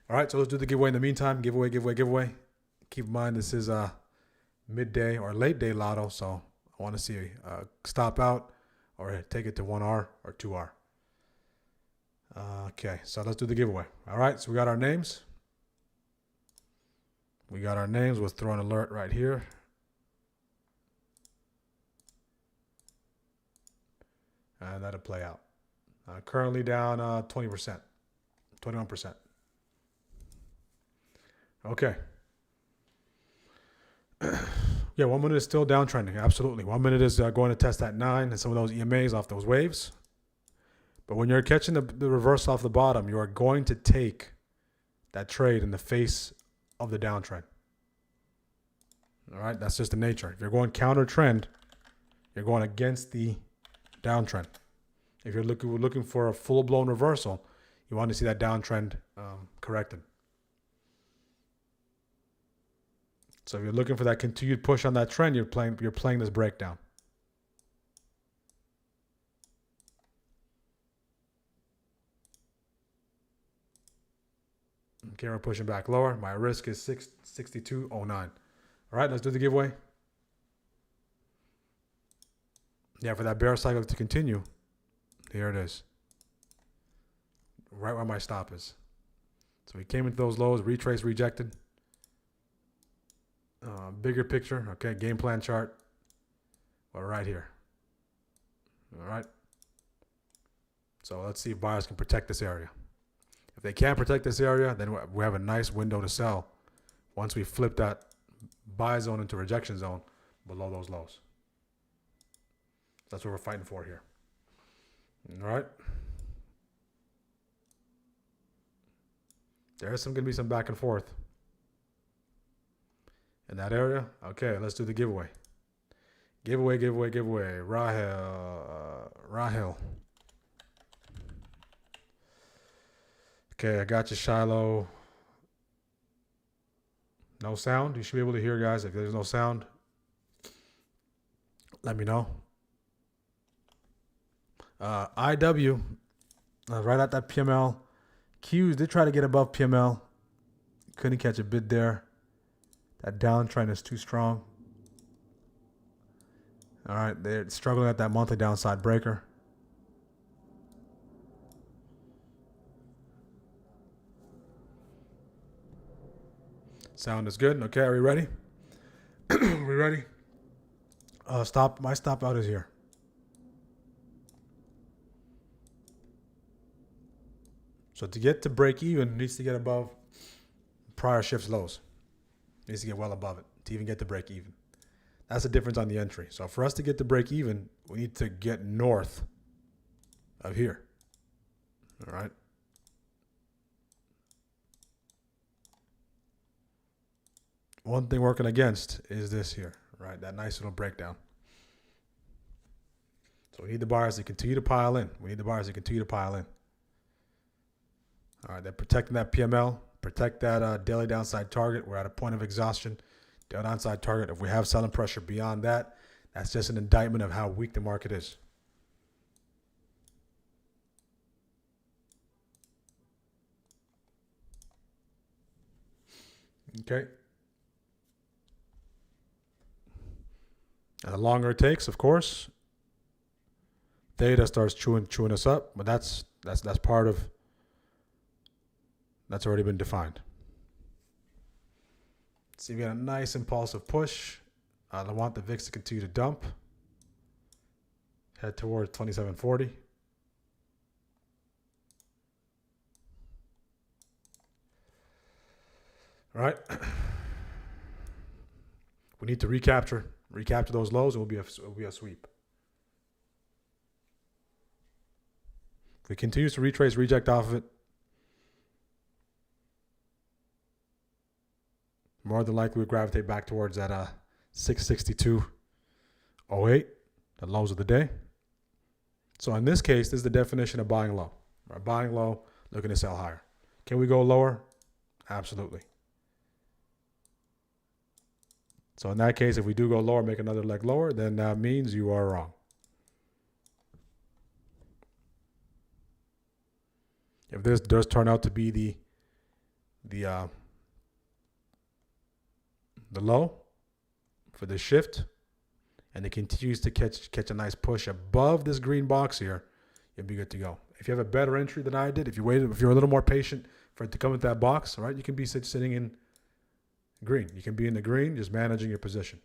All right, so let's do the giveaway in the meantime. Giveaway. Keep in mind, this is a midday or late day lotto, so I want to see a stop out or take it to 1R or 2R. Okay, so let's do the giveaway. All right, so we got our names. We'll throw an alert right here. And that'll play out. Currently down 20%, 21%. Okay. Yeah, 1 minute is still downtrending. Absolutely. 1 minute is going to test that 9 and some of those EMAs off those waves. But when you're catching the reverse off the bottom, you are going to take that trade in the face of the downtrend. All right, that's just the nature. If you're going counter trend, you're going against the downtrend. If you're looking for a full-blown reversal, you want to see that downtrend corrected. So if you're looking for that continued push on that trend, you're playing this breakdown. Okay, we're pushing back lower. My risk is 662.09. All right, let's do the giveaway. Yeah, for that bear cycle to continue, here it is. Right where my stop is. So we came into those lows, retraced, rejected. Bigger picture, okay, game plan chart. Well, right here. All right. So let's see if buyers can protect this area. If they can't protect this area, then we have a nice window to sell once we flip that buy zone into rejection zone below those lows. That's what we're fighting for here. All right. There's going to be some back and forth in that area. Okay, let's do the giveaway. Giveaway. Rahel. Okay, I got you, Shiloh. No sound? You should be able to hear, guys. If there's no sound, let me know. IW, right at that PML. Qs did try to get above PML. Couldn't catch a bid there. That downtrend is too strong. All right, they're struggling at that monthly downside breaker. Sound is good. Okay, are we ready? We ready? My stop out is here. So to get to break even, it needs to get above prior shift's lows. It needs to get well above it to even get to break even. That's the difference on the entry. So for us to get to break even, we need to get north of here. All right. One thing working against is this here, right? That nice little breakdown. So we need the buyers to continue to pile in. All right, they're protecting that PML, protect that daily downside target. We're at a point of exhaustion. Daily downside target. If we have selling pressure beyond that, that's just an indictment of how weak the market is. Okay. And the longer it takes, of course, theta starts chewing us up, but that's part of that's already been defined. So you get a nice impulsive push. I want the VIX to continue to dump. Head towards 2740. All right. We need to recapture those lows. It will be a sweep. If it continues to retrace, reject off of it, more than likely we gravitate back towards that 662.08, the lows of the day. So in this case, this is the definition of buying low. Right? Buying low, looking to sell higher. Can we go lower? Absolutely. So in that case, if we do go lower, make another leg lower, then that means you are wrong. If this does turn out to be the low for the shift, and it continues to catch a nice push above this green box here, you'll be good to go. If you have a better entry than I did, if you're a little more patient for it to come into that box, all right, you can be sitting in green. You can be in the green, just managing your position.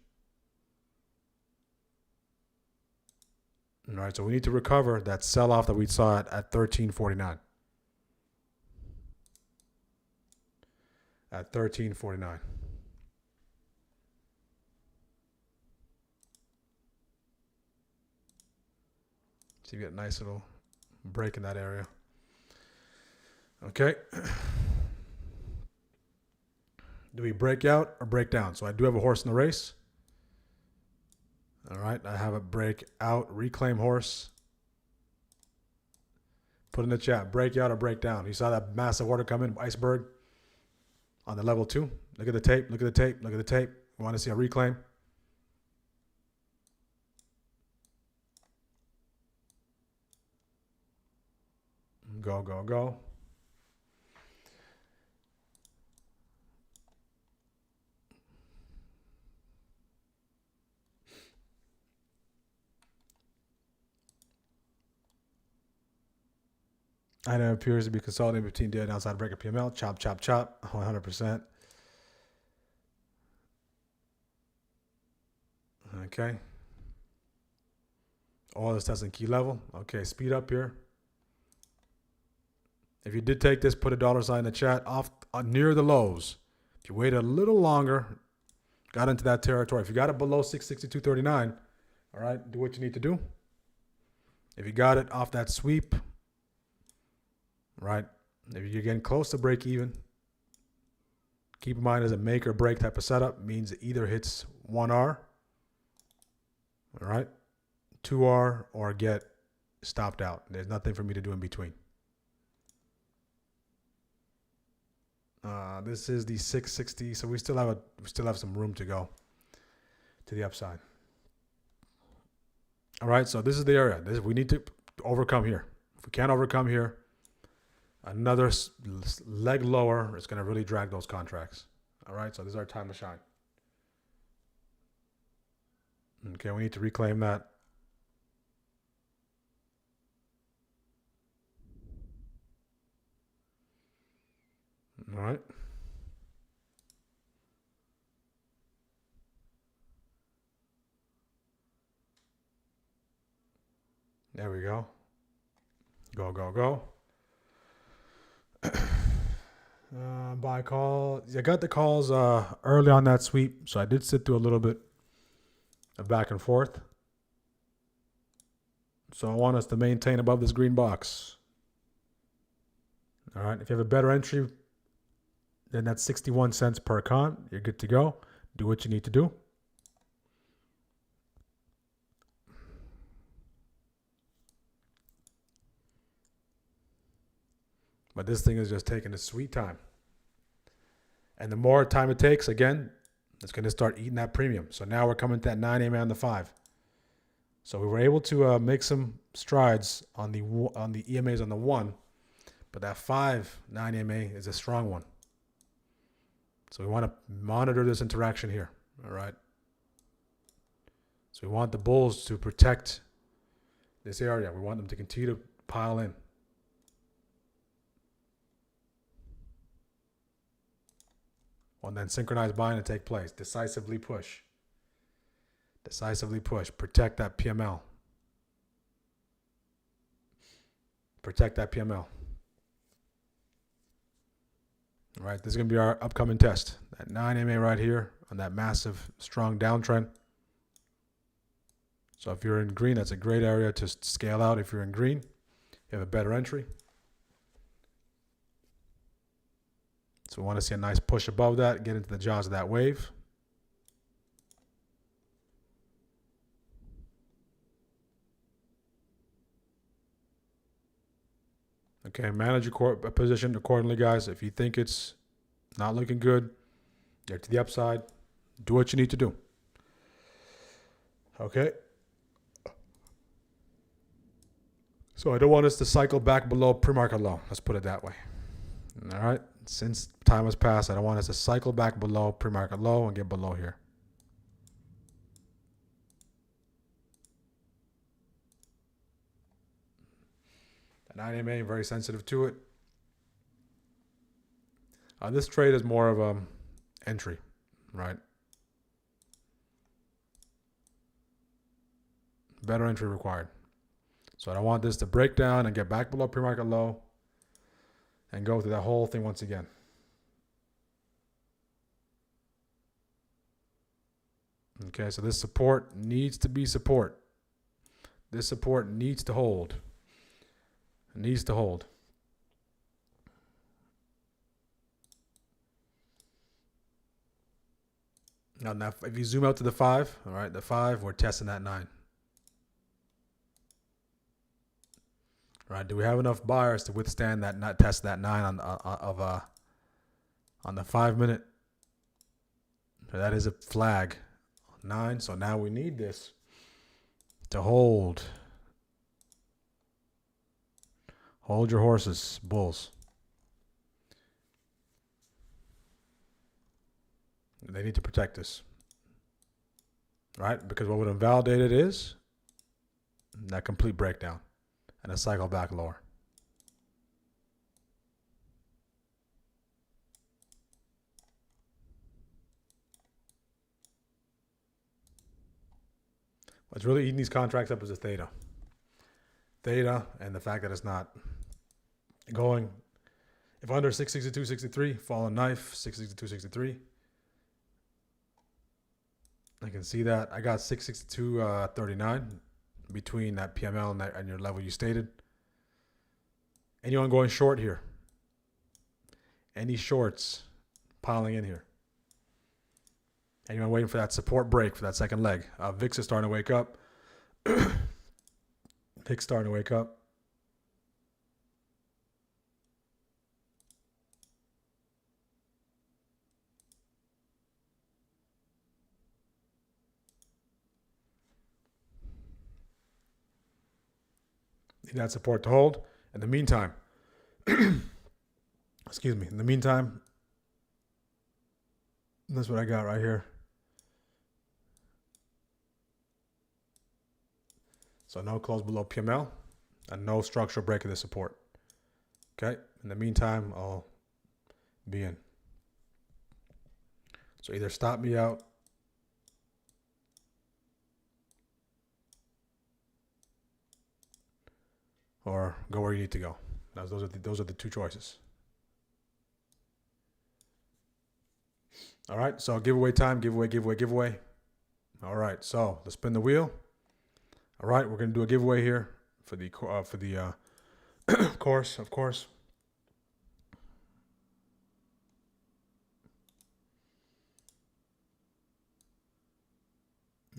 All right, so we need to recover that sell-off that we saw at 1349. At 1349. So you get a nice little break in that area. Okay. Do we break out or break down? So I do have a horse in the race. All right. I have a break out, reclaim horse. Put in the chat, break out or break down. You saw that massive order come in, iceberg on the level 2. Look at the tape. Look at the tape. Look at the tape. We want to see a reclaim. Go, go, go. Item appears to be consolidating between daily downside breaker PML. Chop, chop, chop. 100%. Okay. All this testing key level. Okay, speed up here. If you did take this, put a $ in the chat off near the lows. If you waited a little longer, got into that territory. If you got it below 662.39, all right, do what you need to do. If you got it off that sweep, right, if you're getting close to break even, keep in mind as a make or break type of setup means it either hits 1R, all right, 2R, or get stopped out. There's nothing for me to do in between. This is the 660, so we still have some room to go to the upside. All right, so this is the area. We need to overcome here. If we can't overcome here, another leg lower is going to really drag those contracts. All right, so this is our time to shine. Okay, we need to reclaim that. All right. There we go. Go, go, go. Buy call. I got the calls early on that sweep, so I did sit through a little bit of back and forth. So I want us to maintain above this green box. All right. If you have a better entry, then that's 61 cents per con. You're good to go. Do what you need to do. But this thing is just taking its sweet time. And the more time it takes, again, it's going to start eating that premium. So now we're coming to that 9 EMA on the 5. So we were able to make some strides on the EMAs on the 1. But that 5, 9 EMA is a strong one. So we want to monitor this interaction here. All right. So we want the bulls to protect this area. We want them to continue to pile in. And then synchronized buying to take place. Decisively push. Decisively push. Protect that PML. Protect that PML. All right, this is going to be our upcoming test. That 9 MA right here on that massive, strong downtrend. So if you're in green, that's a great area to scale out. If you're in green, you have a better entry. So we want to see a nice push above that, get into the jaws of that wave. Okay, manage your position accordingly, guys. If you think it's not looking good, get to the upside. Do what you need to do. Okay. So I don't want us to cycle back below pre-market low. Let's put it that way. All right. Since time has passed, I don't want us to cycle back below pre-market low and get below here. The 9 MA, very sensitive to it. This trade is more of a entry, right? Better entry required. So I don't want this to break down and get back below pre-market low and go through that whole thing once again. Okay, so this support needs to be support. This support needs to hold. It needs to hold. Now, if you zoom out to the 5, all right, the 5, we're testing that 9. Right? Do we have enough buyers to withstand that, not test that 9 on the 5 minute? So that is a flag. 9. So now we need this to hold. Hold your horses, bulls. They need to protect this. Right? Because what would invalidate it is that complete breakdown and a cycle back lower. What's really eating these contracts up is the theta. Theta and the fact that it's not going. If under 662.63, fallen knife, 662.63. I can see that. I got 662.39 between that PML and your level you stated. Anyone going short here? Any shorts piling in here? Anyone waiting for that support break for that second leg? VIX is starting to wake up. VIX starting to wake up. Need that support to hold. In the meantime, excuse me. In the meantime, that's what I got right here. So no close below PML and no structural break of the support. Okay. In the meantime, I'll be in. So either stop me out or go where you need to go. Those are the two choices. All right, so giveaway time, giveaway. All right, so let's spin the wheel. All right, we're gonna do a giveaway here for the course, of course.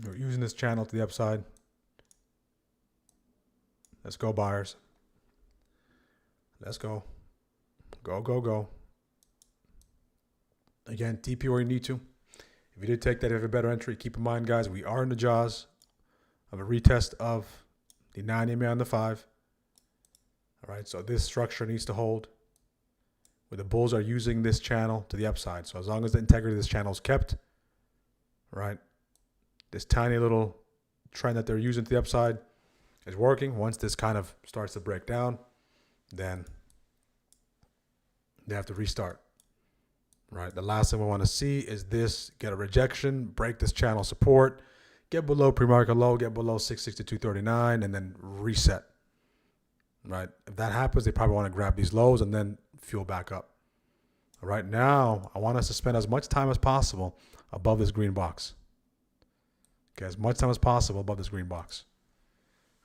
We're using this channel to the upside. Let's go, buyers. Let's go. Go. Again, TP where you need to. If you did take that, if you have a better entry, keep in mind, guys, we are in the jaws of a retest of the 9 EMA on the 5. All right, so this structure needs to hold. Where the bulls are using this channel to the upside. So as long as the integrity of this channel is kept, right, this tiny little trend that they're using to the upside is working. Once this kind of starts to break down, then they have to restart. Right. The last thing we want to see is this get a rejection, break this channel support, get below pre-market low, get below 662.39, and then reset. Right. If that happens, they probably want to grab these lows and then fuel back up. All right. Now, I want us to spend as much time as possible above this green box. Okay. As much time as possible above this green box.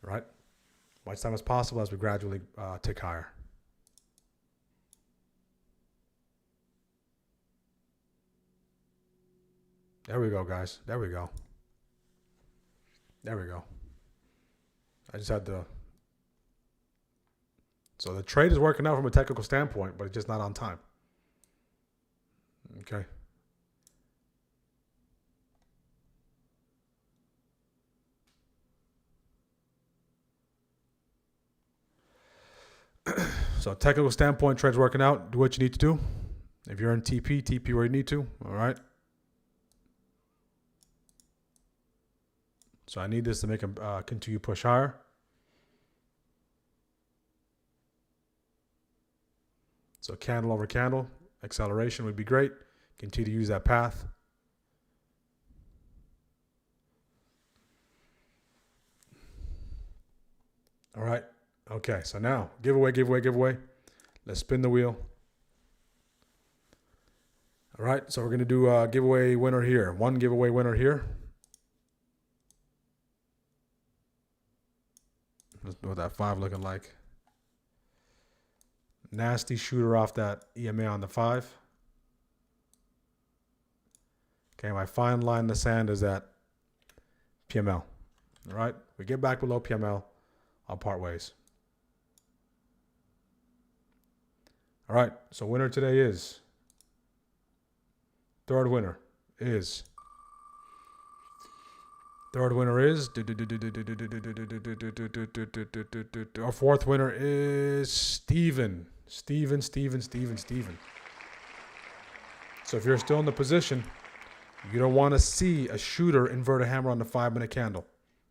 All right. Much time as possible as we gradually tick higher. There we go, guys. There we go. I just had to. So the trade is working out from a technical standpoint, but it's just not on time. Okay. So technical standpoint, trade's working out. Do what you need to do. If you're in TP where you need to. All right. So I need this to make him continue push higher. So candle over candle, acceleration would be great. Continue to use that path. All right. Okay, so now giveaway. Let's spin the wheel. All right, so we're going to do a giveaway winner here. One giveaway winner here. Let's know what that 5 looking like. Nasty shooter off that EMA on the 5. Okay, my fine line in the sand is at PML. All right, we get back below PML, I'll part ways. All right, so winner today is, third winner is, our fourth winner is Steven. Steven. So if you're still in the position, you don't want to see a shooter invert a hammer on the 5-minute candle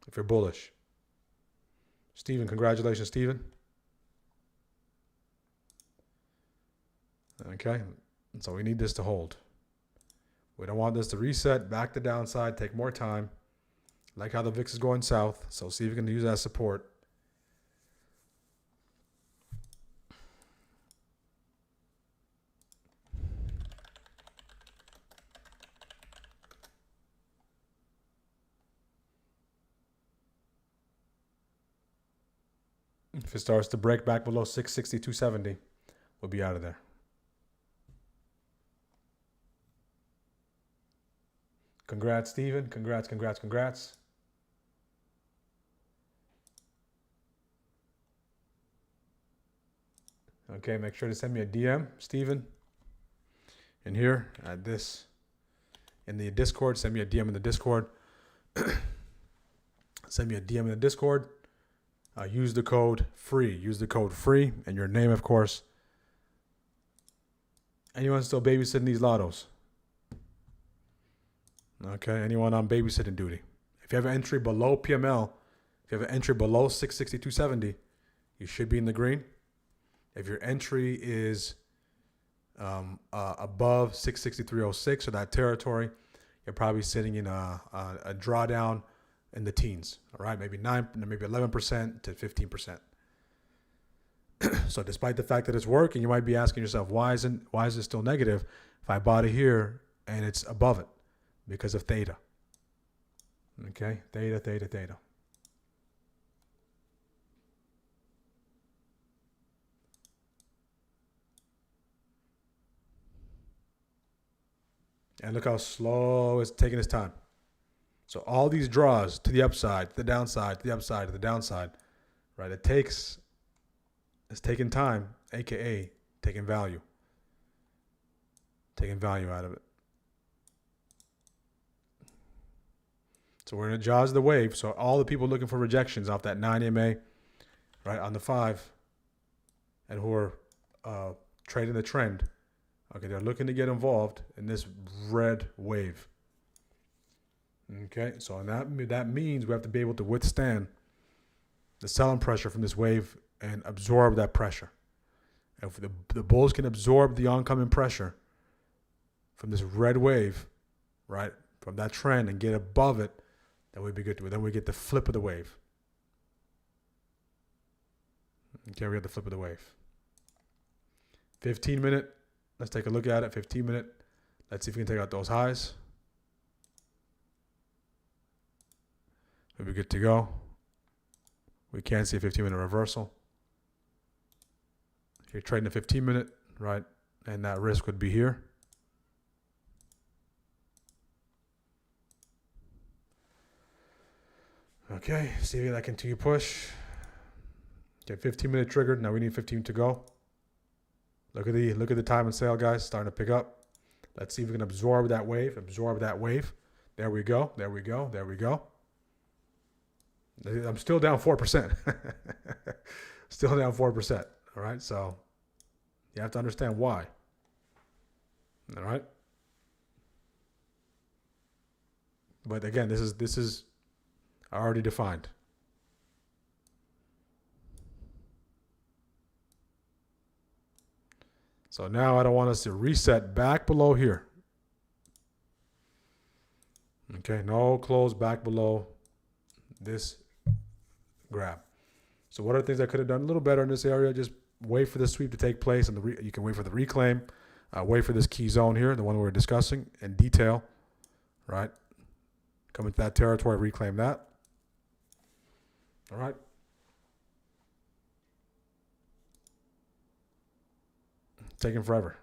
if you're bullish. Steven, congratulations, Steven. Okay, so we need this to hold. We don't want this to reset, back to downside, take more time. Like how the VIX is going south, so see if you can use that support. If it starts to break back below 662.70, we'll be out of there. Congrats, Steven. Congrats. Okay, make sure to send me a DM, Steven. In here, at this, in the Discord, send me a DM in the Discord. Send me a DM in the Discord. Use the code FREE. And your name, of course. Anyone still babysitting these lottos? Okay, anyone on babysitting duty? If you have an entry below PML, if you have an entry below 662.70, you should be in the green. If your entry is above 663.06 or that territory, you're probably sitting in a drawdown in the teens. All right, maybe 11% to 15%. So despite the fact that it's working, you might be asking yourself, why is it still negative if I bought it here and it's above it? Because of theta. Okay, theta. And look how slow it's taking its time. So all these draws to the upside, to the downside, to the upside, to the downside, right? It's taking time, aka taking value out of it. So we're in the jaws of the wave. So all the people looking for rejections off that 9 MA, right, on the 5, and who are trading the trend, okay, they're looking to get involved in this red wave. Okay, so that means we have to be able to withstand the selling pressure from this wave and absorb that pressure. If the bulls can absorb the oncoming pressure from this red wave, right, from that trend and get above it, then we'd be good to it. Then we get the flip of the wave. Okay, we got the flip of the wave. 15 minute. Let's take a look at it. 15 minute. Let's see if we can take out those highs. We'll be good to go. We can see a 15-minute reversal. If you're trading a 15-minute, right, and that risk would be here. Okay, see that continue push. Get 15-minute triggered. Now we need 15 to go. Look at the time and sale, guys, starting to pick up. Let's see if we can absorb that wave. There we go. I'm still down 4%. Still down 4%. All right, so you have to understand why. All right. But again, this is already defined. So now I don't want us to reset back below here. Okay, no close back below this grab. So what are the things I could have done a little better in this area? Just wait for the sweep to take place, and you can wait for the reclaim. Wait for this key zone here, the one we were discussing in detail, right? Come into that territory, reclaim that. All right. Taking forever.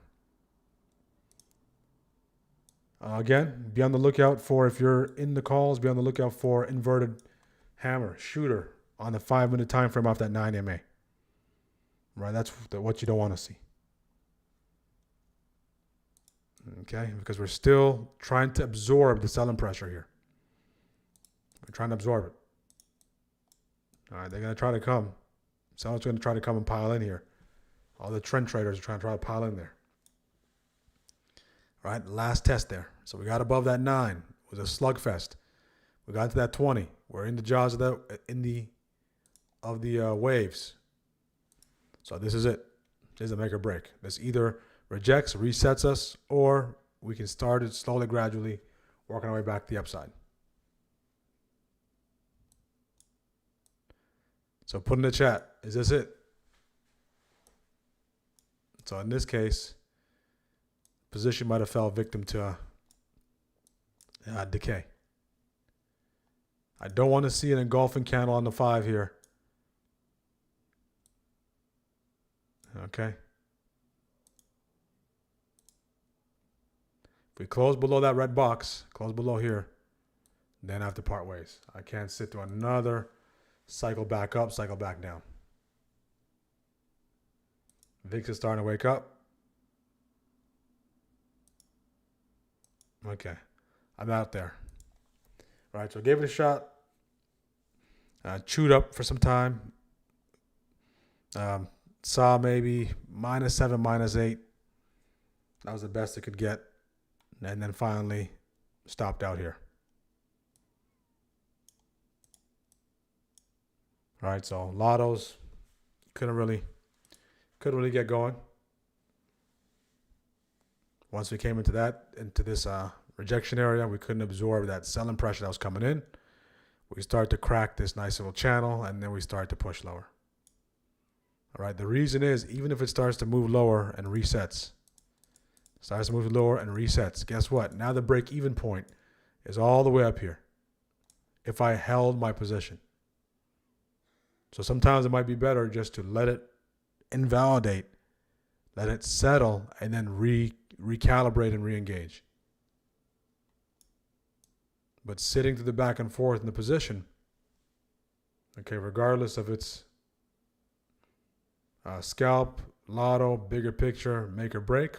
Again, be on the lookout for, if you're in the calls, be on the lookout for inverted hammer, shooter on the 5-minute time frame off that 9 MA. Right, that's what you don't want to see. Okay, because we're still trying to absorb the selling pressure here. We're trying to absorb it. All right, they're going to try to come. Someone's going to try to come and pile in here. All the trend traders are trying to pile in there. All right, last test there. So we got above that 9. It was a slugfest. We got to that 20. We're in the jaws of the waves. So this is it. This is a make or break. This either rejects, resets us, or we can start it slowly, gradually, working our way back to the upside. So put in the chat, is this it? So in this case, position might have fell victim to decay. I don't want to see an engulfing candle on the 5 here. Okay. If we close below that red box, close below here, then I have to part ways. I can't sit through another cycle back up, cycle back down. VIX is starting to wake up. Okay. I'm out there. All right, so I gave it a shot. Chewed up for some time. Saw maybe -7, -8. That was the best it could get. And then finally stopped out here. All right, so lottos couldn't really get going. Once we came into this rejection area, we couldn't absorb that selling pressure that was coming in. We start to crack this nice little channel, and then we start to push lower. All right. The reason is even if it starts to move lower and resets, guess what? Now the break-even point is all the way up here if I held my position. So sometimes it might be better just to let it invalidate, let it settle, and then recalibrate and re-engage. But sitting to the back and forth in the position, okay, regardless of its scalp, lotto, bigger picture, make or break,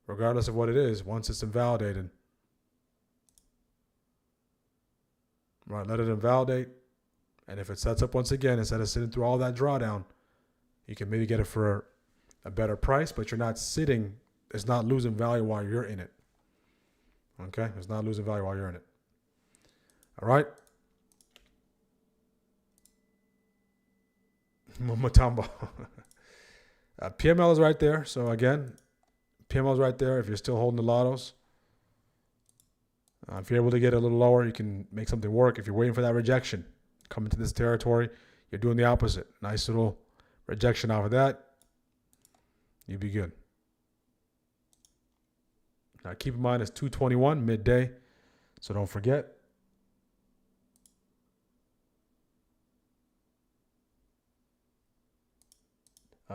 regardless of what it is, once it's invalidated, right, let it invalidate. And if it sets up once again, instead of sitting through all that drawdown, you can maybe get it for a better price, but you're not sitting, it's not losing value while you're in it. Okay, it's not losing value while you're in it. All right. Mutombo. PML is right there. So again, PML is right there if you're still holding the lottos. If you're able to get a little lower, you can make something work. If you're waiting for that rejection, come into this territory, you're doing the opposite. Nice little rejection off of that. You'd be good. Now keep in mind it's 221 midday, so don't forget.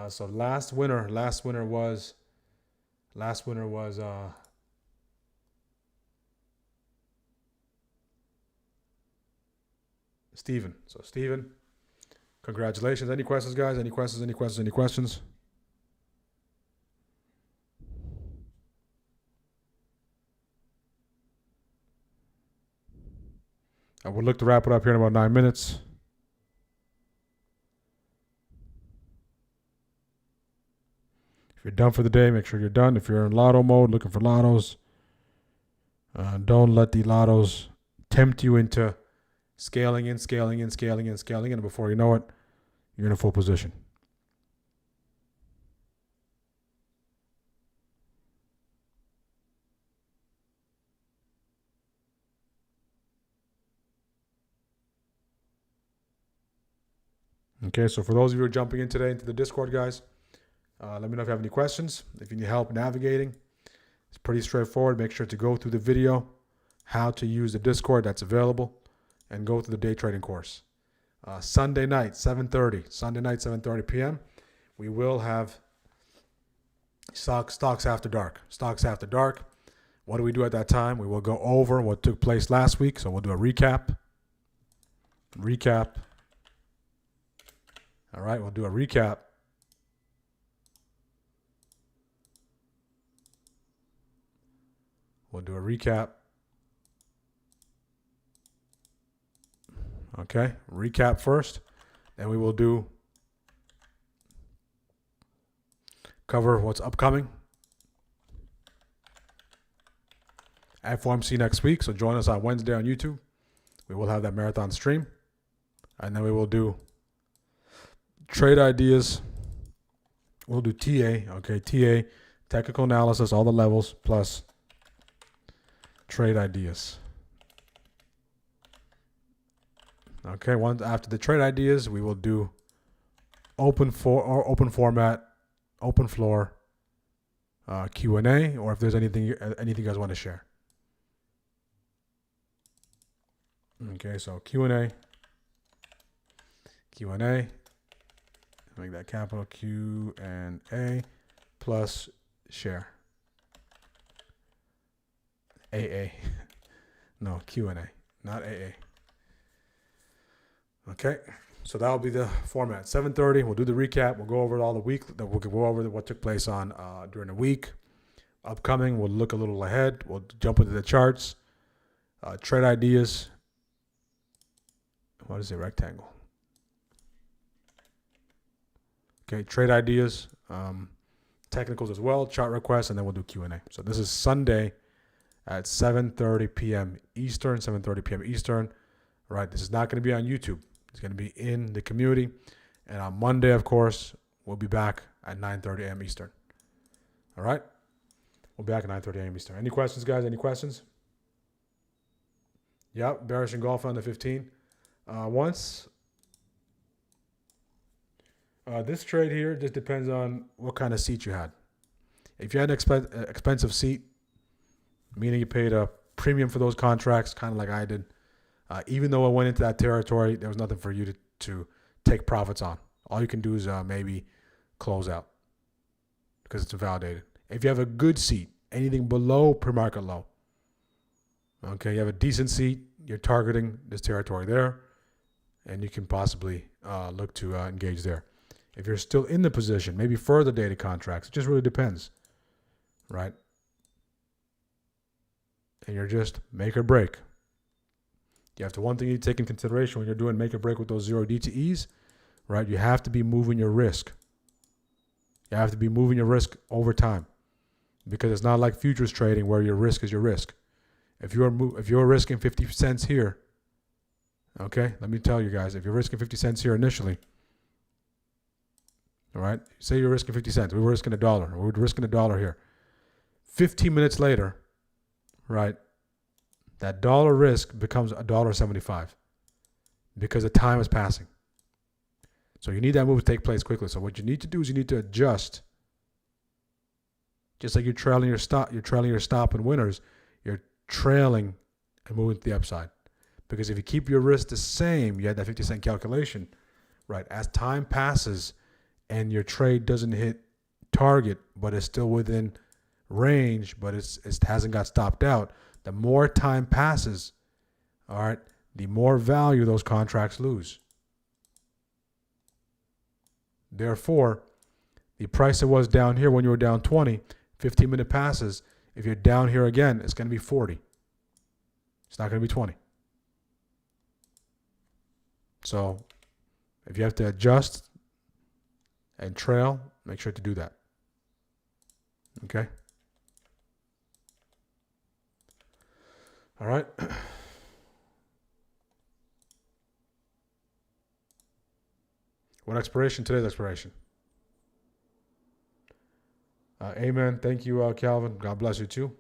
So last winner was Steven. So Steven, congratulations. Any questions, guys? Any questions? We'll look to wrap it up here in about 9 minutes. If you're done for the day, make sure you're done. If you're in lotto mode, looking for lottos, don't let the lottos tempt you into scaling, and before you know it, you're in a full position. Okay, so for those of you who are jumping in today into the Discord, guys, let me know if you have any questions. If you need help navigating, it's pretty straightforward. Make sure to go through the video, how to use the Discord that's available, and go through the day trading course. Sunday night, 7:30 p.m., we will have Stocks After Dark. Stocks After Dark. What do we do at that time? We will go over what took place last week. So we'll do a recap. All right, we'll do a recap. Okay, recap first. Then we will cover what's upcoming. FOMC next week, so join us on Wednesday on YouTube. We will have that marathon stream. And then we will do trade ideas. We'll do TA, okay, TA, technical analysis, all the levels, plus trade ideas. Okay, once after the trade ideas, we will do open format, open floor, Q&A, or if there's anything you guys want to share. Okay, so Q&A. Make that capital Q&A plus share. AA. No, Q&A, not AA. Okay, so that'll be the format. 7:30, we'll do the recap. We'll go over all the week. We'll go over what took place on during the week. Upcoming, we'll look a little ahead. We'll jump into the charts. Trade ideas. What is a rectangle? Okay, trade ideas, technicals as well, chart requests, and then we'll do Q&A. So this is Sunday at 7:30 p.m. Eastern, 7:30 p.m. Eastern. All right, this is not going to be on YouTube. It's going to be in the community. And on Monday, of course, we'll be back at 9:30 a.m. Eastern. All right? We'll be back at 9:30 a.m. Eastern. Any questions, guys? Any questions? Yep, bearish engulfing on the 15. Once This trade here just depends on what kind of seat you had. If you had an expensive seat, meaning you paid a premium for those contracts, kind of like I did, even though I went into that territory, there was nothing for you to take profits on. All you can do is maybe close out because it's invalidated. If you have a good seat, anything below pre-market low, okay, you have a decent seat, you're targeting this territory there, and you can possibly look to engage there. If you're still in the position, maybe further dated contracts, it just really depends, right? And you're just make or break. You have to, one thing you take in consideration when you're doing make or break with those 0 DTEs, right? You have to be moving your risk. You have to be moving your risk over time, because it's not like futures trading where your risk is your risk. If you're risking 50 cents here, okay, let me tell you guys, if you're risking 50 cents here initially, all right, say you're risking 50 cents, we were risking $1, we were risking $1 here. 15 minutes later, right, that dollar risk becomes $1.75 because the time is passing. So you need that move to take place quickly. So what you need to do is you need to adjust. Just like you're trailing your stop and winners, you're trailing and moving to the upside. Because if you keep your risk the same, you had that 50-cent calculation, right? As time passes and your trade doesn't hit target, but it's still within range, but it hasn't got stopped out, the more time passes, all right, the more value those contracts lose. Therefore, the price it was down here when you were down 20, 15-minute passes, if you're down here again, it's going to be 40. It's not going to be 20. So if you have to adjust and trail, make sure to do that. Okay? All right. What expiration? Today's expiration. Amen. Thank you, Calvin. God bless you too.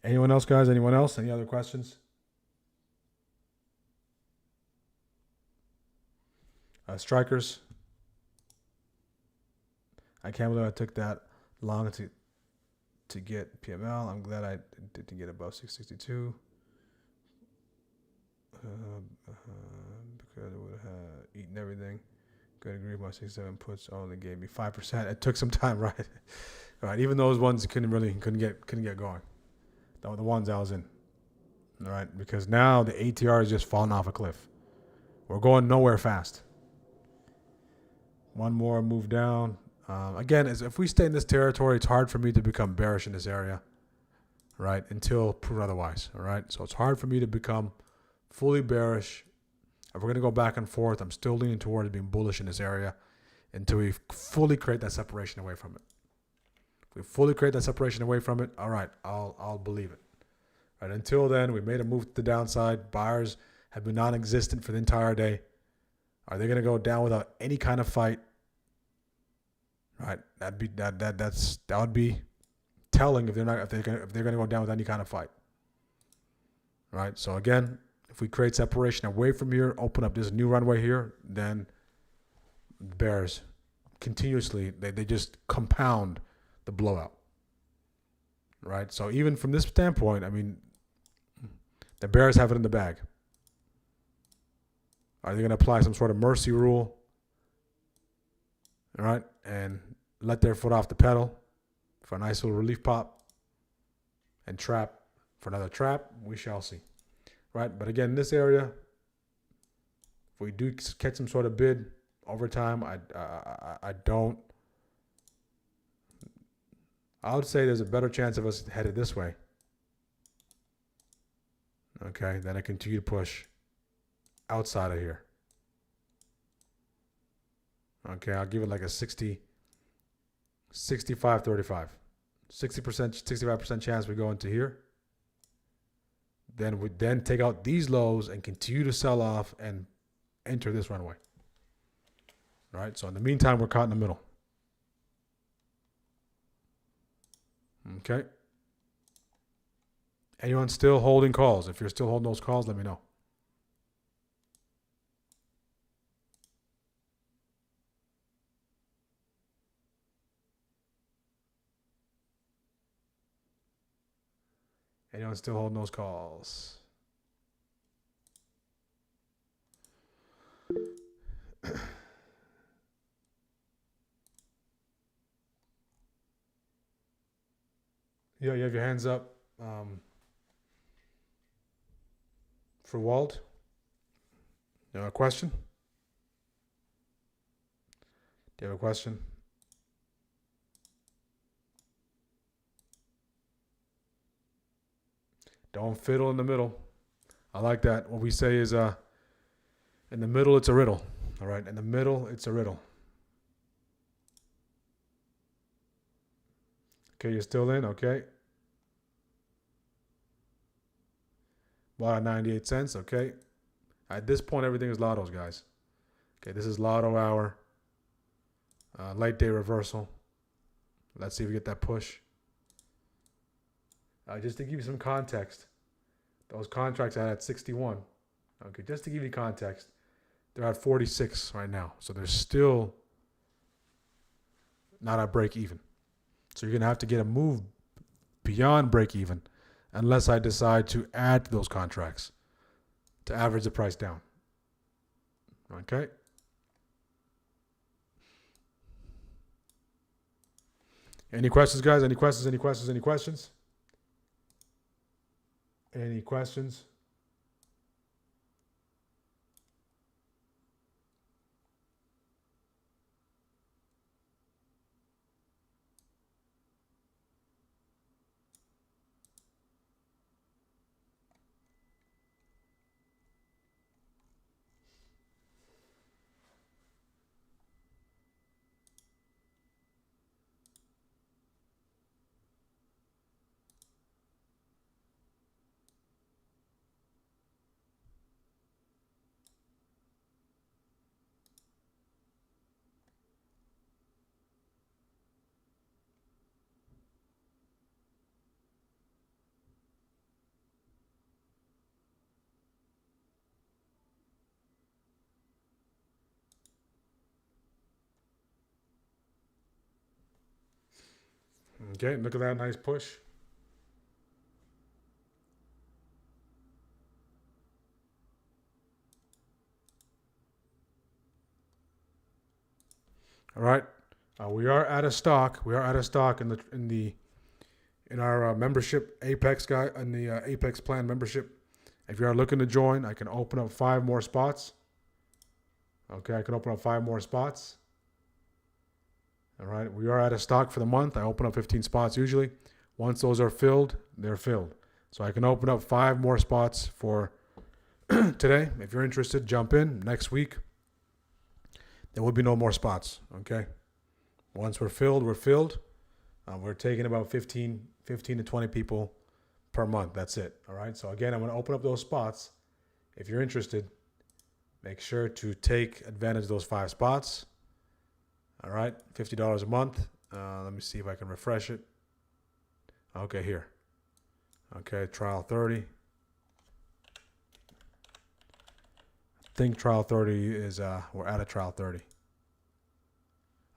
Anyone else, guys? Anyone else? Any other questions? Strikers. I can't believe I took that long to get PML. I'm glad I didn't get above 662. Because it would have eaten everything. Good agree. My 67 puts only gave me 5%. It took some time, right? Right. Even those ones couldn't get going. The ones I was in. All right. Because now the ATR is just falling off a cliff. We're going nowhere fast. One more move down. Again, if we stay in this territory, it's hard for me to become bearish in this area, right? Until proven otherwise, all right? So it's hard for me to become fully bearish. If we're going to go back and forth, I'm still leaning towards being bullish in this area until we fully create that separation away from it. If we fully create that separation away from it, all right, I'll believe it. Right? Until then, we made a move to the downside. Buyers have been non-existent for the entire day. Are they going to go down without any kind of fight? Right, that would be telling if they're going to go down with any kind of fight. Right. So again, if we create separation away from here, open up this new runway here, then bears continuously they just compound the blowout. Right. So even from this standpoint, I mean, the bears have it in the bag. Are they going to apply some sort of mercy rule? All right, and let their foot off the pedal for a nice little relief pop and trap for another trap? We shall see. Right, but again, in this area, if we do catch some sort of bid over time, I would say there's a better chance of us headed this way. Okay, then I continue to push outside of here. Okay, I'll give it like a 65-35. 60%, 65% chance we go into here. Then we take out these lows and continue to sell off and enter this runway. All right, so in the meantime, we're caught in the middle. Okay. Anyone still holding calls? If you're still holding those calls, let me know. Anyone still holding those calls? Yeah, you have your hands up. For Walt, a question? Do you have a question? Don't fiddle in the middle. I like that. What we say is, in the middle, it's a riddle. All right, in the middle, it's a riddle. Okay, you're still in. Okay. Bought at 98 cents. Okay. At this point, everything is lottos, guys. Okay, this is lotto hour. Late day reversal. Let's see if we get that push. Just to give you some context, those contracts are at 61. Okay, just to give you context, they're at 46 right now. So they're still not at break even. So you're going to have to get a move beyond break even unless I decide to add to those contracts to average the price down. Okay. Any questions, guys? Any questions? Any questions? Any questions? Any questions? Okay, look at that nice push. All right, we are out of stock. We are out of stock in our membership Apex guy in the Apex plan membership. If you are looking to join, I can open up 5 more spots. Okay, I can open up 5 more spots. All right, we are out of stock for the month. I open up 15 spots usually. Once those are filled, they're filled. So I can open up 5 more spots for today. If you're interested, jump in. Next week, there will be no more spots. Okay, once we're filled, we're filled. We're taking about 15 to 20 people per month. That's it. All right. So again, I'm going to open up those spots. If you're interested, make sure to take advantage of those 5 spots. All right, $50 a month. Let me see if I can refresh it. Okay, here. Okay, trial 30. I think trial 30 is, we're out of trial 30.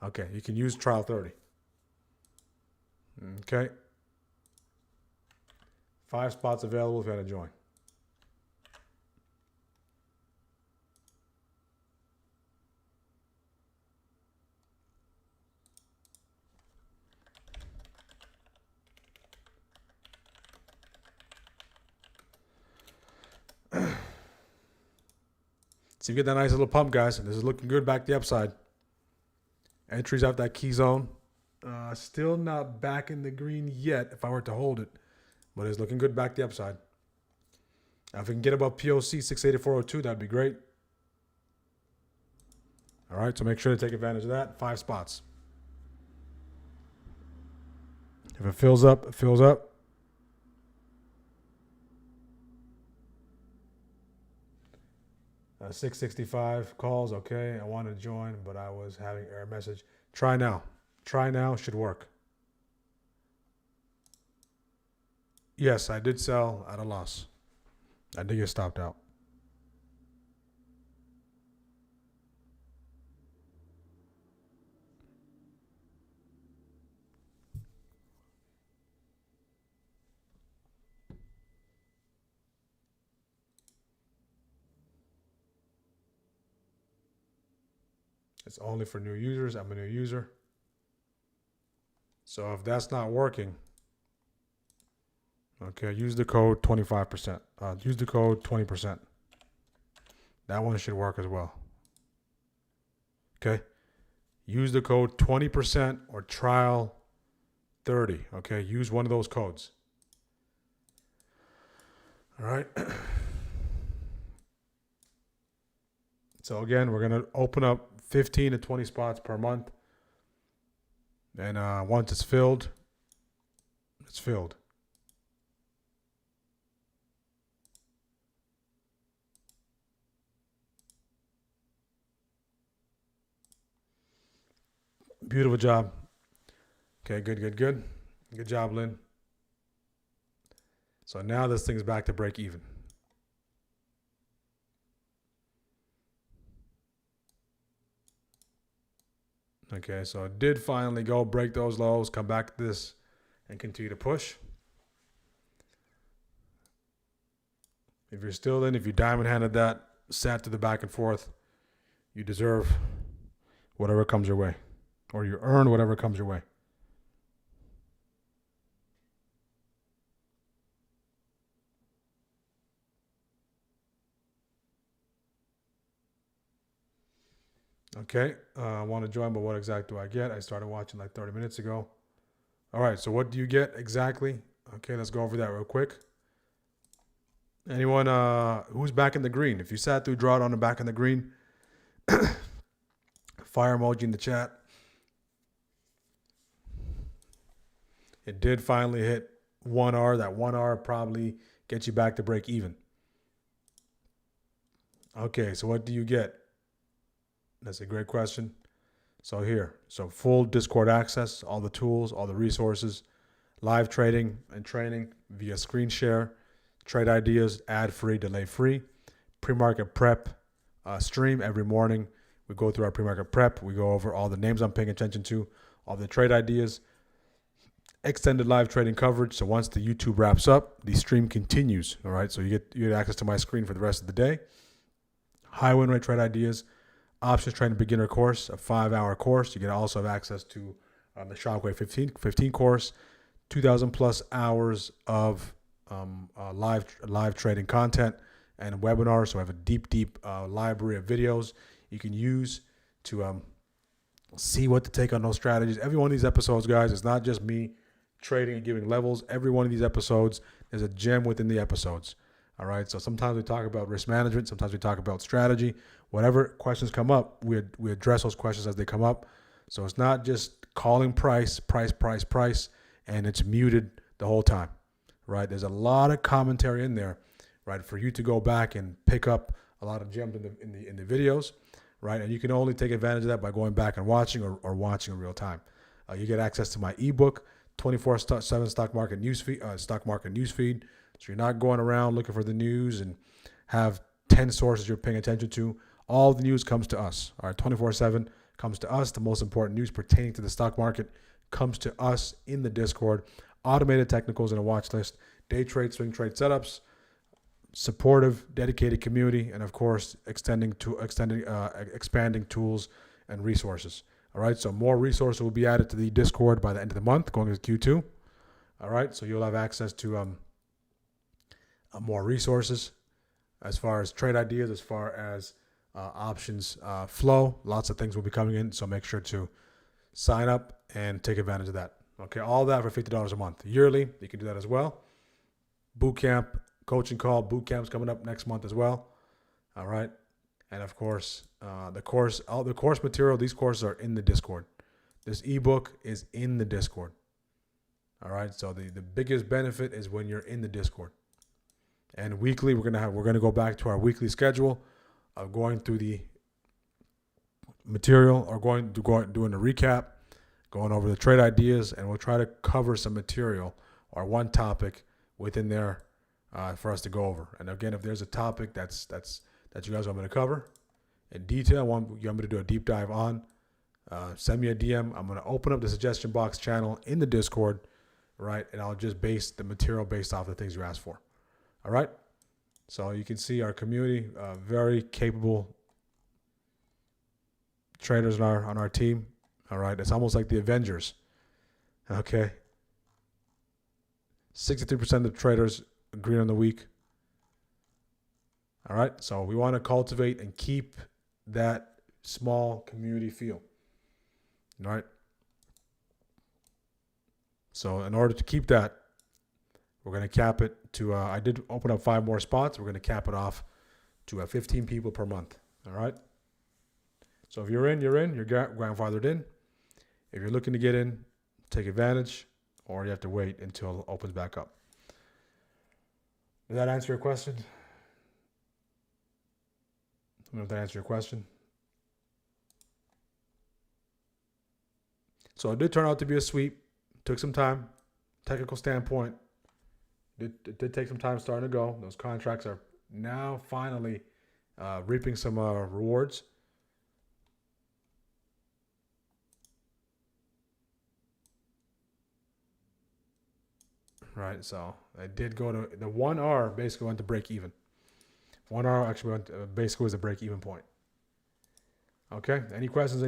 Okay, you can use trial 30. Okay. 5 spots available if you want to join. So you get that nice little pump, guys. This is looking good back the upside. Entries out that key zone. Still not back in the green yet if I were to hold it. But it's looking good back the upside. Now if we can get above POC 684.02, that'd be great. All right, so make sure to take advantage of that. 5 spots. If it fills up, it fills up. Uh, 665 calls. Okay, I want to join, but I was having error message. Try now. Try now should work. Yes, I did sell at a loss. I did get stopped out. It's only for new users. I'm a new user. So if that's not working, okay, use the code 25%. Use the code 20%. That one should work as well. Okay. Use the code 20% or trial 30. Okay. Use one of those codes. All right. So again, we're going to open up 15 to 20 spots per month. And once it's filled, it's filled. Beautiful job. Okay, good. Good job, Lynn. So now this thing's back to break even. Okay, so it did finally go break those lows, come back to this, and continue to push. If you're still in, if you diamond handed that, sat to the back and forth, you deserve whatever comes your way, or you earn whatever comes your way. Okay, I want to join, but what exactly do I get? I started watching like 30 minutes ago. All right, so what do you get exactly? Okay, let's go over that real quick. Anyone who's back in the green? If you sat through drawdown on the back in the green, fire emoji in the chat. It did finally hit 1R. That 1R probably gets you back to break even. Okay, so what do you get? That's a great question. So here, so full Discord access, all the tools, all the resources, live trading and training via screen share, trade ideas, ad-free, delay-free, pre-market prep stream every morning. We go through our pre-market prep. We go over all the names I'm paying attention to, all the trade ideas, extended live trading coverage. So once the YouTube wraps up, the stream continues. All right, so you get access to my screen for the rest of the day. High win rate trade ideas. Options trading beginner course, a 5-hour course. You can also have access to the Shockwave 15 course, 2,000 plus hours of live trading content and webinars. So I have a deep library of videos you can use to see what to take on those strategies. Every one of these episodes, guys, is not just me trading and giving levels. Every one of these episodes is a gem within the episodes. All right, so sometimes we talk about risk management, sometimes we talk about strategy. Whatever questions come up, we address those questions as they come up. So it's not just calling price, and it's muted the whole time, right? There's a lot of commentary in there, right, for you to go back and pick up a lot of gems in the videos, right? And you can only take advantage of that by going back and watching or watching in real time. You get access to my ebook, 24/7 stock market newsfeed. So you're not going around looking for the news and have 10 sources you're paying attention to. All the news comes to us. All right, 24/7 comes to us. The most important news pertaining to the stock market comes to us in the Discord. Automated technicals and a watch list, day trade, swing trade setups, supportive, dedicated community, and of course, expanding tools and resources. All right, so more resources will be added to the Discord by the end of the month, going into Q2. All right, so you'll have access to more resources as far as trade ideas, as far as options flow. Lots of things will be coming in, so make sure to sign up and take advantage of that. Okay, all that for $50 a month. Yearly, you can do that as well. Bootcamp, coaching call, bootcamp's coming up next month as well. All right, and of course, the course material, these courses are in the Discord. This ebook is in the Discord. All right, so the biggest benefit is when you're in the Discord. And weekly, we're gonna go back to our weekly schedule of going through the material or doing a recap, going over the trade ideas, and we'll try to cover some material or one topic within there for us to go over. And again, if there's a topic that you guys want me to cover in detail, you want me to do a deep dive on, send me a DM. I'm going to open up the suggestion box channel in the Discord, right? And I'll just base the material based off the things you asked for. All right? So you can see our community, very capable traders on our team. All right? It's almost like the Avengers. Okay? 63% of the traders agree on the week. All right? So we want to cultivate and keep that small community feel. All right? So in order to keep that, we're going to cap it to, I did open up 5 more spots. We're going to cap it off to 15 people per month. All right? So if you're in, you're grandfathered in. If you're looking to get in, take advantage, or you have to wait until it opens back up. Did that answer your question? I don't know if that answered your question. So it did turn out to be a sweep. Took some time. Technical standpoint, it did take some time starting to go. Those contracts are now finally reaping some rewards. Right, so I did go to the 1R, basically went to break even. 1R actually basically was a break even point. Okay, any questions?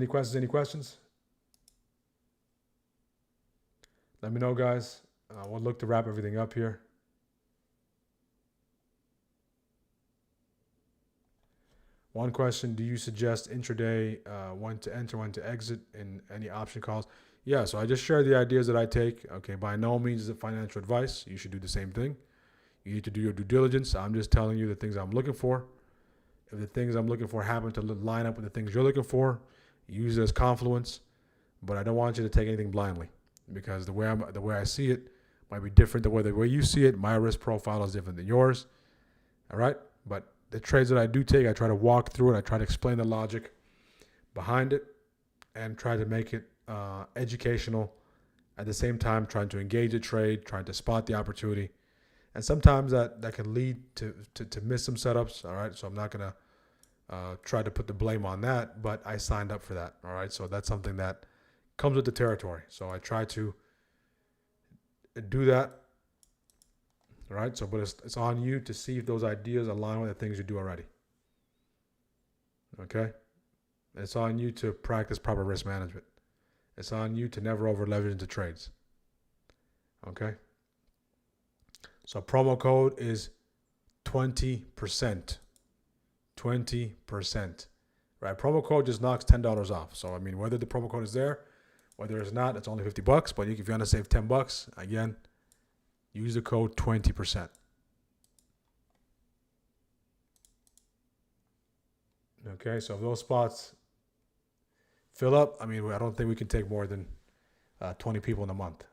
Let me know, guys. We'll look to wrap everything up here. One question, do you suggest intraday when to enter, when to exit in any option calls? Yeah, so I just shared the ideas that I take. Okay, by no means is it financial advice. You should do the same thing. You need to do your due diligence. I'm just telling you the things I'm looking for. If the things I'm looking for happen to line up with the things you're looking for, use it as confluence. But I don't want you to take anything blindly, because the way I see it might be different the way you see it. My risk profile is different than yours. All right? But the trades that I do take, I try to walk through it. I try to explain the logic behind it and try to make it educational. At the same time, trying to engage a trade, trying to spot the opportunity. And sometimes that can lead to miss some setups. All right? So I'm not going to try to put the blame on that, but I signed up for that. All right? So that's something that comes with the territory. So I try to do that. All right. So, but it's on you to see if those ideas align with the things you do already. Okay. It's on you to practice proper risk management. It's on you to never over leverage into trades. Okay. So promo code is 20%. 20%. Right. Promo code just knocks $10 off. So, I mean, whether the promo code is there, whether it's not, it's only $50. But if you want to save $10, again, use the code 20%. Okay, so if those spots fill up, I mean, I don't think we can take more than 20 people in a month.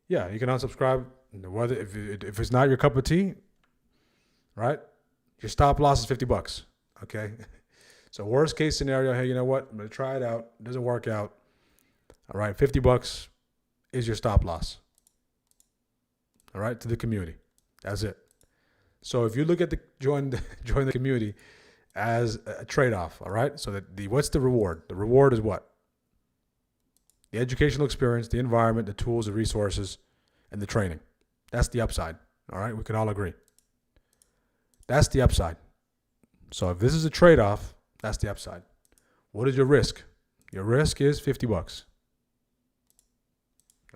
Yeah, you can unsubscribe. Whether if it's not your cup of tea, right? Your stop loss is $50. Okay. So worst case scenario, hey, you know what? I'm gonna try it out. It doesn't work out. All right, $50 is your stop loss. All right, to the community. That's it. So if you look at join the community as a trade-off, all right? So what's the reward? The reward is what? The educational experience, the environment, the tools, the resources, and the training. That's the upside. All right, we can all agree. That's the upside. So if this is a trade-off, that's the upside. What is your risk? Your risk is $50.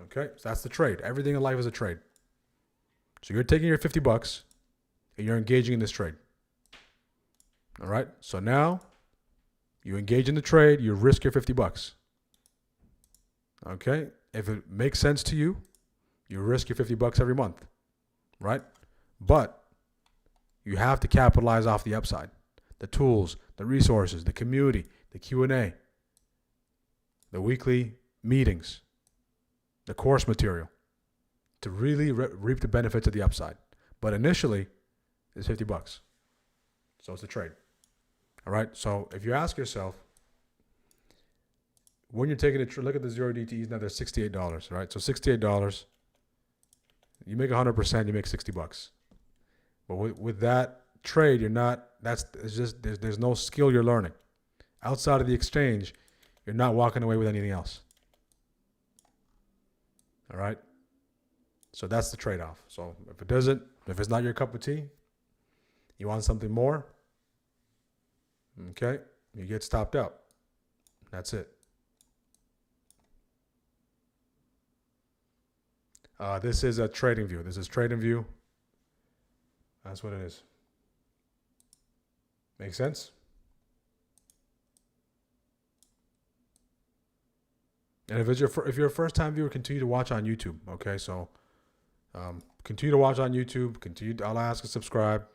Okay, so that's the trade. Everything in life is a trade. So you're taking your $50 and you're engaging in this trade. All right, so now you engage in the trade, you risk your $50. Okay, if it makes sense to you, you risk your $50 every month, right? But you have to capitalize off the upside. The tools, the resources, the community, the Q&A, the weekly meetings, the course material to really reap the benefits of the upside. But initially, it's $50. So it's a trade. All right. So if you ask yourself, when you're taking a look at the 0 DTEs now, they're $68, right? So $68, you make 100%, you make $60. But with that trade, you're not. It's just there's no skill you're learning outside of the exchange. You're not walking away with anything else. All right. So that's the trade-off. So if it's not your cup of tea, you want something more. Okay, you get stopped out. That's it. This is a trading view. This is trading view. That's what it is. Make sense? And if you're a first time viewer, continue to watch on YouTube. Okay, so continue to watch on YouTube. I'll ask and subscribe.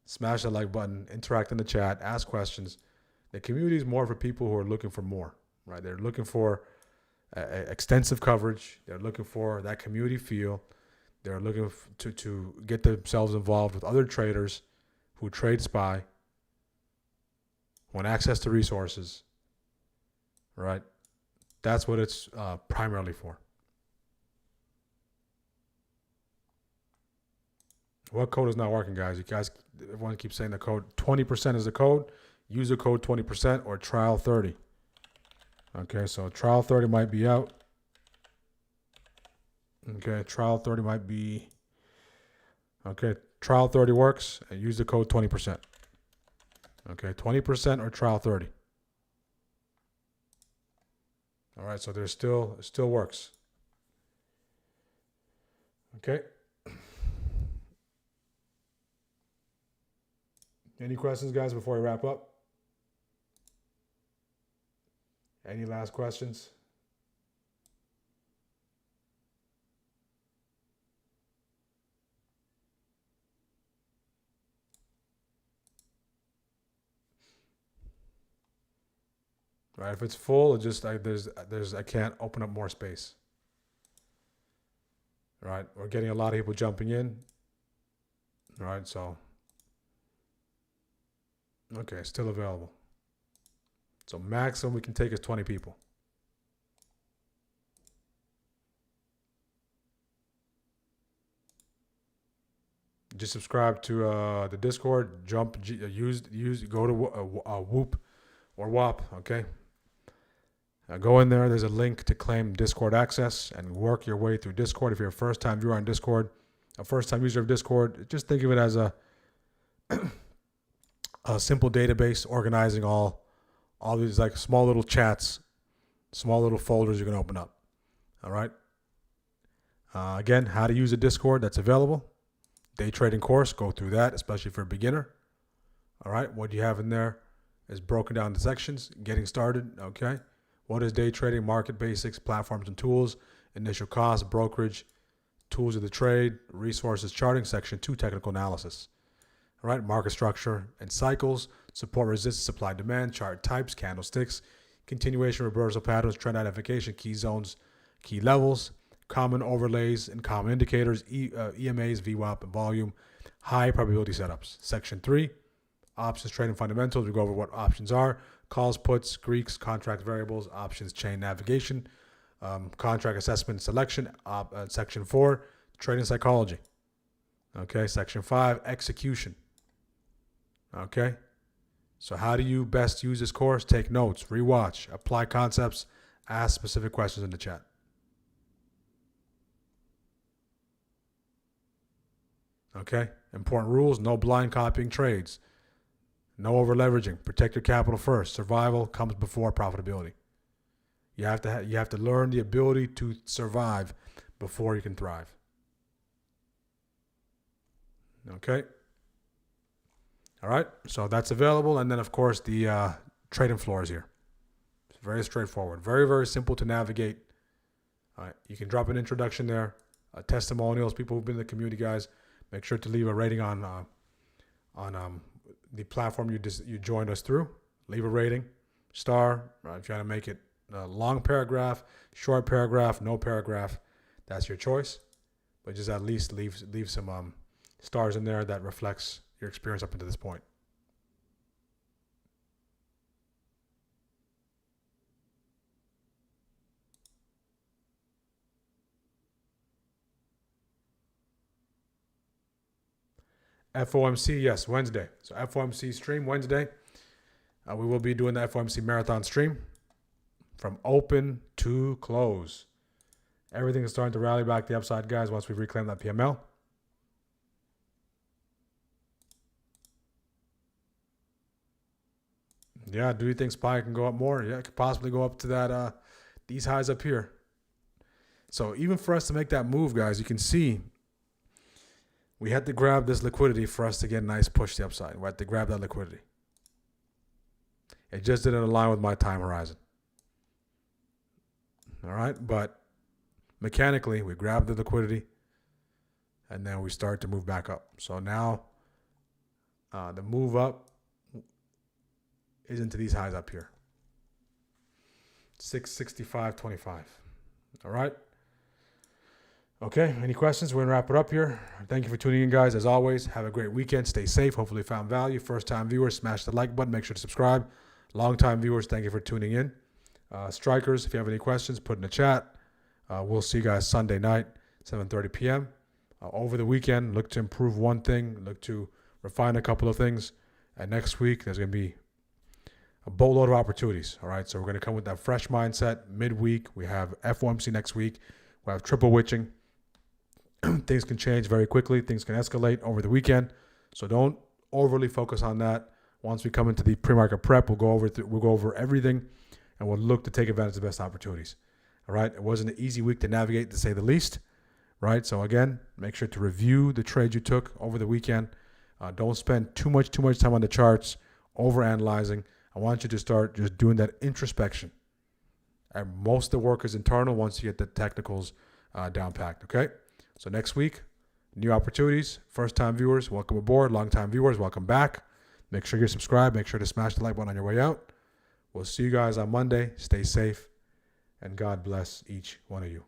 Smash the like button. Interact in the chat. Ask questions. The community is more for people who are looking for more. Right? They're looking for extensive coverage. They're looking for that community feel. They're looking to get themselves involved with other traders who trade SPY, want access to resources, right? That's what it's primarily for. What code is not working, guys? Everyone keeps saying the code. 20% is the code. Use the code 20% or trial 30. Okay, so trial 30 might be out. Okay, trial 30 might be. Okay, trial 30 works and use the code 20%. Okay, 20% or trial 30. All right, so it still works. Okay. Any questions, guys, before we wrap up? Any last questions? Right, if it's full, I can't open up more space. Right, we're getting a lot of people jumping in. Right, so okay, still available. So maximum we can take is 20 people. Just subscribe to the Discord. Go to Whoop or WAP. Okay. Go in there. There's a link to claim Discord access and work your way through Discord. If you're a first-time viewer on Discord, a first-time user of Discord, just think of it as a simple database organizing all these like small little chats, small little folders you can open up. All right. Again, how to use a Discord that's available. Day trading course, go through that, especially for a beginner. All right. What you have in there is broken down into sections. Getting started. Okay. What is day trading? Market basics, platforms and tools, initial cost, brokerage, tools of the trade, resources, charting. Section 2, technical analysis. All right, market structure and cycles, support, resistance, supply, demand, chart types, candlesticks, continuation, reversal patterns, trend identification, key zones, key levels, common overlays and common indicators, EMAs, VWAP, and volume, high probability setups. Section 3, options, trading fundamentals. We go over what options are, calls, puts, Greeks, contract variables, options, chain navigation, contract assessment, selection. Section 4, trading psychology. Okay, Section 5, execution. Okay, so how do you best use this course? Take notes, rewatch, apply concepts, ask specific questions in the chat. Okay, important rules: no blind copying trades, no over leveraging, protect your capital first. Survival comes before profitability. You have to learn the ability to survive before you can thrive. Okay. All right, so that's available. And then, of course, the trading floor is here. It's very straightforward. Very, very simple to navigate. All right, you can drop an introduction there, testimonials, people who've been in the community, guys. Make sure to leave a rating on the platform you joined us through. Leave a rating, star. If you want to make it a long paragraph, short paragraph, no paragraph, that's your choice. But just at least leave some stars in there that reflects your experience up until this point. FOMC, yes, Wednesday. So FOMC stream Wednesday. We will be doing the FOMC marathon stream from open to close. Everything is starting to rally back the upside, guys, once we reclaim that PML. Yeah, do you think SPY can go up more? Yeah, it could possibly go up to that these highs up here. So even for us to make that move, guys, you can see we had to grab this liquidity for us to get a nice push to the upside. We had to grab that liquidity. It just didn't align with my time horizon. All right, but mechanically, we grabbed the liquidity, and then we start to move back up. So now the move up is into these highs up here. 665.25. All right. Okay, any questions? We're going to wrap it up here. Thank you for tuning in, guys. As always, have a great weekend. Stay safe. Hopefully you found value. First-time viewers, smash the like button. Make sure to subscribe. Long-time viewers, thank you for tuning in. Strikers, if you have any questions, put in the chat. We'll see you guys Sunday night, 7:30 p.m. Over the weekend, look to improve one thing. Look to refine a couple of things. And next week, there's going to be a boatload of opportunities. All right, so we're going to come with that fresh mindset. Midweek, we have FOMC next week. We have triple witching. Things can change very quickly. Things can escalate over the weekend. So don't overly focus on that. Once we come into the pre-market prep, we'll go over everything, and we'll look to take advantage of the best opportunities. All right. It wasn't an easy week to navigate, to say the least. Right. So again, make sure to review the trades you took over the weekend. Don't spend too much time on the charts, overanalyzing. I want you to start just doing that introspection. And most of the work is internal once you get the technicals down packed. Okay. So next week, new opportunities. First-time viewers, welcome aboard. Long-time viewers, welcome back. Make sure you're subscribed. Make sure to smash the like button on your way out. We'll see you guys on Monday. Stay safe, and God bless each one of you.